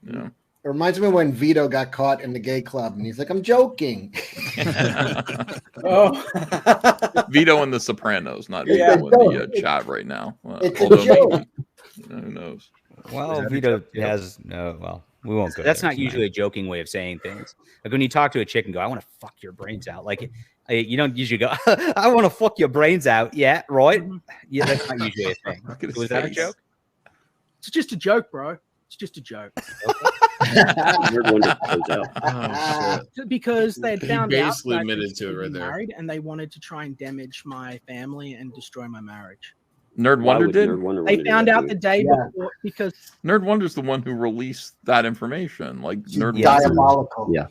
yeah. It reminds me when Vito got caught in the gay club and he's like, I'm joking. Oh, Vito in The Sopranos, not Yeah. Vito in the chat right now. It's a Although joke. maybe, who knows? Well, Vito has no. Well, we won't go. That's there not tonight. usually a joking way of saying things. Like when you talk to a chick and go, "I want to fuck your brains out." Like you don't usually go, "I want to fuck your brains out." Yeah, right. Yeah, that's not usually a thing. Look at his Was that a face. joke? it's just a joke, bro. It's just a joke. Nerd Wonder comes out. Oh, shit. Because they had He found out basically that admitted I was to it gonna right be there. married, and they wanted to try and damage my family and destroy my marriage. Nerd Why Wonder would did. Nerd Wonder They wanna do found that out to the you? day Yeah. before because Nerd Wonder's the one who released that information. Like Nerd Diabolical. Yeah.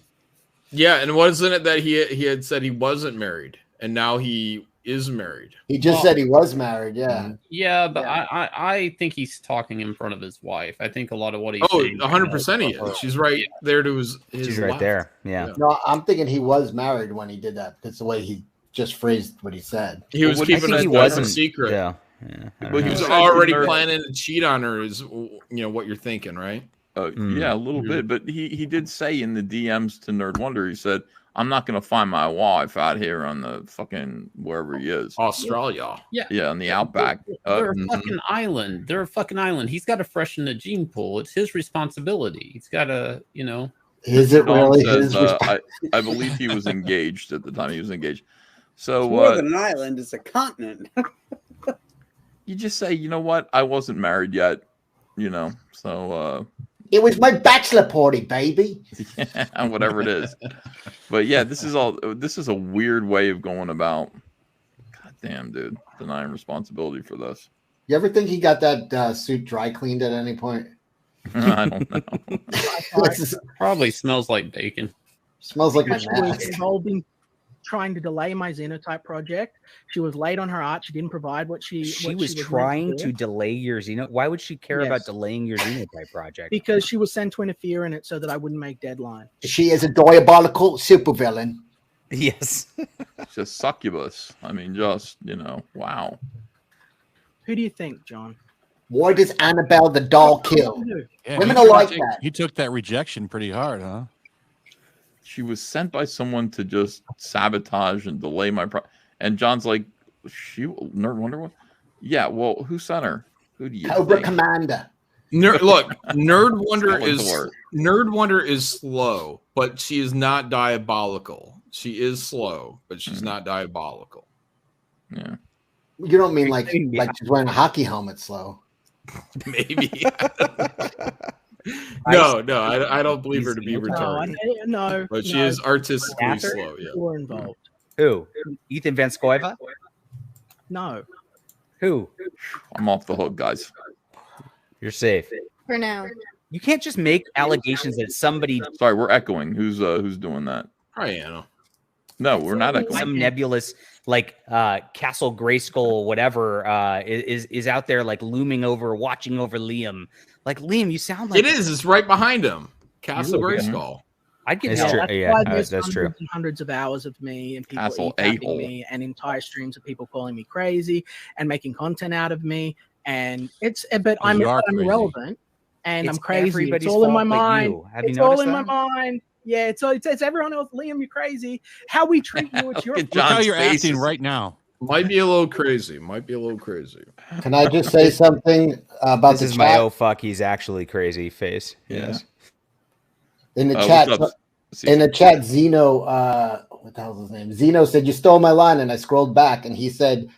Yeah, and wasn't it that he had said he wasn't married and now he is married? He just said he was married. Yeah. Yeah, but I think he's talking in front of his wife. I think a lot of what he's Oh, saying. 100% he is. She's right there to his She's right left. there. Yeah. No, I'm thinking he was married when he did that. That's the way he just phrased what he said. He was I keeping think it he a wasn't secret. Yeah. But He was said already Nerd- planning to cheat on her. Is what you're thinking, right? Yeah, a little bit. But he did say in the DMs to Nerd Wonder, he said, "I'm not gonna find my wife out here on the fucking wherever he is, Australia." Yeah, on the outback. They're a fucking island. They're a fucking island. He's got to freshen the gene pool. It's his responsibility. He's got to, Is it Dawn really says, his I believe he was engaged at the time. He was engaged. So It's more than an island; it's a continent. you just say, you know what? I wasn't married yet. So It was my bachelor party, baby. yeah, whatever it is. But yeah, this is a weird way of going about. God damn, dude, denying responsibility for this. You ever think he got that suit dry cleaned at any point? I don't know. Probably smells like bacon. Smells like my She was ass. involved in trying to delay my Xenotype project. She was late on her art. She didn't provide what she She what was meant trying do. to delay your Xeno. Why would she care about Yes. delaying your Xenotype project? Because she was sent to interfere in it so that I wouldn't make deadline. She is a diabolical supervillain. Yes. Just succubus. I mean, just wow. Who do you think, John? Why does Annabelle the doll kill? Yeah, Women you are like took- that. You took that rejection pretty hard, huh? She was sent by someone to just sabotage and delay my and John's like, Nerd Wonder Woman? Yeah, well, who sent her? Who do you Cobra think? Commander. Look, Nerd Wonder Skeletor. is slow, but she is not diabolical. She is slow, but she's not diabolical. Yeah. You don't mean like she's wearing a hockey helmet slow. Maybe. No, I don't believe her to be retarded. No, But she is artistically slow, yeah. Were involved. Who? Ethan Van Sciver? No. Who? I'm off the hook, guys. You're safe. For now. You can't just make allegations that somebody. Sorry, we're echoing. Who's doing that? Ariana. No, we're not echoing. Some nebulous Castle Grayskull, whatever, is out there like looming over, watching over Liam. Like Liam, you sound like It is. It's right behind him. Castle Grayskull. I'd get Yeah, that's true. that's Yeah, why there's that's true. hundreds and hundreds of hours of me and people Castle e-tapping a-hole. me and entire streams of people calling me crazy and making content out of me. And but I'm You are I'm crazy. relevant and It's I'm crazy. It's everybody's all in my fault but mind. you. Have you It's all noticed in my that? mind. Yeah, it's everyone else. Liam, you're crazy. How we treat you, it's your Look at Look how John's you're face acting is- right now. Might be a little crazy. Can I just say something about This the is chat? my oh fuck, he's actually crazy face. Yes. In the what's chat, up, in the chat, Zeno, what the hell's his name? Zeno said, "You stole my line," and I scrolled back, and he said,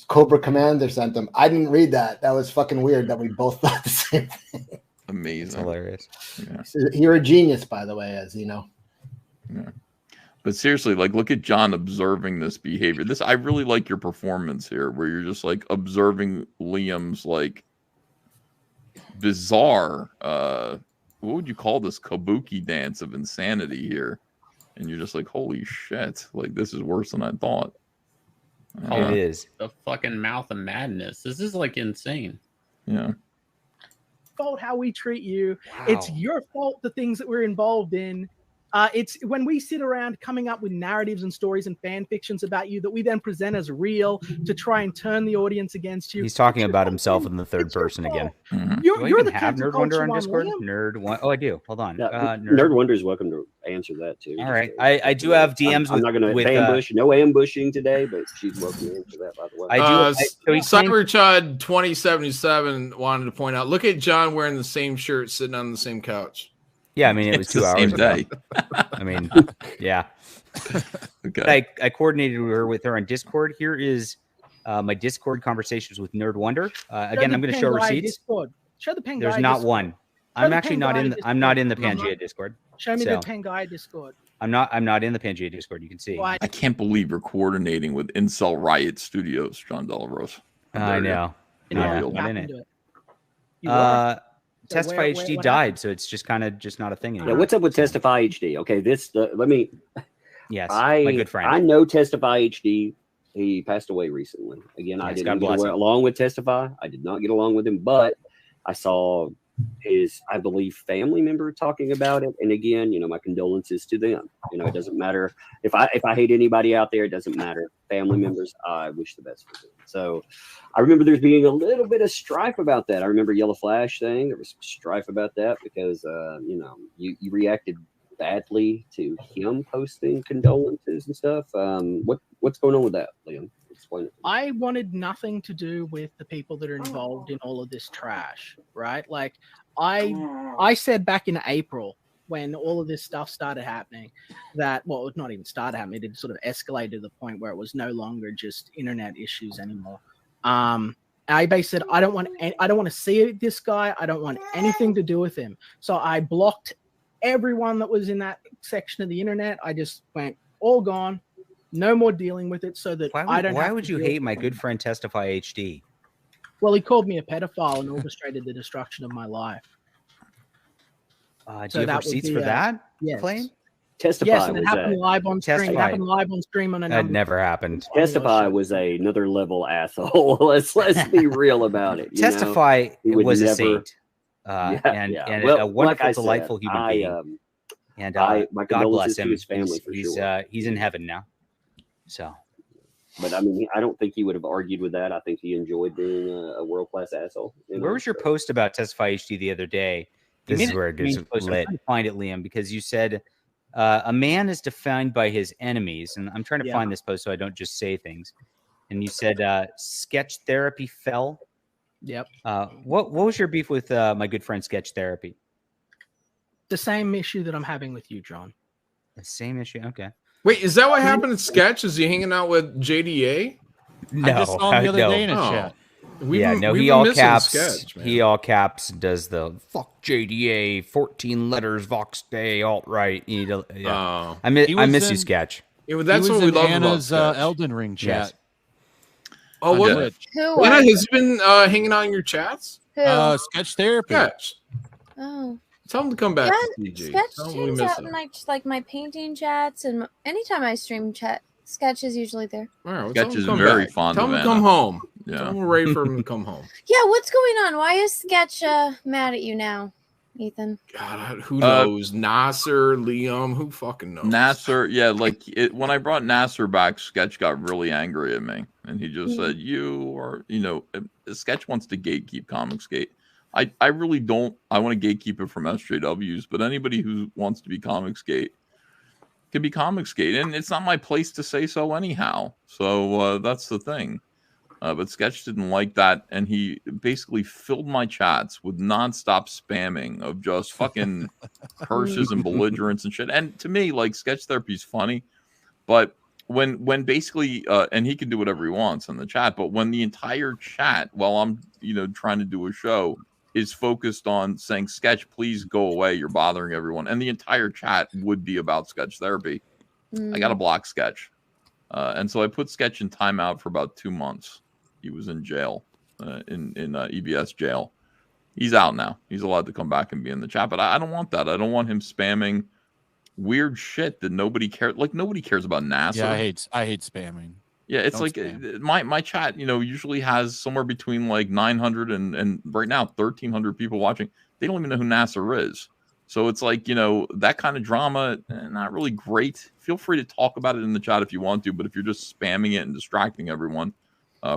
"Cobra Commander sent them." I didn't read that. That was fucking weird. That we both thought the same thing. Amazing. Hilarious. Yeah. You're a genius, by the way, Zeno. Yeah. But seriously, like, look at John observing this behavior. I really like your performance here, where you're just like observing Liam's like bizarre, what would you call this, kabuki dance of insanity here? And you're just like, holy shit, like this is worse than I thought. It is. The fucking mouth of madness. This is like insane. Yeah. fault how we treat you. It's your fault the things that we're involved in. It's when we sit around coming up with narratives and stories and fan fictions about you that we then present as real to try and turn the audience against you. He's talking about himself in the third person again. You're, Do I you're even the have cancel Nerd Wonder culture on one, Discord? Liam. Nerd One. Oh, I do. Hold on. Nerd Wonder is welcome to answer that too. All right. I do have DMs I'm with. not going with, to ambush. No ambushing today, but she's welcome to answer that. By the way, Cyberchud 2077 wanted to point out. Look at John wearing the same shirt, sitting on the same couch. Yeah, I mean it was It's 2 the hours same ago. day. I mean, yeah. Okay. I coordinated with her on Discord. Here is my Discord conversations with Nerd Wonder. Again, I'm going to show receipts. Discord. Show the Pangaea There's not Discord. one. Show I'm the actually not Pangaea in. I'm not in the Discord. Pangea Discord. Show me So, the Pangaea Discord. I'm not in the Pangea Discord. You can see. Why? I can't believe you're coordinating with Incel Riot Studios, John Delarose. I know. Yeah, Unreal. I'm in it. Do it. You are. So Testify where- HD what died, so it's just kind of just not a thing yeah, anymore. what's up with Testify HD? Okay, let me. Yes, my good friend. I know Testify HD. He passed away recently. Again, I Yes, didn't God get bless him. along with Testify. I did not get along with him, but I saw his, I believe, family member talking about it. And again, my condolences to them. It doesn't matter if I hate anybody out there. It doesn't matter. Family members, I wish the best for them. So I remember there's being a little bit of strife about that. I remember Yellow Flash saying there was some strife about that because, you reacted badly to him posting condolences and stuff. What's going on with that, Liam? Explain it. I wanted nothing to do with the people that are involved in all of this trash, right? Like I said back in April when all of this stuff started happening that, well, it not even started happening, it sort of escalated to the point where it was no longer just internet issues anymore. I basically said, I don't want to see this guy. I don't want anything to do with him. So I blocked everyone that was in that section of the internet. I just went all gone. No more dealing with it, so that Why would you hate my good friend Testify HD? Well, he called me a pedophile and orchestrated the destruction of my life. Do you have receipts for that claim? Testify. Yes, and it happened live on stream. It happened live on stream on a That never happened. Testify was another level asshole. Let's be real about it. Testify was a never, saint, and a wonderful, delightful human being. And my God bless condolences to him. his family for sure. He's in heaven now. So, but I mean, I don't think he would have argued with that. I think he enjoyed being a world-class asshole. Where was your post about Testify HD the other day? This is where it gets lit. Find it, Liam, because you said a man is defined by his enemies, and I'm trying to find this post so I don't just say things. And you said sketch therapy fell. Yep. What was your beef with my good friend Sketch Therapy? The same issue that I'm having with you, John. The same issue. Okay. Wait, is that what happened at Sketch? Is he hanging out with JDA? No, I just saw him the other day in a chat. He all caps. Sketch, he all caps does the fuck JDA 14 letters Vox Day alt right. I miss you, Sketch. Yeah, that's what we love Anna's about Elden Ring chat. Oh, what? Who? Anna, has he been hanging out in your chats? Who? Sketch Therapy. Sketch. Oh. Tell him to come back. Yeah, to CG. Sketch Tell him we hangs miss out him. in my painting chats, and anytime I stream chat, Sketch is usually there. All right, well, Sketch tell him is to come very back. fond Tell of him to Anna. come home. Yeah. Tell him we're ready for him to come home. Yeah, what's going on? Why is Sketch mad at you now, Ethan? God, who knows? Nasser, Liam, who fucking knows? Nasser, when I brought Nasser back, Sketch got really angry at me, and he just said, Sketch wants to gatekeep Comicsgate. I really don't. I want to gatekeep it from SJWs, but anybody who wants to be Comicsgate can be Comicsgate, and it's not my place to say so anyhow. So that's the thing. But Sketch didn't like that, and he basically filled my chats with nonstop spamming of just fucking curses and belligerence and shit. And to me, Sketch Therapy's funny, but when basically, and he can do whatever he wants in the chat, but when the entire chat, while I'm trying to do a show, is focused on saying, Sketch, please go away, you're bothering everyone, and the entire chat would be about Sketch Therapy, I got to block Sketch. And so I put Sketch in timeout for about 2 months. He was in jail, in EBS jail. He's out now. He's allowed to come back and be in the chat, but I don't want that. I don't want him spamming weird shit that nobody cares. Nobody cares about NASA. Yeah, I hate spamming. Yeah, it's Don't like spam. my chat, usually has somewhere between 900 and right now 1,300 people watching. They don't even know who Nasser is. So it's that kind of drama, not really great. Feel free to talk about it in the chat if you want to, but if you're just spamming it and distracting everyone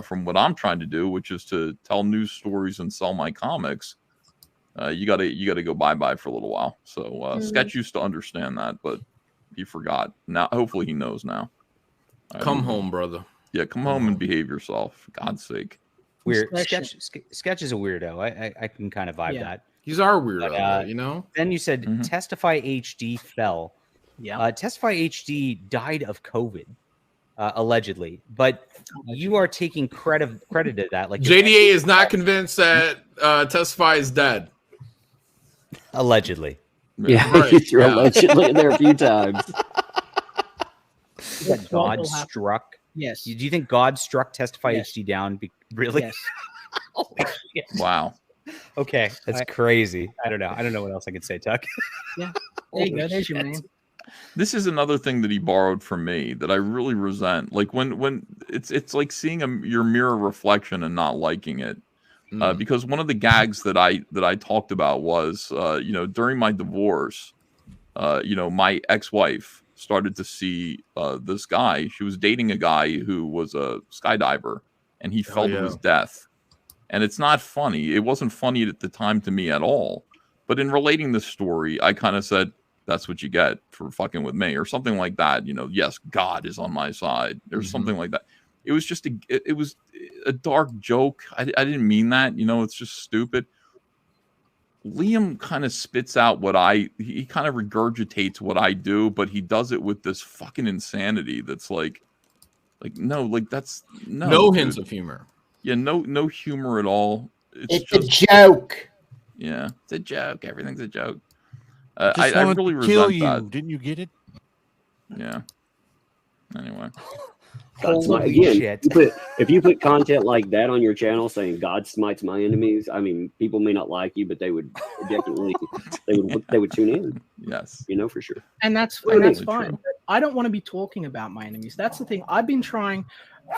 from what I'm trying to do, which is to tell news stories and sell my comics, you gotta go bye-bye for a little while. So Sketch used to understand that, but he forgot. Now, hopefully he knows now. Come home, brother. Yeah, come home and behave yourself, for God's sake. Weird. Sketch is a weirdo. I can kind of vibe that. He's our weirdo, But, Then you said Testify HD fell. Yeah. Testify HD died of COVID, allegedly. But you are taking credit to that. JDA is not convinced that Testify is dead. Allegedly. Yeah, you threw allegedly in there a few times. That God struck. Yes. Do you think God struck Testify HD down? Really? Yes. Holy shit. Wow. Okay, that's crazy. I don't know what else I could say, Tuck. Yeah. There you go. There's your man. This is another thing that he borrowed from me that I really resent. When it's like seeing your mirror reflection and not liking it. Because one of the gags that I talked about was, during my divorce, my ex-wife started to see this guy. She was dating a guy who was a skydiver, and he fell to his death. And it's not funny. It wasn't funny at the time to me at all. But in relating this story, I kind of said, that's what you get for fucking with me, or something like that. Yes, God is on my side, or something like that. It was just it was a dark joke. I didn't mean that. It's just stupid. Liam kind of spits out he kind of regurgitates what I do, but he does it with this fucking insanity that's that's no hints of humor. Yeah, no humor at all. It's a joke. Yeah, it's a joke. Everything's a joke. I really kill resent you. that. Didn't you get it? Yeah. Anyway. Again, if you put content like that on your channel saying God smites my enemies, I mean, people may not like you, but they would definitely they would tune in. Yes, for sure. And that's fine. But I don't want to be talking about my enemies. That's the thing. I've been trying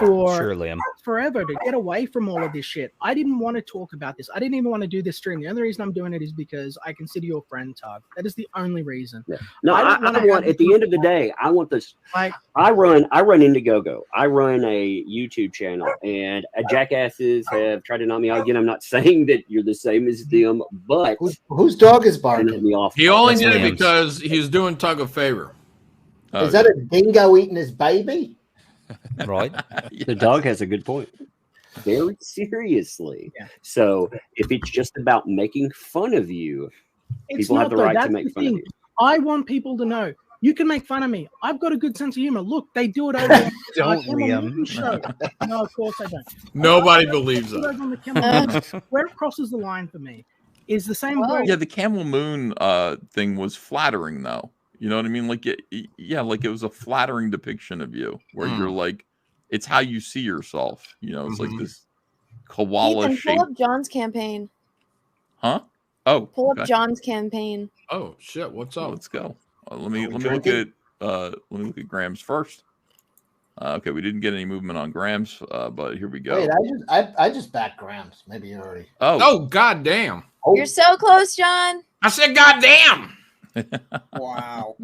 for forever to get away from all of this shit. I didn't want to talk about this. I didn't even want to do this stream. The only reason I'm doing it is because I consider you a friend, Tug. That is the only reason. Yeah. No, I want at the end of the day, I want this. I run Indiegogo. I run a YouTube channel, and jackasses have tried to knock me out again. I'm not saying that you're the same as them, but whose dog is barking? Me off. He only did it because he's doing Tug a favor. Is that a dingo eating his baby? Right. The dog has a good point. Very seriously. Yeah. So if it's just about making fun of you, people have the right to make fun of you. I want people to know you can make fun of me. I've got a good sense of humor. Look, they do it over Don't, Liam. No, of course I don't. Nobody believes that. Where it crosses the line for me is the same way. Yeah, the Camel Moon thing was flattering, though. You know what I mean? Like it was a flattering depiction of you, where you're like, it's how you see yourself. It's like this koala Ethan, shape. pull up John's campaign. Huh? Oh, pull up John's campaign. Oh shit! What's up? Let's go. Let me look at Graham's first. Okay, we didn't get any movement on Graham's, but here we go. Wait, I just backed Graham's. Maybe you already. Oh, goddamn! You're so close, John. I said, goddamn. Wow.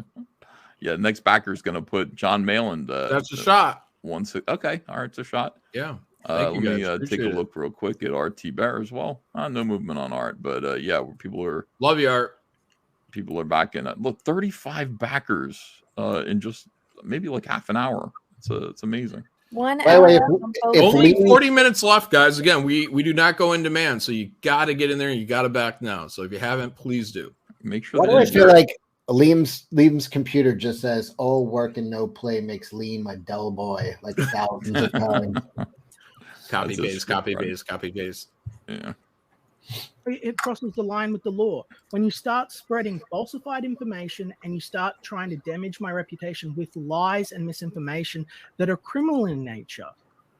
Yeah, next backer is going to put John Mayland. That's a shot. 1-6. Okay, all right, it's a shot. Yeah. Let me take a look real quick at RT Bear as well. No movement on Art, but people are love you, Art. People are back in. Look, 35 backers in just maybe like half an hour. It's amazing. 1 hour. Only 40 minutes left, guys. Again, we do not go in demand, so you got to get in there and you got to back now. So if you haven't, please do. Make sure. Why do I feel like Liam's computer just says, "All work and no play makes Liam a dull boy," like thousands of times. Copy paste. Yeah. It crosses the line with the law. When you start spreading falsified information and you start trying to damage my reputation with lies and misinformation that are criminal in nature,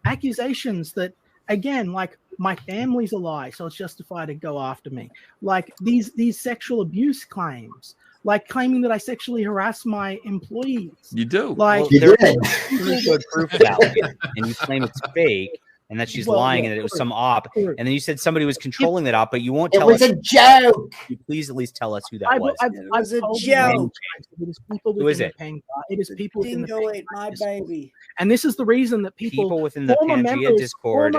accusations that, again, like my family's a lie, so it's justified to go after me. Like these sexual abuse claims, like claiming that I sexually harass my employees. You do. Like there's proof of that, and you claim it's fake. And that she's lying and that it was some op. And then you said somebody was controlling that op, but you won't tell us. It was a joke. You please at least tell us who that was. It was a joke. Who is it? It is people within Dingo ate my baby. And this is the reason that people within the Pangea Discord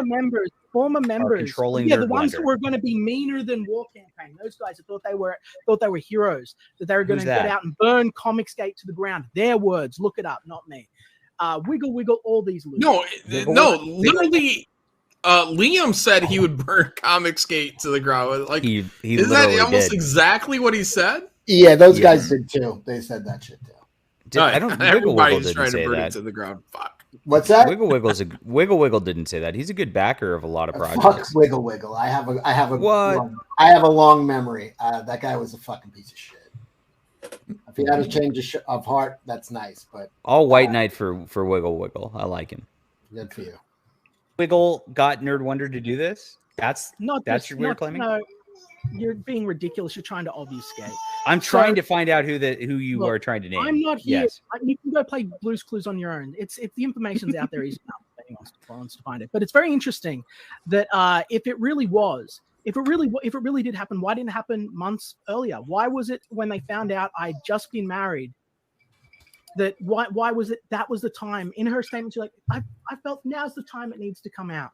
former members, controlling the ones who were going to be meaner than War Campaign, those guys that thought they were heroes, that they were going to get out and burn Comicsgate to the ground. Their words, look it up, not me. Wiggle, all these losers. No, literally, Liam said he would burn Comicsgate to the ground. Like, he is that almost exactly what he said? Yeah, those guys did too. They said that shit too. I don't. Everybody's trying to say burn that. it to the ground. Fuck. What's that? Wiggle Wiggle didn't say that. He's a good backer of a lot of projects. Fuck Wiggle. I have a long memory. That guy was a fucking piece of shit. If he had a change of heart, that's nice. But all white knight for Wiggle. I like him. Good for you. Wiggle got Nerd Wonder to do this. That's your weird claiming. No, you're being ridiculous. You're trying to obfuscate. I'm trying to find out who you are trying to name. I'm not here. Yes. You can go play Blue's Clues on your own. It's the information's out there. He's not wants to find it. But it's very interesting that if it really did happen, why didn't it happen months earlier? Why was it when they found out I'd just been married? That why was it that was the time? In her statement, she's like, I felt now's the time it needs to come out.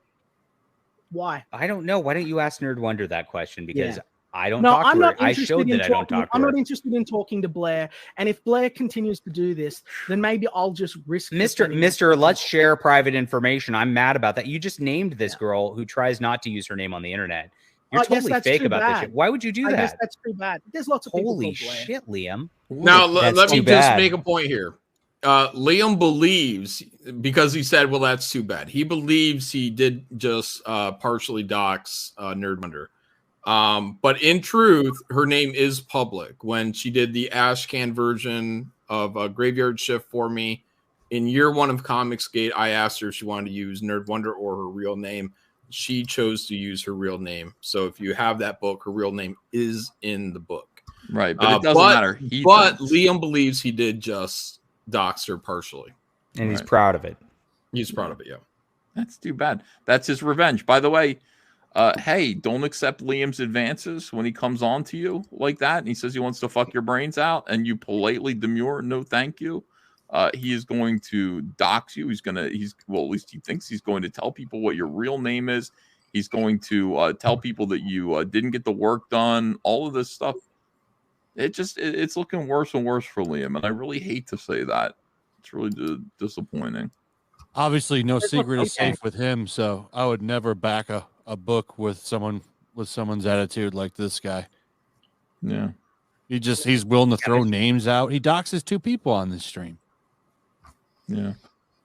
Why? I don't know. Why don't you ask Nerd Wonder that question? Because Yeah. I don't No, talk I'm to her. not I interested showed in that I don't talking. talk to I'm her. not interested in talking to Blair. And if Blair continues to do this, then maybe I'll just risk Mr. Let's share private information. I'm mad about that. You just named this girl who tries not to use her name on the internet. You're I guess totally that's fake too about this bad. shit. Why would you do I that? guess that's too bad. There's lots of people Holy called Blair. shit, Liam. Now, let That's me too just bad. make a point here. Liam believes, because he said, well, that's too bad. He believes he did just partially dox Nerd Wonder. But in truth, her name is public. When she did the Ashcan version of Graveyard Shift for me in year one of Comicsgate, I asked her if she wanted to use Nerd Wonder or her real name. She chose to use her real name. So if you have that book, her real name is in the book. Right, but it doesn't matter. But Liam believes he did just dox her partially. And he's proud of it. He's proud of it, yeah. That's too bad. That's his revenge. By the way, hey, don't accept Liam's advances when he comes on to you like that and he says he wants to fuck your brains out and you politely demur, no thank you. He is going to dox you. Well, at least he thinks he's going to tell people what your real name is. He's going to tell people that you didn't get the work done, all of this stuff. It's looking worse and worse for Liam. And I really hate to say that. It's really disappointing. Obviously, no secret is safe with him, so I would never back a book with someone's attitude like this guy. Yeah. He's willing to throw names out. He doxes 2 people on this stream. Yeah.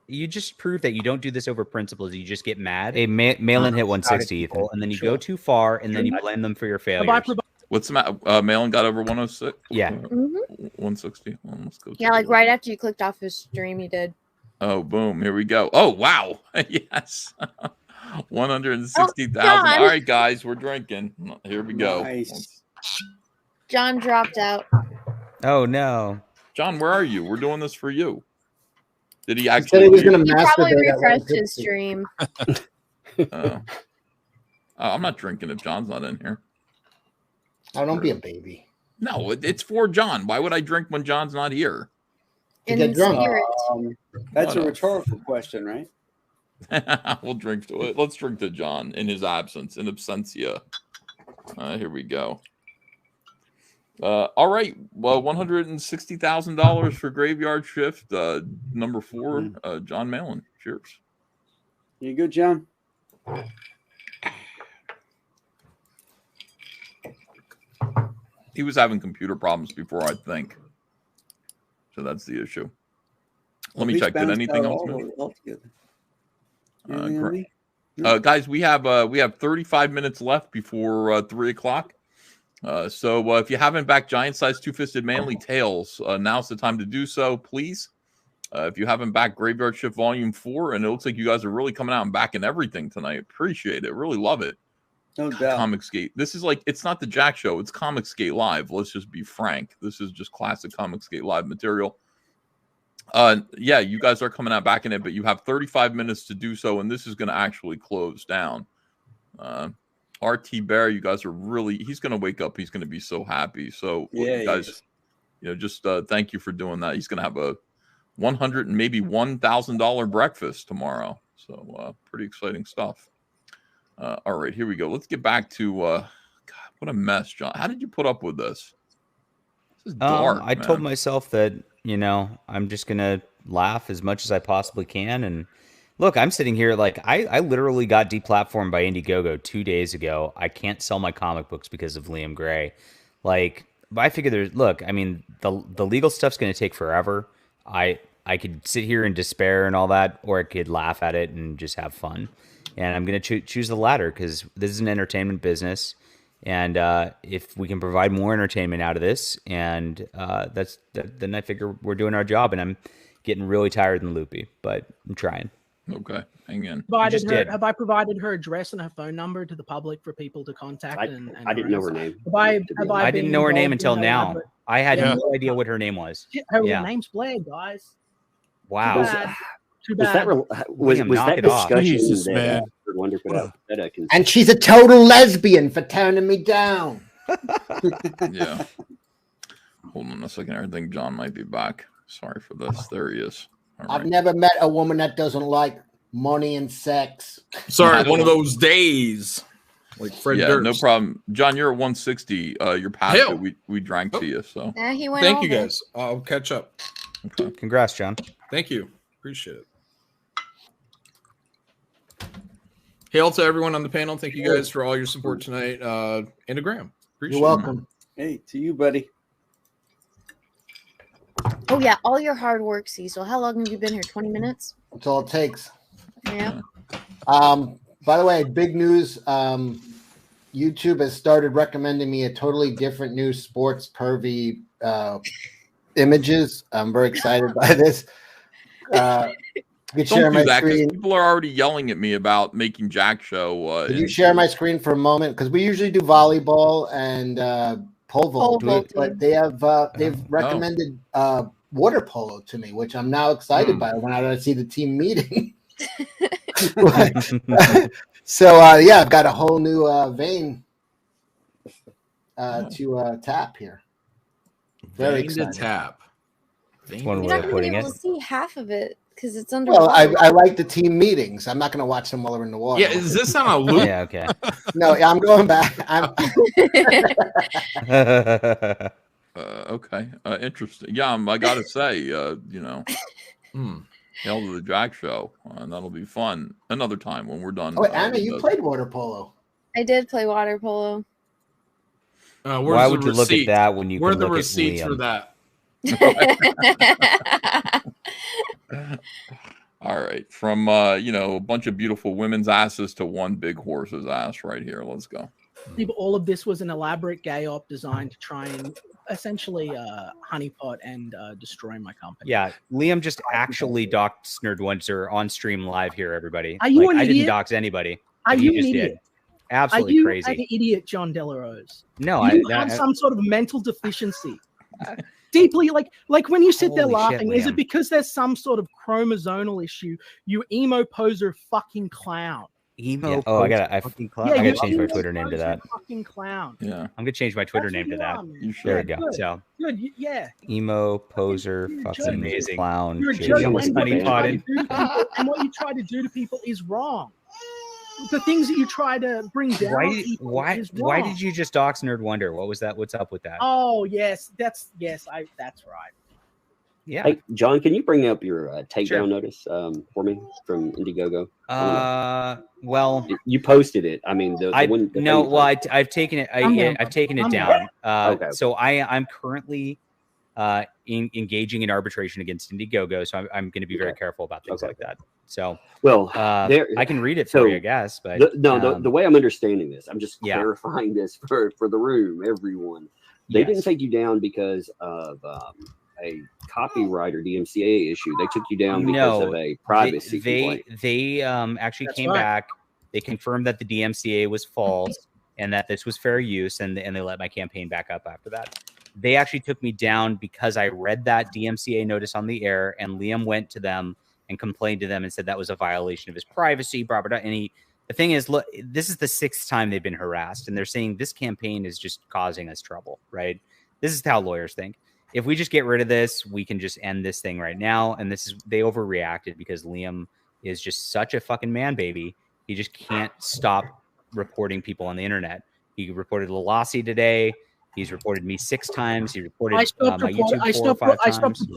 You just prove that you don't do this over principles. You just get mad. A Malin hit 160, Ethan, and then you go too far, and then you blame them for your failures. What's the matter? Malin got over 106? Yeah. 160. Well, let's go. Yeah, like right after you clicked off his stream, you did. Oh, boom. Here we go. Oh, wow. Yes. 160,000. All right, guys, we're drinking. Here we go. Nice. John dropped out. Oh, no. John, where are you? We're doing this for you. Did he said actually? he was gonna He probably masturbate at refreshed 160. his stream. I'm not drinking if John's not in here. Oh, don't be a baby. No, it's for John. Why would I drink when John's not here? To get drunk. That's a What rhetorical question, right? We'll drink to it. Let's drink to John in his absence, in absentia. Here we go. All right. Well, $160,000 for Graveyard Shift. Number 4, John Malin. Cheers. You good, John? He was having computer problems before, I think. So that's the issue. Let me check. Did anything else move? Guys, we have 35 minutes left before 3 o'clock. So if you haven't backed Giant Size Two-Fisted Manly Tales, now's the time to do so, please. If you haven't backed Graveyard Shift Volume 4, and it looks like you guys are really coming out and backing everything tonight. Appreciate it. Really love it. No doubt. Comicsgate. This is like, it's not the Jack Show. It's Comicsgate Live. Let's just be frank. This is just classic Comicsgate Live material. Yeah, you guys are coming out back in it, but you have 35 minutes to do so, and this is going to actually close down. RT Bear, you guys are really, he's going to wake up. He's going to be so happy. So Yeah, you guys, just thank you for doing that. He's going to have a $100 and maybe $1,000 breakfast tomorrow. So pretty exciting stuff. All right, here we go. Let's get back to God, what a mess, John. How did you put up with this? This is dark. I told myself that, I'm just gonna laugh as much as I possibly can. And look, I'm sitting here like I literally got deplatformed by Indiegogo 2 days ago. I can't sell my comic books because of Liam Gray. Like, I figure the legal stuff's gonna take forever. I could sit here in despair and all that, or I could laugh at it and just have fun. And I'm going to choose the latter because this is an entertainment business. And if we can provide more entertainment out of this, and then I figure we're doing our job. And I'm getting really tired and loopy, but I'm trying. Okay, hang in. Have I provided her address and her phone number to the public for people to contact? I didn't know her name. I didn't know her name involved until in now. that? I had no idea what her name was. Her Yeah. name's Blair, guys. Wow. Too bad. Too Was that bad. was Liam, was knock that it off. discussion Jesus, that man. Third Wonder put out? And she's a total lesbian for turning me down. Yeah. Hold on a second. I think John might be back. Sorry for this. There he is. All I've right. never met a woman that doesn't like money and sex. Sorry, one of those days. Like Fred Yeah, Durst. no problem. John, you're at 160. You're past Hell. it. We drank to you, so. Yeah, he went Thank you over. guys. I'll catch up. Okay. Congrats, John. Thank you. Appreciate it. Hail to everyone on the panel. Thank you guys for all your support tonight. And a Graham. Appreciate You're it. welcome. Hey, to you, buddy. Oh yeah, all your hard work, Cecil. How long have you been here? 20 minutes? That's all it takes. Yeah. By the way, big news. YouTube has started recommending me a totally different new sports pervy images. I'm very excited by this. You can share Don't my do that because screen. people are already yelling at me about making Jack show. Can you share my screen for a moment? Because we usually do volleyball and pole vault, but they have they've recommended water polo to me, which I'm now excited by when I see the team meeting. So yeah, I've got a whole new vein to tap here. Very Vein to excited. tap. One You're way not of going to be putting able it. to see half of it because it's under. Well, I like the team meetings. I'm not going to watch them while they're in the water. Yeah, is this on a loop? Yeah, okay. No, I'm going back. Okay. Interesting. Yeah, I gotta say, you know, hell to the Jack show, and that'll be fun another time when we're done. Oh, Anna, you played water polo. I did play water polo. Why would you look at that when you Where are can the look at receipts for Liam? that? All right, from you know, a bunch of beautiful women's asses to one big horse's ass right here. Let's go. All of this was an elaborate gay op designed to try and essentially honeypot and destroy my company. Yeah, Liam just actually doxed Nerd Windsor on stream live here, everybody. Are you an I didn't idiot? dox anybody. Are but you he an just idiot? did. Absolutely Are you crazy. an idiot, John Delarose? No, you have some sort of mental deficiency. Deeply, like when you sit there Holy shit, laughing, is it Liam. because there's some sort of chromosomal issue? You emo poser fucking clown. Emo. Yeah. Oh, I gotta you change my emo Twitter name to poser that. fucking clown. Yeah, I'm gonna change my Twitter name to that. There we go. Good. So Good, yeah. emo poser, You're a fucking joke. amazing clown. You're a Jason joke, and was what you try to honeypotted. do to people- and what you try to do to people is wrong. The things that you try to bring down Why? people Why? is Why wrong. did you just dox Nerd Wonder? What was that? What's up with that? Oh yes, that's right. Yeah. Hey, John, can you bring up your takedown Sure. notice for me from Indiegogo? Well, you posted it. I mean, the one. The no. thing- Well, I've taken it. I've taken it down. Okay. So I'm currently engaging in arbitration against Indiegogo. So I'm going to be very careful about things like that. So well, I can read it for you, I guess. But the way I'm understanding this, I'm just Yeah. clarifying this for the room, everyone. They Yes. didn't take you down because of a copyright or DMCA issue. They took you down because of a privacy complaint. They actually That's came right. back. They confirmed that the DMCA was false and that this was fair use, and they let my campaign back up after that. They actually took me down because I read that DMCA notice on the air, and Liam went to them and complained to them and said that was a violation of his privacy. Blah, blah, blah. And the thing is, look, this is the 6th time they've been harassed, and they're saying this campaign is just causing us trouble, right? This is how lawyers think. If we just get rid of this, we can just end this thing right now. And they overreacted because Liam is just such a fucking man baby. He just can't stop reporting people on the internet. He reported Lalasi today. He's reported me 6 times. He reported I stopped my YouTube 4 or 5 I stopped times.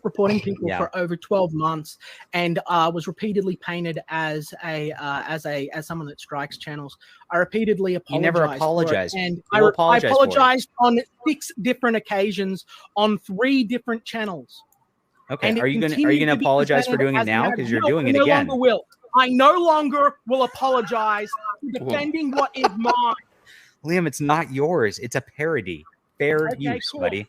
reporting people Yeah. for over 12 months, and was repeatedly painted as someone that strikes channels. I repeatedly You apologized. never for it, apologized. and You I apologized for it. apologized on 6 different occasions on 3 different channels. Okay, And it are you continued going to to be apologize for presented doing it as now? an Because you're no, doing I it no again. longer will. I no longer will apologize for defending what is mine. Liam, it's not yours. It's a parody. Fair Okay, use, cool. buddy.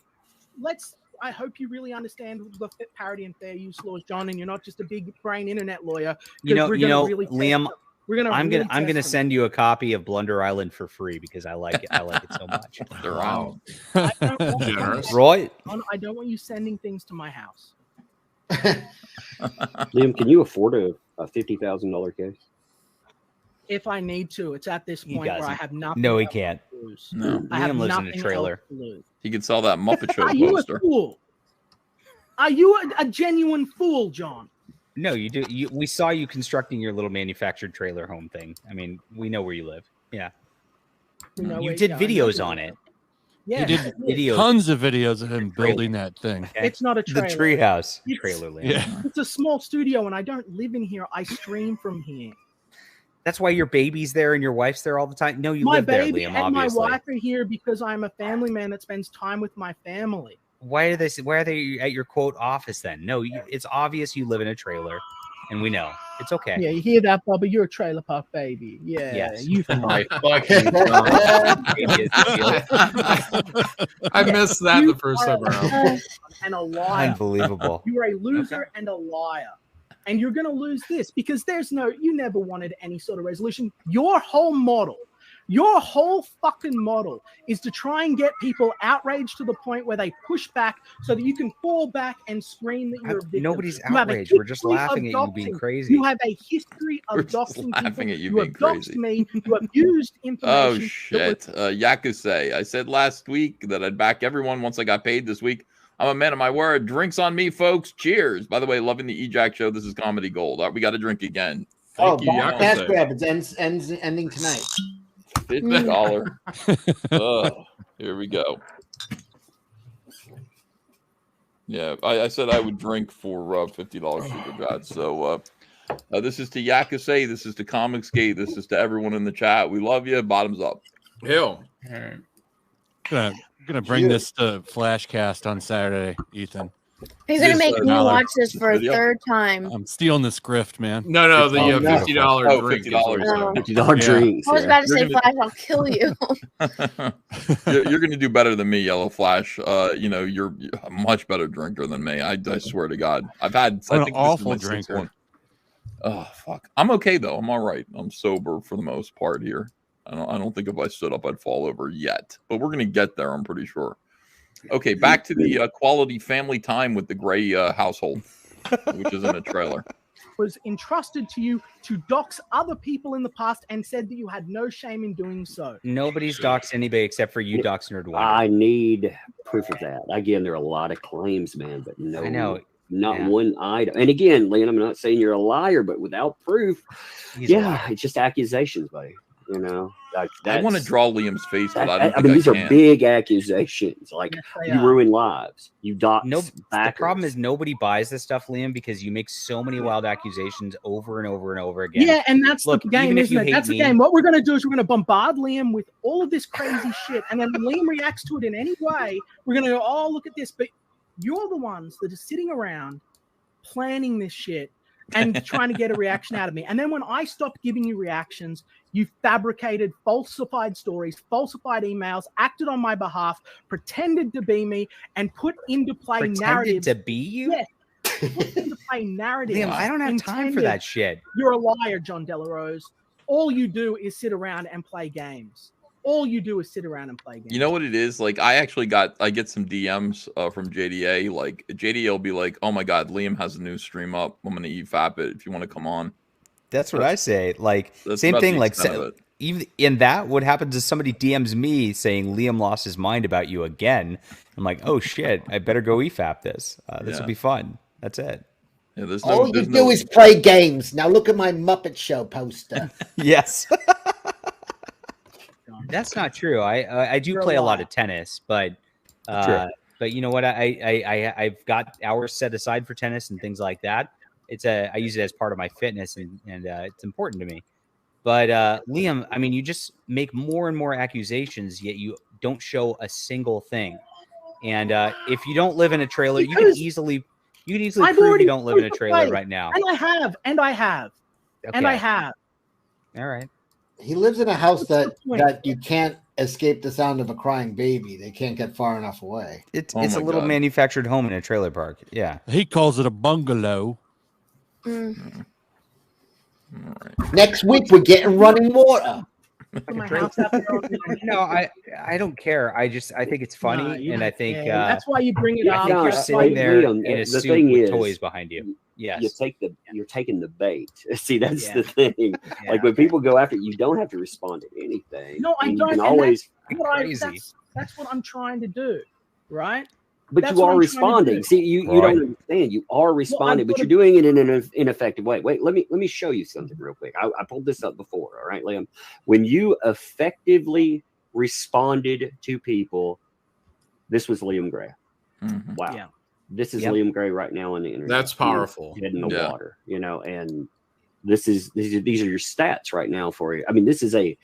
I hope you really understand the parody and fair use laws, John, and you're not just a big brain internet lawyer. 'cause we're gonna really test Liam, them. We're gonna I'm really gonna test them. send you a copy of Blunder Island for free because I like it. I like it so much. Wow. I don't want Generous. you- Roy? I don't want you sending things to my house. Liam, can you afford a $50,000 case? If I need to, it's at this point where I have nothing. No, he else can't. to lose. No. I have Liam lives in a nothing trailer. else to lose. He could sell that Muppet Show Are you poster. a fool? Are you a genuine fool, John? No, you do. We saw you constructing your little manufactured trailer home thing. I mean, we know where you live. Yeah. You did videos on it. Yeah, He did videos. tons of videos of him building that thing. It's not a The trailer. treehouse It's- trailer land. Yeah. It's a small studio, and I don't live in here. I stream from here. That's why your baby's there and your wife's there all the time. No, you My live there, baby Liam. and Obviously. my wife are here because I'm a family man that spends time with my family. Why are they? Why are they at your quote office then? No, it's obvious you live in a trailer, and we know it's okay. Yeah, you hear that, Bubba? You're a trailer park baby. Yeah, Yes. you My fucking I missed that You the first are time around. and a liar. Unbelievable. You're a loser and a liar. And you're going to lose this because you never wanted any sort of resolution. Your whole fucking model is to try and get people outraged to the point where they push back so that you can fall back and scream that you're a victim. Nobody's You have a outraged. We're just history laughing of at you being doxing. crazy. You have a history of We're just doxing laughing people. at you You have being doxed crazy. me. You have used Oh information. shit, Yakusei. I said last week that I'd back everyone once I got paid. This week, I'm a man of my word. Drinks on me, folks. Cheers. By the way, loving the EJack show. This is Comedy Gold. All right, we got to drink again. Oh, Thank you, cash Yakusei. grab. It's ending tonight. $50. Here we go. Yeah, I said I would drink for $50 super chat. So this is to Yakusei. This is to Comicsgate. This is to everyone in the chat. We love you. Bottoms up. Hell. Gonna bring this to Flashcast on Saturday, Ethan. He's gonna make me watch this for a video? third time. I'm stealing this grift, man. No, the $50 Oh, drink. $50. $50 drinks. I was about to say, You're gonna- Flash, I'll kill you. You're going to do better than me, Yellow Flash. You're a much better drinker than me. I swear to God. I've had I'm I an think this is awful my sixth drinker. one. Oh fuck. I'm okay though. I'm all right. I'm sober for the most part here. I don't think if I stood up I'd fall over yet, but we're going to get there. I'm pretty sure. Okay, back to the quality family time with the Gray household, which is in a trailer. Was entrusted to you to dox other people in the past and said that you had no shame in doing so. Nobody's doxed anybody except for you, Dox Nerd Wonder. I need proof of that. Again, there are a lot of claims, man, but no, I know. not Yeah. one item. And again, Liam, I'm not saying you're a liar, but without proof, He's a yeah, liar. it's just accusations, buddy. You know, like I want to that's- draw Liam's face, but I don't I think mean, I these are can. big accusations. Like Yes, they you are. ruin lives. You dox. No, the problem is nobody buys this stuff, Liam, because you make so many wild accusations over and over and over again. Yeah, and that's Look, the game, even if you isn't it? hate That's the me- game. What we're going to do is we're going to bombard Liam with all of this crazy shit. And then when Liam reacts to it in any way, we're going to go, oh, look at this. But you're the ones that are sitting around planning this shit and trying to get a reaction out of me. And then when I stopped giving you reactions, you fabricated falsified stories, falsified emails, acted on my behalf, pretended to be me, and put into play Pretended narratives. to be you? Yes. Put into play narratives. Liam, I don't have time for intended- that shit. You're a liar, John Delarose. All you do is sit around and play games. All you do is sit around and play games. You know what it is? Like I get some DMs from JDA. Like JDA will be like, "Oh my God, Liam has a new stream up. I'm gonna EFAP it if you want to come on." That's what I say. Like That's same about thing. the Like extent of it. even in that, what happens is somebody DMs me saying Liam lost his mind about you again. I'm like, oh shit, I better go EFAP this. This Yeah. will be fun. That's it. Yeah, there's All you do is play games. Now look at my Muppet Show poster. Yes. That's not true. I do You're a play a lot liar. of tennis, but Sure. but you know what? I've got hours set aside for tennis and things like that. I use it as part of my fitness and it's important to me. But Liam, I mean, you just make more and more accusations, yet you don't show a single thing. And if you don't live in a trailer, you can Because easily I've prove already you don't live in a proved the trailer play. right now. And I have. And I Okay. have. All right. He lives in a house that point. you can't escape the sound of a crying baby. They can't get far enough away. It's Oh a my little God. manufactured home in a trailer park. Yeah. He calls it a bungalow. Mm. Next week we're getting running water. Put my house out there No, I don't care. I think it's funny, No, you and I don't think care. That's why you bring it I up. think you're That's sitting why- there Liam, in a the suit thing with is, toys behind you. Yes, you're taking the bait. See, that's Yeah. the thing. Like when people go after you, don't have to respond to anything. No, I And don't. You can and always, that's what I'm trying to do, right? but That's you what are I'm trying to responding. do. See, you don't understand. You are responding, but gotta- you're doing it in an ineffective way. Wait, let me show you something real quick. I pulled this up before. All right, Liam. When you effectively responded to people, this was Liam Gray. Wow. Yeah. This is Yep. Liam Gray right now on the internet. That's He is powerful. Dead in the Yeah. water, and these are your stats right now for you. I mean, this is a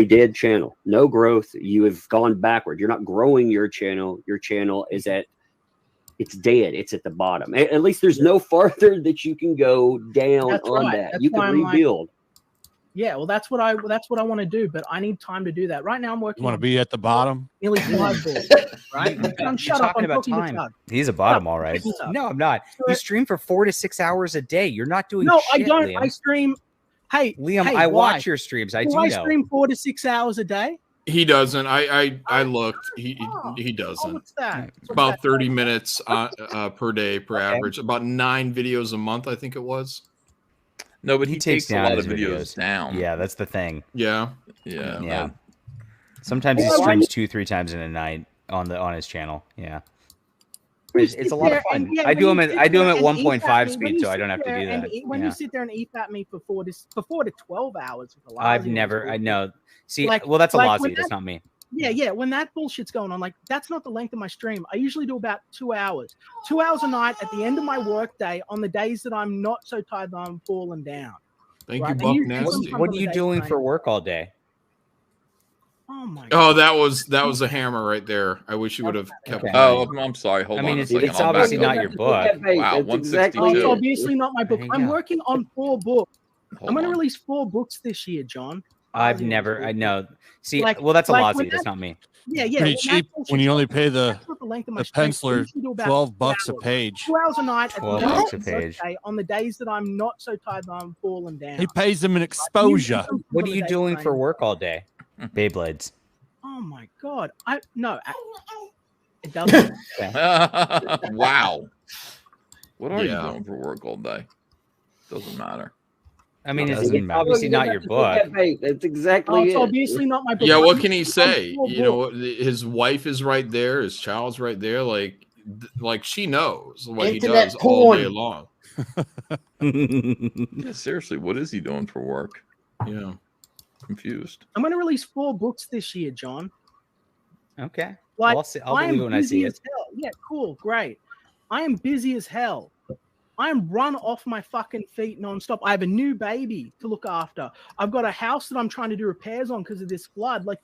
dead channel. No growth. You have gone backward. You're not growing your channel. Your channel is it's dead. It's at the bottom. At least there's no farther that you can go down That's on right. that. That's You why can I'm like- rebuild. Yeah, well, that's what I want to do, but I need time to do that. Right now, I'm working. You want to on be at the bottom? nearly 5 balls, right? You're Shut up! talking I'm about talking to time. Doug. He's a bottom, No, all right. check this out. No, I'm not. You stream for 4 to 6 hours a day. You're not doing. No, I shit, don't. Liam. I stream. Hey, Liam, hey, I why? watch your streams. I Do do I know. stream 4 to 6 hours a day? He doesn't. I looked. He doesn't. What's that? It's about 30 minutes per day per average. About 9 videos a month, I think it was. No, but he he takes takes a down lot his of videos down. Yeah, that's the thing. Yeah. Yeah. Yeah. Sometimes he Well, streams 2-3 times in a night on his channel. Yeah. It's a lot of fun. I do them at 1.5 speed, so I don't have to do that. When Yeah. you sit there and eat at me for 4 to 12 hours with the I've lousy never. ones, I know. See, Like- well, that's a like when Lozzie. That's that- not me. Yeah. When that bullshit's going on, like that's not the length of my stream. I usually do about 2 hours. 2 hours a night at the end of my work day on the days that I'm not so tired that I'm falling down. Thank Right? you, And Buck usually Nasty. sometimes What on are the you days doing that for I- work all day? Oh my Oh, that was a hammer right there. I wish you would have kept. Okay. Oh, I'm sorry. Hold I mean, on a it's- second. it's I'll back obviously up. not your book. Wow, Oh, 162. it's obviously not my book. There you I'm go. working on 4 books. Hold I'm going to on. release 4 books this year, John. I've never. I know. See, Like- well, that's a like Lozzie. when That's that- not me. Yeah. Pretty when that cheap bullshit's when you only going pay on, the that's not the length of my stream. I penciler usually do about $12 a 2 hours. page. 2 hours a night at the 12 end of bucks a my page. workday on the days that I'm not so tired that I'm falling down. He pays them an exposure. What are you doing for work all day? Beyblades. Oh my god! It doesn't. Wow. What are Yeah. you doing for work all day? Doesn't matter. I mean, It's it's obviously not your book. That's exactly Oh, it's it. obviously not my book. Yeah, what I'm can he working on say? 4 You know, books. what? His wife is right there. His child's right there. Like she knows what he Internet does all day porn. long. Yeah, seriously, what is he doing for work? Yeah. Confused. I'm going to release 4 books this year, John. Okay. Like, I'll see- I'll I am believe it when I busy see as it. hell. Yeah, cool, great. I am busy as hell. I am run off my fucking feet nonstop. I have a new baby to look after. I've got a house that I'm trying to do repairs on because of this flood. Like,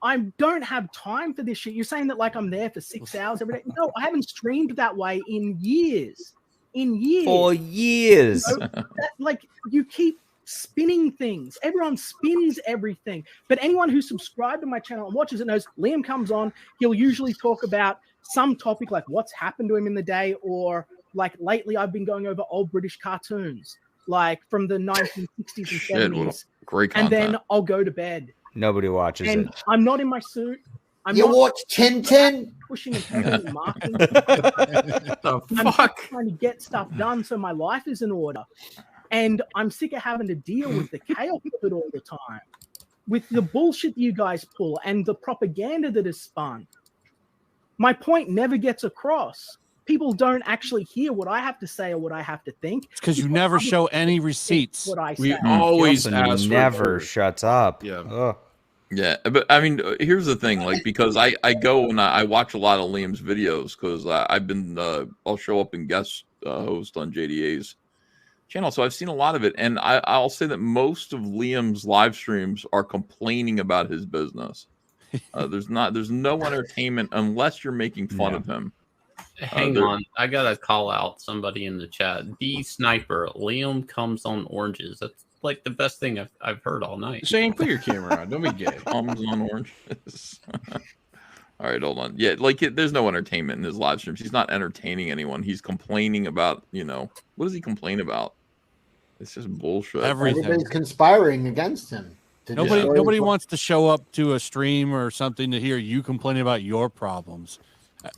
I don't have time for this shit. You're saying that like I'm there for 6 hours every day. No, I haven't streamed that way in years. In years. For years. So like you keep spinning things. Everyone spins everything. But anyone who subscribed to my channel and watches it knows Liam comes on. He'll usually talk about some topic like what's happened to him in the day, or like lately I've been going over old British cartoons, like from the 1960s and Shit, what 70s. great And content. then I'll go to bed. Nobody watches And it. I'm not in my suit. I'm You not watch Tintin? pushing and pushing and marking. The I'm just fuck? trying to get stuff done so my life is in order. And I'm sick of having to deal with the chaos of it all the time, with the bullshit that you guys pull and the propaganda that is spun. My point never gets across. People don't actually hear what I have to say or what I have to think. It's because you never show any receipts. What I We say. always Gilson ask for never it. shuts up. Yeah. Ugh. Yeah, but I mean, here's the thing, like, because I go and I watch a lot of Liam's videos because I've been I'll show up and guest host on JDA's channel, so I've seen a lot of it, and I'll say that most of Liam's live streams are complaining about his business. There's no entertainment unless you're making fun of him. Hang on, I gotta call out somebody in the chat. The Sniper, Liam comes on oranges. That's like the best thing I've heard all night. Shane, put your camera on. Don't be gay. Comes on oranges. All right, hold on. Yeah, like there's no entertainment in his live streams. He's not entertaining anyone. He's complaining about, what does he complain about? It's just bullshit. Everybody's conspiring against him Nobody wants to show up to a stream or something to hear you complaining about your problems.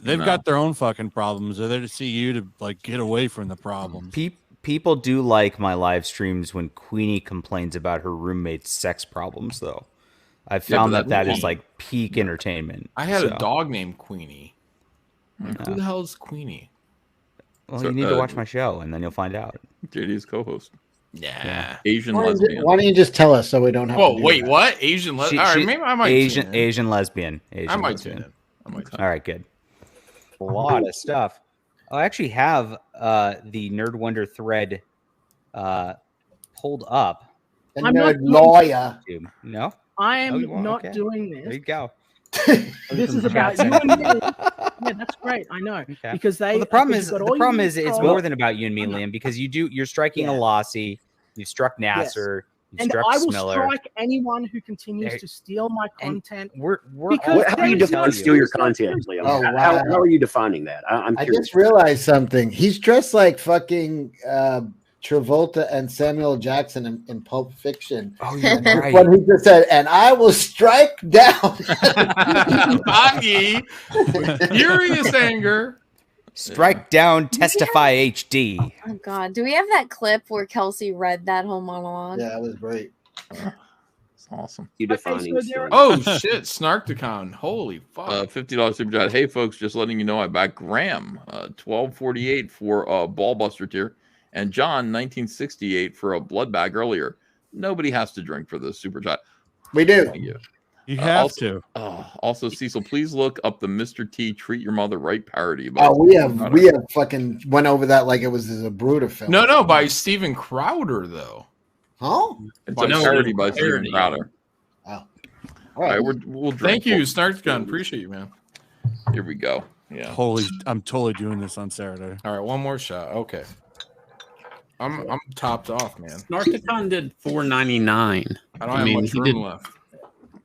They've got their own fucking problems. They're there to see you to like get away from the problems. People do like my live streams when Queenie complains about her roommate's sex problems, though. I've found that is like peak entertainment. I had a dog named Queenie. Who the hell is Queenie? Well, you need to watch my show, and then you'll find out. JD's co-host. Yeah. Asian lesbian. Why don't you just tell us so we don't have Whoa, to do wait, that? what? Asian lesbian? All right, maybe I might tune in. Asian lesbian. I might tune in. All right, good. A lot of stuff. I actually have the Nerd Wonder thread pulled up. The I'm nerd not lawyer. No? I am Oh, you won't? not Okay. doing this. There you go. This is about you and me. Yeah, that's great. I know because they. Well, the problem because is you've got all your it's control. more than about you and me, Liam, because you're striking a Lassie, you've struck Nasser, you've And struck I will Smiller. strike anyone who continues There- to steal my content. We're because How do you there is define no- steal your content, Liam? Oh, How wow. are you defining that? I'm I curious. just realized something. He's dressed like fucking Travolta and Samuel Jackson in Pulp Fiction. Oh, you're And right. When he just said, "And I will strike down." Foggy, with furious anger. Strike down, testify HD. Oh God, do we have that clip where Kelsey read that whole monologue? Yeah, that was great. It's awesome. You defining Oh shit, Snarkticon. Holy fuck. $50 super chat. Hey folks, just letting you know I backed Graham, 1248 for a Ballbuster tier, and John 1968 for a blood bag earlier. Nobody has to drink for this super chat. We do. Thank you. You have also, to. Also, Cecil, please look up the Mr. T Treat Your Mother Right parody. Oh, we have fucking went over that like it was a Bruta film. No, by Steven Crowder though. Huh? It's a parody by Steven Crowder. Oh. All right, we'll drink. Thank you, Snarkticon. Appreciate you, man. Here we go. Yeah. I'm totally doing this on Saturday. All right, one more shot. Okay. I'm topped off, man. Snarkticon did $4.99. I don't have much room left.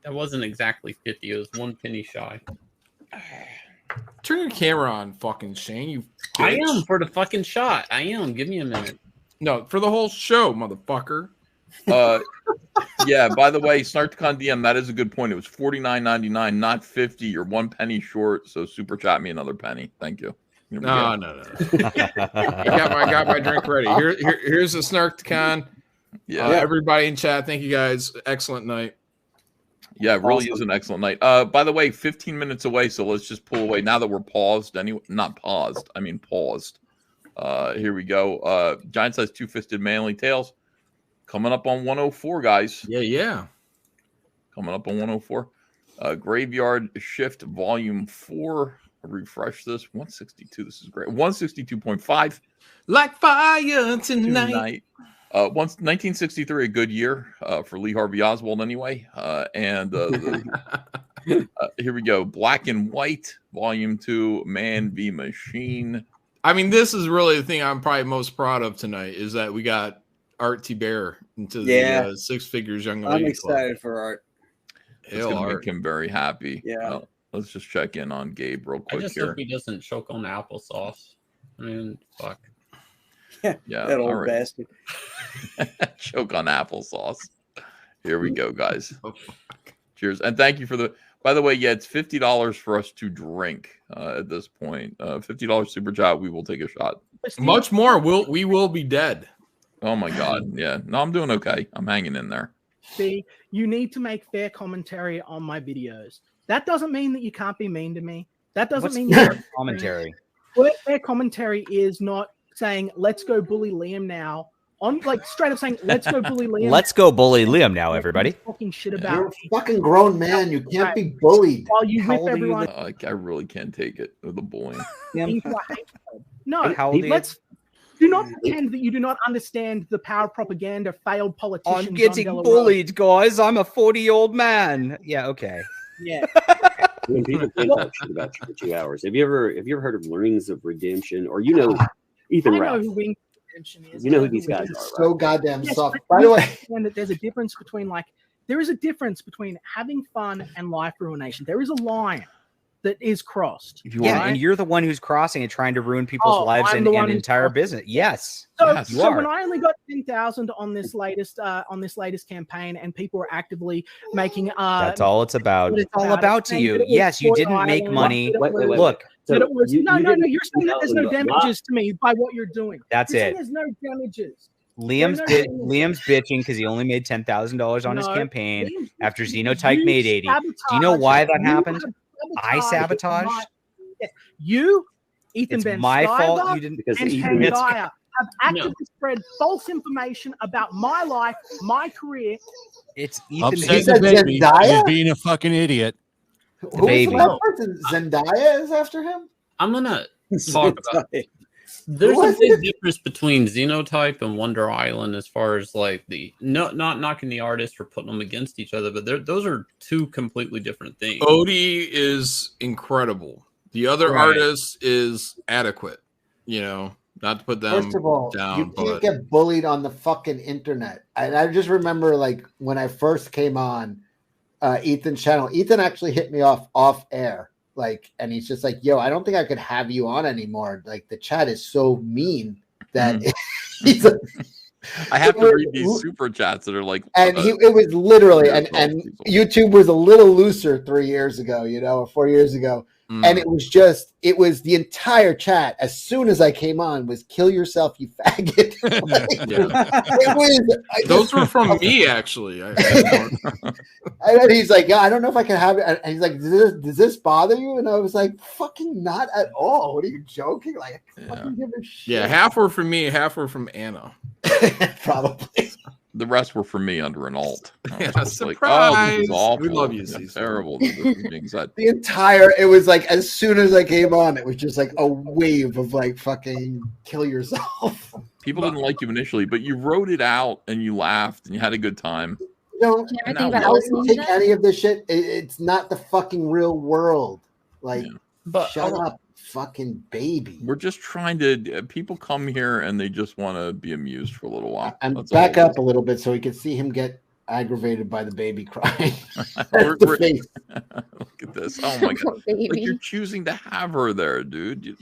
That wasn't exactly 50. It was 1 penny shy. Turn your camera on, fucking Shane. You. I bitch. am for the fucking shot. I am. Give me a minute. No, for the whole show, motherfucker. Yeah, by the way, Snarkticon DM, that is a good point. It was $49.99, not 50. You're 1 penny short, so super chat me another penny. Thank you. Here we No. I got my drink ready. Here's the Snarkticon. Yeah. Everybody in chat, thank you guys. Excellent night. Yeah, it really is an excellent night. By the way, 15 minutes away, so let's just pull away now that we're paused. Not paused. I mean paused. Here we go. Giant size two-fisted manly tails coming up on 104, guys. Yeah. Coming up on 104. Graveyard Shift Volume 4. Refresh this. 162. This is great. 162.5. Like fire tonight. 1963, a good year for Lee Harvey Oswald anyway. Here we go. Black and White, Volume 2, Man v. Machine. I mean, this is really the thing I'm probably most proud of tonight is that we got Art T. Bear into the Six Figures Young Lady I'm excited for Art. It's going to make him very happy. Yeah. Let's just check in on Gabe real I quick just here. hope he doesn't choke on applesauce. I mean, fuck. Yeah, that old all right. bastard. Choke on applesauce. Here we go, guys. Cheers. And thank you for by the way, yeah, it's $50 for us to drink at this point. $50 super chat. We will take a shot. Much more. We will be dead. Oh my God. Yeah. No, I'm doing okay. I'm hanging in there. See, you need to make fair commentary on my videos. That doesn't mean that you can't be mean to me. That doesn't What's mean you fair commentary? Fair commentary is not saying let's go bully Liam now. On like straight up saying let's go bully Liam. Let's go bully Liam now, everybody. Talking shit You're about a fucking grown man. You can't be bullied. while you How whip old are you, everyone. I really can't take it. The bullying. into a hatred. No, How old are you? let's do not pretend that you do not understand the power of propaganda. Failed politicians. I'm getting bullied, guys. I'm a 40-year-old man. Yeah, okay. Yeah. When people think that shit about you for 2 hours, have you ever heard of Rings of Redemption? Or Ethan I know Ralph? who Wings of Redemption is. You know who these guys It's are, so right? goddamn Yes, soft. but By you the way, understand that there's a difference between there is a difference between having fun and life ruination. There is a line. that is crossed. Yeah, right? and you're the one who's crossing and trying to ruin people's lives I'm and the one an who's entire crossing. business. Yes, So, yes, you so are. when I only got 10,000 on this latest campaign, and people were actively making That's all it's about. what It's all about to saying you. that it was Yes, you Fort didn't make Island, money. that it was- Look, that it was no. You're saying that there's no 10,000, damages to me by what you're doing. That's You're saying it. There's no damages. Liam's There are no Liam's bitching because he only made $10,000 on his No, campaign Liam's after bitching Xenotype because made you 80. Do you know why that happened? I sabotaged. You, Ethan It's Ben my fault Skyver, you didn't- and Because Ethan- Tangaya have actively spread false information about my life, my career. It's Upset the baby. He's being a fucking idiot. Who's the last person? Zendaya is after him? I'm gonna talk about it. There's a big difference between Xenotype and Wonder Island as far as like not knocking the artists or putting them against each other, but those are two completely different things. Odie is incredible. The other Right. artist is adequate. You know, not to put them First of all, down, you can't but get bullied on the fucking internet. And I just remember, like, when I first came on Ethan's channel, Ethan actually hit me off air, like, and he's just like, "Yo, I don't think I could have you on anymore. Like, the chat is so mean that he's like." I have to read these super chats that are like, And it was literally, and YouTube was a little looser 3 years ago, or 4 years ago. And it was the entire chat, as soon as I came on, was "kill yourself, you faggot." It was, those were from me actually. And then he's like, "Yeah, I don't know if I can have it." And he's like, does this bother you? And I was like, "Fucking not at all. What are you joking? Like, I fucking give a shit." Yeah, half were from me, half were from Anna. Probably. The rest were from me under an alt. Yeah, I was like, surprise! oh, this is awful. We love you, This is Cecil. terrible that this is being said. The entire, it was like, as soon as I came on, it was just like a wave of like fucking kill yourself. People didn't like you initially, but you wrote it out and you laughed and you had a good time. No, And I now don't take any of this shit. It's not the fucking real world. Like, shut up, fucking baby. We're just trying to. People come here and they just want to be amused for a little while. And That's back all it up a little bit so we can see him get aggravated by the baby crying. We're- The we're- face. Look at this! Oh my god! Baby. Like you're choosing to have her there, dude.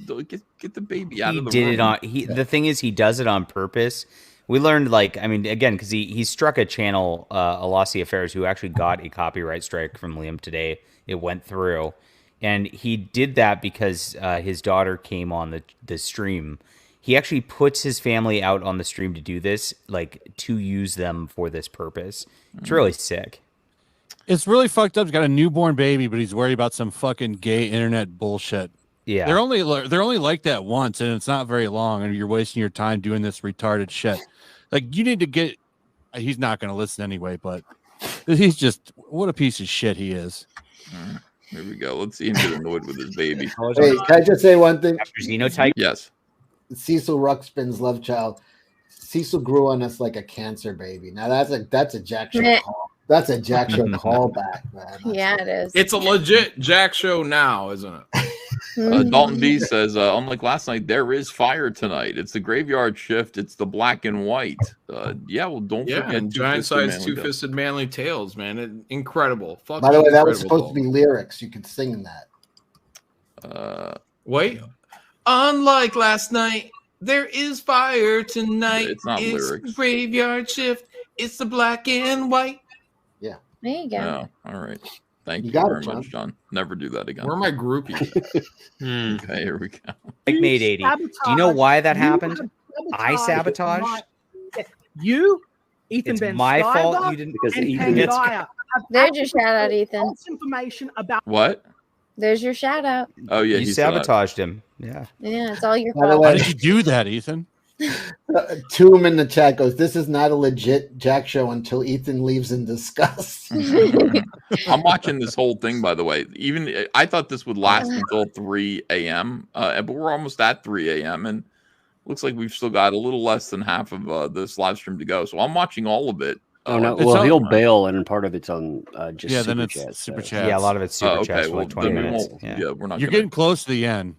Get the baby out He of the did room. it on. The thing is, he does it on purpose. We learned, like, I mean, again, because he struck a channel, Alossi Affairs, who actually got a copyright strike from Liam today. It went through, and he did that because his daughter came on the stream. He actually puts his family out on the stream to do this, like, to use them for this purpose. It's really sick. It's really fucked up. He's got a newborn baby, but he's worried about some fucking gay internet bullshit. Yeah. They're only like that once, and it's not very long, and you're wasting your time doing this retarded shit. Like, you need to get. He's not going to listen anyway, but he's just, what a piece of shit he is. Here we go. Let's see him get annoyed with his baby. Wait, can I just say one thing? After Xenotype? Yes. Cecil Ruxpin's love child. Cecil grew on us like a cancer baby. Now that's a Jack Show Meh. call. That's a Jack Show callback, man. Yeah, it is. It's a legit Jack show now, isn't it? Dalton B says, unlike last night, there is fire tonight. It's the graveyard shift. It's the black and white. Yeah, well, don't Yeah, forget. and giant Two-Fisted size, Manly two-fisted manly tails, man. Incredible. By the way, that was supposed to be lyrics. You could sing in that. Wait. Unlike last night, there is fire tonight. It's not lyrics. Graveyard shift. It's the black and white. Yeah. There you go. Oh, all right. Thank you, got very it, much, John. Never do that again. Where are my groupies? Okay, here we go. Like made 80. Do you know why that happened? I sabotaged. You, Ethan It's Ben my fault Skyver, you didn't- Because and Ethan gets- Tangaya have There's your shout out, Ethan. false information about What? There's your shout out. Oh, yeah. You he said that. sabotaged him. Yeah. Yeah, it's all your By the fault. way- Why did you do that, Ethan? Toom in the chat goes, "This is not a legit Jack Show until Ethan leaves in disgust." I'm watching this whole thing, by the way. Even I thought this would last until 3 a.m., but we're almost at 3 a.m. and looks like we've still got a little less than half of this live stream to go. So I'm watching all of it. Oh no! It's Well, on- he'll bail, and part of it's on just Yeah, super then it's chats, super so. chats. Yeah, a lot of it's super Oh, chats okay. for Well, like 20 then we minutes. won't. Yeah. Yeah, we're not. You're gonna- getting close to the end.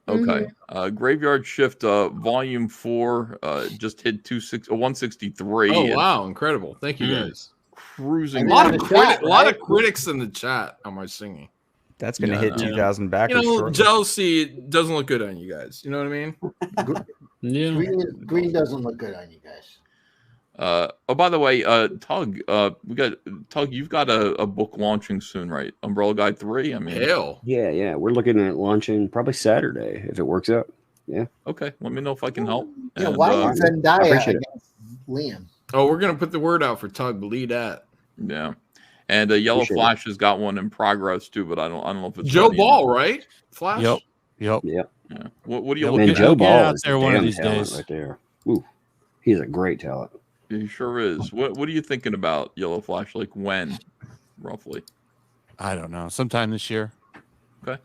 Okay. Graveyard Shift Volume 4 just hit 163. Oh and wow, incredible! Thank you guys. Cruising. A lot in of the chat, lot right? of critics in the chat on my singing. That's gonna Yeah, hit no. 2,000 backers. You know, shortly. jealousy doesn't look good on you guys. You know what I mean? Green doesn't look good on you guys. Oh, by the way, Tug, you've got a book launching soon, right? Umbrella Guide 3. I mean, Yeah. We're looking at launching probably Saturday if it works out. Yeah. Okay. Let me know if I can help. Yeah, And, why is Zendaya appreciate it. against Liam? Oh, we're gonna put the word out for Tug. Believe that. Yeah. And Yellow Appreciate Flash has got one in progress too, but I don't know if it's Joe ready. Ball, right? Flash. Yep. Yeah. Yeah. What do you Yep. look Man, at? Joe Ball out is there a one of damn these talent days. right there. Ooh, he's a great talent. He sure is. What are you thinking about Yellow Flash? Like when, roughly? I don't know. Sometime this year. Okay.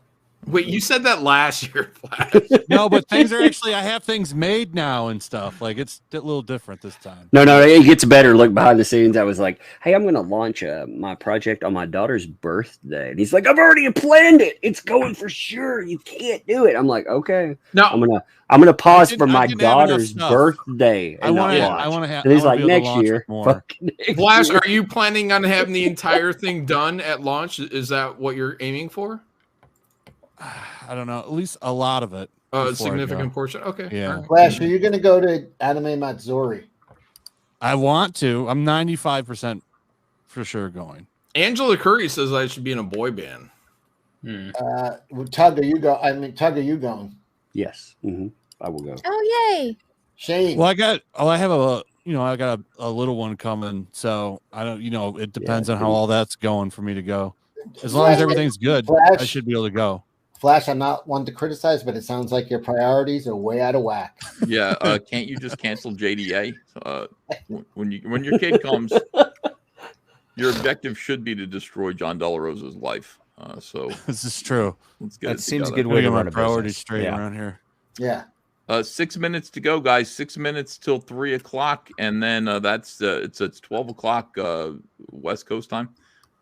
Wait, you said that last year, Flash. No, but things are actually. I have things made now and stuff. Like it's a little different this time. No, it gets better. Look behind the scenes. I was like, "Hey, I'm going to launch my project on my daughter's birthday," and he's like, "I've already planned it. It's going for sure. You can't do it." I'm like, "Okay, no, I'm gonna pause for I my didn't have enough daughter's stuff. birthday." I And want not to. launch. I want to have. And he's I wanna like, be able to "Next launch year, it more. fucking next Flash, year." are you planning on having the entire thing done at launch? Is that what you're aiming for? I don't know. At least a lot of it. A before I significant go. portion. Okay. Yeah. all right. Flash, are you going to go to Anime Matsuri? I want to. I'm 95% for sure going. Angela Curry says I should be in a boy band. Tug, are you going? Yes, I will go. Oh yay! Shane. Well, I have a little one coming, so I don't. It depends on how all that's going for me to go. As long as everything's good, I Flash. should be able to go. Flash, I'm not one to criticize, but it sounds like your priorities are way out of whack. Yeah. Can't you just cancel JDA? When your kid comes, your objective should be to destroy John Della Rosa's life. So This is true. let's get That it seems a together. good way to Get run my a priorities business. straight Yeah. around here. Yeah. 6 minutes to go, guys. 6 minutes till 3 o'clock, and then it's 12 o'clock West Coast time.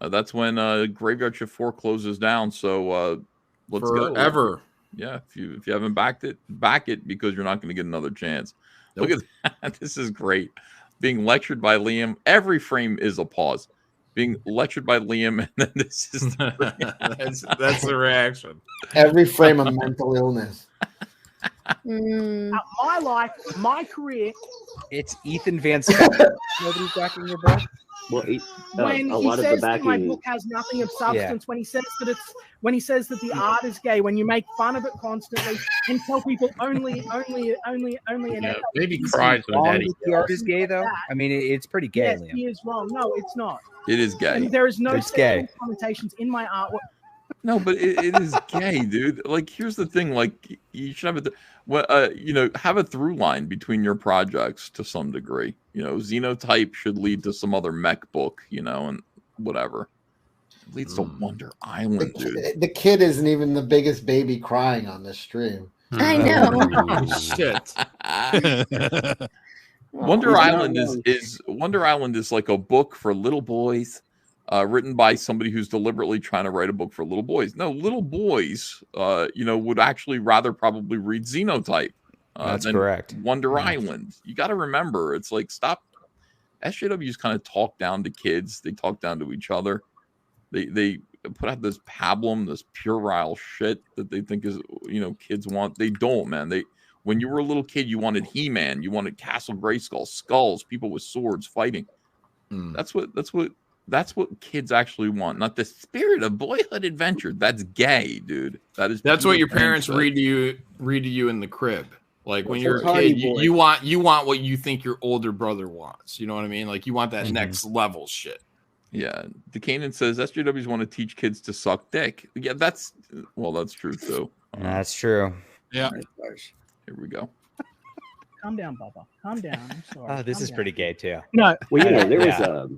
That's when Graveyard Shift 4 closes down. So let's go. Forever. Yeah, if you haven't backed it, back it, because you're not going to get another chance. Look at that. This is great. Being lectured by Liam. Every frame is a pause. Being lectured by Liam, and then this is that's the reaction. Every frame of mental illness. My life, my career. It's Ethan Van Scott. Nobody's backing your book. Well, When a he lot of says the that my backing. book has nothing of substance, when he says that the art is gay, when you make fun of it constantly and tell people only an Yeah, baby cries when daddy. The art is gay, though. I mean, it's pretty gay. Yes, Liam. he is wrong. No, it's not. It is gay. And there is no It's gay. sexual connotations in my artwork. No, but it is gay, dude. Like, here's the thing. Like, you should have have a through line between your projects to some degree. Xenotype should lead to some other mech book, and whatever. It leads to Wonder Island, dude. The kid isn't even the biggest baby crying on this stream. I know. Shit. Wonder Island is like a book for little boys, written by somebody who's deliberately trying to write a book for little boys. No, little boys, would actually rather probably read Xenotype. That's than correct. Wonder Island. You got to remember, it's like, stop. SJWs kind of talk down to kids. They talk down to each other. They put out this pablum, this puerile shit that they think is, kids want. They don't, man. When you were a little kid, you wanted He-Man, you wanted Castle Grayskull, skulls, people with swords fighting. That's what kids actually want, not the spirit of boyhood adventure. That's gay, dude. That's what your parents read to you in the crib. Like when What's you're a a party kid, boy? you want what you think your older brother wants. You know what I mean? Like you want that next level shit. Yeah. DeCanan says SJWs want to teach kids to suck dick. Yeah, that's true too. That's true. Yeah. Here we go. Calm down, Bubba. Calm down. I'm sorry. Oh, this Calm is down. pretty gay too. No. Well, there Yeah. was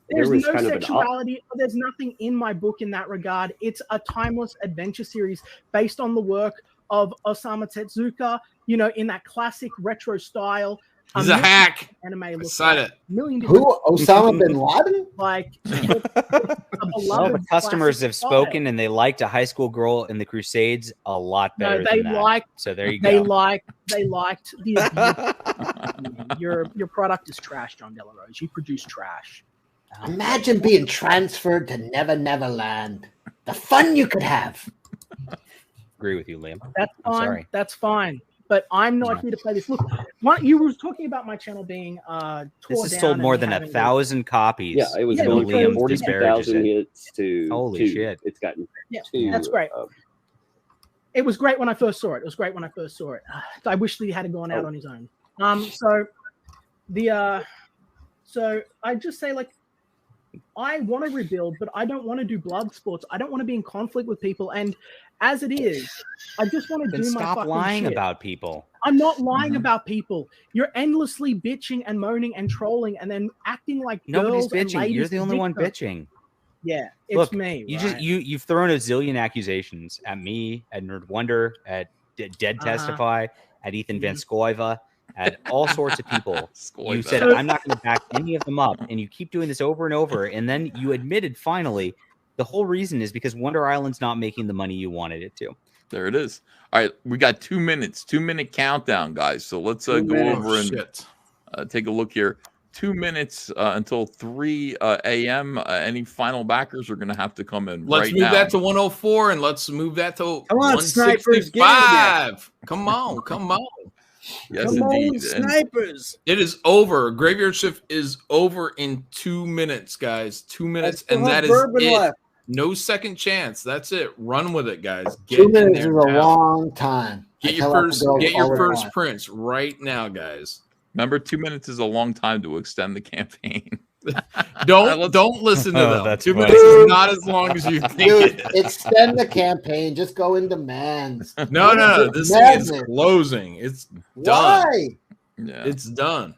There's was no kind of an sexuality. There's nothing in my book in that regard. It's a timeless adventure series based on the work of Osamu Tezuka, in that classic retro style. He's a hack. Anime I looks said like it. million Who? different Osama bin Laden? like Well, the customers have spoken, and they liked a high school girl in the Crusades a lot better. No, they than that. liked. So there you They go. liked the abuse. Your product is trash, John Della Rose. You produce trash. Imagine being transferred to Never Never Land. The fun you could have. Agree with you, Liam. That's I'm fine. sorry. That's fine. But I'm not here to play this. Look, you were talking about my channel being tore This has down sold and more me than having 1,000 copies. Yeah, it was Bill going from Liam disparages 42,000 it. hits to Holy 2. shit. It's gotten Yeah, 2. that's great. It was great when I first saw it. It was great when I first saw it. I wish that he had gone out on his own. So I just say, like, I want to rebuild, but I don't want to do blood sports. I don't want to be in conflict with people. And as it is, I just want to Then do my stop fucking lying shit. about people. I'm not lying about people. You're endlessly bitching and moaning and trolling, and then acting like Nobody's girls and bitching. ladies You're the and only one victims. bitching. Yeah, it's Look, me. You right? just you've thrown a zillion accusations at me, at Nerd Wonder, at Dead Testify, at Ethan Van Scoiva, at all sorts of people. You said I'm not going to back any of them up, and you keep doing this over and over. And then you admitted finally the whole reason is because Wonder Island's not making the money you wanted it to. There it is. All right, we got 2 minutes, 2-minute countdown, guys. So let's go over and take a look here. 2 minutes until 3 a.m. Any final backers are going to have to come in Let's right move now. that to 104 and let's move that to Come on, snipers, get in there. 165. Come on, come on. Yes, Come indeed. on, And snipers. It is over. Graveyard Shift is over in 2 minutes, guys. 2 minutes, still and have that is bourbon it. left. No second chance. That's it. Run with it, guys. Get 2 in minutes is there a now. long time. Get I your tell our first. girls Get all your the first time. prints right now, guys. remember, 2 minutes is a long time to extend the campaign. Don't listen to Oh, them. that's 2 funny. minutes is not as long as you think Dude, it is. extend the campaign. Just go in demands. No. This thing is closing. It's done. Why? Yeah. It's done.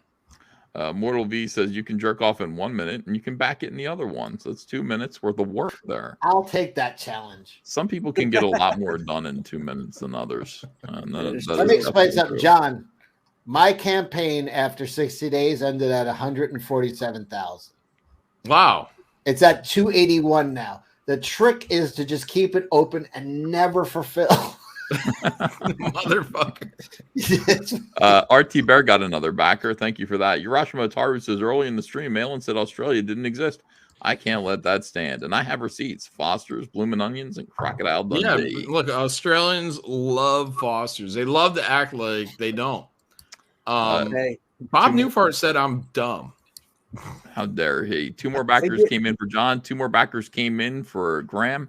Mortal V says you can jerk off in 1 minute and you can back it in the other one. So it's 2 minutes worth of work there. I'll take that challenge. Some people can get a lot more done in 2 minutes than others. Let me explain something, John. My campaign after 60 days ended at 147,000. Wow. It's at 281 now. The trick is to just keep it open and never fulfill. Motherfucker. RT Bear got another backer. Thank you for that. Urashima Taru says early in the stream, Malin said Australia didn't exist. I can't let that stand. And I have receipts. Foster's, Bloomin' Onions, and Crocodile Dundee. Yeah, look, Australians love Fosters. They love to act like they don't. Bob Newfart said I'm dumb. How dare he? 2 more backers came in for John. 2 more backers came in for Graham.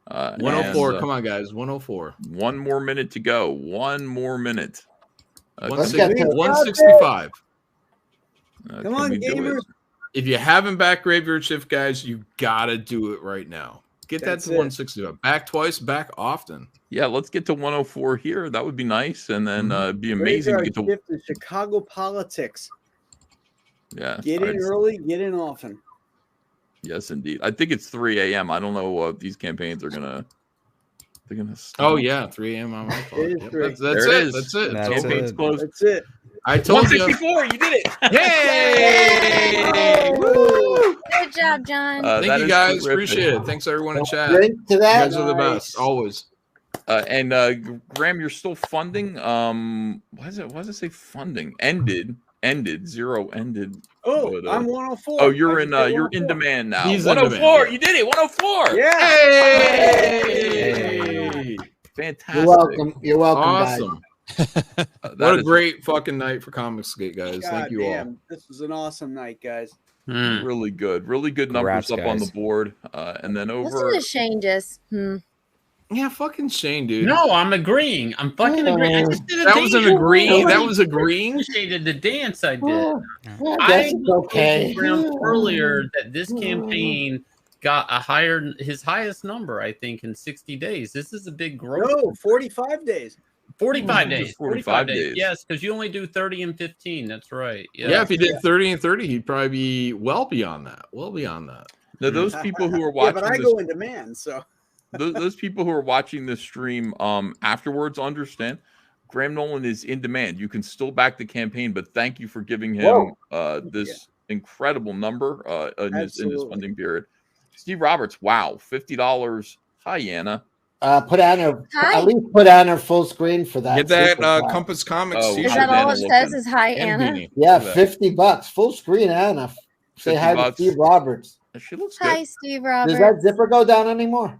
104. Come on, guys. 104. 1 more minute to go. 1 more minute. 165. Come on, gamers. If you haven't backed Graveyard Shift, guys, you gotta do it right now. Get That's that to it. 165. Back twice, back often. Yeah, let's get to 104 here. That would be nice, and then it'd be amazing to Graveyard get to. Shift in Chicago politics. Yeah, Get in early, get in often. Yes, indeed. I think it's 3 a.m. I don't know if these campaigns are gonna. They're gonna. Oh yeah, 3 a.m. on my phone. It is Yep, 3. that's There it. it is. That's it. That's It's over. campaign's closed. That's it. I told you. 164. You did it. Yay! Woo! Good job, John. Thank that you is guys. terrific. Appreciate it. Thanks everyone in chat. Drink to You that. guys are the best always. And Graham, you're still funding. Why does it say funding? Ended. Zero ended. Oh, But, I'm 104. Oh, you're I in. just hit You're in 104. demand now. He's in 104. demand. You did it. 104. Yeah. Hey! Fantastic. You're welcome. You're welcome, guys. Awesome. That What a is great fucking night for Comicsgate, guys. God Thank you all. damn, this was an awesome night, guys. really good. Really good numbers Congrats, up on guys. the board. And then Listen over. to Shane just. Yeah, fucking Shane, dude. No, I'm agreeing. I'm fucking agreeing. I just did a That was an dance. agreeing. That Nobody was agreeing. appreciated the dance I did. Yeah, I that's okay. told Graham earlier that this campaign got his highest number, I think, in 60 days. This is a big growth. No, 45 days. 45 days. 45 days. Yes, because you only do 30 and 15. That's right. Yes. Yeah, if he did 30 and 30, he'd probably be well beyond that. Well beyond that. Now, those people who are Yeah, watching but I this, go in demand, so. those people who are watching this stream afterwards understand Graham Nolan is in demand. You can still back the campaign, but thank you for giving him this incredible number in his funding period. Steve Roberts, wow, $50. Hi, Anna. Put Anna, Hi. at least put Anna full screen for that. Get that super chat. Compass Comics. Oh, Is t-shirt. that all Anna it says? looking. Is hi, And Anna? beanie. Yeah, Look at that. $50, full screen, Anna. Say hi to Steve Roberts. She looks Hi, good. Steve Roberts. Does that zipper go down anymore?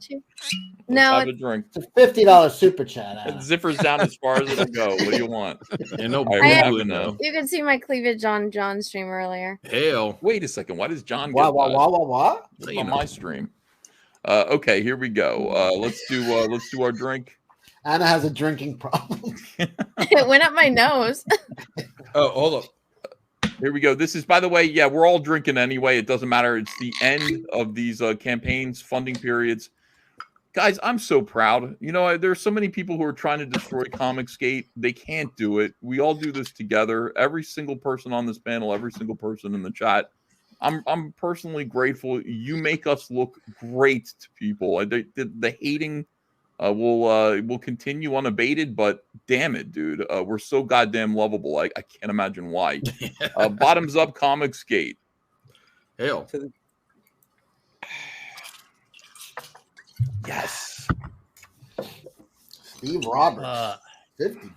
No, Have a drink. It's a $50 super chat. Anna. It zippers down as far as it'll go. What do you want? Yeah, no, All right, I we're have- having a- you could see my cleavage on John's stream earlier. Hell. Wait a second. Why does John get What? It's on my stream. Okay, here we go. Let's do our drink. Anna has a drinking problem. It went up my nose. Oh, hold up. Here we go. This is, by the way, yeah, we're all drinking anyway. It doesn't matter. It's the end of these campaigns, funding periods. Guys, I'm so proud. You know, there's so many people who are trying to destroy Comicsgate. They can't do it. We all do this together. Every single person on this panel, every single person in the chat. I'm personally grateful. You make us look great to people. The hating will continue unabated, but damn it, dude, we're so goddamn lovable. I can't imagine why. Bottoms up, Comicsgate. Hell. Yes. Steve Roberts. $50.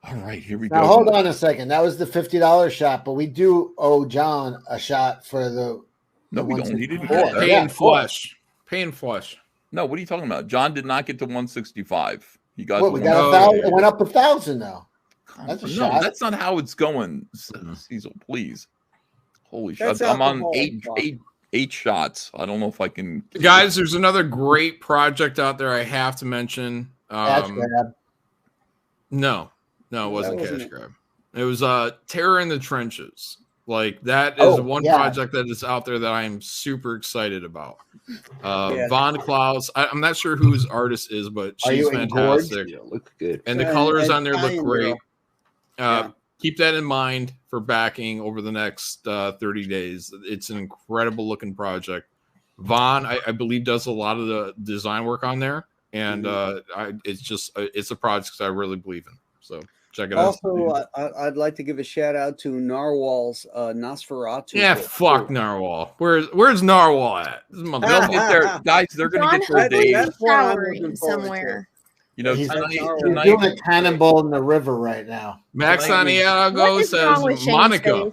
All right, here we Now go. hold on a second. That was the $50 shot, but we do owe John a shot for the. No, we don't. He didn't Yeah, get that. Pay in flush. Pay in flush. No, what are you talking about? John did not get to 165. You guys. What, we got 1,000. It went up 1,000 now. That's a No, shot. that's not how it's going, Cecil. Please. Holy shit! That's I'm on alcohol, eight shots. I don't know if I can. Guys, there's another great project out there I have to mention. Cash grab. No, it wasn't wasn't Cash it. Grab. It was Terror in the Trenches. Like that is Oh, one yeah. project that is out there that I am super excited about. Yeah. Von Klaus. I'm not sure who his artist is, but Are she's you engorged? fantastic. Yeah, look good. And the And- colors and on there look Italian great. girl. Keep that in mind for backing over the next 30 days. It's an incredible looking project. Vaughn, I believe, does a lot of the design work on there, and it's a project I really believe in. So check it out. Also, I'd like to give a shout out to Narwhal's Nosferatu. Yeah, book, fuck too. Narwhal. Where's Narwhal at? This They'll get their guys. They're going to John get their has days. That's what I'm showering looking forward to. somewhere. You know, He's tonight, doing tonight a cannonball in the river right now. Max What Santiago is says wrong with Shane's Monica. face?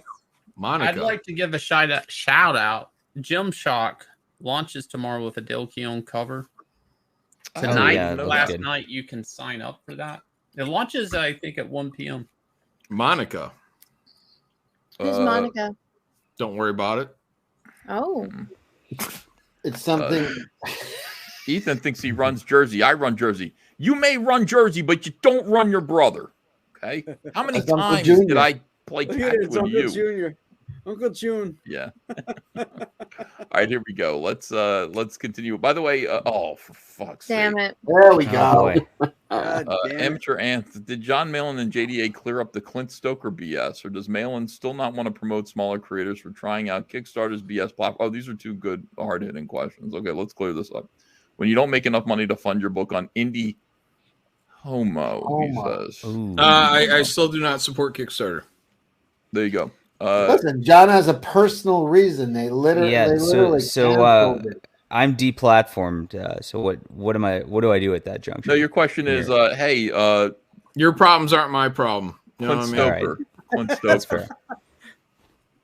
Monica. I'd like to give a shout out. Jim Shock launches tomorrow with a Dale Keown cover. Tonight, yeah, that's last good. night, you can sign up for that. It launches, I think, at 1 p.m. Monica. Who's Monica? Don't worry about it. Oh, It's something. Ethan thinks he runs Jersey. I run Jersey. You may run Jersey, but you don't run your brother. Okay. How many That's Uncle times Junior. did I play Look catch at it, it's with Uncle you? Junior. Uncle June. Yeah. All right, here we go. Let's continue. By the way, oh, for fuck's sake. damn it. There we Oh, go. boy. God damn it. Amateur Anth, did John Malin and JDA clear up the Clint Stoker BS, or does Malin still not want to promote smaller creators for trying out Kickstarter's BS platform? Oh, these are two good, hard-hitting questions. Okay, let's clear this up. When you don't make enough money to fund your book on Indie Homo, he says. Ooh. I still do not support Kickstarter. There you go. Listen, John has a personal reason. They literally, Yeah, they so literally canceled it. I'm deplatformed. So what do I do at that juncture? No, your question is, hey, Your problems aren't my problem. You know Clint what I mean? Stoker. Clint Stoker. That's fair.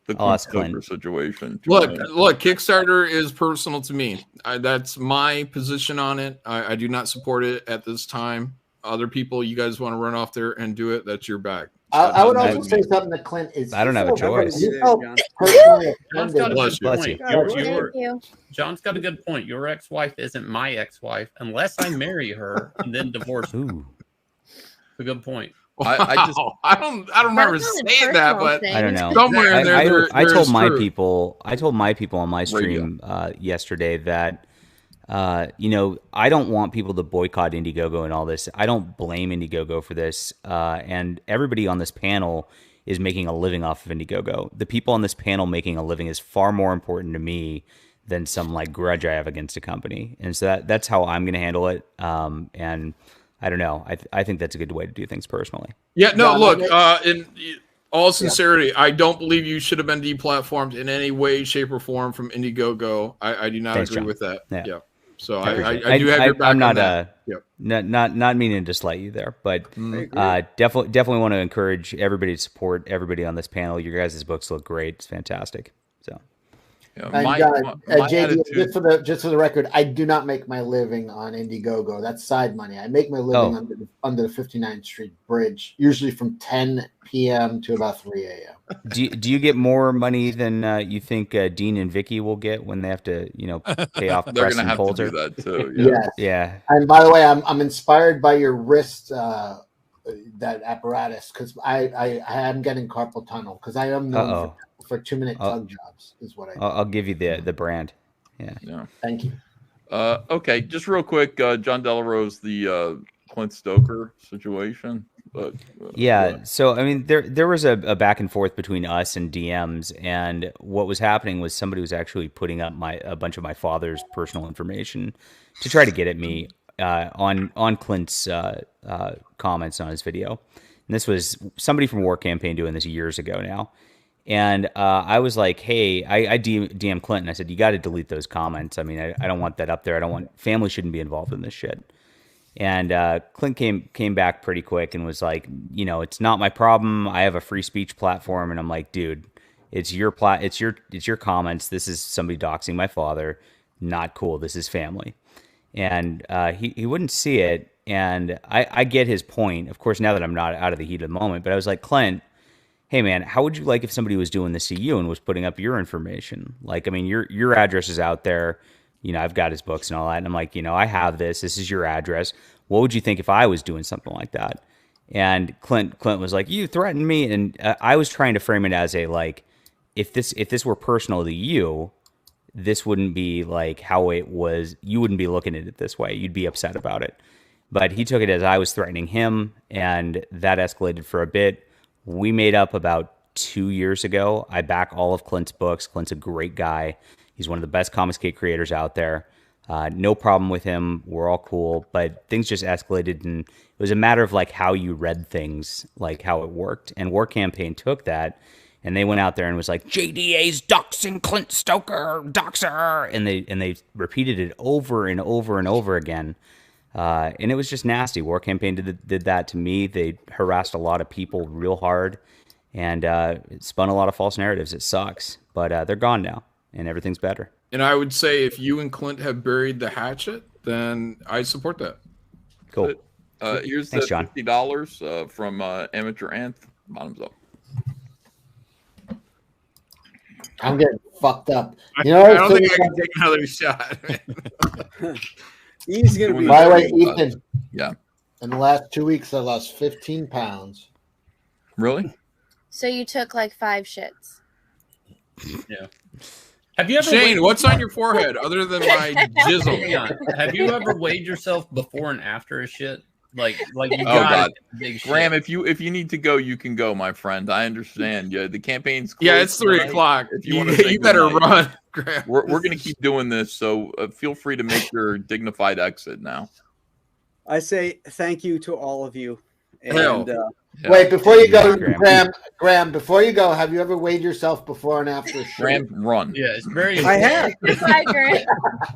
The I'll Clint ask Clint. Stoker situation. Look, Kickstarter is personal to me. That's my position on it. I do not support it at this time. Other people, you guys want to run off there and do it, that's your bag. I would also say something to Clint is. I don't have a choice. He felt personally John's got a offended. good Bless you. point. Thank you. John's got a good point. Your ex-wife isn't my ex-wife unless I marry her and then divorce her. Ooh. A good point. I just I don't remember That's not a saying that, personal but thing. I don't know. somewhere in there, I there told is my truth. people. I told my people on my stream yesterday that I don't want people to boycott Indiegogo and all this. I don't blame Indiegogo for this. And everybody on this panel is making a living off of Indiegogo. The people on this panel making a living is far more important to me than some like grudge I have against a company. And so that's how I'm going to handle it. And I don't know. I think that's a good way to do things personally. Yeah, no, John, look, in all sincerity, I don't believe you should have been deplatformed in any way, shape, or form from Indiegogo. I do not Thanks, agree John. with that. Yeah. So I do have your back. I'm not on that. Yep. not meaning to slight you there, but definitely want to encourage everybody to support everybody on this panel. Your guys' books look great. It's fantastic. So. And JD, just for the record, I do not make my living on Indiegogo. That's side money. I make my living under the 59th Street Bridge, usually from 10 p.m. to about 3 a.m. Do you get more money than you think Dean and Vicky will get when they have to, pay off They're Preston gonna have Poulter? to do that too. Yes. Yeah. And by the way, I'm inspired by your wrist, that apparatus, because I am getting carpal tunnel because I am known for 2-minute tug jobs is what I do. I'll give you the brand. Yeah. Thank you. Okay, just real quick, John Delarose, the Clint Stoker situation. But So I mean, there was a back and forth between us and DMs, and what was happening was somebody was actually putting up a bunch of my father's personal information to try to get at me on Clint's comments on his video. And this was somebody from War Campaign doing this years ago now. And I was like, hey, I DM Clinton. I said, you got to delete those comments. I mean, I don't want that up there. Family shouldn't be involved in this shit. And Clint came back pretty quick and was like, it's not my problem. I have a free speech platform. And I'm like, dude, it's your comments. This is somebody doxing my father. Not cool. This is family. And he wouldn't see it. And I get his point. Of course, now that I'm not out of the heat of the moment, but I was like, Clint, hey man, how would you like if somebody was doing this to you and was putting up your information? Like, I mean, your address is out there. I've got his books and all that. And I'm like, I have this. This is your address. What would you think if I was doing something like that? And Clint was like, you threatened me. And I was trying to frame it as a, like, if this were personal to you, this wouldn't be like how it was. You wouldn't be looking at it this way. You'd be upset about it. But he took it as I was threatening him, and that escalated for a bit. We made up about 2 years ago. I back all of Clint's books. Clint's a great guy. He's one of the best Comicsgate creators out there. No problem with him. We're all cool. But things just escalated, and it was a matter of like how you read things, like how it worked. And War Campaign took that, and they went out there and was like, JDA's doxing Clint Stoker, doxer. And they repeated it over and over and over again. And it was just nasty. War Campaign did that to me. They harassed a lot of people real hard, and it spun a lot of false narratives. It sucks, but they're gone now, and everything's better. And I would say if you and Clint have buried the hatchet, then I support that. Cool. Here's Thanks, the John. $50 from Amateur Anth. Bottoms up. I'm getting fucked up. I don't think I can take another shot. He's gonna be. By the way, Ethan. Yeah. In the last 2 weeks, I lost 15 pounds. Really? So you took like 5 shits. Yeah. Have you ever Shane, what's on your forehead other than my jizzle? Have you ever weighed yourself before and after a shit? Like you God, big shit. Graham, if you need to go, you can go, my friend. I understand. Yeah, the campaign's closed. Yeah, it's 3 tonight. o'clock. If you want to, You better run, Graham. We're gonna keep doing this, so feel free to make your dignified exit now. I say thank you to all of you. And Wait, before you go, Graham, before you go, have you ever weighed yourself before and after a show? Graham, run. Yeah, it's very. I have. Hi, Graham.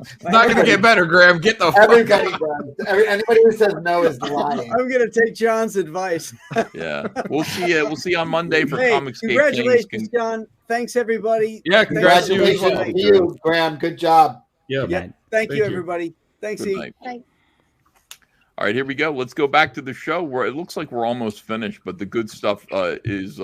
It's not going to get better, Graham. Get the Everybody does. Anybody who says no is lying. I'm going to take John's advice. Yeah, we'll see you. We'll see you on Monday for Hey, Comicsgate. congratulations, John. Thanks, everybody. Yeah, Congratulations to you, Graham. Good job. Yeah. Thank you, everybody. Thanks, Good E. night. Bye. All right, here we go. Let's go back to the show where it looks like we're almost finished, but the good stuff is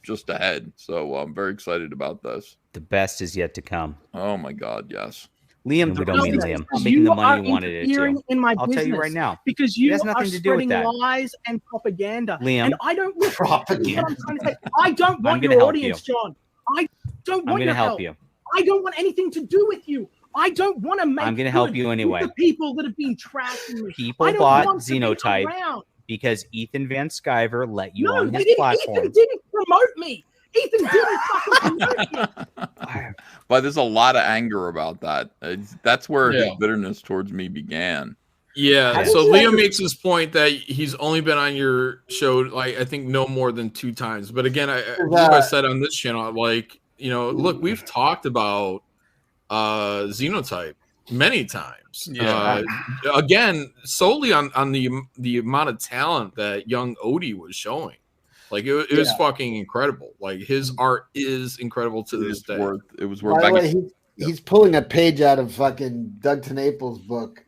just ahead. So I'm very excited about this. The best is yet to come. Oh my God, yes. Liam, we don't mean Liam. I'm making the money you wanted it to. In my I'll business tell you right now. because you It has are nothing to do with spreading that. lies and propaganda. Liam. And I don't want propaganda. What I'm trying to say. I don't want gonna your help audience, you. John. I don't I'm want gonna your help you. I don't want anything to do with you. I don't want to make. I'm gonna help good you with anyway. The people that have been trashing me. People I don't bought want to be Xenotype around. because Ethan Van Sciver let you No, on they his didn't. platform. Ethan didn't promote me. Ethan didn't fucking promote me. But there's a lot of anger about that. That's where his Yeah. bitterness towards me began. Yeah, so Liam makes his point that he's only been on your show, like, I think no more than 2 times. But again, I believe I said on this channel, like, look, we've talked about Xenotype, many times. Yeah. Again, solely on the amount of talent that young Odie was showing. Like it was fucking incredible. Like his art is incredible to this day. It was By the way, he's pulling a page out of fucking Doug TenNaples' book.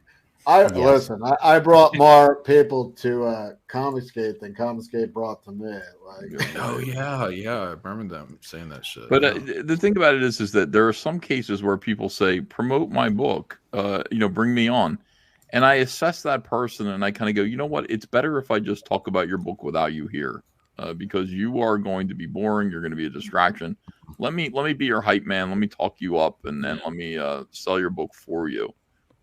Listen, I brought more people to Comicsgate than Comicsgate brought to me. Like, oh yeah, I remember them saying that shit. But the thing about it is that there are some cases where people say, "Promote my book," bring me on, and I assess that person and I kind of go, you know what? It's better if I just talk about your book without you here, because you are going to be boring. You're going to be a distraction. Let me be your hype man. Let me talk you up, and then let me sell your book for you.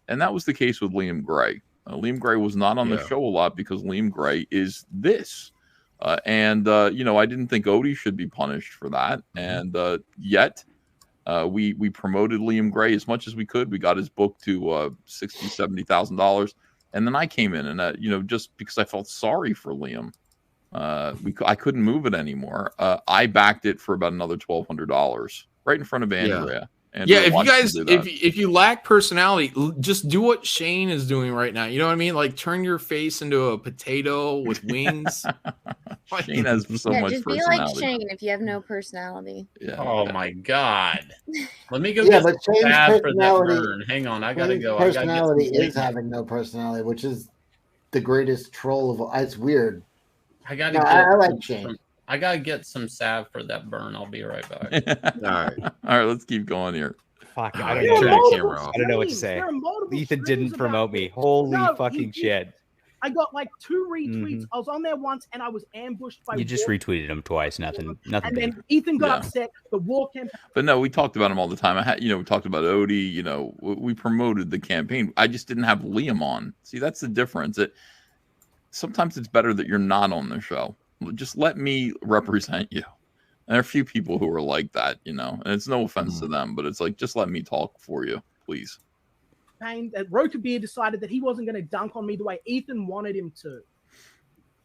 And that was the case with Liam Gray. Liam Gray was not on the show a lot because Liam Gray is this. I didn't think Odie should be punished for that. And yet we promoted Liam Gray as much as we could. We got his book to $60,000, $70,000. And then I came in and, just because I felt sorry for Liam, I couldn't move it anymore. I backed it for about another $1,200 right in front of Andrea. And if you guys, if you lack personality, just do what Shane is doing right now. You know what I mean? Like turn your face into a potato with wings. Shane has so much just personality. be like Shane if you have no personality. Yeah. Oh my God. Let me go Yeah, get but some Shane's salve for that personality- burn. Hang on, I gotta Shane's go. I gotta personality get is some having no personality, which is the greatest troll of all. It's weird. I gotta No, get I like Shane. I gotta get some salve for that burn. I'll be right back. All right, let's keep going here. Fuck, I I don't don't turn know. the camera off. I don't know what to say. There are multiple Ethan streams didn't about promote me. this. Holy No, fucking shit. I got like 2 retweets. I was on there once and I was ambushed by You just War- retweeted him twice. Nothing and big. then Ethan got Yeah. upset. The war campaign. But no, we talked about him all the time. We talked about Odie. We promoted the campaign. I just didn't have Liam on. See, that's the difference. Sometimes it's better that you're not on the show. Just let me represent you. And there are a few people who are like that, and it's no offense to them, but it's like, just let me talk for you, please. That Roker Beer decided that he wasn't going to dunk on me the way Ethan wanted him to.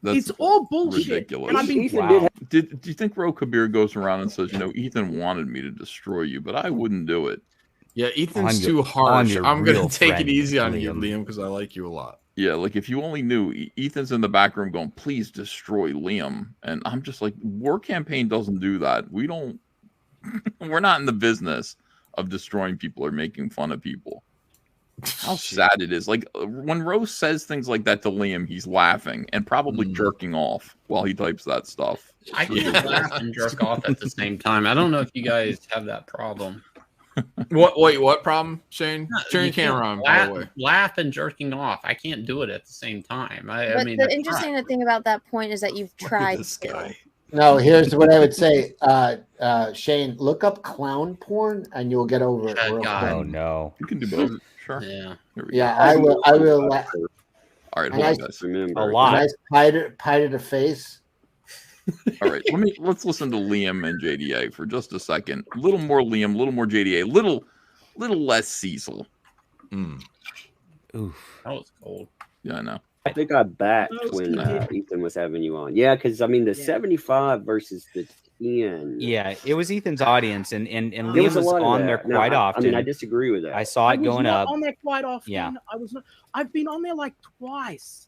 That's It's all bullshit. ridiculous. And I've been Wow. Do you think Ro Kabir goes around and says, Ethan wanted me to destroy you, but I wouldn't do it? Yeah, Ethan's I'm too your- harsh. I'm your I'm going real to take friend, it easy on you, Liam. Liam, because I like you a lot. Yeah, like if you only knew, Ethan's in the back room going, please destroy Liam. And I'm just like, War Campaign doesn't do that. We don't, we're not in the business of destroying people or making fun of people. How sad it is. Like when Rose says things like that to Liam, he's laughing and probably jerking off while he types that stuff. I can't laugh and jerk off at the same time. I don't know if you guys have that problem. What problem, Shane? Turn your You can't camera on, by the way. laugh and jerking off. I can't do it at the same time. I But mean, the that's interesting thing about that point is that you've tried to. No, here's what I would say. Shane, look up clown porn and you'll get over it. real quick. Oh no. You can do both. Sure. Yeah. Yeah, I will. I will. All right, And hold I- on, guys. A lot. Nice pie to face. All right, let's listen to Liam and JDA for just a second. A little more Liam, a little more JDA, little less Cecil. Oof. That was cold. Yeah, I know. I think I backed Oh, when Steve. Ethan was having you on. Yeah, because I mean the 75 versus the 10. Yeah, it was Ethan's audience, and There Liam was a was lot of on that. there No, quite I often. mean, I disagree with that. I saw I it was going not up. on there quite often. Yeah. I was not. I've been on there like twice.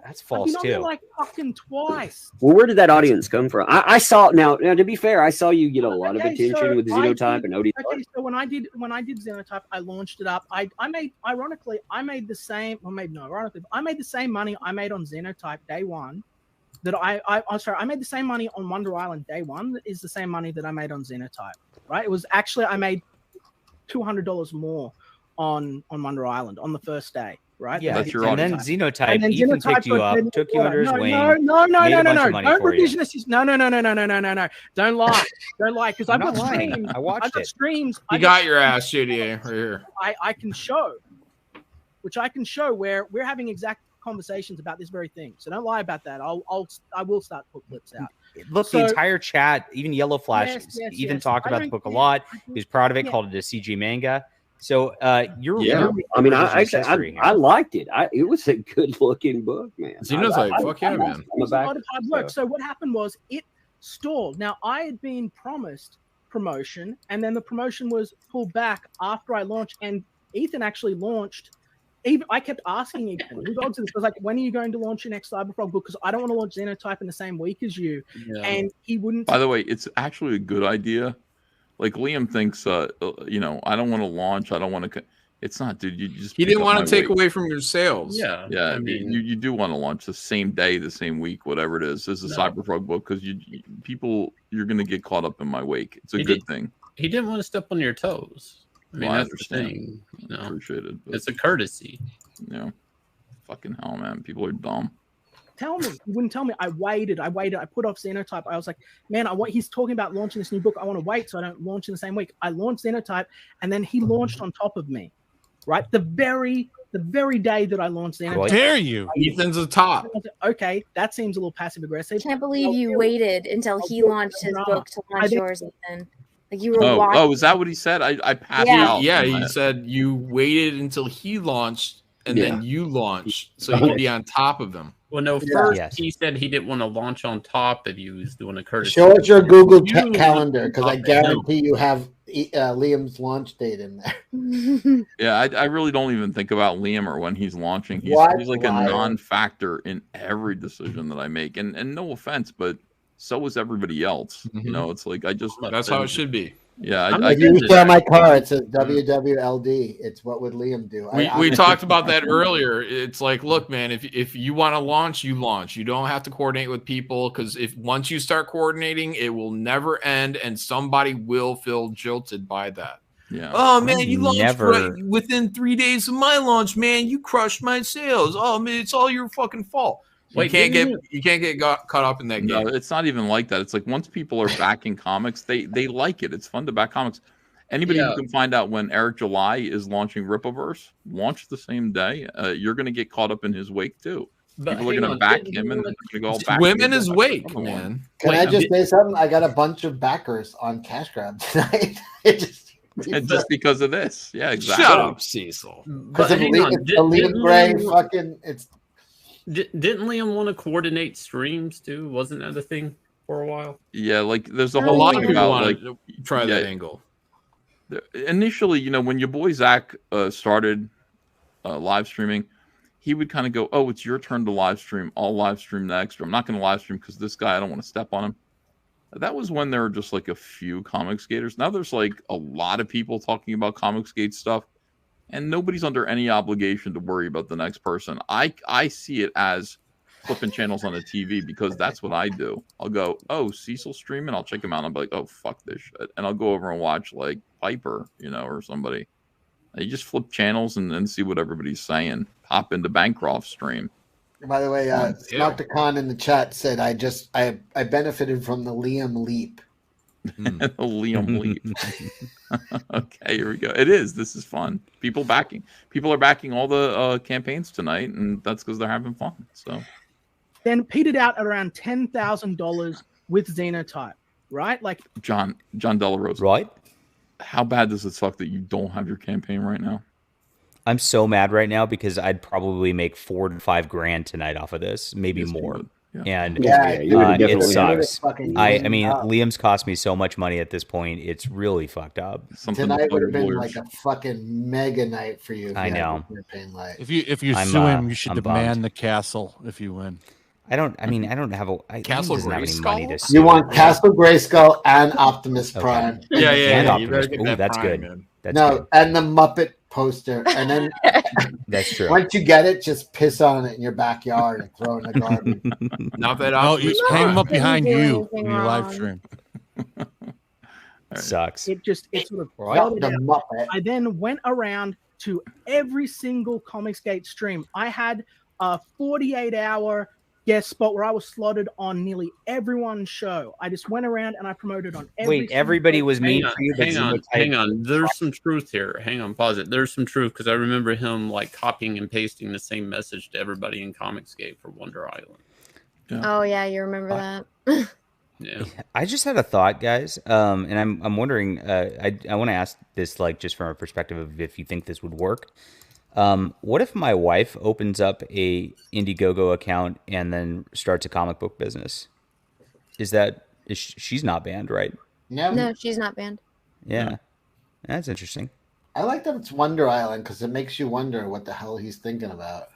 That's I've false been on there too. like fucking twice. Well, where did that audience come from? I saw now. To be fair, I saw you get a lot of Okay, attention so with I Xenotype did- and Odie. Okay, so when I did Xenotype, I launched it up. I made, ironically, I made the same. Well, maybe not ironically, but I made the same money I made on Xenotype day one. I made the same money on Wonder Island day one. That is the same money that I made on Xenotype. Right? It was actually I made $200 more on Wonder Island on the first day. Right? Yeah, That's your and then audience. Xenotype, And then Ethan Xenotype picked you got up, took you under his no, wing. No, made a bunch of money Don't for you. revisionist. No. Don't lie. Don't lie. Because I've I'm got not lying. streams. I watched I've got it. streams. You got your ass, JDA, right here. I can show, which I can show where we're having exact conversations about this very thing. So don't lie about that. I will start to put clips out. Look, So- the entire chat, even Yellow Flash, Yes, Ethan yes. talked I about the don't book a care. lot. I He was proud of it, yeah. called it a CG manga. So you're Yeah, I mean, I liked it. It was a good looking book, man. Xenotype, fuck yeah, man. It was a lot of hard work. So what happened was it stalled. Now I had been promised promotion, and then the promotion was pulled back after I launched, and Ethan actually launched. Even I kept asking Ethan, we got into this. I was like, when are you going to launch your next Cyberfrog book? Because I don't want to launch Xenotype in the same week as you. Yeah. And he wouldn't. By the way, it's actually a good idea. Like Liam thinks, I don't want to launch. I don't want to. It's not, dude. You just He pick didn't up want my to take weight. away from your sales. Yeah. I mean, you do want to launch the same day, the same week, whatever it is, as a No. Cyberfrog book, because you're going to get caught up in my wake. It's a He good did- thing. He didn't want to step on your toes. I mean, Well, I that's the understand. thing. You know, Appreciate it. but, it's a courtesy. Yeah. Fucking hell, man. People are dumb. Tell me. He wouldn't tell me. I waited. I put off Xenotype. I was like, man, he's talking about launching this new book. I want to wait so I don't launch in the same week. I launched Xenotype, and then he launched on top of me. Right? The very day that I launched Xenotype. How dare you? Ethan's a top. Okay, that seems a little passive aggressive. Can't believe you waited until he launched his book to launch yours, Ethan. Like you were watching. Oh, is that what he said? I passed Yeah. out. Yeah, on he that. said you waited until he launched and then you launched, so you'd be on top of him. Well, no, Yeah. first Yes. he said he didn't want to launch on top of you. He was doing a courtesy. Show us your Google You calendar because I launched on top of him. guarantee you have Liam's launch date in there. Yeah, I really don't even think about Liam or when he's launching. He's What? like Liar. a non-factor in every decision that I make. And no offense, but so is everybody else. You know, it's like I just That's how it should be. Yeah, If you saw my car, it says WWLD. It's what would Liam do? We talked about that earlier. It's like, look, man, if you want to launch, you launch. You don't have to coordinate with people because if once you start coordinating, it will never end, and somebody will feel jilted by that. Yeah. Oh man, you launched Never- right within 3 days of my launch, man. You crushed my sales. Oh man, it's all your fucking fault. Wait, you didn't can't get caught up in that No, game. it's not even like that. It's like once people are backing comics, they like it. It's fun to back comics. Anybody Yeah. who can find out when Eric July is launching Rippaverse, launch the same day. You're going to get caught up in his wake too. But People are hang going to on, back didn't him, you and wanna- they're going to go all back. Swim in him. his wake, man. Can Wait, I just did- say something? I got a bunch of backers on Cash Grab tonight. And just because of this, yeah, exactly. Shut up, Cecil. Because But of hang on, Liam Gray, fucking it's. Didn't Liam want to coordinate streams too? Wasn't that a thing for a while? Yeah, like there's a A whole lot thing of people about want like to try that angle. Initially, when your boy Zach started live streaming, he would kind of go, "Oh, it's your turn to live stream. I'll live stream next. Or I'm not going to live stream because this guy, I don't want to step on him." That was when there were just like a few comic skaters. Now there's like a lot of people talking about comic skate stuff, and nobody's under any obligation to worry about the next person. I see it as flipping channels on the TV because that's what I do. I'll go, "Oh, Cecil streaming." I'll check him out. And I'll be like, "Oh, fuck this shit," and I'll go over and watch like Piper, or somebody. And you just flip channels and then see what everybody's saying. Hop into Bancroft's stream. By the way, Dr. Khan in the chat said, I benefited from the Liam leap. The Liam leap. Okay, here we go. It is. This is fun. People are backing all the campaigns tonight, and that's because they're having fun. So Then petered out at around $10,000 with Xenotype, right? Like John Delarose. Right. How bad does it suck that you don't have your campaign right now? I'm so mad right now because I'd probably make $4 to $5 grand tonight off of this, maybe more. And you would it definitely sucks. fucking I eaten mean, up. Liam's cost me so much money at this point. It's really fucked up. Tonight would have been like a fucking mega night for you. If I you had know. your campaign light. If you I'm, sue him, you should I'm demand bummed. the castle if you win. I don't have a Castle Liam doesn't have any Grayskull? money to You sue. want Castle Grayskull and Optimus Prime. Yeah, And you better Optimus. get Ooh, that that's Prime, good. man. That's No, good. and the Muppet poster. And then That's true. once you get it, just piss on it in your backyard and throw it in the garbage. Not that No, you Optimus hang him up Prime. behind Didn't do you anything when you live wrong. stream. Sucks. it sort of Right, floated the out. Muppet. I then went around to every single Comicsgate stream. I had a 48-hour guest spot where I was slotted on nearly everyone's show. I just went around and I promoted on every Wait, everybody was mean Hang on, for you, but hang on. Xenotype- There's some truth here. Hang on, pause it. There's some truth because I remember him like copying and pasting the same message to everybody in Comicsgate for Wonder Island. Oh yeah, you remember that? Yeah. I just had a thought, guys, and I'm wondering. I want to ask this, like, just from a perspective of if you think this would work. What if my wife opens up a Indiegogo account and then starts a comic book business? She's not banned, right? No, No, she's not banned. Yeah, that's interesting. I like that it's Wonder Island because it makes you wonder what the hell he's thinking about.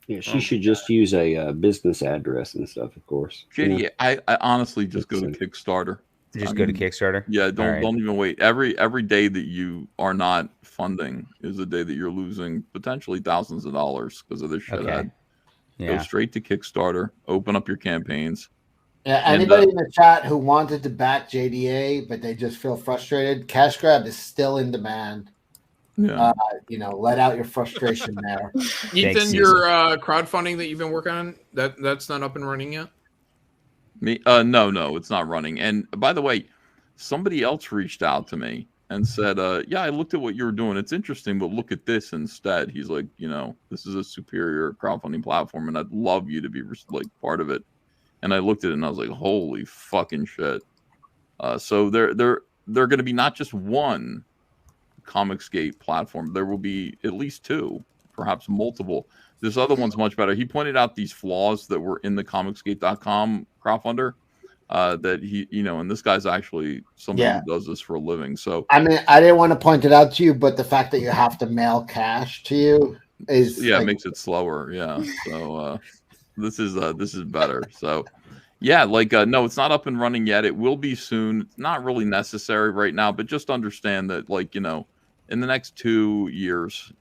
Yeah, she should just use a business address and stuff, of course. JD, Yeah. I honestly just go to Kickstarter. Just go to Kickstarter? Yeah, don't All right. don't even wait. Every day that you are not funding is a day that you're losing potentially thousands of dollars because of this shit. Okay. Go straight to Kickstarter, open up your campaigns. Yeah, anybody in the chat who wanted to back JDA, but they just feel frustrated, Cash Grab is still in demand. Yeah. Let out your frustration there. Ethan, your crowdfunding that you've been working on, that's not up and running yet? No, it's not running. And by the way, somebody else reached out to me and said, yeah, I looked at what you were doing. It's interesting, but look at this instead. He's like, this is a superior crowdfunding platform, and I'd love you to be like part of it. And I looked at it and I was like, holy fucking shit. So they're going to be not just one Comicsgate platform. There will be at least two, perhaps multiple. This other one's much better. He pointed out these flaws that were in the Comicsgate.com crowdfunder that he, and this guy's actually somebody who does this for a living. So I mean, I didn't want to point it out to you, but the fact that you have to mail cash to you is it makes it slower. Yeah. So this is better. So yeah, no, it's not up and running yet. It will be soon. It's not really necessary right now, but just understand that in the next 2 years,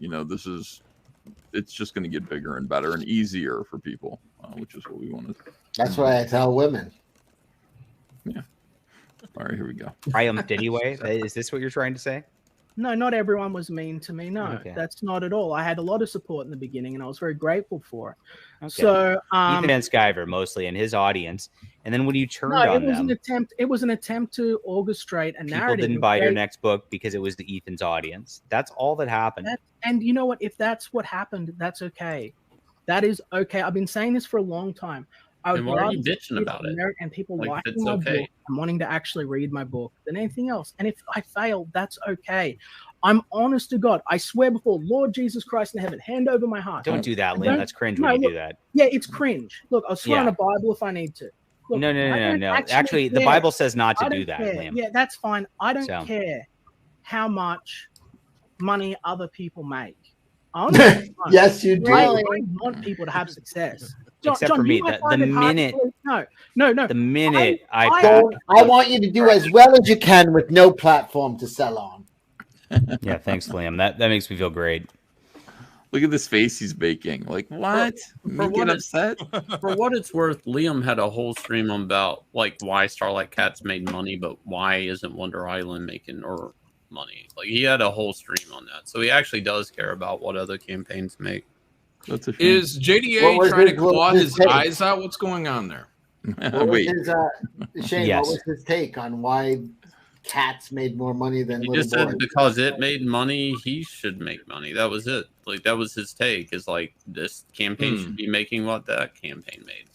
it's just going to get bigger and better and easier for people, which is what we wanted. That's what I tell women. Yeah. All right, here we go. Triumphed anyway. Is this what you're trying to say? No, not everyone was mean to me. No, Okay. that's not at all. I had a lot of support in the beginning, and I was very grateful for it. Okay. So, Ethan Van Sciver mostly and his audience, and then when you turned no, on it was them, an attempt. It was an attempt to orchestrate a people narrative. didn't buy your next book because it was the Ethan's audience. That's all that happened. And you know what? If that's what happened, that's okay. That is okay. I've been saying this for a long time. I would Then why are rather you bitching see about it? merit and people Like, liking it's my okay. book and wanting to actually read my book than anything else. And if I fail, that's okay. I'm honest to God. I swear before Lord Jesus Christ in heaven, hand over my heart. Don't do that, I Liam. don't- That's cringe no, when you do look, that. Yeah, it's cringe. Look, I'll swear Yeah. on a Bible if I need to. Look, No. I don't Actually, the care. Bible says not to I do don't that, care. Liam. Yeah, that's fine. I don't So. care how much money other people make. I want to- Yes, you do. I want people to have success. Except for me, you might the find it hard to minute- believe- no. The minute I I want you to do as well as you can with no platform to sell on. yeah, thanks, Liam. That makes me feel great. Look at this face he's making. Like, what? Me get upset? For what it's worth, Liam had a whole stream about why Starlight Cats made money, but why isn't Wonder Island making or money? Like, he had a whole stream on that, so he actually does care about what other campaigns make. That's a Is JDA trying to claw his eyes out? What's going on there? What was his, Shane, Yes. what was his take on why cats made more money than He little just said boys? because it made money, he should make money. That was it. Like, that was his take. Is like, this campaign should be making what that campaign made.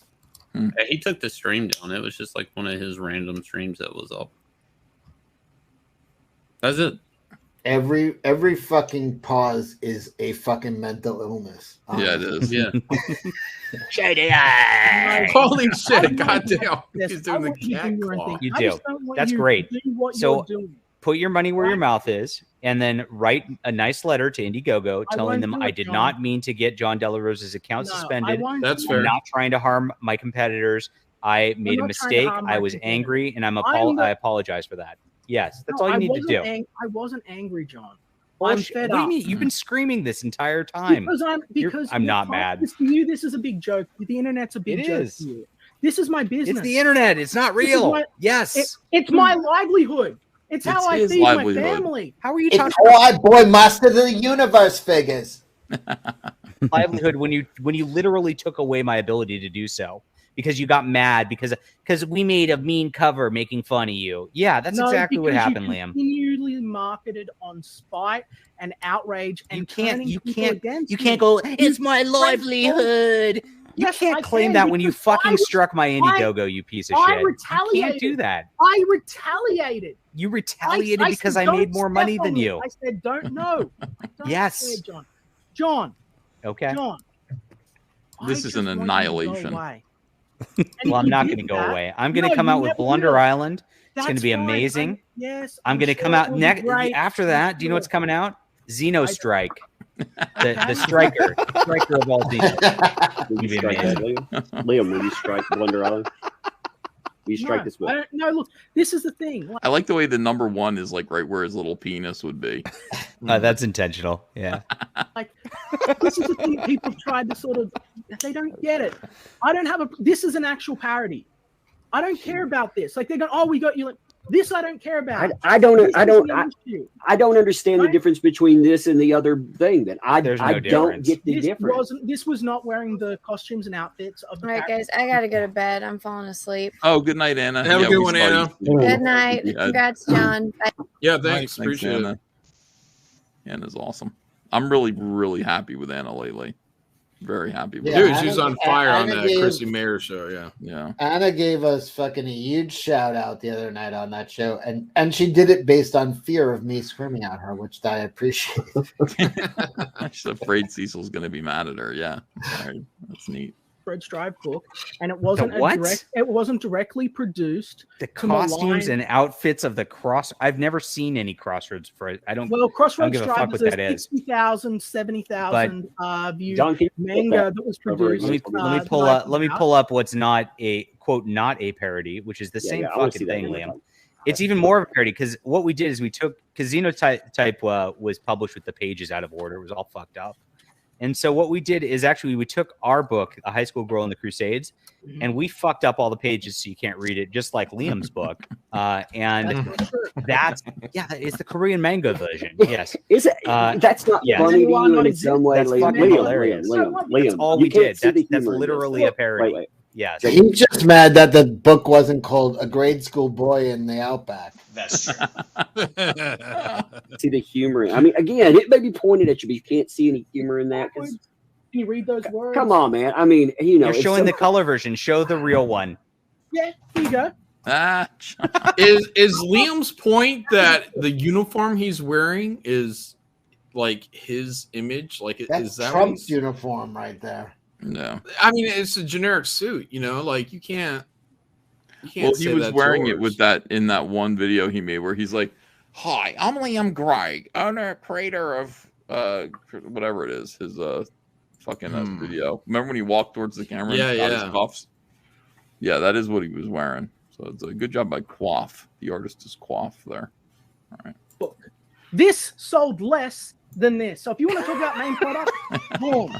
And he took the stream down. It was just like one of his random streams that was up. That's it. Every fucking pause is a fucking mental illness. Yeah, it is. Yeah. JDA. Holy shit! Goddamn, Yes, he's I doing the want you to cat do your own claw. thing. You I do. just don't want That's you to great. do what So you're doing. put your money where your mouth is, and then write a nice letter to Indiegogo I telling won't them do I it, did John. not mean to get John Della Rosa's account No, I suspended. won't That's do fair. I'm it. not trying to harm my competitors. I made a not trying to mistake. harm I my was competitors. angry, and I'm I not- apologize for that. Yes, that's No, all you I need to wasn't do. I wasn't angry, John. Bullshit. I'm fed What do you up. mean? You've been screaming this entire time. Because I'm you're not fine. mad. To you, this is a big joke. The internet's a big It joke is. to you. This is my business. It's the internet. It's not This is real. my- Yes. It's my livelihood. It's how It's I his feed livelihood. my family. How are you It's talking all boy master of the universe figures. livelihood when you literally took away my ability to do so because you got mad because we made a mean cover making fun of you? Yeah, that's No, exactly what because happened, you Liam. continually marketed on spite and outrage and turning people against You can't go, it's my livelihood. You Yes, can't I claim can, that when you because I fucking was- struck my Indiegogo, you piece of I shit. You retaliated. can't do that. I retaliated. You retaliated I because said, I "Don't made more step money on than me." you. I said, don't know. Yes. John. Okay. John. This I is an just want you to go annihilation. away. Well, I'm you not did going to go that. away. I'm going to No, come you out with never Blunder will. Island. It's going to That's be fine. amazing. Yes. I'm going to sure come it out will be next. great. After that, do you know what's coming out? Xenostrike. The striker of all Xenos. Will you strike that, Liam? Liam, will you strike Blunder Island? Will you strike this book? No, look, this is the thing. I like the way the number 1 is like right where his little penis would be. That's intentional. Yeah. Like, this is the thing people tried to sort of, they don't get it. I don't have this is an actual parody. I don't care about this. Like, they go, oh, we got you. Like, this I don't care about. I don't understand the difference between this and the other thing. That I don't get the difference. This was not wearing the costumes and outfits of the. All right, guys, I gotta go to bed. I'm falling asleep. Oh, good night, Anna. Have a good one, Anna. Good night. Yeah. Congrats, John. Bye. Yeah, thanks. Appreciate Anna. Anna's awesome. I'm really, really happy with Anna lately. Very happy with Dude, her. she's on fire on Anna that gave- Chrissy Mayer show. Yeah. Yeah. Anna gave us fucking a huge shout out the other night on that show, and she did it based on fear of me screaming at her, which I appreciate. She's afraid Cecil's going to be mad at her. Yeah. All right. That's neat. Fred's Drive book, and it wasn't The what? it wasn't directly produced. The to costumes malign- and outfits of the cross. I've never seen any Crossroads for. I don't. Well, I don't Crossroads give a Drive fuck was what a that is. 60,000, 70,000 view John, can you manga that was produced. Let me pull that I up. Let me put out. pull up what's not a quote not a parody, which is the Yeah, same yeah, I wanna fucking see that thing, in the Liam. book. It's even more of a parody because what we did is we took because Xenotype was published with the pages out of order. It was all fucked up. And so what we did is actually we took our book, A High School Girl in the Crusades, and we fucked up all the pages so you can't read it, just like Liam's book. And that's it's the Korean manga version. Yes, Is it? That's not yes. funny to you in some way. That's Liam. fucking Liam, hilarious. Liam, That's all you we can't did. see the That's humor in this. literally a parody. Wait. Yes. He's just mad that the book wasn't called A Grade School Boy in the Outback. That's true. See the humor. I mean, again, it may be pointed at you, but you can't see any humor in that. 'Cause Can you read those words? come on, man. I mean, you know, You're if showing the some- color version. Show the real one. Yeah, here you go. Is Liam's point that the uniform he's wearing is like his image? Like, That's is that what Trump's he's- uniform right there. No. I mean, it's a generic suit, you know, like you can't. Well, he say was that's wearing it yours. with that in that one video he made where he's like, "Hi, I'm Liam Gregg, owner creator of whatever it is, his fucking video." Remember when he walked towards the camera and got his cuffs? Yeah, that is what he was wearing. So it's a good job by Quaff. The artist is Quaff there. All right. This sold less than this. So if you want to talk about main product, boom,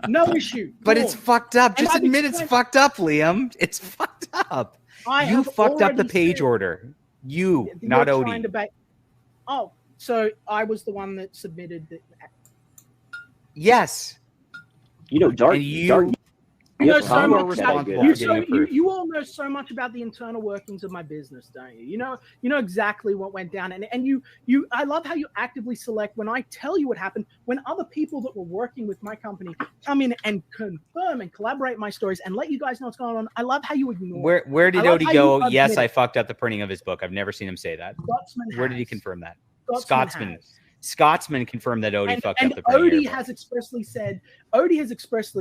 no issue. But boom. it's fucked up. And Just I've admit it's explained- fucked up, Liam. It's fucked up. I You have fucked up the already page said- order. You, You're not trying Odie. to Oh, so I was the one that submitted the. Yes. You know, Dark. And you- Dark You know Yes, so I'm much responsible about, for you, getting so, it approved. you all know so much about the internal workings of my business, don't you? You know exactly what went down, and you I love how you actively select when I tell you what happened. When other people that were working with my company come in and confirm and collaborate my stories and let you guys know what's going on, I love how you ignore. Where did I love Odie how go? you Yes, admit I it. fucked up the printing of his book. I've never seen him say that. Scotsman Where did he has. confirm that? Scotsman has. Scotsman confirmed that Odie fucked And up the printing of Odie your book. has expressly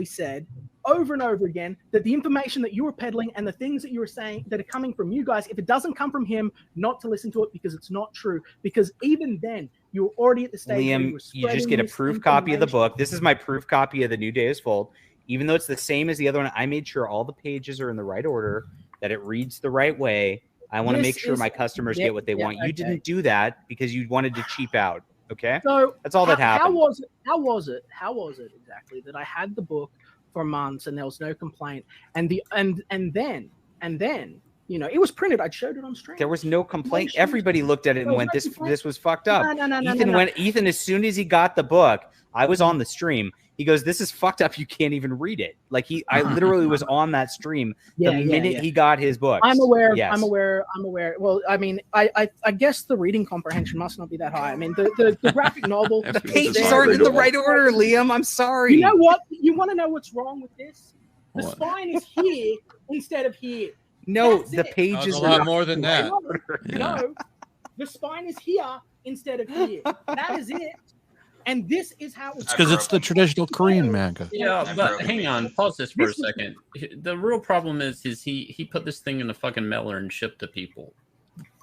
said over and over again that the information that you were peddling and the things that you were saying that are coming from you guys, if it doesn't come from him, not to listen to it because it's not true. Because even then, you were already at the stage where Liam, were you just spreading get a proof copy of the misinformation. book. This is my proof copy of The New Day is Fold. Even though it's the same as the other one, I made sure all the pages are in the right order, that it reads the right way. I want to This make sure is- my customers yeah, get what they yeah, want. You okay. didn't do that because you wanted to cheap out. Okay, So that's all that how happened. was it? How was it exactly that I had the book for months and there was no complaint? And then you know it was printed. I showed it on stream. There was no complaint. Everybody looked at it and went, "This was fucked up." No, Ethan no. went. Ethan, as soon as he got the book, I was on the stream. He goes, "This is fucked up. You can't even read it." Like I literally was on that stream the minute he got his book. I'm aware. Yes. I'm aware. Well, I mean, I guess the reading comprehension must not be that high. I mean, the graphic novel. The pages aren't in the right order, Liam. I'm sorry. You know what? You want to know what's wrong with this? The What? spine is here instead of here. No, That's the it. pages a are lot not more than that. No, the spine is here instead of here. That is it. And this is how It's because it's the traditional Korean manga. Yeah, but hang on, pause this for a second. The real problem is he put this thing in a fucking mailer and shipped to people.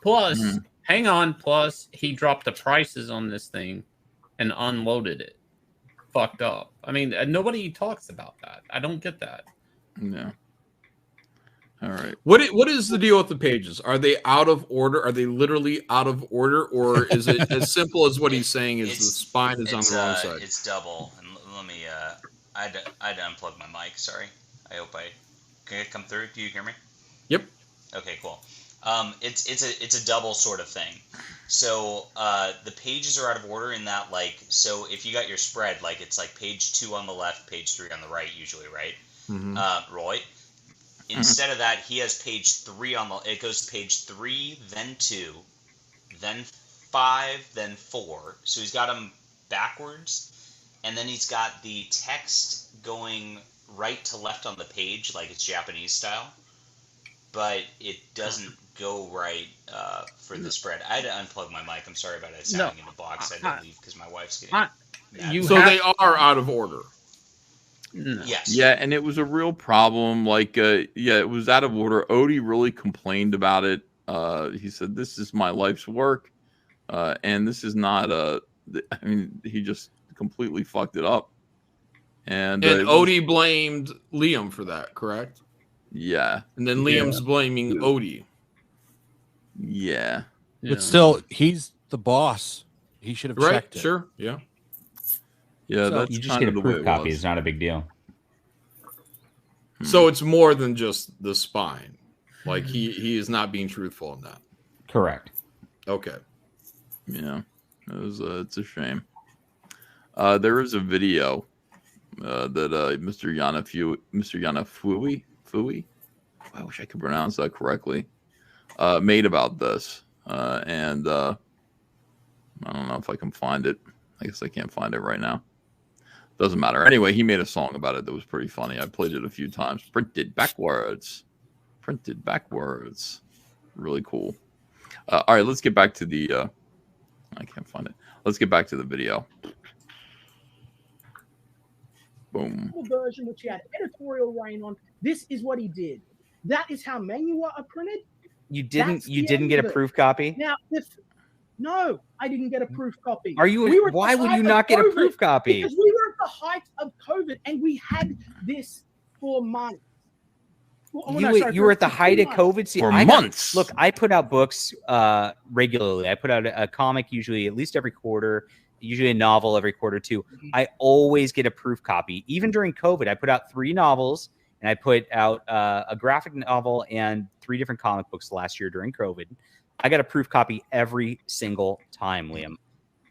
Plus, Hang on. Plus, he dropped the prices on this thing and unloaded it. Fucked up. I mean, nobody talks about that. I don't get that. No. All right. What is the deal with the pages? Are they out of order? Are they literally out of order, or is it as simple as what he's saying? Is the spine is on the wrong side? It's double. And let me. I had to unplug my mic. Sorry. I hope can it come through? Do you hear me? Yep. Okay. Cool. It's a double sort of thing. So the pages are out of order in that, like, so if you got your spread, like, it's like page 2 on the left, page 3 on the right, usually, right? Roy. Instead of that, he has page 3 on the. It goes page 3, then 2, then 5, then 4. So he's got them backwards, and then he's got the text going right to left on the page, like it's Japanese style, but it doesn't go right for the spread. I had to unplug my mic. I'm sorry about it sounding in the box. I had to leave because my wife's getting mad. So they are out of order. Yes. Yeah, and it was a real problem. Like, it was out of order. Odie really complained about it. He said, "This is my life's work, and this is not a." I mean, he just completely fucked it up. And Odie blamed Liam for that, correct? Yeah. And then Liam's blaming Odie. Yeah. But still, he's the boss. He should have checked it. Sure. Yeah. Yeah, So that's you just kind get of a the way proof it copy. was. It's not a big deal. So it's more than just the spine. Like he is not being truthful in that. Correct. Okay. Yeah, it's a shame. There is a video that Mr. Yanafui, I wish I could pronounce that correctly, made about this, and I don't know if I can find it. I guess I can't find it right now. Doesn't matter. Anyway, he made a song about it that was pretty funny. I played it a few times. Printed backwards. Really cool. All right, let's get back to the. I can't find it. Let's get back to the video. Boom. Version which he had editorial reign on. This is what he did. That is how manua are printed. You didn't get a proof copy? Now, no, I didn't get a proof copy. Why would you not get a proof copy? Because we were at the height of COVID and we had this for months. You were at the height of COVID for months. Look, I put out books regularly. I put out a comic usually at least every quarter, usually a novel every quarter too. I always get a proof copy. Even during COVID, I put out 3 novels and I put out a graphic novel and 3 different comic books last year during COVID. I got a proof copy every single time, Liam.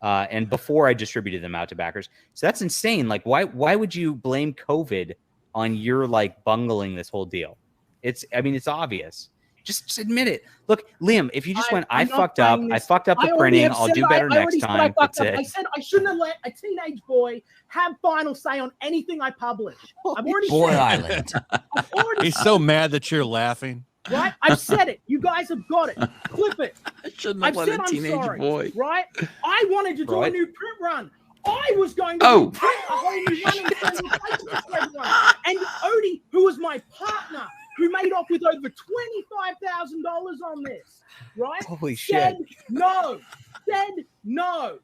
And before I distributed them out to backers. So that's insane. Like, why would you blame COVID on your like bungling this whole deal? It's obvious. Just admit it. Look, Liam, if you just went, I fucked up the printing. I'll do better next time. That's it. I said I shouldn't have let a teenage boy have final say on anything I publish. I've already Boy said Island. He's so mad that you're laughing. Right? I've said it. You guys have got it. Clip it. I shouldn't I've have let said a I'm teenage sorry. boy. Right? I wanted to do a Right. new print run. I was going to print a whole new running thing for everyone. And Odie, who was my partner, who made off with over $25,000 on this, right? Holy said shit. no. Said no.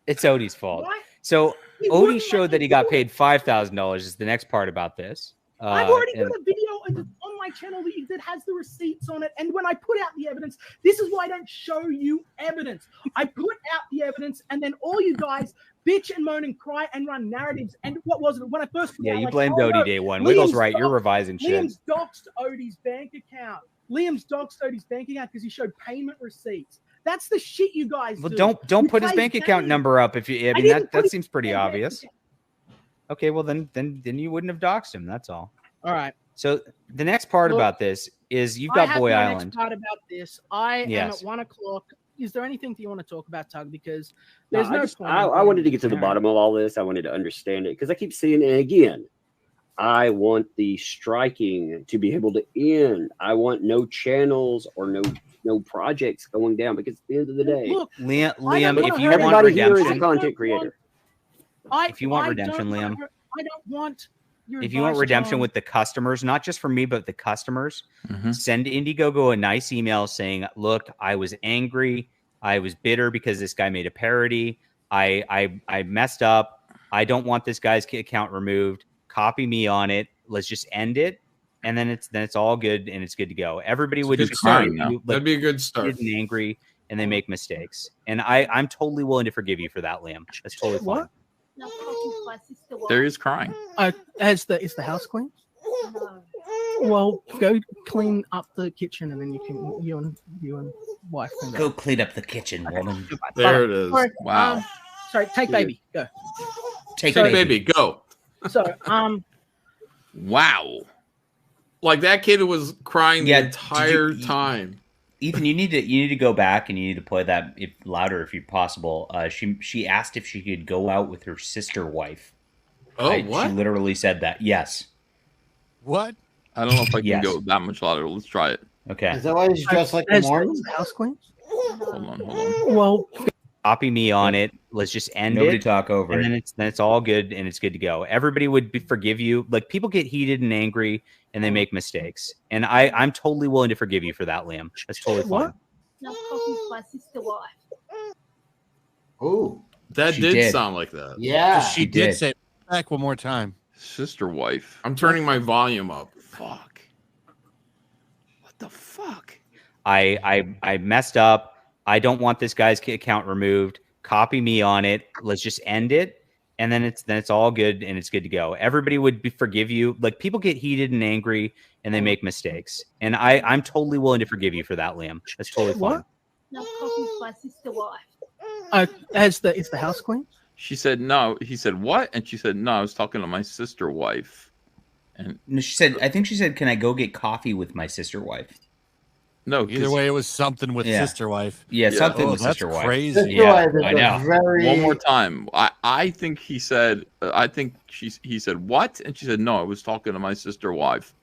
It's Odie's fault. Right? So He Odie wouldn't showed that he got paid $5,000 is the next part about this. I've already and- got a video on my channel that has the receipts on it. And when I put out the evidence, this is why I don't show you evidence. I put out the evidence, and then all you guys bitch and moan and cry and run narratives. And what was it? When I first put Yeah, out, you like, blamed oh, Odie no, day one. Wiggles Liam's right. You're doxed- revising shit. Liam's doxed Odie's bank account. Liam's doxed Odie's bank account because he showed payment receipts. That's the shit you guys Well, do. don't You put his play bank account games. number up if you. I mean didn't that put his seems pretty bank obvious. Okay, well then you wouldn't have doxed him. That's all. All right. So the next part Look, about this is you've I got have Boy my Island. Next part about this. I am Yes. at 1 o'clock. Is there anything that you want to talk about, Tug? Because No, there's no point. I wanted to get to the bottom of all this. I wanted to understand it because I keep seeing it again. I want the striking to be able to end. I want no channels or no projects going down because at the end of the day, Look, Liam, don't if wanna you hurt want everybody here is redemption, a content creator. if you want I redemption, don't Liam, wanna- I don't want your if you want advice, redemption John. with the customers, not just for me, but the customers, send Indiegogo a nice email saying, look, I was angry. I was bitter because this guy made a parody. I messed up. I don't want this guy's account removed. Copy me on it. Let's just end it. And then it's all good and it's good to go. Everybody would just start. That'd be a good start. And angry and they make mistakes. And I'm totally willing to forgive you for that, Liam. That's totally fine. There is crying. Is the house clean? Well, go clean up the kitchen, and then you and wife can go clean up the kitchen, woman. There it is. Sorry, Wow. Sorry, take baby. Go. Take baby. Go. So Wow. Like that kid was crying the entire time. Ethan, you need to go back and you need to play that louder if possible. She asked if she could go out with her sister wife. Oh, what? She literally said that. Yes. What? I don't know if I can go that much louder. Let's try it. Okay. Is that why he's dressed like a Mormon? The house queen? Hold on. Well, copy me on it. Let's just end it. Nobody talk over and it. then it's all good and it's good to go. Everybody would forgive you. Like people get heated and angry and they make mistakes. And I'm totally willing to forgive you for that, Liam. That's totally fine. Oh, that She did did. sound like that. Yeah, She did say back one more time. Sister wife. I'm turning my volume up. Fuck. What the fuck? I messed up. I don't want this guy's account removed. Copy me on it. Let's just end it. And then it's all good and it's good to go. Everybody would forgive you. Like people get heated and angry and they make mistakes. And I'm totally willing to forgive you for that, Liam. That's totally fine. Is the house queen? She said no. He said what? And she said no. I was talking to my sister wife. And No, I think she said, "Can I go get coffee with my sister wife?" no. Either way, it was something with Yeah. sister wife. Yeah, something Oh, with that's sister wife. crazy. Sister Yeah, wife is I a know. very- One more time. I think he said. He said what? And she said no. I was talking to my sister wife.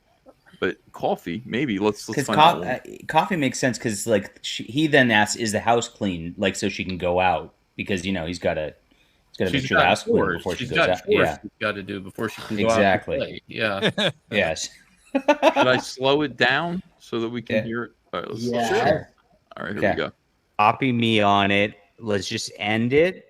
But coffee, maybe. Let's Because find out. coffee makes sense because like he then asks, "Is the house clean?" Like so she can go out because he's got to make sure the house is clean before she goes out. Yeah, she's got to do before she can go exactly. out and play. Yeah. Yes. Should I slow it down so that we can hear it? All right, let's Yeah. All right, here Okay. we go. Copy me on it. Let's just end it.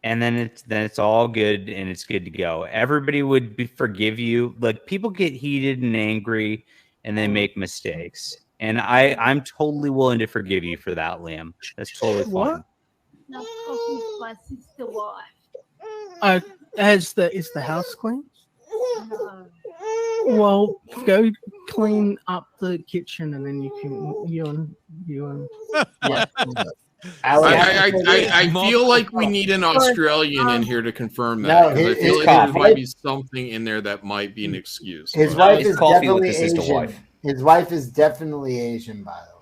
And then it's all good and it's good to go. Everybody would forgive you. Like people get heated and angry and they make mistakes. And I'm totally willing to forgive you for that, Liam. That's totally fine. Is the house queen? Well, go clean up the kitchen, and then you and wife can go. I feel like we need an Australian in here to confirm that. No, 'cause I his feel like there coffee. might be something in there that might be an excuse. His But- wife is definitely Asian. His wife is definitely Asian, by the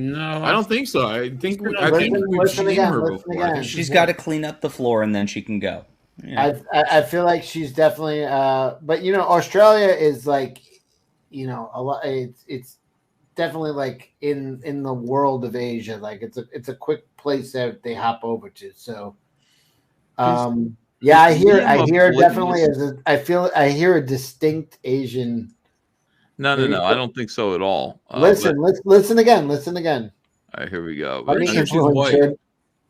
way. No, I don't think so. I think we've Listen seen again, her listen before. I again. think She's got to clean up the floor and then she can go. Yeah. I feel like she's definitely but Australia is like a lot. It's definitely like in the world of Asia, like it's a quick place that they hop over to. So yeah, I hear definitely I hear a distinct Asian. No. I don't think so at all. Listen again. All right, here we go. Let me She's influence white. you.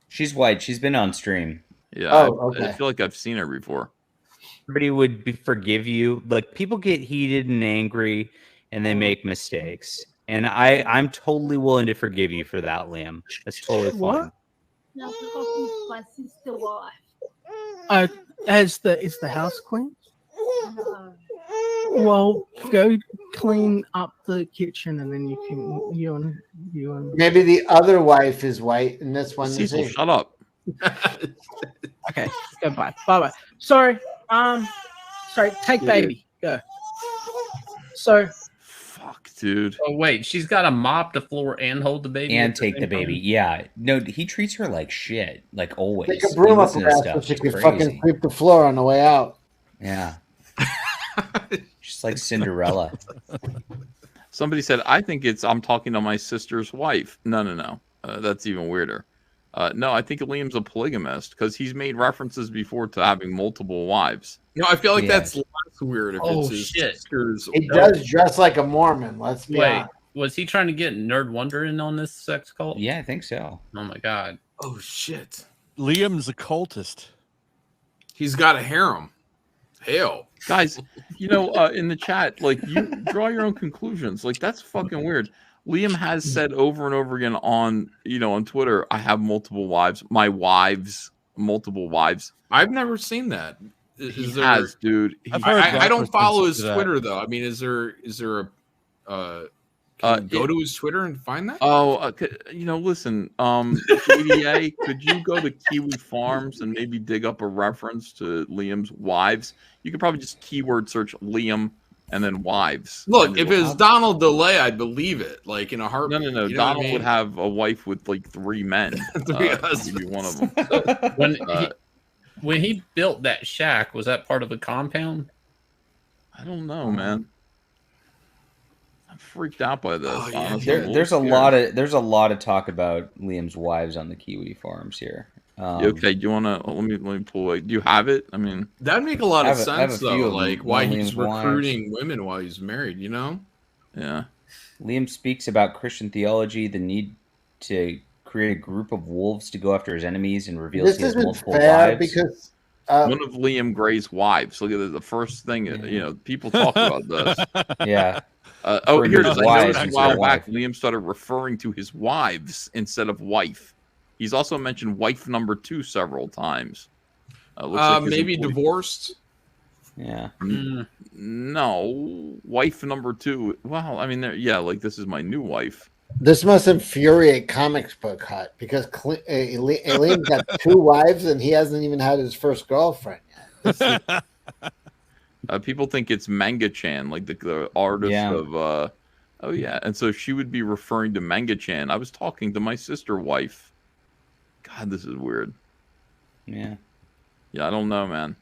She's white. She's been on stream. Yeah. Oh, I okay. feel like I've seen her before. Everybody would forgive you. Like people get heated and angry and they make mistakes. And I'm totally willing to forgive you for that, Liam. That's totally fine. Is the house queen? Well, go clean up the kitchen, and then you and Maybe the other wife is white, and this one is Cecil, Asian. shut up. Okay, goodbye. Bye. Sorry. Take baby. Go. So. Fuck, dude. Oh wait, she's got to mop the floor and hold the baby And at take the same baby. time? Yeah. No, he treats her like shit. Like always. Take a broom He up listens her to ass stuff. so she It's can crazy. fucking sweep the floor on the way out. Yeah. Just like Cinderella. Somebody said, I think I'm talking to my sister's wife. No. That's even weirder. No, I think Liam's a polygamist because he's made references before to having multiple wives. No, I feel like Yeah. that's less weird if Oh, it's his shit. sister's. He does dress like a Mormon. Let's be honest. Was he trying to get Nerd Wonder in on this sex cult? Yeah, I think so. Oh my god. Oh shit. Liam's a cultist. He's got a harem. Hell, guys, in the chat, like, you draw your own conclusions. Like, that's fucking weird. Liam has said over and over again on Twitter, I have multiple wives. My wives, multiple wives. I've never seen that. He has, dude. I don't follow his Twitter though. I mean, is there a can you go to his Twitter and find that? Listen, JDA, could you go to Kiwi Farms and maybe dig up a reference to Liam's wives? You could probably just keyword search Liam and then wives. Look, if it's Donald DeLay, I'd believe it. Like in a heartbeat. No. You know Donald would have a wife with like 3 men. He'd be one of them. When he built that shack, was that part of a compound? I don't know, man. I'm freaked out by this. There's a lot of talk about Liam's wives on the Kiwi Farms here. Okay, do you want to let me pull it? Do you have it? I mean, that'd make a lot of sense though. Like why he's recruiting women while he's married, Yeah. Liam speaks about Christian theology, the need to create a group of wolves to go after his enemies, and reveals he has multiple wives. Because one of Liam Gray's wives. Look at the first thing. People talk about this. Yeah. Here it is. I noticed a while wife. back, Liam started referring to his wives instead of wife. He's also mentioned wife number 2 several times. Like maybe divorced. Yeah. No, wife number 2. Well, I mean, like this is my new wife. This must infuriate Comics Book Hut because Liam's got 2 wives and he hasn't even had his first girlfriend yet. People think it's Manga-chan, like the artist of. Oh yeah, and so she would be referring to Manga-chan. I was talking to my sister wife. God, this is weird. Yeah. Yeah, I don't know, man.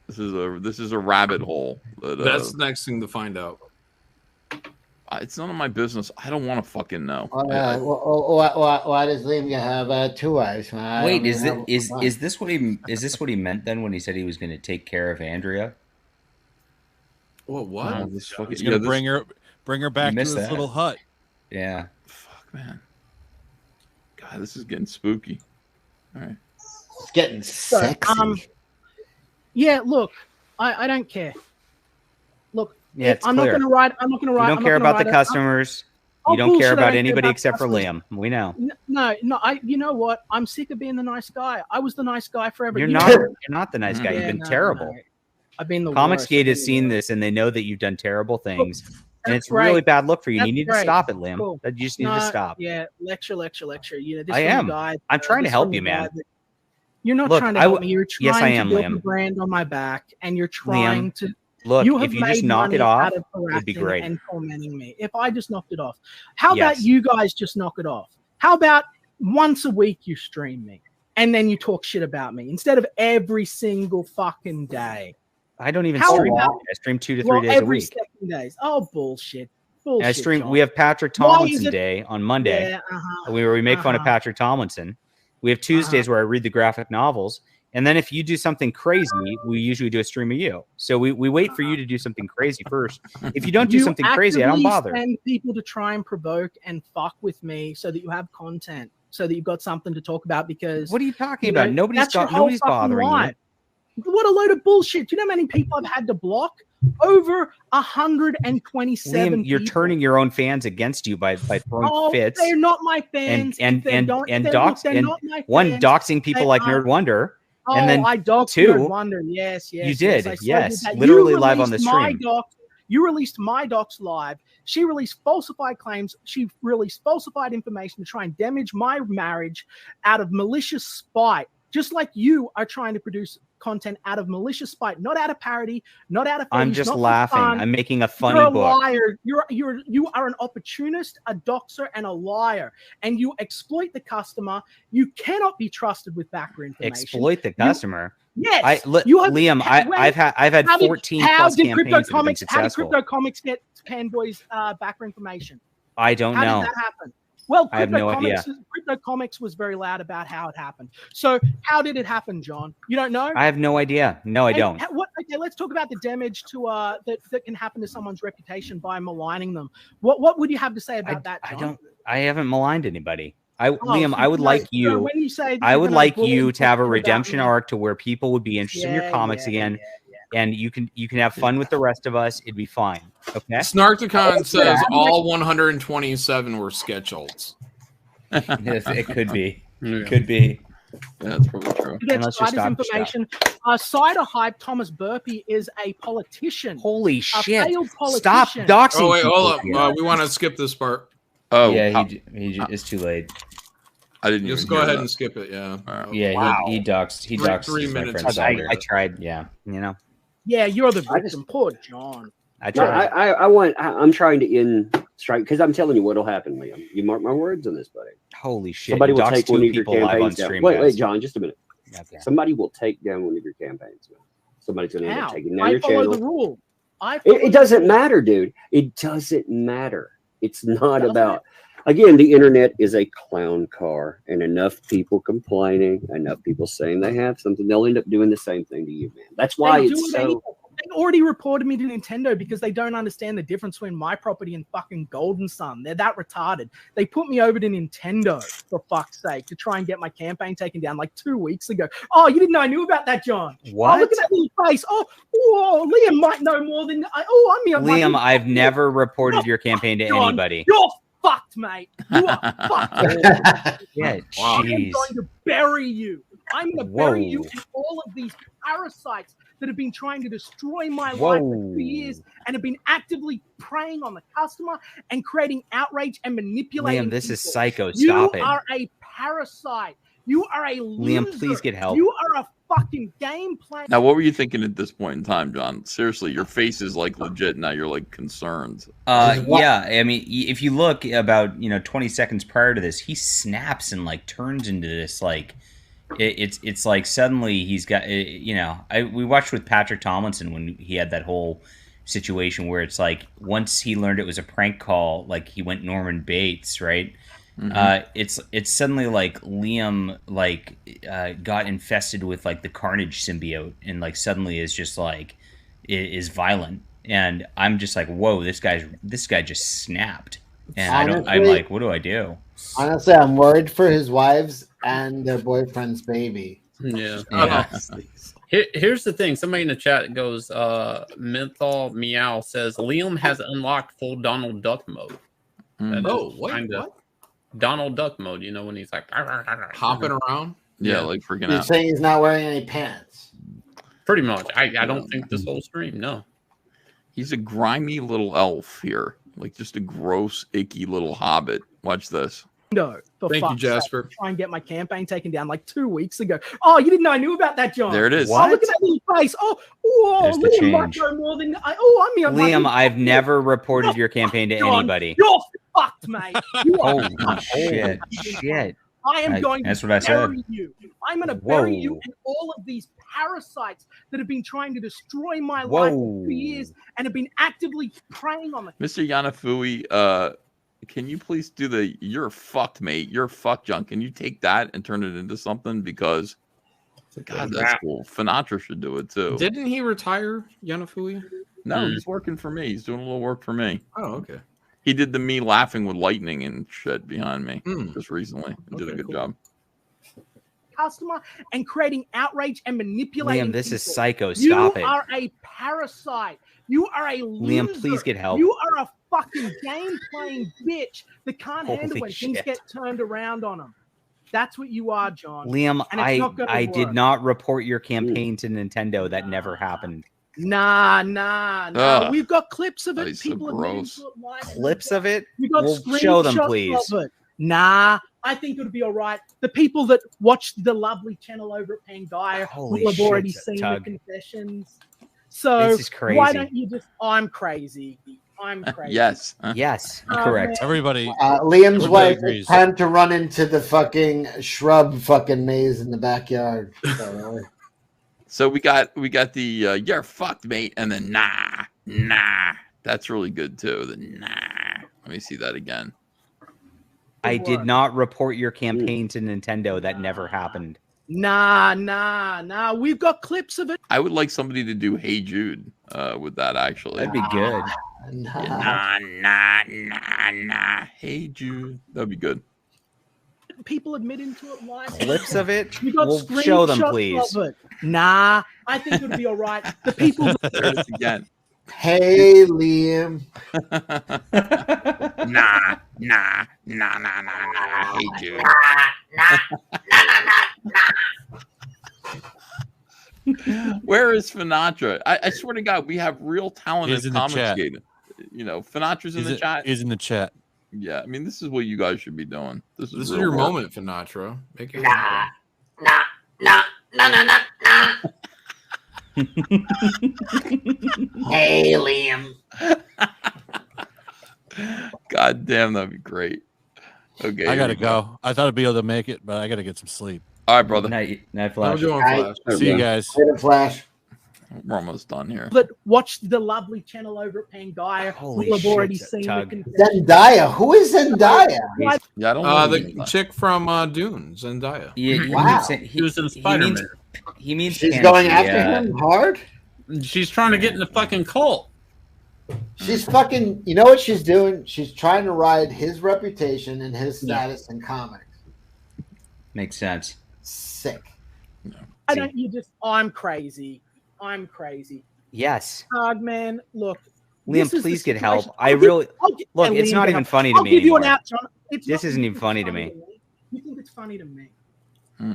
This is a rabbit hole. That's the next thing to find out. It's none of my business. I don't want to fucking know. Why does Liam have 2 wives? Wait, is this what he meant then when he said he was going to take care of Andrea? Well, what? He's gonna bring her back to his little hut. Yeah. Fuck, man. God, this is getting spooky. All right. It's getting sexy. Yeah, look, I don't care. Look, yeah, I'm not going to write. I'm not going to write. You don't care about the customers. You don't care about anybody except for Liam. We know. No. You know what? I'm sick of being the nice guy. I was the nice guy forever. You're not the nice guy. You've been terrible. I've been the Comicsgate has seen this, and they know that you've done terrible things, and it's a really bad look for you. You need to stop it, Liam. Cool. You just need to stop. Yeah, lecture. This I am. Guy, I'm trying to help you, man. You're not trying to help me. You're trying yes, I am, to build Liam. a brand on my back, and you're trying to. Look, if you just knock it off, it'd be great. And tormenting me. If I just knocked it off, how about you guys just knock it off? How about once a week you stream me, and then you talk shit about me instead of every single fucking day? I don't even stream. I stream 2 to 3 days a every week. Second days. Oh, bullshit. I stream. We have Patrick Tomlinson Day on Monday, where we make fun of Patrick Tomlinson. We have Tuesdays where I read the graphic novels, and then if you do something crazy, we usually do a stream of you. So we wait for you to do something crazy first. If you don't do something crazy, I don't bother. Send people to try and provoke and fuck with me so that you have content, so that you've got something to talk about. Because what are you talking about? Nobody's bothering you. What a load of bullshit. Do you know how many people I've had to block? Over 127 Liam, you're people. turning your own fans against you by throwing fits. They're not my fans. Doxing people like Nerd Wonder. And then I doxed Nerd Wonder. Yes. You did. Yes. Literally live on the stream. You released my docs live. She released falsified claims. She released falsified information to try and damage my marriage out of malicious spite. Just like you are trying to produce content out of malicious spite, not out of parody, not out of. I'm just laughing. I'm making a funny book. You're a liar. You are an opportunist, a doxer, and a liar, and you exploit the customer. You cannot be trusted with backer information. Exploit the customer. Yes, Liam. I've had 14 plus campaigns that have been successful. How did Crypto Comics get Fanboy's backer information? I don't know. How did that happen? Well, I have no idea. Crypto Comics was very loud about how it happened. So how did it happen, John? You don't know? I have no idea. No, I don't. okay, let's talk about the damage to that can happen to someone's reputation by maligning them. What would you have to say about that, John? I haven't maligned anybody. Liam, so I would like you. so when you say that I you're would gonna like bully you to have a people about redemption me- arc to where people would be interested in your comics again, and you can have fun with the rest of us. It'd be fine. Okay. Snarkticon says all 127 were sketcholds. Yes, it could be. Could be. Yeah, that's probably true. To get Unless you Cider's stop- information, Cider hype Thomas Burpee is a politician. Holy a shit. failed Stop politician. doxing Oh wait, hold up. people here. We want to skip this part. Oh, yeah, it's too late. I didn't. Just even go hear ahead that. and skip it. Yeah. Yeah, Wow. he doxed. He doxed. 3 my minutes friend or Cider. so. I tried. Yeah, you know. Yeah, you're the victim. Poor John. I No, tried. I'm trying to end strike because I'm telling you what'll happen, Liam. You mark my words on this, buddy. Holy shit! Somebody you will doxed take two one of your people live on campaigns down. stream. Wait, guys. John, just a minute. Okay. Somebody will take down one of your campaigns. Man. Somebody's going to end up How? taking down I your follow channel. the rule. It doesn't matter, dude. It doesn't matter. It's not Doesn't about. Again, the internet is a clown car, and enough people complaining, enough people saying they have something, they'll end up doing the same thing to you, man. That's why They do it's it so. anyway. They already reported me to Nintendo because they don't understand the difference between my property and fucking Golden Sun. They're that retarded. They put me over to Nintendo, for fuck's sake, to try and get my campaign taken down like 2 weeks ago. Oh, you didn't know I knew about that, John? What? Oh, look at that little face. Oh, Liam might know more than I. Oh, I'm here. Liam, I've never reported your campaign to John, anybody. You're fucked, mate. You are fucked. Yeah, I am jeez. going to bury you. I'm going to Whoa. bury you and all of these parasites that have been trying to destroy my life for Whoa. 2 years and have been actively preying on the customer and creating outrage and manipulating. Liam, this is people. psycho. Stop You it. are a parasite. You are a loser. Liam, please get help. You are a fucking game player. Now, what were you thinking at this point in time, John? Seriously, your face is like legit. Now you're like concerned. Yeah, I mean, if you look about 20 seconds prior to this, he snaps and like turns into this like it's like suddenly he's got we watched with Patrick Tomlinson when he had that whole situation where it's like once he learned it was a prank call, like he went Norman Bates, right? It's suddenly like Liam got infested with like the Carnage symbiote and like suddenly is just like is violent, and I'm just like, whoa, this guy just snapped, and I'm Honestly- like, what do I do? Honestly, I'm worried for his wives and their boyfriend's baby. Yeah. Yeah. Here's the thing. Somebody in the chat goes, Menthol Meow says Liam has unlocked full Donald Duck mode. That Oh, is what? kinda- What? Donald Duck mode, when he's like Hopping around? Yeah, like freaking You're out. saying he's not wearing any pants. Pretty much. I don't think this whole stream, no. He's a grimy little elf here, like just a gross, icky little hobbit. Watch this. No, for Thank you, fuck's sake, Jasper. to try and get my campaign taken down like 2 weeks ago. Oh, you didn't know I knew about that, John? There it is. Oh, What? look at that little face. Oh, There's the Liam might change. know more than I. Oh, I'm here. Liam, I've never reported your campaign to John, anybody. You're fucked, mate. You are Holy fucked. shit. I am going That's to what I said. bury you. I'm going to bury you Whoa. and all of these parasites that have been trying to destroy my life for 2 years and have been actively preying on the Mr. Yanafui, can you please do the "you're fucked, mate, you're fucked" John? Can you take that and turn it into something? Because God, that's cool. Finatra should do it too. Didn't he retire, Yanafui? No, he's working for me. He's doing a little work for me. Oh, okay. He did the me laughing with lightning and shit behind me Hmm. just recently. He did a Okay, good cool. job. customer and creating outrage and manipulating Liam, this is people. psycho. Stop you it. are a parasite. You are a loser. Liam, please get help. You are a fucking game playing bitch that can't handle Holy when things shit. get turned around on them. That's what you are, John. Liam, And it's not gonna I work. did not report your campaign to Nintendo. That never happened. Nah. Ugh. We've got clips of it. That is so People have gross. made live Clips of it? We got Well, show them, screenshots please. of it. Nah, I think it'll be all right. The people that watched the lovely channel over at Pangaya Holy will have already shit, seen Tug. the confessions. So This is why crazy. don't you just? I'm crazy. I'm crazy. Yes. Yes. Oh, Correct. man. Everybody. Liam's everybody wife agrees. is time to run into the fucking shrub fucking maze in the backyard. So we got the "you're fucked, mate," and then nah. That's really good too. The nah. Let me see that again. I did not report your campaign to Nintendo. That never happened. Nah. We've got clips of it. I would like somebody to do "Hey Jude" with that. Actually, that'd be good. Nah. Hey Jude, that'd be good. People admitting to it live. Clips of it? You got Well, show them, screenshots please. of it. Nah, I think it'll be all right. The people. There it is again. Hey, Liam. Nah. Hey Jude. Where is Finatra? I swear to God, we have real talent He's in in the chat. Comicsgate. You know, Finatra's in the chat. Is in the chat. Yeah, I mean, this is what you guys should be doing. This is your real work. moment, Finatra. Make it Hey, Liam. God damn, that'd be great. Okay, I here gotta we go. I thought I'd be able to make it, but I gotta get some sleep. All right, brother. Night, How Flash. we doing, Flash? See you guys. Later, Flash. We're almost done here. But watch the lovely channel over at Pangaya. Holy We'll have already shit, seen Tug. the Zendaya. Who is Zendaya? Yeah, I don't know. the chick from Dune, Zendaya. Wow. He was in Spider-Man. He means She's Candy, going after yeah. him hard. She's trying to get in the fucking cult. She's fucking. You know what she's doing? She's trying to ride his reputation and his status in comics. Makes sense. Sick. I don't. You just. I'm crazy. Yes. Man, look. Liam, this is please the get help. situation. I I'll really give- look. yeah, It's Liam, not get even help. funny to I'll me give you an anymore. out, John. It's This not- isn't you even think funny it's to me. You think it's funny to me?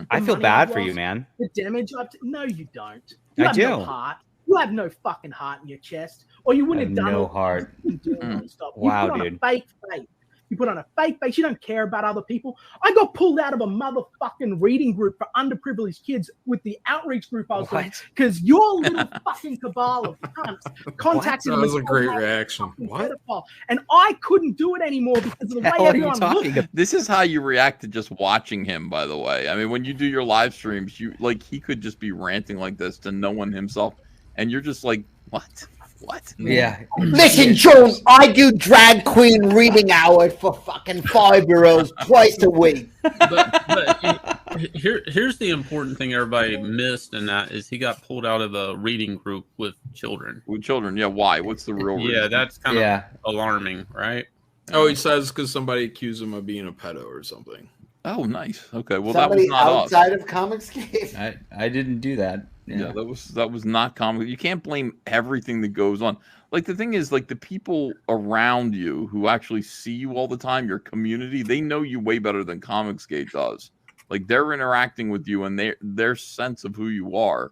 I The feel money bad I've for you, lost, man. The damage I've no, you don't. You I have no do. heart. You have no fucking heart in your chest, or you wouldn't I have have done no all heart. you've been doing nonstop. Wow, you put on dude. a fake face. You put on a fake face. You don't care about other people. I got pulled out of a motherfucking reading group for underprivileged kids with the outreach group I was doing because your little fucking cabal of cunts contacted That me. was a great reaction. What? And I couldn't do it anymore because of the way Hell are you everyone talking looked. This is how you react to just watching him, by the way. I mean, when you do your live streams, you like he could just be ranting like this to no one himself, and you're just like, what? Yeah. Listen, Joan, I do drag queen reading hours for fucking 5-year-olds twice a week. Here's the important thing everybody missed, and that is he got pulled out of a reading group with children. With children, yeah. Why? What's the real reason? Yeah, that's kind of alarming, right? Oh, he says because somebody accused him of being a pedo or something. Oh, nice. Okay, well Somebody that was not outside us. of Comicsgate. I didn't do that. Yeah, that was not comic. You can't blame everything that goes on. Like the thing is, like the people around you who actually see you all the time, your community, they know you way better than Comicsgate does. Like they're interacting with you, and their sense of who you are.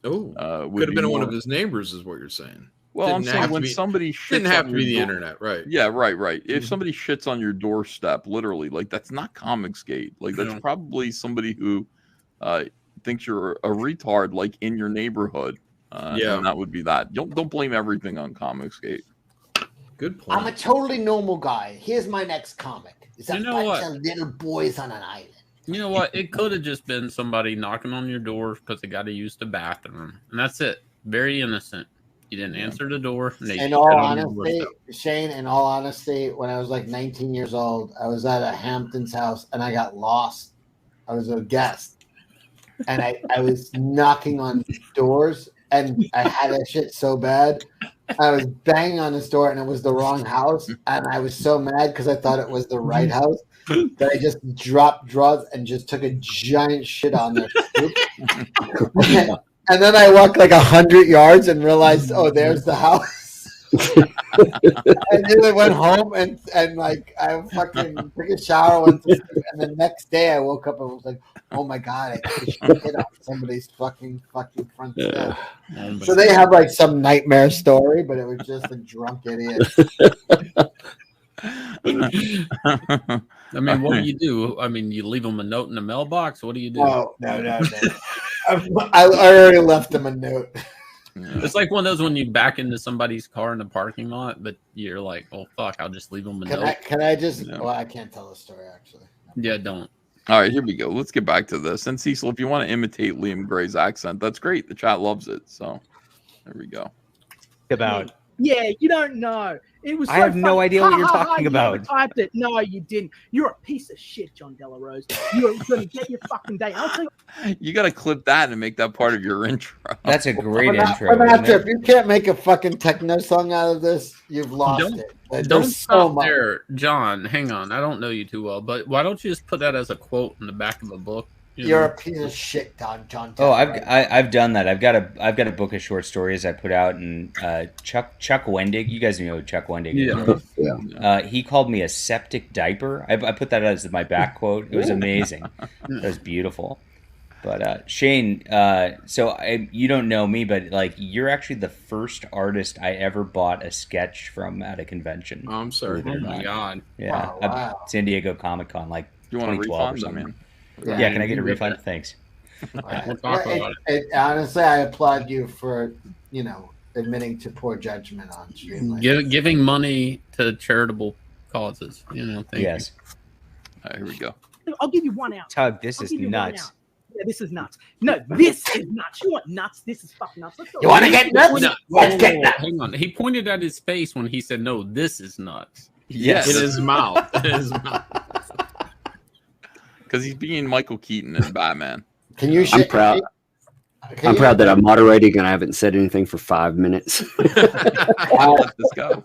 Oh, would could have be been one more- of his neighbors, is what you're saying. Well, I'm Didn't saying have to when be- somebody shits didn't have on to be your the door- internet, right? Yeah, right. If Mhm. somebody shits on your doorstep, literally, like that's not Comicsgate. Like that's No. probably somebody who thinks you're a retard, like in your neighborhood. Yeah. and that would be that. Don't blame everything on Comicsgate. Good point. I'm a totally normal guy. Here's my next comic. It's a You know bunch what? of little boys on an island. You know what? It could have just been somebody knocking on your door because they got to use the bathroom, and that's it. Very innocent. You didn't answer the door. And they In shit all on your honesty, doorstep. Shane, in all honesty, when I was like 19 years old, I was at a Hamptons house and I got lost. I was a guest. And I was knocking on doors and I had that shit so bad. I was banging on this door and it was the wrong house. And I was so mad because I thought it was the right house that I just dropped drawers and just took a giant shit on their stoop. And then I walked like 100 yards and realized, oh, there's the house. And then I went home and like I fucking took a shower, went to sleep, and the next day I woke up and was like, oh my god, I took a shit on somebody's fucking front step. So they have like some nightmare story, but it was just a drunk idiot. I mean, what do you do? I mean, you leave them a note in the mailbox. What do you do? Oh, no. I already left them a note. It's like one of those when you back into somebody's car in the parking lot, but you're like, "Oh fuck, I'll just leave them a note." Can I just? Well, I can't tell the story actually. Yeah, don't. All right, here we go. Let's get back to this. And Cecil, if you want to imitate Liam Gray's accent, that's great. The chat loves it. So there we go. About Yeah, you don't know. It was. So I have no funny. idea what you're Ha, ha, ha, talking you about. never typed it. No, you didn't. You're a piece of shit, John Delarose. You're going to get your fucking day. I'll tell you. You got to clip that and make that part of your intro. That's a great But intro. Nacho, isn't it? if you can't make a fucking techno song out of this, you've lost it. There's Don't so stop much. there, John. Hang on. I don't know you too well, but why don't you just put that as a quote in the back of a book? You You're know? a piece of shit, John. Oh, I've done that. I've got a book of short stories I put out, and Chuck Wendig. You guys know who Chuck Wendig is. Yeah. He called me a septic diaper. I put that as my back quote. It was amazing. It was beautiful. But Shane, you don't know me, but like you're actually the first artist I ever bought a sketch from at a convention. Oh, I'm sorry. Believe it or Oh my not. God. Yeah, Wow. San Diego Comic Con, like You want a 2012 or refund? I something. mean, Yeah, can I get a refund? Thanks. We'll talk about it. Honestly, I applaud you for admitting to poor judgment on stream. Like Giving money to charitable causes. Thank Yes. All right, here we go. I'll give you one out. Tug, this I'll is give you one nuts. out. Yeah, this is nuts. No, this is nuts. You want nuts? This is fucking nuts. Let's go. You want to get nuts? No, Let's get nuts. Hang on. He pointed at his face when he said, "No, this is nuts." Yes. In his mouth. In his mouth. Because he's being Michael Keaton in Batman. Can you? I'm proud. I'm proud that I'm moderating and I haven't said anything for 5 minutes. I'll let this go.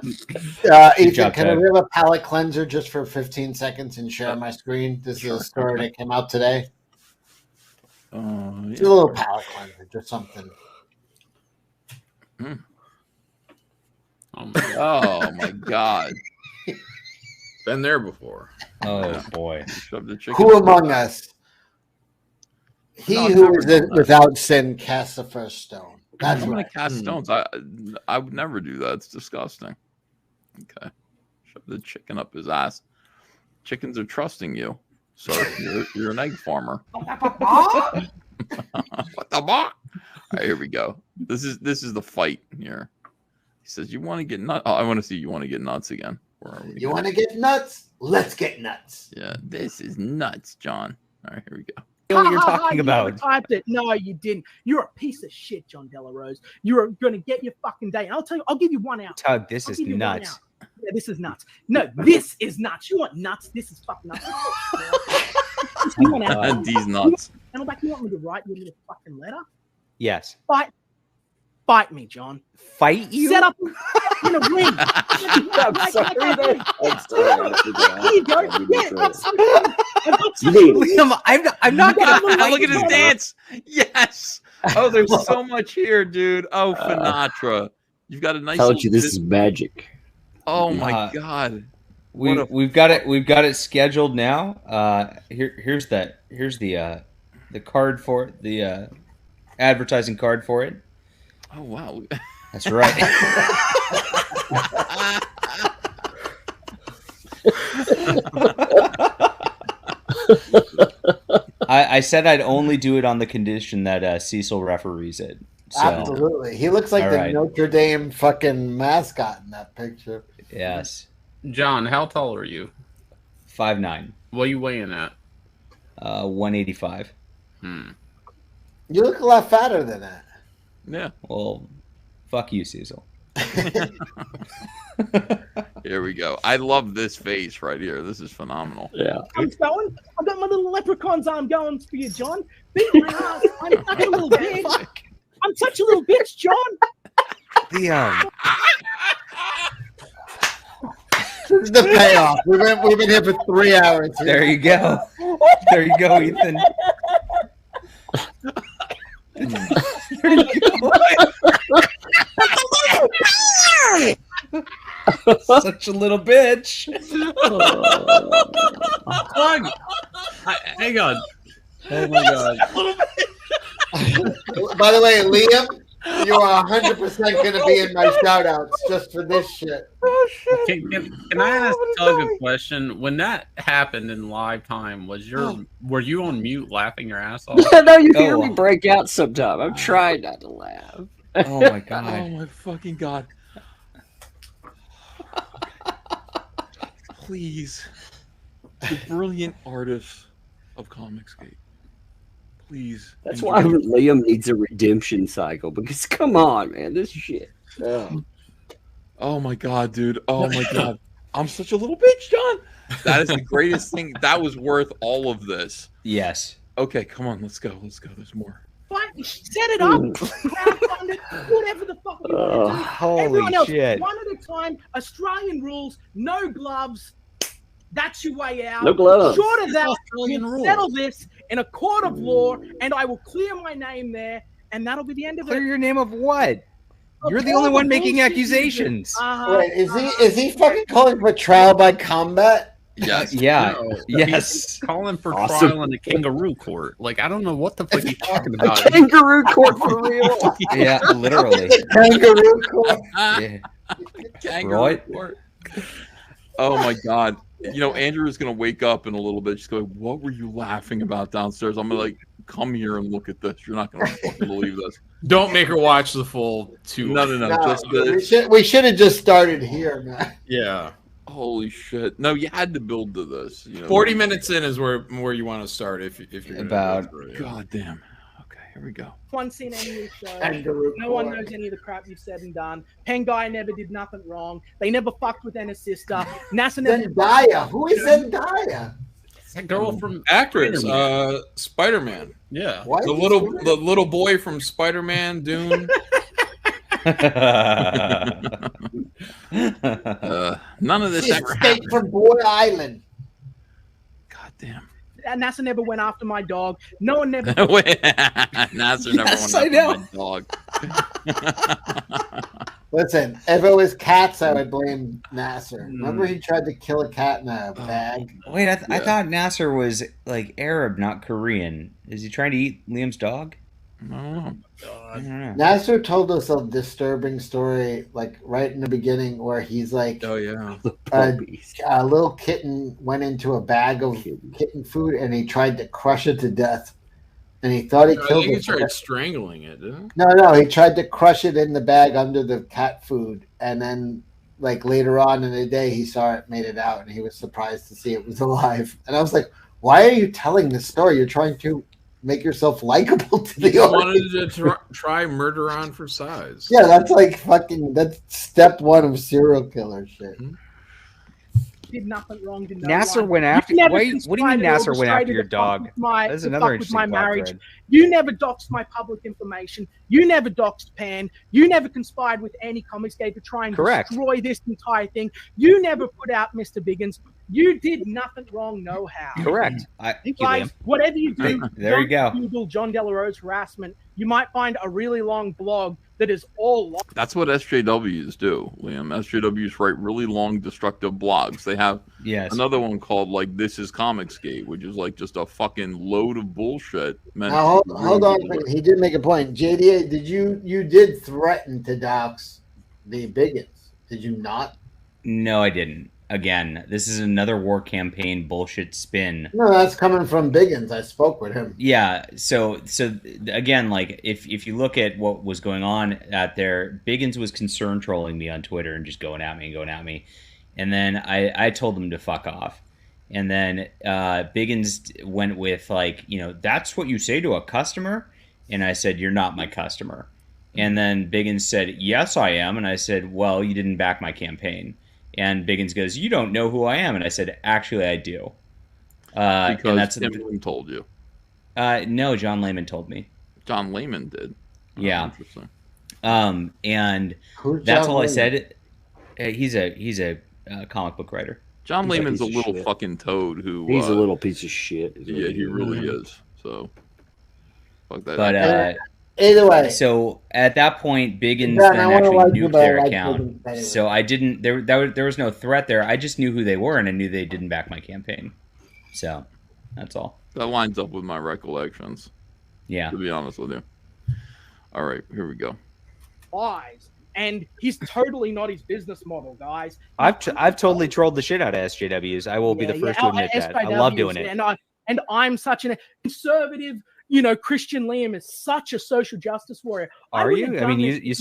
Ethan, job, can I Ted. have a palate cleanser just for 15 seconds and share my screen? This is a story that came out today. It's a little palate cleanser, just something. Oh my God! Been there before. Oh boy. Shove the chicken. Who among us? He No, who never is done that. without sin casts the first stone. That's I'm gonna right. cast stones. I would never do that. It's disgusting. Okay, shove the chicken up his ass. Chickens are trusting you, so you're an egg farmer. What the fuck? All right, here we go. This is the fight here. He says, "You want to get nuts?" Oh, I want to see you want to get nuts again. Where are we? You want to get nuts? Let's get nuts. Yeah, this is nuts, John. All right, here we go. What you're Ha, ha, ha, talking you never about? typed it. No, you didn't. You're a piece of shit, John Delarose. You're going to get your fucking day. I'll tell you. I'll give you one out. Tug, this I'll is give you one nuts. out. Yeah, this is nuts. No, this is nuts. You want nuts? This is fucking nuts. You want out. These nuts. Camelback, you want me to write you a little fucking letter? Yes. Fight me, John. Fight you? Set up in a ring. I'm sorry. Here you go. Yeah, absolutely. I've got some- Liam, I'm not gonna. Oh, look at his dance. Yes. Oh, there's so much here, dude. Oh, Finatra. You've got a nice. Told you little this is magic. Oh my God. We've got it scheduled now. Here's the card for it, the advertising card for it. Oh wow. That's right. I said I'd only do it on the condition that Cecil referees it. So, Absolutely. He looks like all the right. Notre Dame fucking mascot in that picture. Yes. John, how tall are you? 5'9". What are you weighing at? 185. You look a lot fatter than that. Yeah. Well, fuck you, Cecil. Here we go. I love this face right here. This is phenomenal. Yeah. I'm going. I've got my little leprechaun's arm going for you, John. Beat my ass. I'm such a little bitch. I'm such a little bitch, John. The This is the payoff. We've been here for 3 hours. There you go. There you go, Ethan. There you go. Such a little bitch. Hang on. Oh my God. By the way, Liam, you are 100% going to be in my shout-outs just for this shit. Can I ask Tug a question? When that happened in live time, were you on mute laughing your ass off? No, you hear me break out sometime. I'm trying not to laugh. Oh my God. Oh my fucking God. Please. The brilliant artist of Comicsgate. Please. That's why Liam needs a redemption cycle, because come on, man, this shit. Oh my god, dude. Oh my god. I'm such a little bitch, John. That is the greatest thing. That was worth all of this. Yes. Okay, come on, let's go. Let's go. There's more. Fine, set it up, crowdfund it, whatever the fuck you want to do. Holy Everyone else, shit. one at a time. Australian rules, no gloves. That's your way out. No gloves. Short of that, Australian we'll rules. settle this in a court of law, and I will clear my name there, and that'll be the end of Clear it. your name of what? Of You're the all only one making bullshit accusations. Wait, is he fucking calling for trial by combat? Yes. Yeah. No, Yes. he's calling for Awesome. trial in a kangaroo court. Like, I don't know what the fuck he's talking about. Kangaroo court for real. Yeah, literally. Kangaroo court. Yeah. Kangaroo Right? court. Oh my god. You know, Andrew is gonna wake up in a little bit. She's going, "What were you laughing about downstairs?" I'm gonna like, come here and look at this. You're not gonna fucking believe this. Don't make her watch the full 2. No. Just We should have just started here, man. Yeah. holy shit. No, you had to build to this. You know, 40 minutes in is where you want to start if you're gonna About- go through it. God damn. Okay, here we go. No one's seen any of this show. Kangaroo No one court. knows any of the crap you've said and done. Penguy never did nothing wrong. They never fucked with Anna's sister. NASA never. Zendaya. Who is Zendaya? That girl from Actress, Spider-Man. Spider-Man. Yeah. Why The is he little doing the little boy from Spider-Man, Dune. None of this She ever escaped happened. from Boy Island. God damn. NASA never went after my dog. No one never. Wait, Nasser never Yes, went I after my dog. Listen, if it was cats, I would blame Nasser. Remember he tried to kill a cat in a bag? Wait, I thought Nasser was like Arab, not Korean. Is he trying to eat Liam's dog? I don't know. I don't know. Nasser told us a disturbing story, like right in the beginning, where he's like, Oh yeah. a little kitten went into a bag of kitten food and he tried to crush it to death. And he thought he I killed think he it. tried strangling it, didn't No, he tried to crush it in the bag under the cat food. And then, like, later on in the day, he saw it, made it out, and he was surprised to see it was alive. And I was like, why are you telling this story? You're trying to make yourself likable to he? He the audience. wanted to try murder on for size. Yeah, that's like fucking, that's step one of serial killer shit. Did nothing wrong. Did no Nasser wrong. went You after. never Wait, what do you mean conspired or Nasser went after orchestrated your to fuck dog? with my- That's to another fuck with interesting my plot marriage. thread. You never doxed my public information. You never doxed Pan. You never conspired with any Comicsgate to try and Correct. destroy this entire thing. You never put out Mr. Biggins. You did nothing wrong, no how. Correct. Thank you, Guys, Liam. whatever you do, There you don't go. Google John Delarose harassment. You might find a really long blog that is all long. That's what SJWs do, Liam. SJWs write really long, destructive blogs. They have Yes. another one called like "This Is Comicsgate," which is like just a fucking load of bullshit. meant Now, to hold ruin on a people's second. He did make a point. JDA, did you did threaten to dox the Biggins? Did you not? No, I didn't. Again, this is another war campaign bullshit spin. No, that's coming from Biggins. I spoke with him. Yeah, so again, like if you look at what was going on out there, Biggins was concerned trolling me on Twitter and just going at me, and then I told him to fuck off, and then Biggins went with like, you know, that's what you say to a customer, and I said, you're not my customer, and then Biggins said, yes I am, and I said, well, you didn't back my campaign. And Biggins goes, you don't know who I am. And I said, actually, I do. Because and that's Tim Lim told you. No, John Layman told me. John Layman did. Oh, Yeah. Interesting. And Who's that's John all I Layman? said. He's a comic book writer. John He's a Layman's a piece of little shit. fucking toad who. He's a little piece of shit. is what Yeah, he is. really is. So, fuck that. But Either way, so at that point, Biggins Dan, I then wanna actually like you, nuked but I their like account. Biggins better. So I didn't. There was no threat there. I just knew who they were, and I knew they didn't back my campaign. So that's all. That lines up with my recollections. Yeah. To be honest with you. All right, here we go. Lies. And he's totally not his business model, guys. I've totally trolled the shit out of SJWs. I will be the first to admit that. I love doing it. And I'm such a conservative, Christian Liam is such a social justice warrior. Are you? I mean, you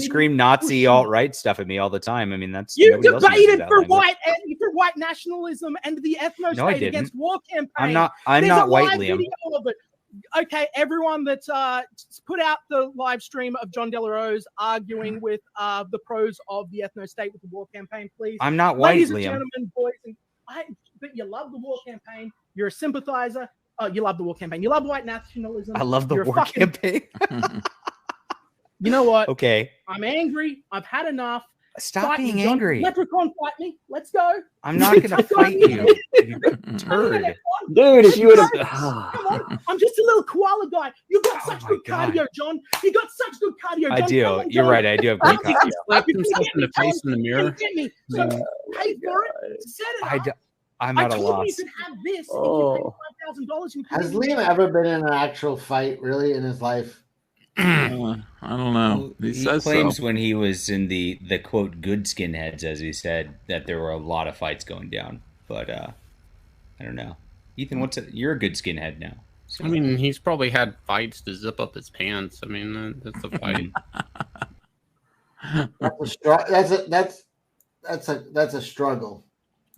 scream Nazi alt right stuff at me all the time. I mean, that's You nobody else uses debated that for language. white nationalism and the ethno No, I state didn't. against war campaign. I'm not There's not a white, live Liam. video of it. okay, everyone that's put out the live stream of John De La Rose arguing with the pros of the ethno state with the war campaign, please. I'm not white, ladies Liam. and gentlemen, boys, and but you love the war campaign. You're a sympathizer. You love the war campaign. You love white nationalism. I love the You're a war fucking- campaign. You know what? Okay. I'm angry. I've had enough. Stop Fight me, being John. angry. Leprechaun, fight me. Let's go. I'm not gonna fight you, you turd. Dude, if you would have. Come on. I'm just a little koala guy. You got such good God. cardio, John. You got such good cardio, John. I do. Come on, You're John. right. I do have great You cardio. Slapped can himself get in me, the face John. in the You mirror. can get me. So pay for it. Set it up. I'm I at a told you loss. you could have this Oh. if you paid $5,000. You Has could Liam ever been in an actual fight, really, in his life? I don't know. He says claims so. when he was in the quote good skinheads, as he said, that there were a lot of fights going down. But I don't know. Ethan, you're a good skinhead now. So. I mean, he's probably had fights to zip up his pants. I mean, that's a fight. That's a struggle.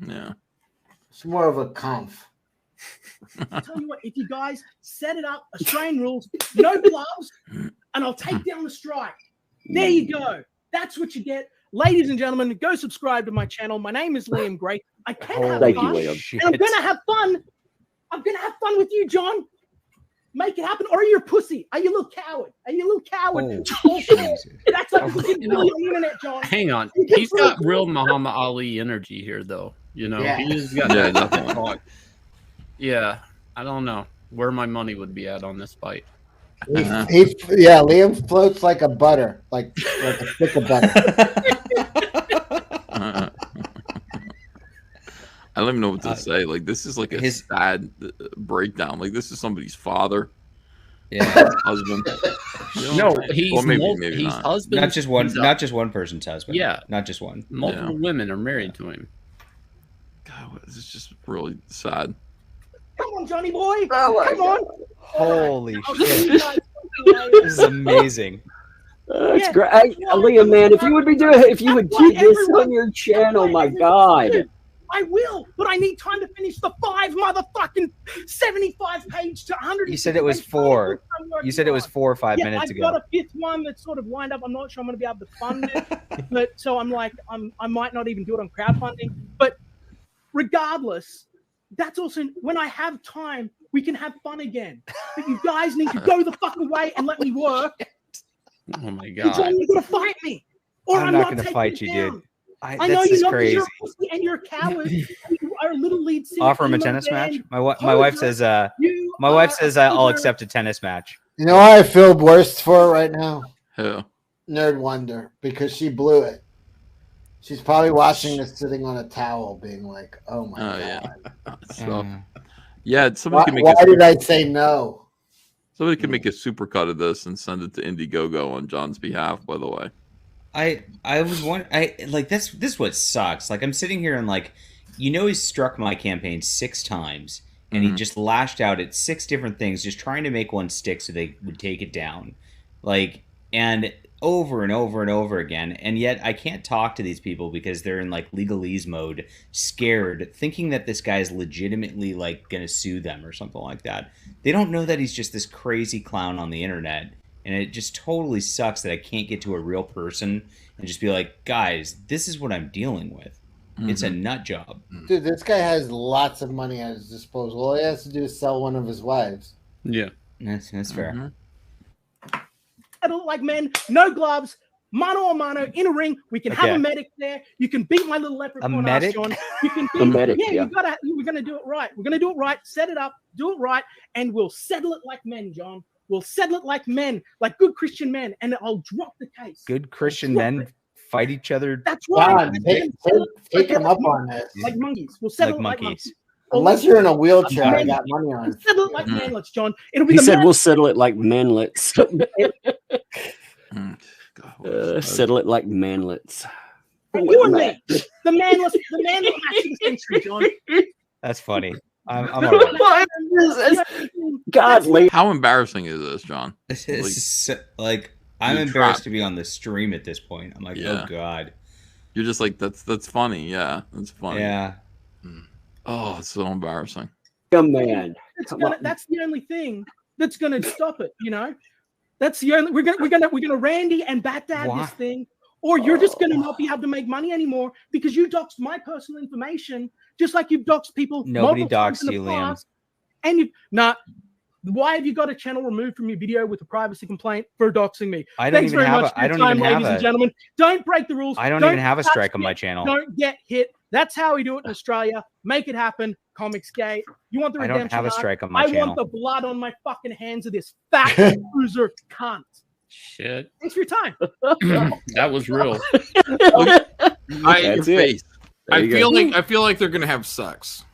Yeah. It's more of a conf. I'll tell you what, if you guys set it up, Australian rules, no gloves, and I'll take down the strike. There you go. That's what you get. Ladies and gentlemen, go subscribe to my channel. My name is Liam Gray. I can have Thank you, fun. Liam. And I'm going to have fun. I'm going to have fun with you, John. Make it happen. Or are you a pussy? Are you a little coward? Are you a little coward? That's like really on the internet, John. Hang on. You get He's got through. real Muhammad Ali energy here, though. You know, Yeah. he's got Yeah, that definitely. talk. Yeah, I don't know where my money would be at on this fight. Liam floats like a butter, like a stick of butter. I don't even know what to say. Like, this is like a sad breakdown. Like, this is somebody's father. Yeah, husband. No, he's Well, maybe he's not. husband. Not just one. he's Not just one person's husband. Yeah. Not just one. multiple women are married to him. God, this is just really sad. Come on, Johnny boy. Come on. Holy I'll shit! see you guys. This is amazing. It's great. Liam, man, if you would do this on your channel, my God. I will, but I need time to finish the 5 motherfucking 75-page to 100. You said it was 4. You said it was 4 or 5 minutes I've ago. got a 5th one that's sort of lined up. I'm not sure I'm going to be able to fund it, but so I'm like, I might not even do it on crowdfunding. But regardless, that's also when I have time, we can have fun again. But you guys need to go the fuck away and let me work. Oh my You're god! going to fight me, or I'm I'm, not not going to taking fight it you, down. dude. I That's know you're just not because crazy. you're a pussy and you're a coward. You are a little lead singer. Offer him a emo tennis match. band. My wife says. You My wife are says a I'll poser. accept a tennis match. You know what I feel worst for right now? Who? Nerd Wonder, because she blew it. She's probably watching this sitting on a towel, being like, "Oh my god, Yeah. So, yeah, somebody why, can make. why did I say no?" Somebody can make a supercut of this and send it to Indiegogo on John's behalf. By the way. I was one. I like this what sucks. Like I'm sitting here and like, he struck my campaign 6 times and he just lashed out at 6 different things, just trying to make one stick so they would take it down, like, and over and over and over again. And yet I can't talk to these people because they're in like legalese mode, scared, thinking that this guy is legitimately like gonna sue them or something like that. They don't know that he's just this crazy clown on the internet. And it just totally sucks that I can't get to a real person and just be like, guys, this is what I'm dealing with. It's a nut job. Dude, this guy has lots of money at his disposal. All he has to do is sell one of his wives. Yeah, that's fair. I don't like men, no gloves, mano a mano in a ring. We can have Okay. a medic there. You can beat my little leprechaun ass, medic? John. You can A beat, medic, yeah. we're gonna do it right. We're gonna do it right. Set it up, do it right, and we'll settle it like men, John. We'll settle it like men, like good Christian men, and I'll drop the case. Good Christian men fight each other. That's right. John, take him up on this. Like monkeys. We'll settle Like it like monkeys. monkeys. Unless you're in a wheelchair, I Men. got money on We'll it. settle it like manlets, John. It'll be He the said man- we'll settle it like manlets. Settle it like manlets. you and me. The manless matching century, John. That's funny. I'm all right. Godly. How embarrassing is this, John? This is like I'm You're embarrassed trapped. to be on the stream at this point. I'm like, Yeah. oh god. You're just like that's funny. Yeah, that's funny. Yeah. Oh, it's so embarrassing. A man. It's Come gonna, on. that's the only thing. that's going to stop it. You know, that's the only we're gonna Randy and Bat Dad this thing, or you're just going to not be able to make money anymore because you doxed my personal information, just like you've doxed people. Nobody multiple times doxed in you, the Liam. past. And you not. Why have you got a channel removed from your video with a privacy complaint for doxing me? I don't Thanks even very have much a- for I your don't time, even have ladies and a- gentlemen. Don't break the rules. I don't Don't even have a touch strike on my it. channel. Don't get hit. That's how we do it in Australia. Make it happen. Comicsgate. You want the I redemption? don't have a arc? strike on my I channel. want the blood on my fucking hands of this fat loser cunt. Shit. Thanks for your time. That was real. I you go. feel like they're gonna have sex.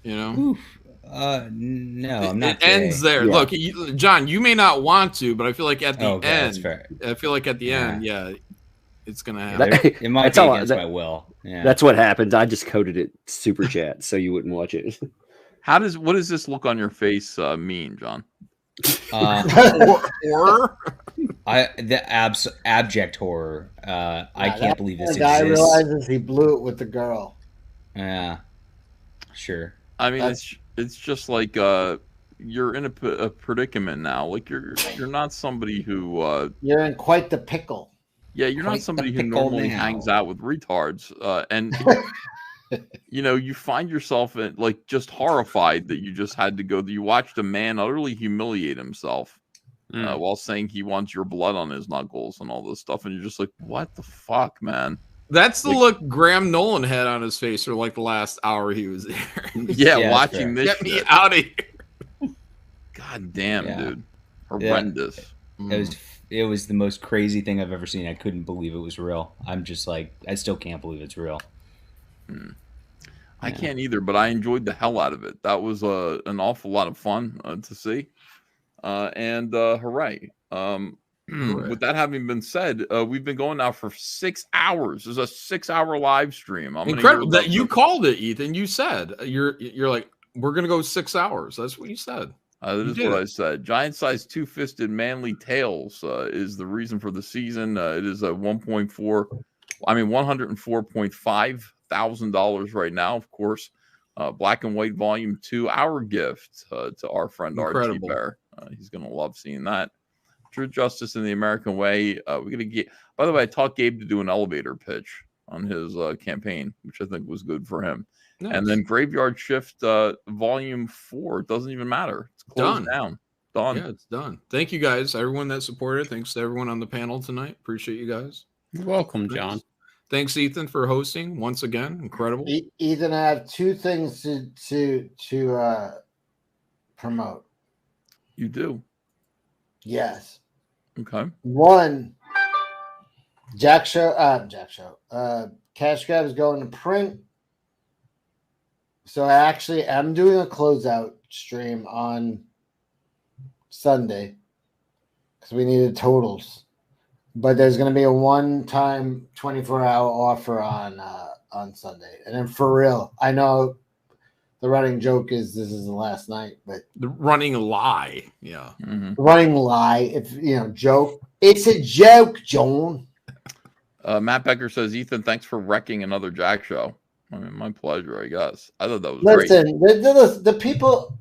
You know. No, I'm not. It ends gay. there. Yeah. Look, John, you may not want to, but I feel like at the Okay, that's end, fair. I feel like at the Yeah. end, yeah, it's gonna Yeah, happen. it might That's be all- against that- my will. Yeah. That's what happened. I just coded it super chat so you wouldn't watch it. What does this look on your face mean, John? Horror? Abject horror. I can't That's believe when this the guy exists. realizes he blew it with the girl. Yeah, sure. I mean, it's just like you're in a predicament now. Like you're not somebody who You're in quite the pickle. yeah, you're Quite not the somebody who pickle normally now. hangs out with retards, and you know you find yourself like just horrified that you just had to go. You watched a man utterly humiliate himself while saying he wants your blood on his knuckles and all this stuff, and you're just like, what the fuck, man? That's the Like- look Graham Nolan had on his face for like the last hour he was there. Yeah, watching this. Get me shit. out of here. God damn, Yeah. dude, Yeah. horrendous. It was the most crazy thing I've ever seen. I couldn't believe it was real. I'm just like, I still can't believe it's real. I can't either, but I enjoyed the hell out of it. That was an awful lot of fun to see. And hooray. With that having been said, we've been going now for 6 hours. There's a 6-hour live stream. I'm Incredible that you called it, Ethan. You said you're like, we're gonna go 6 hours. That's what you said. That You is did what it. I said. Giant-sized, two-fisted, manly tails is the reason for the season. It is a $104.5 thousand right now. Of course, Black and White Volume 2, our gift to our friend RT Incredible. Bear. He's gonna love seeing that. Truth, Justice, and the American Way. We're gonna get. By the way, I taught Gabe to do an elevator pitch on his campaign, which I think was good for him. Nice. And then Graveyard Shift Volume 4. It doesn't even matter. It's closed down. Done. Yeah, it's done. Thank you guys, everyone that supported. Thanks to everyone on the panel tonight. Appreciate you guys. You're welcome, John. Thanks, Ethan, for hosting once again. Incredible. Ethan, I have two things to promote. You do. Yes. Okay. One, Cash Grab is going to print. So I actually am doing a closeout stream on Sunday because we needed totals. But there's going to be a one-time 24-hour offer on Sunday. And then for real, I know the running joke is this is the last night, but The running lie. Yeah. Mm-hmm. the running lie, if joke, it's a joke, John. Matt Becker says, Ethan, thanks for wrecking another Jack show. I mean, my pleasure, I guess. I thought that was great. Listen, the people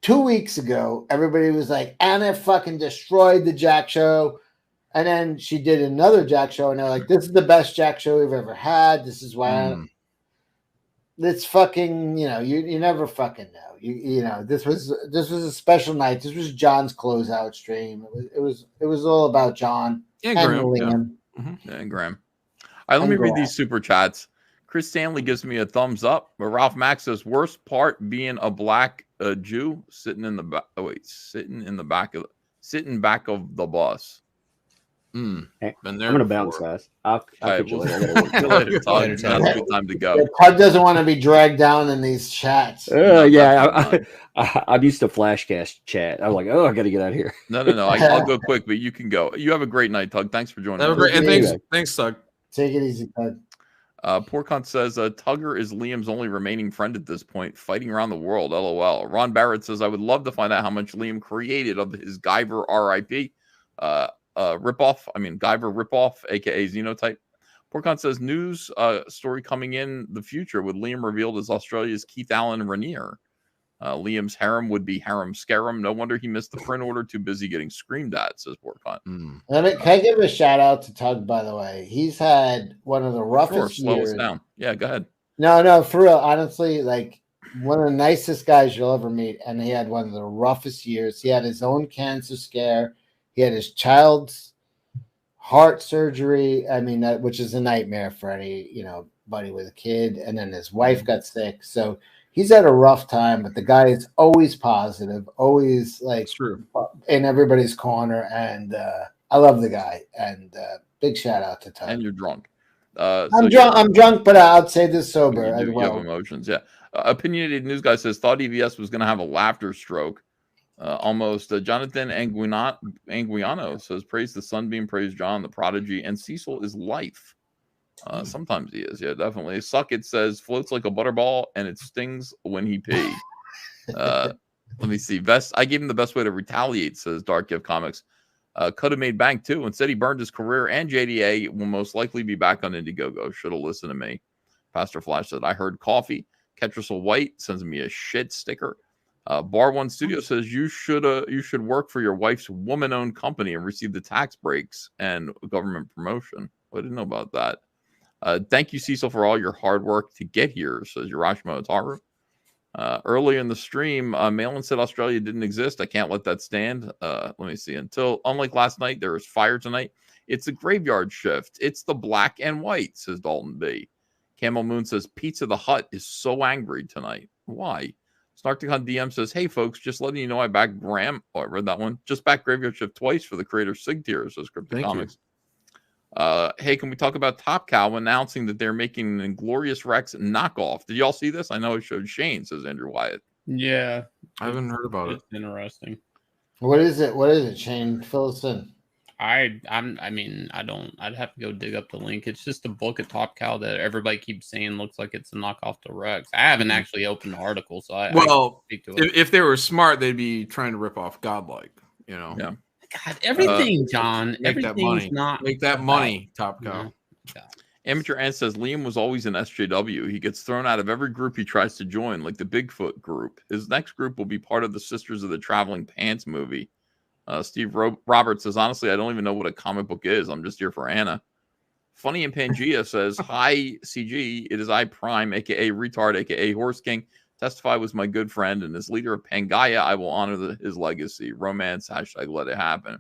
2 weeks ago, everybody was like, Anna fucking destroyed the Jack show. And then she did another Jack show, and they're like, this is the best Jack show we've ever had. This is why it's fucking, you never fucking know. You know, this was a special night. This was John's closeout stream. It was all about John And Graham, Liam. Yeah, and Graham. All right, let me read these super chats. Chris Stanley gives me a thumbs up. But Ralph Max says, worst part being a black Jew sitting back of the bus. Hey, Been I'm there gonna before. bounce, guys. I'll All right, catch you we'll later. see you later, Todd. Now's a good time to go. Todd doesn't want to be dragged down in these chats. I'm used to Flashcast chat. I'm like, oh, I got to get out of here. No. I'll go quick, but you can go. You have a great night, Tug. Thanks for joining Have a us. great, and thanks, Doug. Take it easy, Todd. Porkhunt says Tugger is Liam's only remaining friend at this point, fighting around the world. LOL. Ron Barrett says, I would love to find out how much Liam created of his Guyver RIP ripoff. I mean, Guyver ripoff, aka Xenotype. Porkhunt says, news story coming in the future with Liam revealed as Australia's Keith Allen Rainier. Liam's harem would be harem scarum. No wonder he missed the print order. Too busy getting screamed at, says Borcon. Can I give a shout out to Tug, by the way? He's had one of the roughest Slow years. us down. Yeah, go ahead. No, for real. Honestly, like one of the nicest guys you'll ever meet. And he had one of the roughest years. He had his own cancer scare. He had his child's heart surgery. I mean, which is a nightmare for any, buddy with a kid. And then his wife got sick. So he's had a rough time, but the guy is always positive, always like in everybody's corner. And I love the guy. And big shout out to Tug. And you're drunk. I'm drunk, but I'd say this sober as You well. have emotions, yeah. Opinionated News Guy says, thought EVS was going to have a laughter stroke. Almost. Jonathan Anguiano says, praise the Sunbeam, praise John, the Prodigy, and Cecil is life. Sometimes he is, yeah, definitely. Suck It says, floats like a butterball, and it stings when he pee. Let me see. I gave him the best way to retaliate, says Dark Gift Comics. Could have made bank too. Instead, he burned his career, and JDA will most likely be back on Indiegogo. Should have listened to me. Pastor Flash said, I heard coffee. Ketrisel White sends me a shit sticker. Bar One Studio says you should work for your wife's woman-owned company and receive the tax breaks and government promotion. I didn't know about that. Thank you, Cecil, for all your hard work to get here, says Urashima Otaru. Earlier in the stream, Malin said Australia didn't exist. I can't let that stand. Let me see. Unlike last night, there was fire tonight. It's a graveyard shift. It's the black and white, says Dalton B. Camel Moon says Pizza the Hut is so angry tonight. Why? Snarkticon DM says, hey, folks, just letting you know I backed Graham. Oh, I read that one. Just backed Graveyard Shift twice for the creator Sig Tier, says Cryptic Comics. Hey, can we talk about Top Cow announcing that they're making an Inglorious Rex knockoff? Did y'all see this? I know it showed Shane, says Andrew Wyatt. Yeah. I haven't heard about it. Interesting. What is it, Shane? Fill us in. I'd have to go dig up the link. It's just a book at Top Cow that everybody keeps saying looks like it's a knockoff to Rex. I haven't actually opened the article, so I can't speak to it. If they were smart, they'd be trying to rip off Godlike, Yeah. God, everything, John. Make that money. Make that money, Top Cow. Amateur Ant says Liam was always an SJW. He gets thrown out of every group he tries to join, like the Bigfoot group. His next group will be part of the Sisters of the Traveling Pants movie. Steve Roberts says, honestly, I don't even know what a comic book is. I'm just here for Anna. Funny in Pangea says, hi, CG. It is I Prime, a.k.a. Retard, a.k.a. Horse King. Testify was my good friend, and as leader of Pangea, I will honor his legacy. Romance, hashtag let it happen.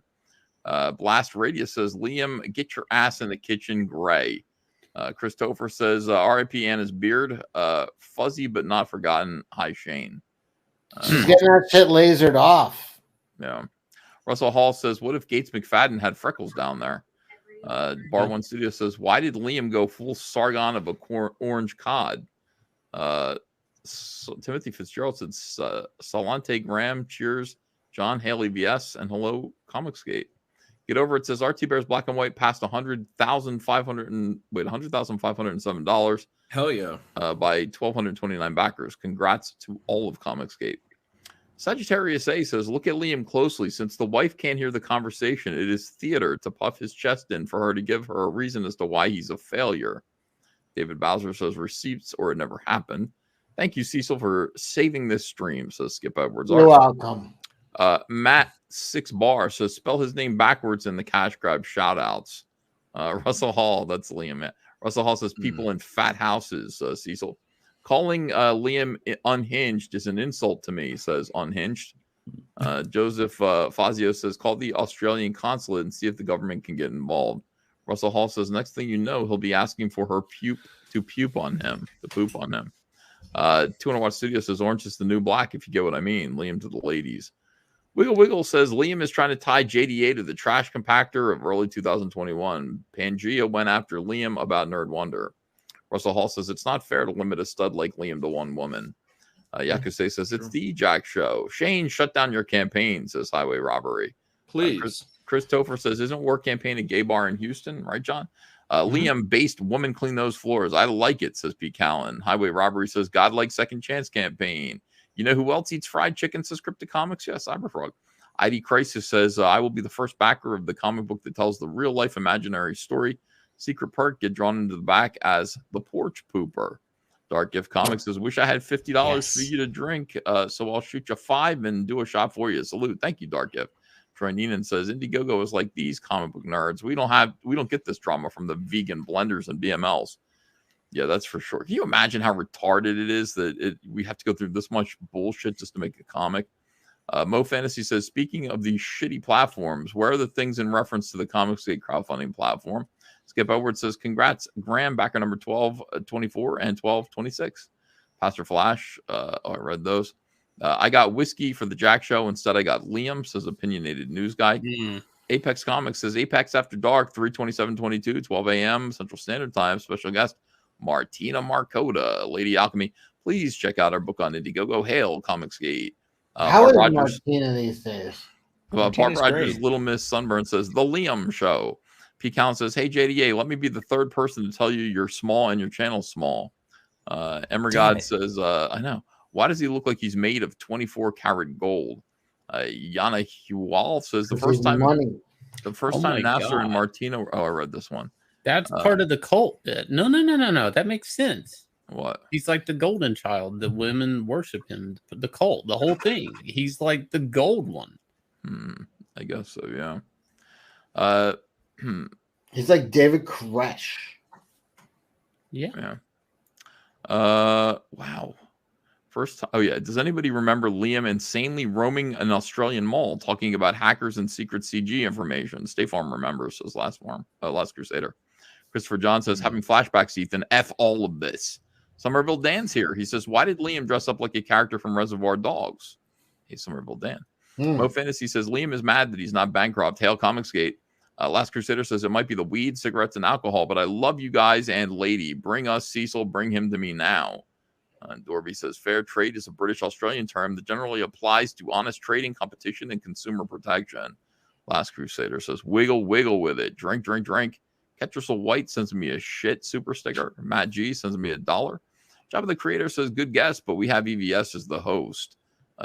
Blast Radius says, Liam, get your ass in the kitchen, Gray. Christopher says, R.I.P. Anna's beard. Fuzzy but not forgotten. Hi, Shane. She's getting that shit lasered off. Yeah. Russell Hall says, what if Gates McFadden had freckles down there? Bar One Studio says, why did Liam go full Sargon of a orange cod? Timothy Fitzgerald said, Salante Graham, cheers. John Haley VS, and hello, Comicsgate. Get over it. Says RT Bears Black and White passed $100,507. Hell yeah. By 1,229 backers. Congrats to all of Comicsgate. Sagittarius A says, look at Liam closely. Since the wife can't hear the conversation, it is theater to puff his chest in for her to give her a reason as to why he's a failure. David Bowser says, receipts or it never happened. Thank you, Cecil, for saving this stream, says Skip Edwards. You're welcome. Matt 6 Bar says, spell his name backwards in the cash grab shout outs. Russell Hall, that's Liam. Russell Hall says, people in fat houses, Cecil. Calling Liam unhinged is an insult to me, says Unhinged. Joseph Fazio says, call the Australian consulate and see if the government can get involved. Russell Hall says, next thing you know, he'll be asking for her poop on him. 200 Watt Studio says, orange is the new black, if you get what I mean. Liam to the ladies. Wiggle Wiggle says, Liam is trying to tie JDA to the trash compactor of early 2021. Pangea went after Liam about Nerd Wonder. Russell Hall says, it's not fair to limit a stud like Liam to one woman. Yakusei says, it's the E-Jack show. Shane, shut down your campaign, says Highway Robbery. Please. Chris Topher says, isn't War Campaign a gay bar in Houston? Right, John? Liam based woman clean those floors. I like it, says Pete Callen. Highway Robbery says, godlike second chance campaign. You know who else eats fried chicken, says Cryptic Comics? Yes, Cyberfrog. ID Crisis says, I will be the first backer of the comic book that tells the real life imaginary story. Secret Perk get drawn into the back as the porch pooper. Dark Gift Comics says, wish I had $50 for you to drink, so I'll shoot you 5 and do a shot for you. Salute. Thank you, Dark Gift. Troy Neenan says, Indiegogo is like these comic book nerds. We don't get this drama from the vegan blenders and BMLs. Yeah, that's for sure. Can you imagine how retarded it is that we have to go through this much bullshit just to make a comic? Mo Fantasy says, speaking of these shitty platforms, where are the things in reference to the Comicsgate crowdfunding platform? Skip Edwards says, congrats, Graham, backer number 1224 and 1226. Pastor Flash, I read those. I got whiskey for the Jack Show. Instead, I got Liam, says opinionated news guy. Apex Comics says, Apex After Dark, 3/27/22, 12 a.m. Central Standard Time. Special guest, Martina Marcota, Lady Alchemy. Please check out our book on Indiegogo. Hail, Comicsgate. How is Martina these days? Bart Rogers, Little Miss Sunburn says, The Liam Show. P. Callan says, hey, JDA, let me be the third person to tell you you're small and your channel's small. Emergod says, I know. Why does he look like he's made of 24 karat gold? Yana Hual says, the first time Nasser and Martina. Oh, I read this one. That's part of the cult bit. No. That makes sense. What? He's like the golden child. The women worship him. The cult, the whole thing. He's like the gold one. I guess so, yeah. He's like David Koresh. Yeah. Wow. First time. Oh, yeah. Does anybody remember Liam insanely roaming an Australian mall talking about hackers and secret CG information? State Farm remembers, says Last Crusader. Christopher John says, having flashbacks, Ethan, F all of this. Somerville Dan's here. He says, why did Liam dress up like a character from Reservoir Dogs? Hey, Somerville Dan. Mo Fantasy says, Liam is mad that he's not bankrupt. Hail Comicsgate. Last Crusader says, it might be the weed, cigarettes, and alcohol, but I love you guys and lady. Bring us Cecil. Bring him to me now. Dorby says, fair trade is a British-Australian term that generally applies to honest trading, competition, and consumer protection. Last Crusader says, wiggle, wiggle with it. Drink, drink, drink. Ketracel White sends me a shit super sticker. Matt G sends me $1. Job of the Creator says, good guess, but we have EVS as the host.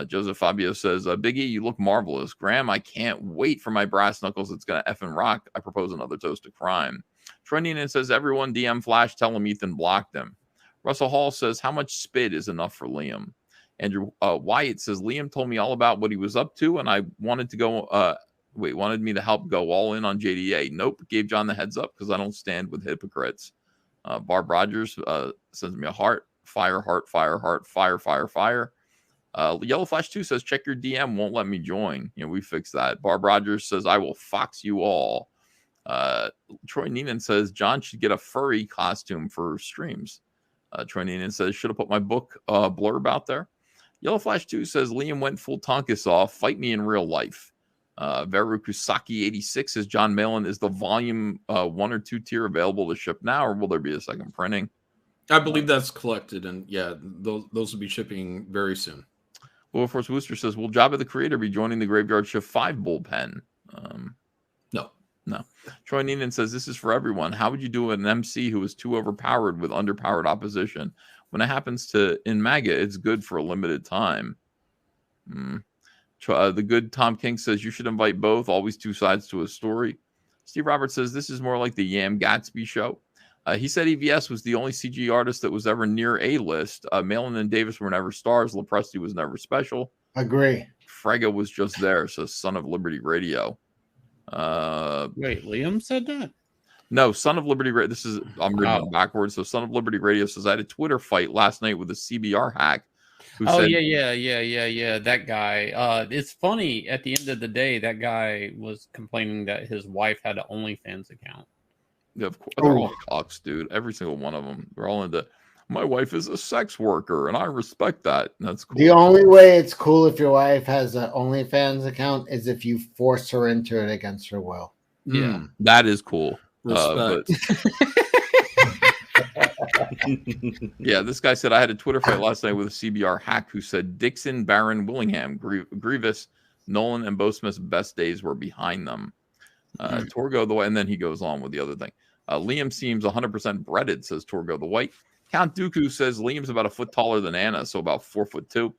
Joseph Fabio says, Big E, you look marvelous. Graham, I can't wait for my brass knuckles. It's going to effing rock. I propose another toast to crime. Troy Neenan says, everyone DM Flash, tell him Ethan blocked him. Russell Hall says, how much spit is enough for Liam? Andrew Wyatt says, Liam told me all about what he was up to, and I wanted to go, wanted me to help go all in on JDA. Nope, gave John the heads up because I don't stand with hypocrites. Barb Rogers sends me a heart. Fire, heart, fire, heart, fire, fire, fire. Yellow Flash 2 says, check your DM, won't let me join. We fixed that. Barb Rogers says, I will fox you all. Troy Neenan says, John should get a furry costume for streams. Troy Neenan says, should have put my book blurb out there. Yellow Flash 2 says, Liam went full Tonkus off. Fight me in real life. Veru Kusaki 86 says, John Malin, is the volume 1 or 2 tier available to ship now, or will there be a second printing? I believe that's collected, and yeah, those will be shipping very soon. Will Force Booster says, will Job of the Creator be joining the Graveyard Shift 5 bullpen? No. Troy Neenan says, this is for everyone. How would you do an MC who is too overpowered with underpowered opposition? When it happens in MAGA, it's good for a limited time. The good Tom King says, you should invite both. Always two sides to a story. Steve Roberts says, this is more like the Yam Gatsby show. He said EVS was the only CG artist that was ever near A-list. Malin and Davis were never stars. Lepresti was never special. Agree. Frega was just there, says Son of Liberty Radio. Wait, Liam said that? No, Son of Liberty Radio. I'm reading it backwards. So Son of Liberty Radio says, I had a Twitter fight last night with a CBR hack. Yeah. That guy. It's funny. At the end of the day, that guy was complaining that his wife had an OnlyFans account. Yeah, of course. They're all cocks, dude. Every single one of them. They're all into, my wife is a sex worker, and I respect that. That's cool. The only way it's cool if your wife has an OnlyFans account is if you force her into it against her will. Yeah, that is cool. Respect. Yeah, this guy said, I had a Twitter fight last night with a CBR hack who said Dixon, Barron, Willingham, Grievous, Nolan, and Bo Smith's best days were behind them. Torgo the White, and then he goes on with the other thing. Liam seems 100% breaded, says Torgo the White. Count Dooku says Liam's about a foot taller than Anna, so about 4'2".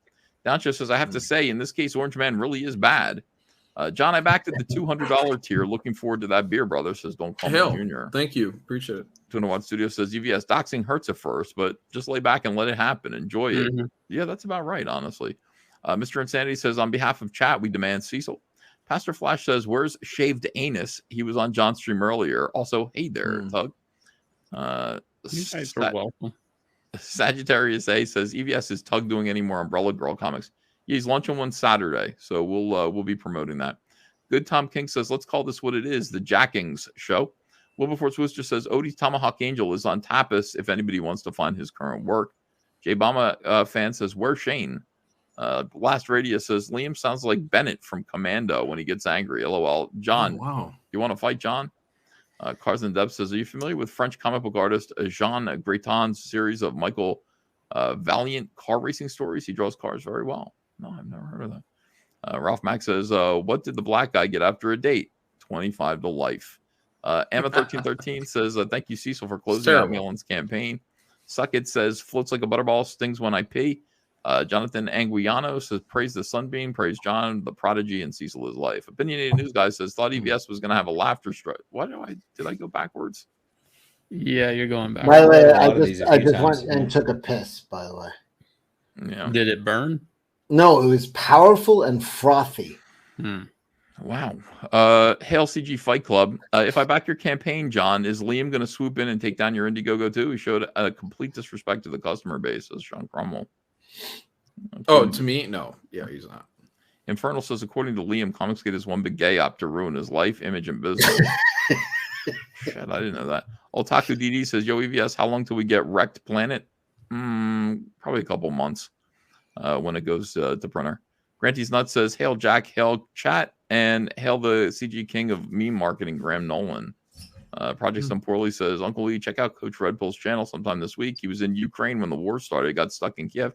Downship says, I have to say, in this case, Orange Man really is bad. John, I backed at the $200 tier. Looking forward to that beer, brother. Says don't call me Junior. Thank you. Appreciate it. Tuna Watt Studio says UVS doxing hurts at first, but just lay back and let it happen. Enjoy it. Yeah, that's about right, honestly. Mr. Insanity says, on behalf of chat, we demand Cecil. Pastor Flash says, where's Shaved Anus? He was on John's stream earlier. Also, hey there, Tug. You guys are welcome. Sagittarius A says, EVS is Tug doing any more Umbrella Girl comics? Yeah, he's launching one Saturday, so we'll be promoting that. Good Tom King says, let's call this what it is, the Jackings show. Wilberforce Worcester says, Odie's Tomahawk Angel is on Tapas if anybody wants to find his current work. Jay Bama fan says, where's Shane? Last Radius says, Liam sounds like Bennett from Commando when he gets angry. LOL. John, you want to fight John? Carson Deb says, are you familiar with French comic book artist Jean Greton's series of Michael Valiant car racing stories? He draws cars very well. No, I've never heard of that. Ralph Mack says, what did the black guy get after a date? 25 to life. Emma1313 says, thank you, Cecil, for closing out Milan's campaign. Suck It says, floats like a butterball, stings when I pee. Jonathan Anguiano says, praise the Sunbeam, praise John, the Prodigy, and Cecil is life. Opinionated News Guy says, thought EVS was going to have a laughter strike. Did I go backwards? Yeah, you're going back. By the way, I just went and took a piss, by the way. Yeah. Did it burn? No, it was powerful and frothy. Wow. Hail CG Fight Club. If I back your campaign, John, is Liam going to swoop in and take down your Indiegogo too? He showed a complete disrespect to the customer base, says Sean Cromwell. Oh, to me? No. Yeah, he's not. Infernal says, according to Liam, Comicsgate is one big gay op to ruin his life, image, and business. Shit, I didn't know that. Otaku DD says, yo, EVS, how long till we get Wrecked Planet? Probably a couple months when it goes to printer. Granty's Nut says, hail Jack, hail chat, and hail the CG king of meme marketing, Graham Nolan. Project Some Poorly says, Uncle Lee, check out Coach Red Bull's channel sometime this week. He was in Ukraine when the war started, got stuck in Kiev,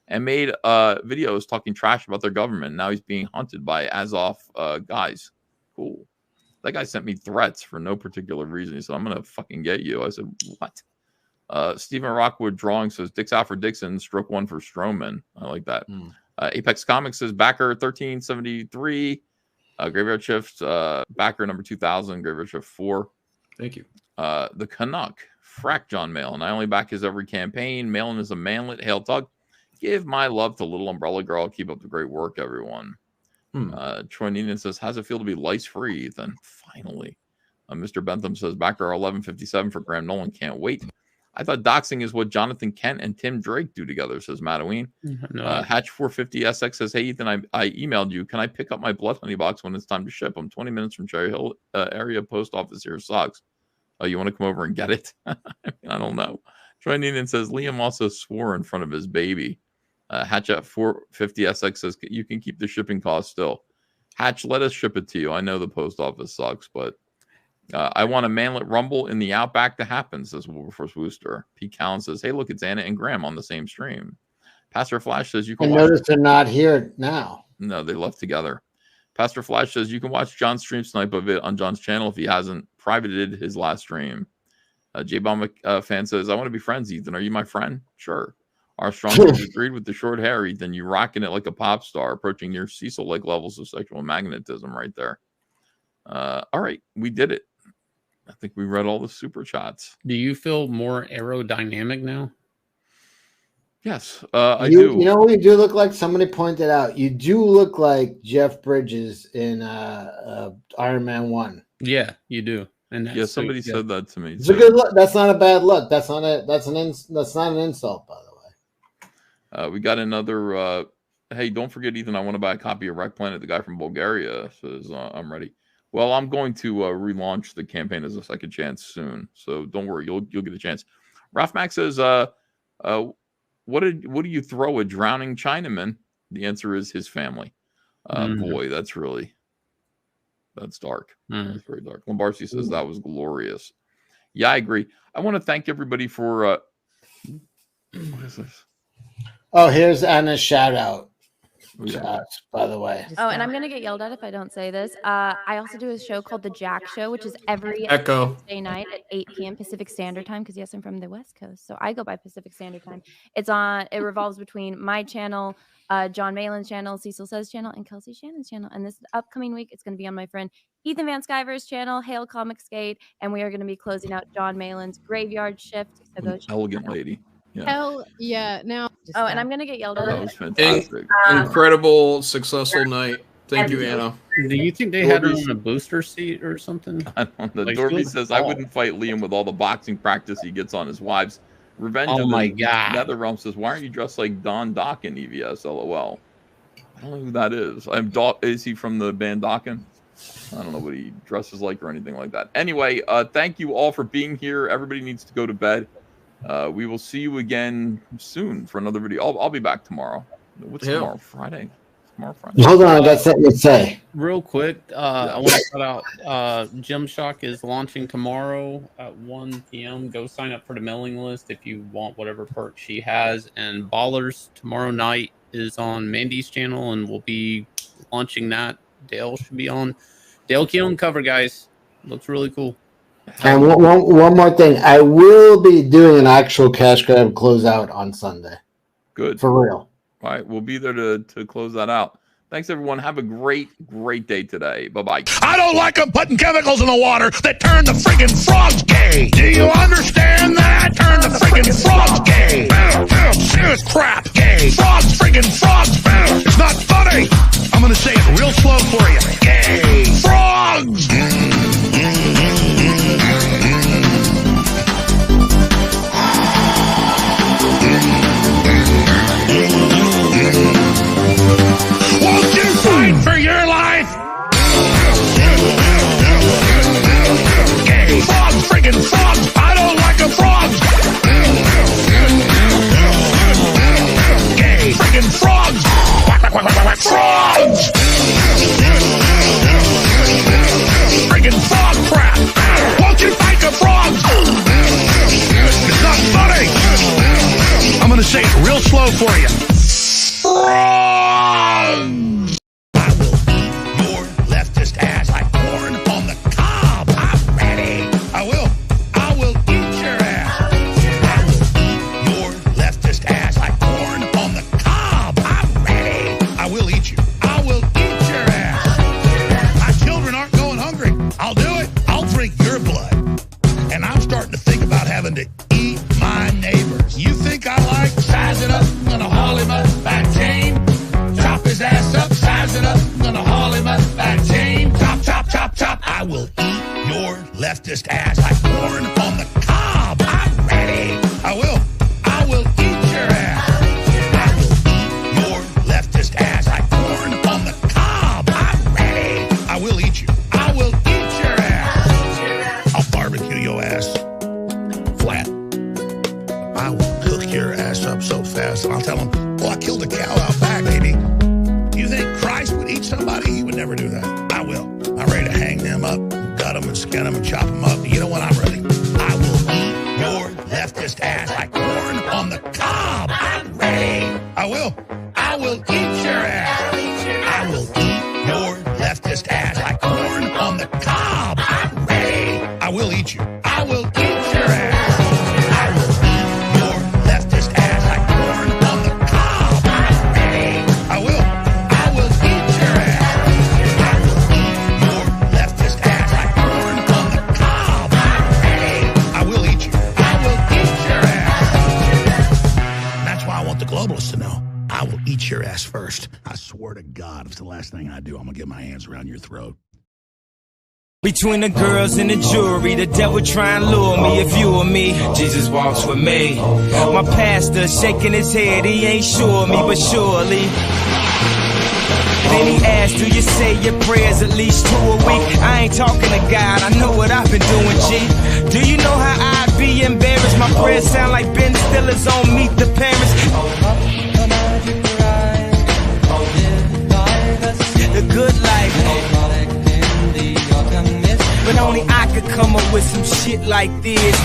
and made videos talking trash about their government. Now he's being hunted by Azov guys. Cool. That guy sent me threats for no particular reason. He said, I'm going to fucking get you. I said, what? Stephen Rockwood Drawing says, Dix out for Dixon, stroke one for Stroman. I like that. Apex Comics says, backer 1373. Graveyard Shift, backer number 2000. Graveyard Shift 4. Thank you. The Canuck, Frack John Malin. I only back his every campaign. Malin is a manlet. Hail Tug. Give my love to Little Umbrella Girl. Keep up the great work, everyone. Troy Neenan says, how's it feel to be lice free, Ethan? Finally. Mr. Bentham says, backer 1157 for Graham Nolan. Can't wait. I thought doxing is what Jonathan Kent and Tim Drake do together, says Mattaween. Hatch 450 SX says, hey, Ethan, I emailed you. Can I pick up my blood honey box when it's time to ship? I'm 20 minutes from Cherry Hill area post office here. Sucks. Oh, you want to come over and get it? I don't know. Troy Neenan says, Liam also swore in front of his baby. Hatch at 450 SX says, you can keep the shipping cost still. Hatch, let us ship it to you. I know the post office sucks, but I want a manlet rumble in the Outback to happen, says Wilberforce Wooster. Pete Callan says, hey, look, it's Anna and Graham on the same stream. Pastor Flash says, you can notice they're not here now. No, they left together. Pastor Flash says, you can watch John's stream snipe of it on John's channel if he hasn't privated his last stream. J-Bomb fan says, I want to be friends, Ethan. Are you my friend? Sure. Armstrong agreed with the short hair, Ethan. You rocking it like a pop star, approaching your Cecil-like levels of sexual magnetism right there. All right, we did it. I think we read all the super chats. Do you feel more aerodynamic now? Yes, I do. You know what you do look like? Somebody pointed out you do look like Jeff Bridges in Iron Man 1. Yeah, you do. And yeah, somebody said that to me. It's a good look. That's not a bad look. That's not an insult, by the way. We got another. Hey, don't forget, Ethan. I want to buy a copy of Wreck Planet. The guy from Bulgaria says I'm ready. Well, I'm going to relaunch the campaign as a second chance soon, so don't worry, you'll get a chance. Ralph Mack says, what do you throw a drowning Chinaman? The answer is his family. Boy, that's dark. That's very dark. Lombardi says that was glorious. Yeah, I agree. I want to thank everybody for. What is this? Oh, here's Anna's shout out. By the way. Oh, and I'm going to get yelled at if I don't say this. I also do a show called The Jack Show, which is every Wednesday night at 8 p.m. Pacific Standard Time, because yes, I'm from the West Coast, so I go by Pacific Standard Time. It revolves between my channel, John Malin's channel, Cecil Says channel, and Kelsey Shannon's channel. And this upcoming week, it's going to be on my friend Ethan Van Sciver's channel, Hail Comicsgate, and we are going to be closing out John Malin's Graveyard Shift. So go check Elegant lady. Yeah. Hell yeah. Now. Oh, and I'm going to get yelled at. That was fantastic. Incredible, successful night. Thank you, Anna. Do you think they had her on a booster seat or something? I don't know. Dorby says, I wouldn't fight Liam with all the boxing practice he gets on his wives. Revenge Oh of my the God. NetherRealm says, why aren't you dressed like Don Dokken in EVS? LOL. I don't know who that is. Is he from the band Dokken? I don't know what he dresses like or anything like that. Anyway, thank you all for being here. Everybody needs to go to bed. We will see you again soon for another video. I'll be back tomorrow. What's tomorrow? Friday? Tomorrow, Friday. Hold on, I got something to say. Real quick, I want to shout out Gymshock is launching tomorrow at 1 p.m. Go sign up for the mailing list if you want whatever perk she has. And Ballers tomorrow night is on Mandy's channel, and we'll be launching that. Dale should be on. Dale Keown cover, guys. Looks really cool. And one more thing. I will be doing an actual cash grab closeout on Sunday. Good. For real. All right, we'll be there to close that out. Thanks, everyone. Have a great day today. Bye-bye. I don't like them putting chemicals in the water that turn the friggin' frogs gay. Do you understand that? Turn the friggin' frogs gay. Serious crap. Gay. Frogs, friggin' frogs. It's not funny. I'm gonna say it real slow for you. Gay. Frogs. Won't you fight for your life? Gay frogs, friggin' frogs. I don't like a frog. Gay friggin' frogs. Frogs. Friggin' frog crap. Won't you fight the frogs? It's not funny. I'm gonna say it real slow for you. Frogs! I will eat your leftist ass like corn on the cob. I'm ready. I will eat your ass. I will eat your leftist ass like corn on the cob. I'm ready. I will eat you. I will eat your ass. My children aren't going hungry. I'll do it. I'll drink your blood. And I'm starting to think about having to eat my neighbors. You think I like sizing up? I'm gonna haul him up back chain. Chop his ass up, size it up. I'm gonna haul him up back chain. Chop, chop, chop, chop. I will eat your leftist ass like corn on the cob. I'm ready. I will eat your ass. I will eat your leftist ass like corn on the cob. I'm ready. I will eat you. I will eat your ass. I'll barbecue your ass flat. I will cook your ass up so fast, and I'll tell them, well, I killed a cow out back, baby. You think Christ would eat somebody? He would never do that. I will. I'm ready to hang them up, gut them and skin them and chop them up. You know what? I'm ready. I will eat your leftist ass like corn on the cob. I'm ready. I will eat your ass. I will eat your leftist ass like corn on the cob. I'm ready. I will eat you. I will eat your ass. I will eat your leftist ass like corn on the cob. I'm ready. I will eat your ass. I will eat your leftist ass like corn on the cob. I'm ready. I will eat you. I will eat your ass. That's why I want the globalists to know. I will eat your ass first. I swear to God, if it's the last thing I do, I'm gonna get my hands around your throat. Between the girls and the jewelry, the devil try and lure me. If you or me, Jesus walks with me. My pastor shaking his head, he ain't sure me, but surely. Then he asked, do you say your prayers at least 2 a week? I ain't talking to God, I know what I've been doing, G. Do you know how I'd be embarrassed? My prayers sound like Ben Stiller's on Meet the Parents. The good life. But only I could come up with some shit like this.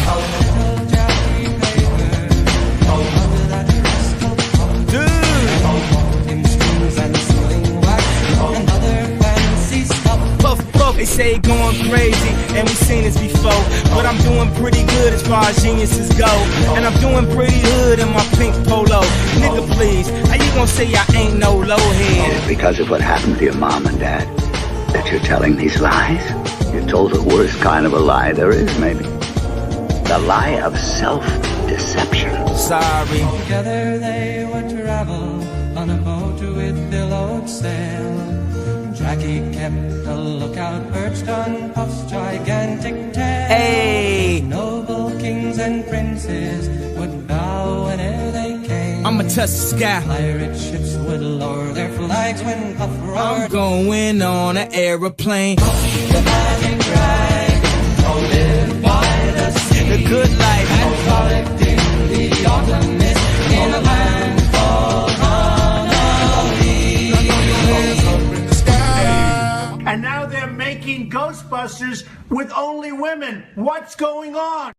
Puff, puff, they say going crazy, and we seen this before. But I'm doing pretty good as far as geniuses go. And I'm doing pretty good in my pink polo. Nigga, please, how you gonna say I ain't no low head? Because of what happened to your mom and dad, that you're telling these lies? You told the worst kind of a lie there is, maybe. The lie of self-deception. Sorry. Together they would travel on a boat with billowed sail. Jackie kept a lookout perched on Puff's gigantic tail. Hey! Noble kings and princes would bow whenever they came. I'ma touch the sky. Pirate ships would lower their flags when Puff roared. I'm going on an aeroplane. The magic dragon, oh, live by the sea. The good life. And frolicked in the autumn mist in a land called And now they're making Ghostbusters with only women. What's going on?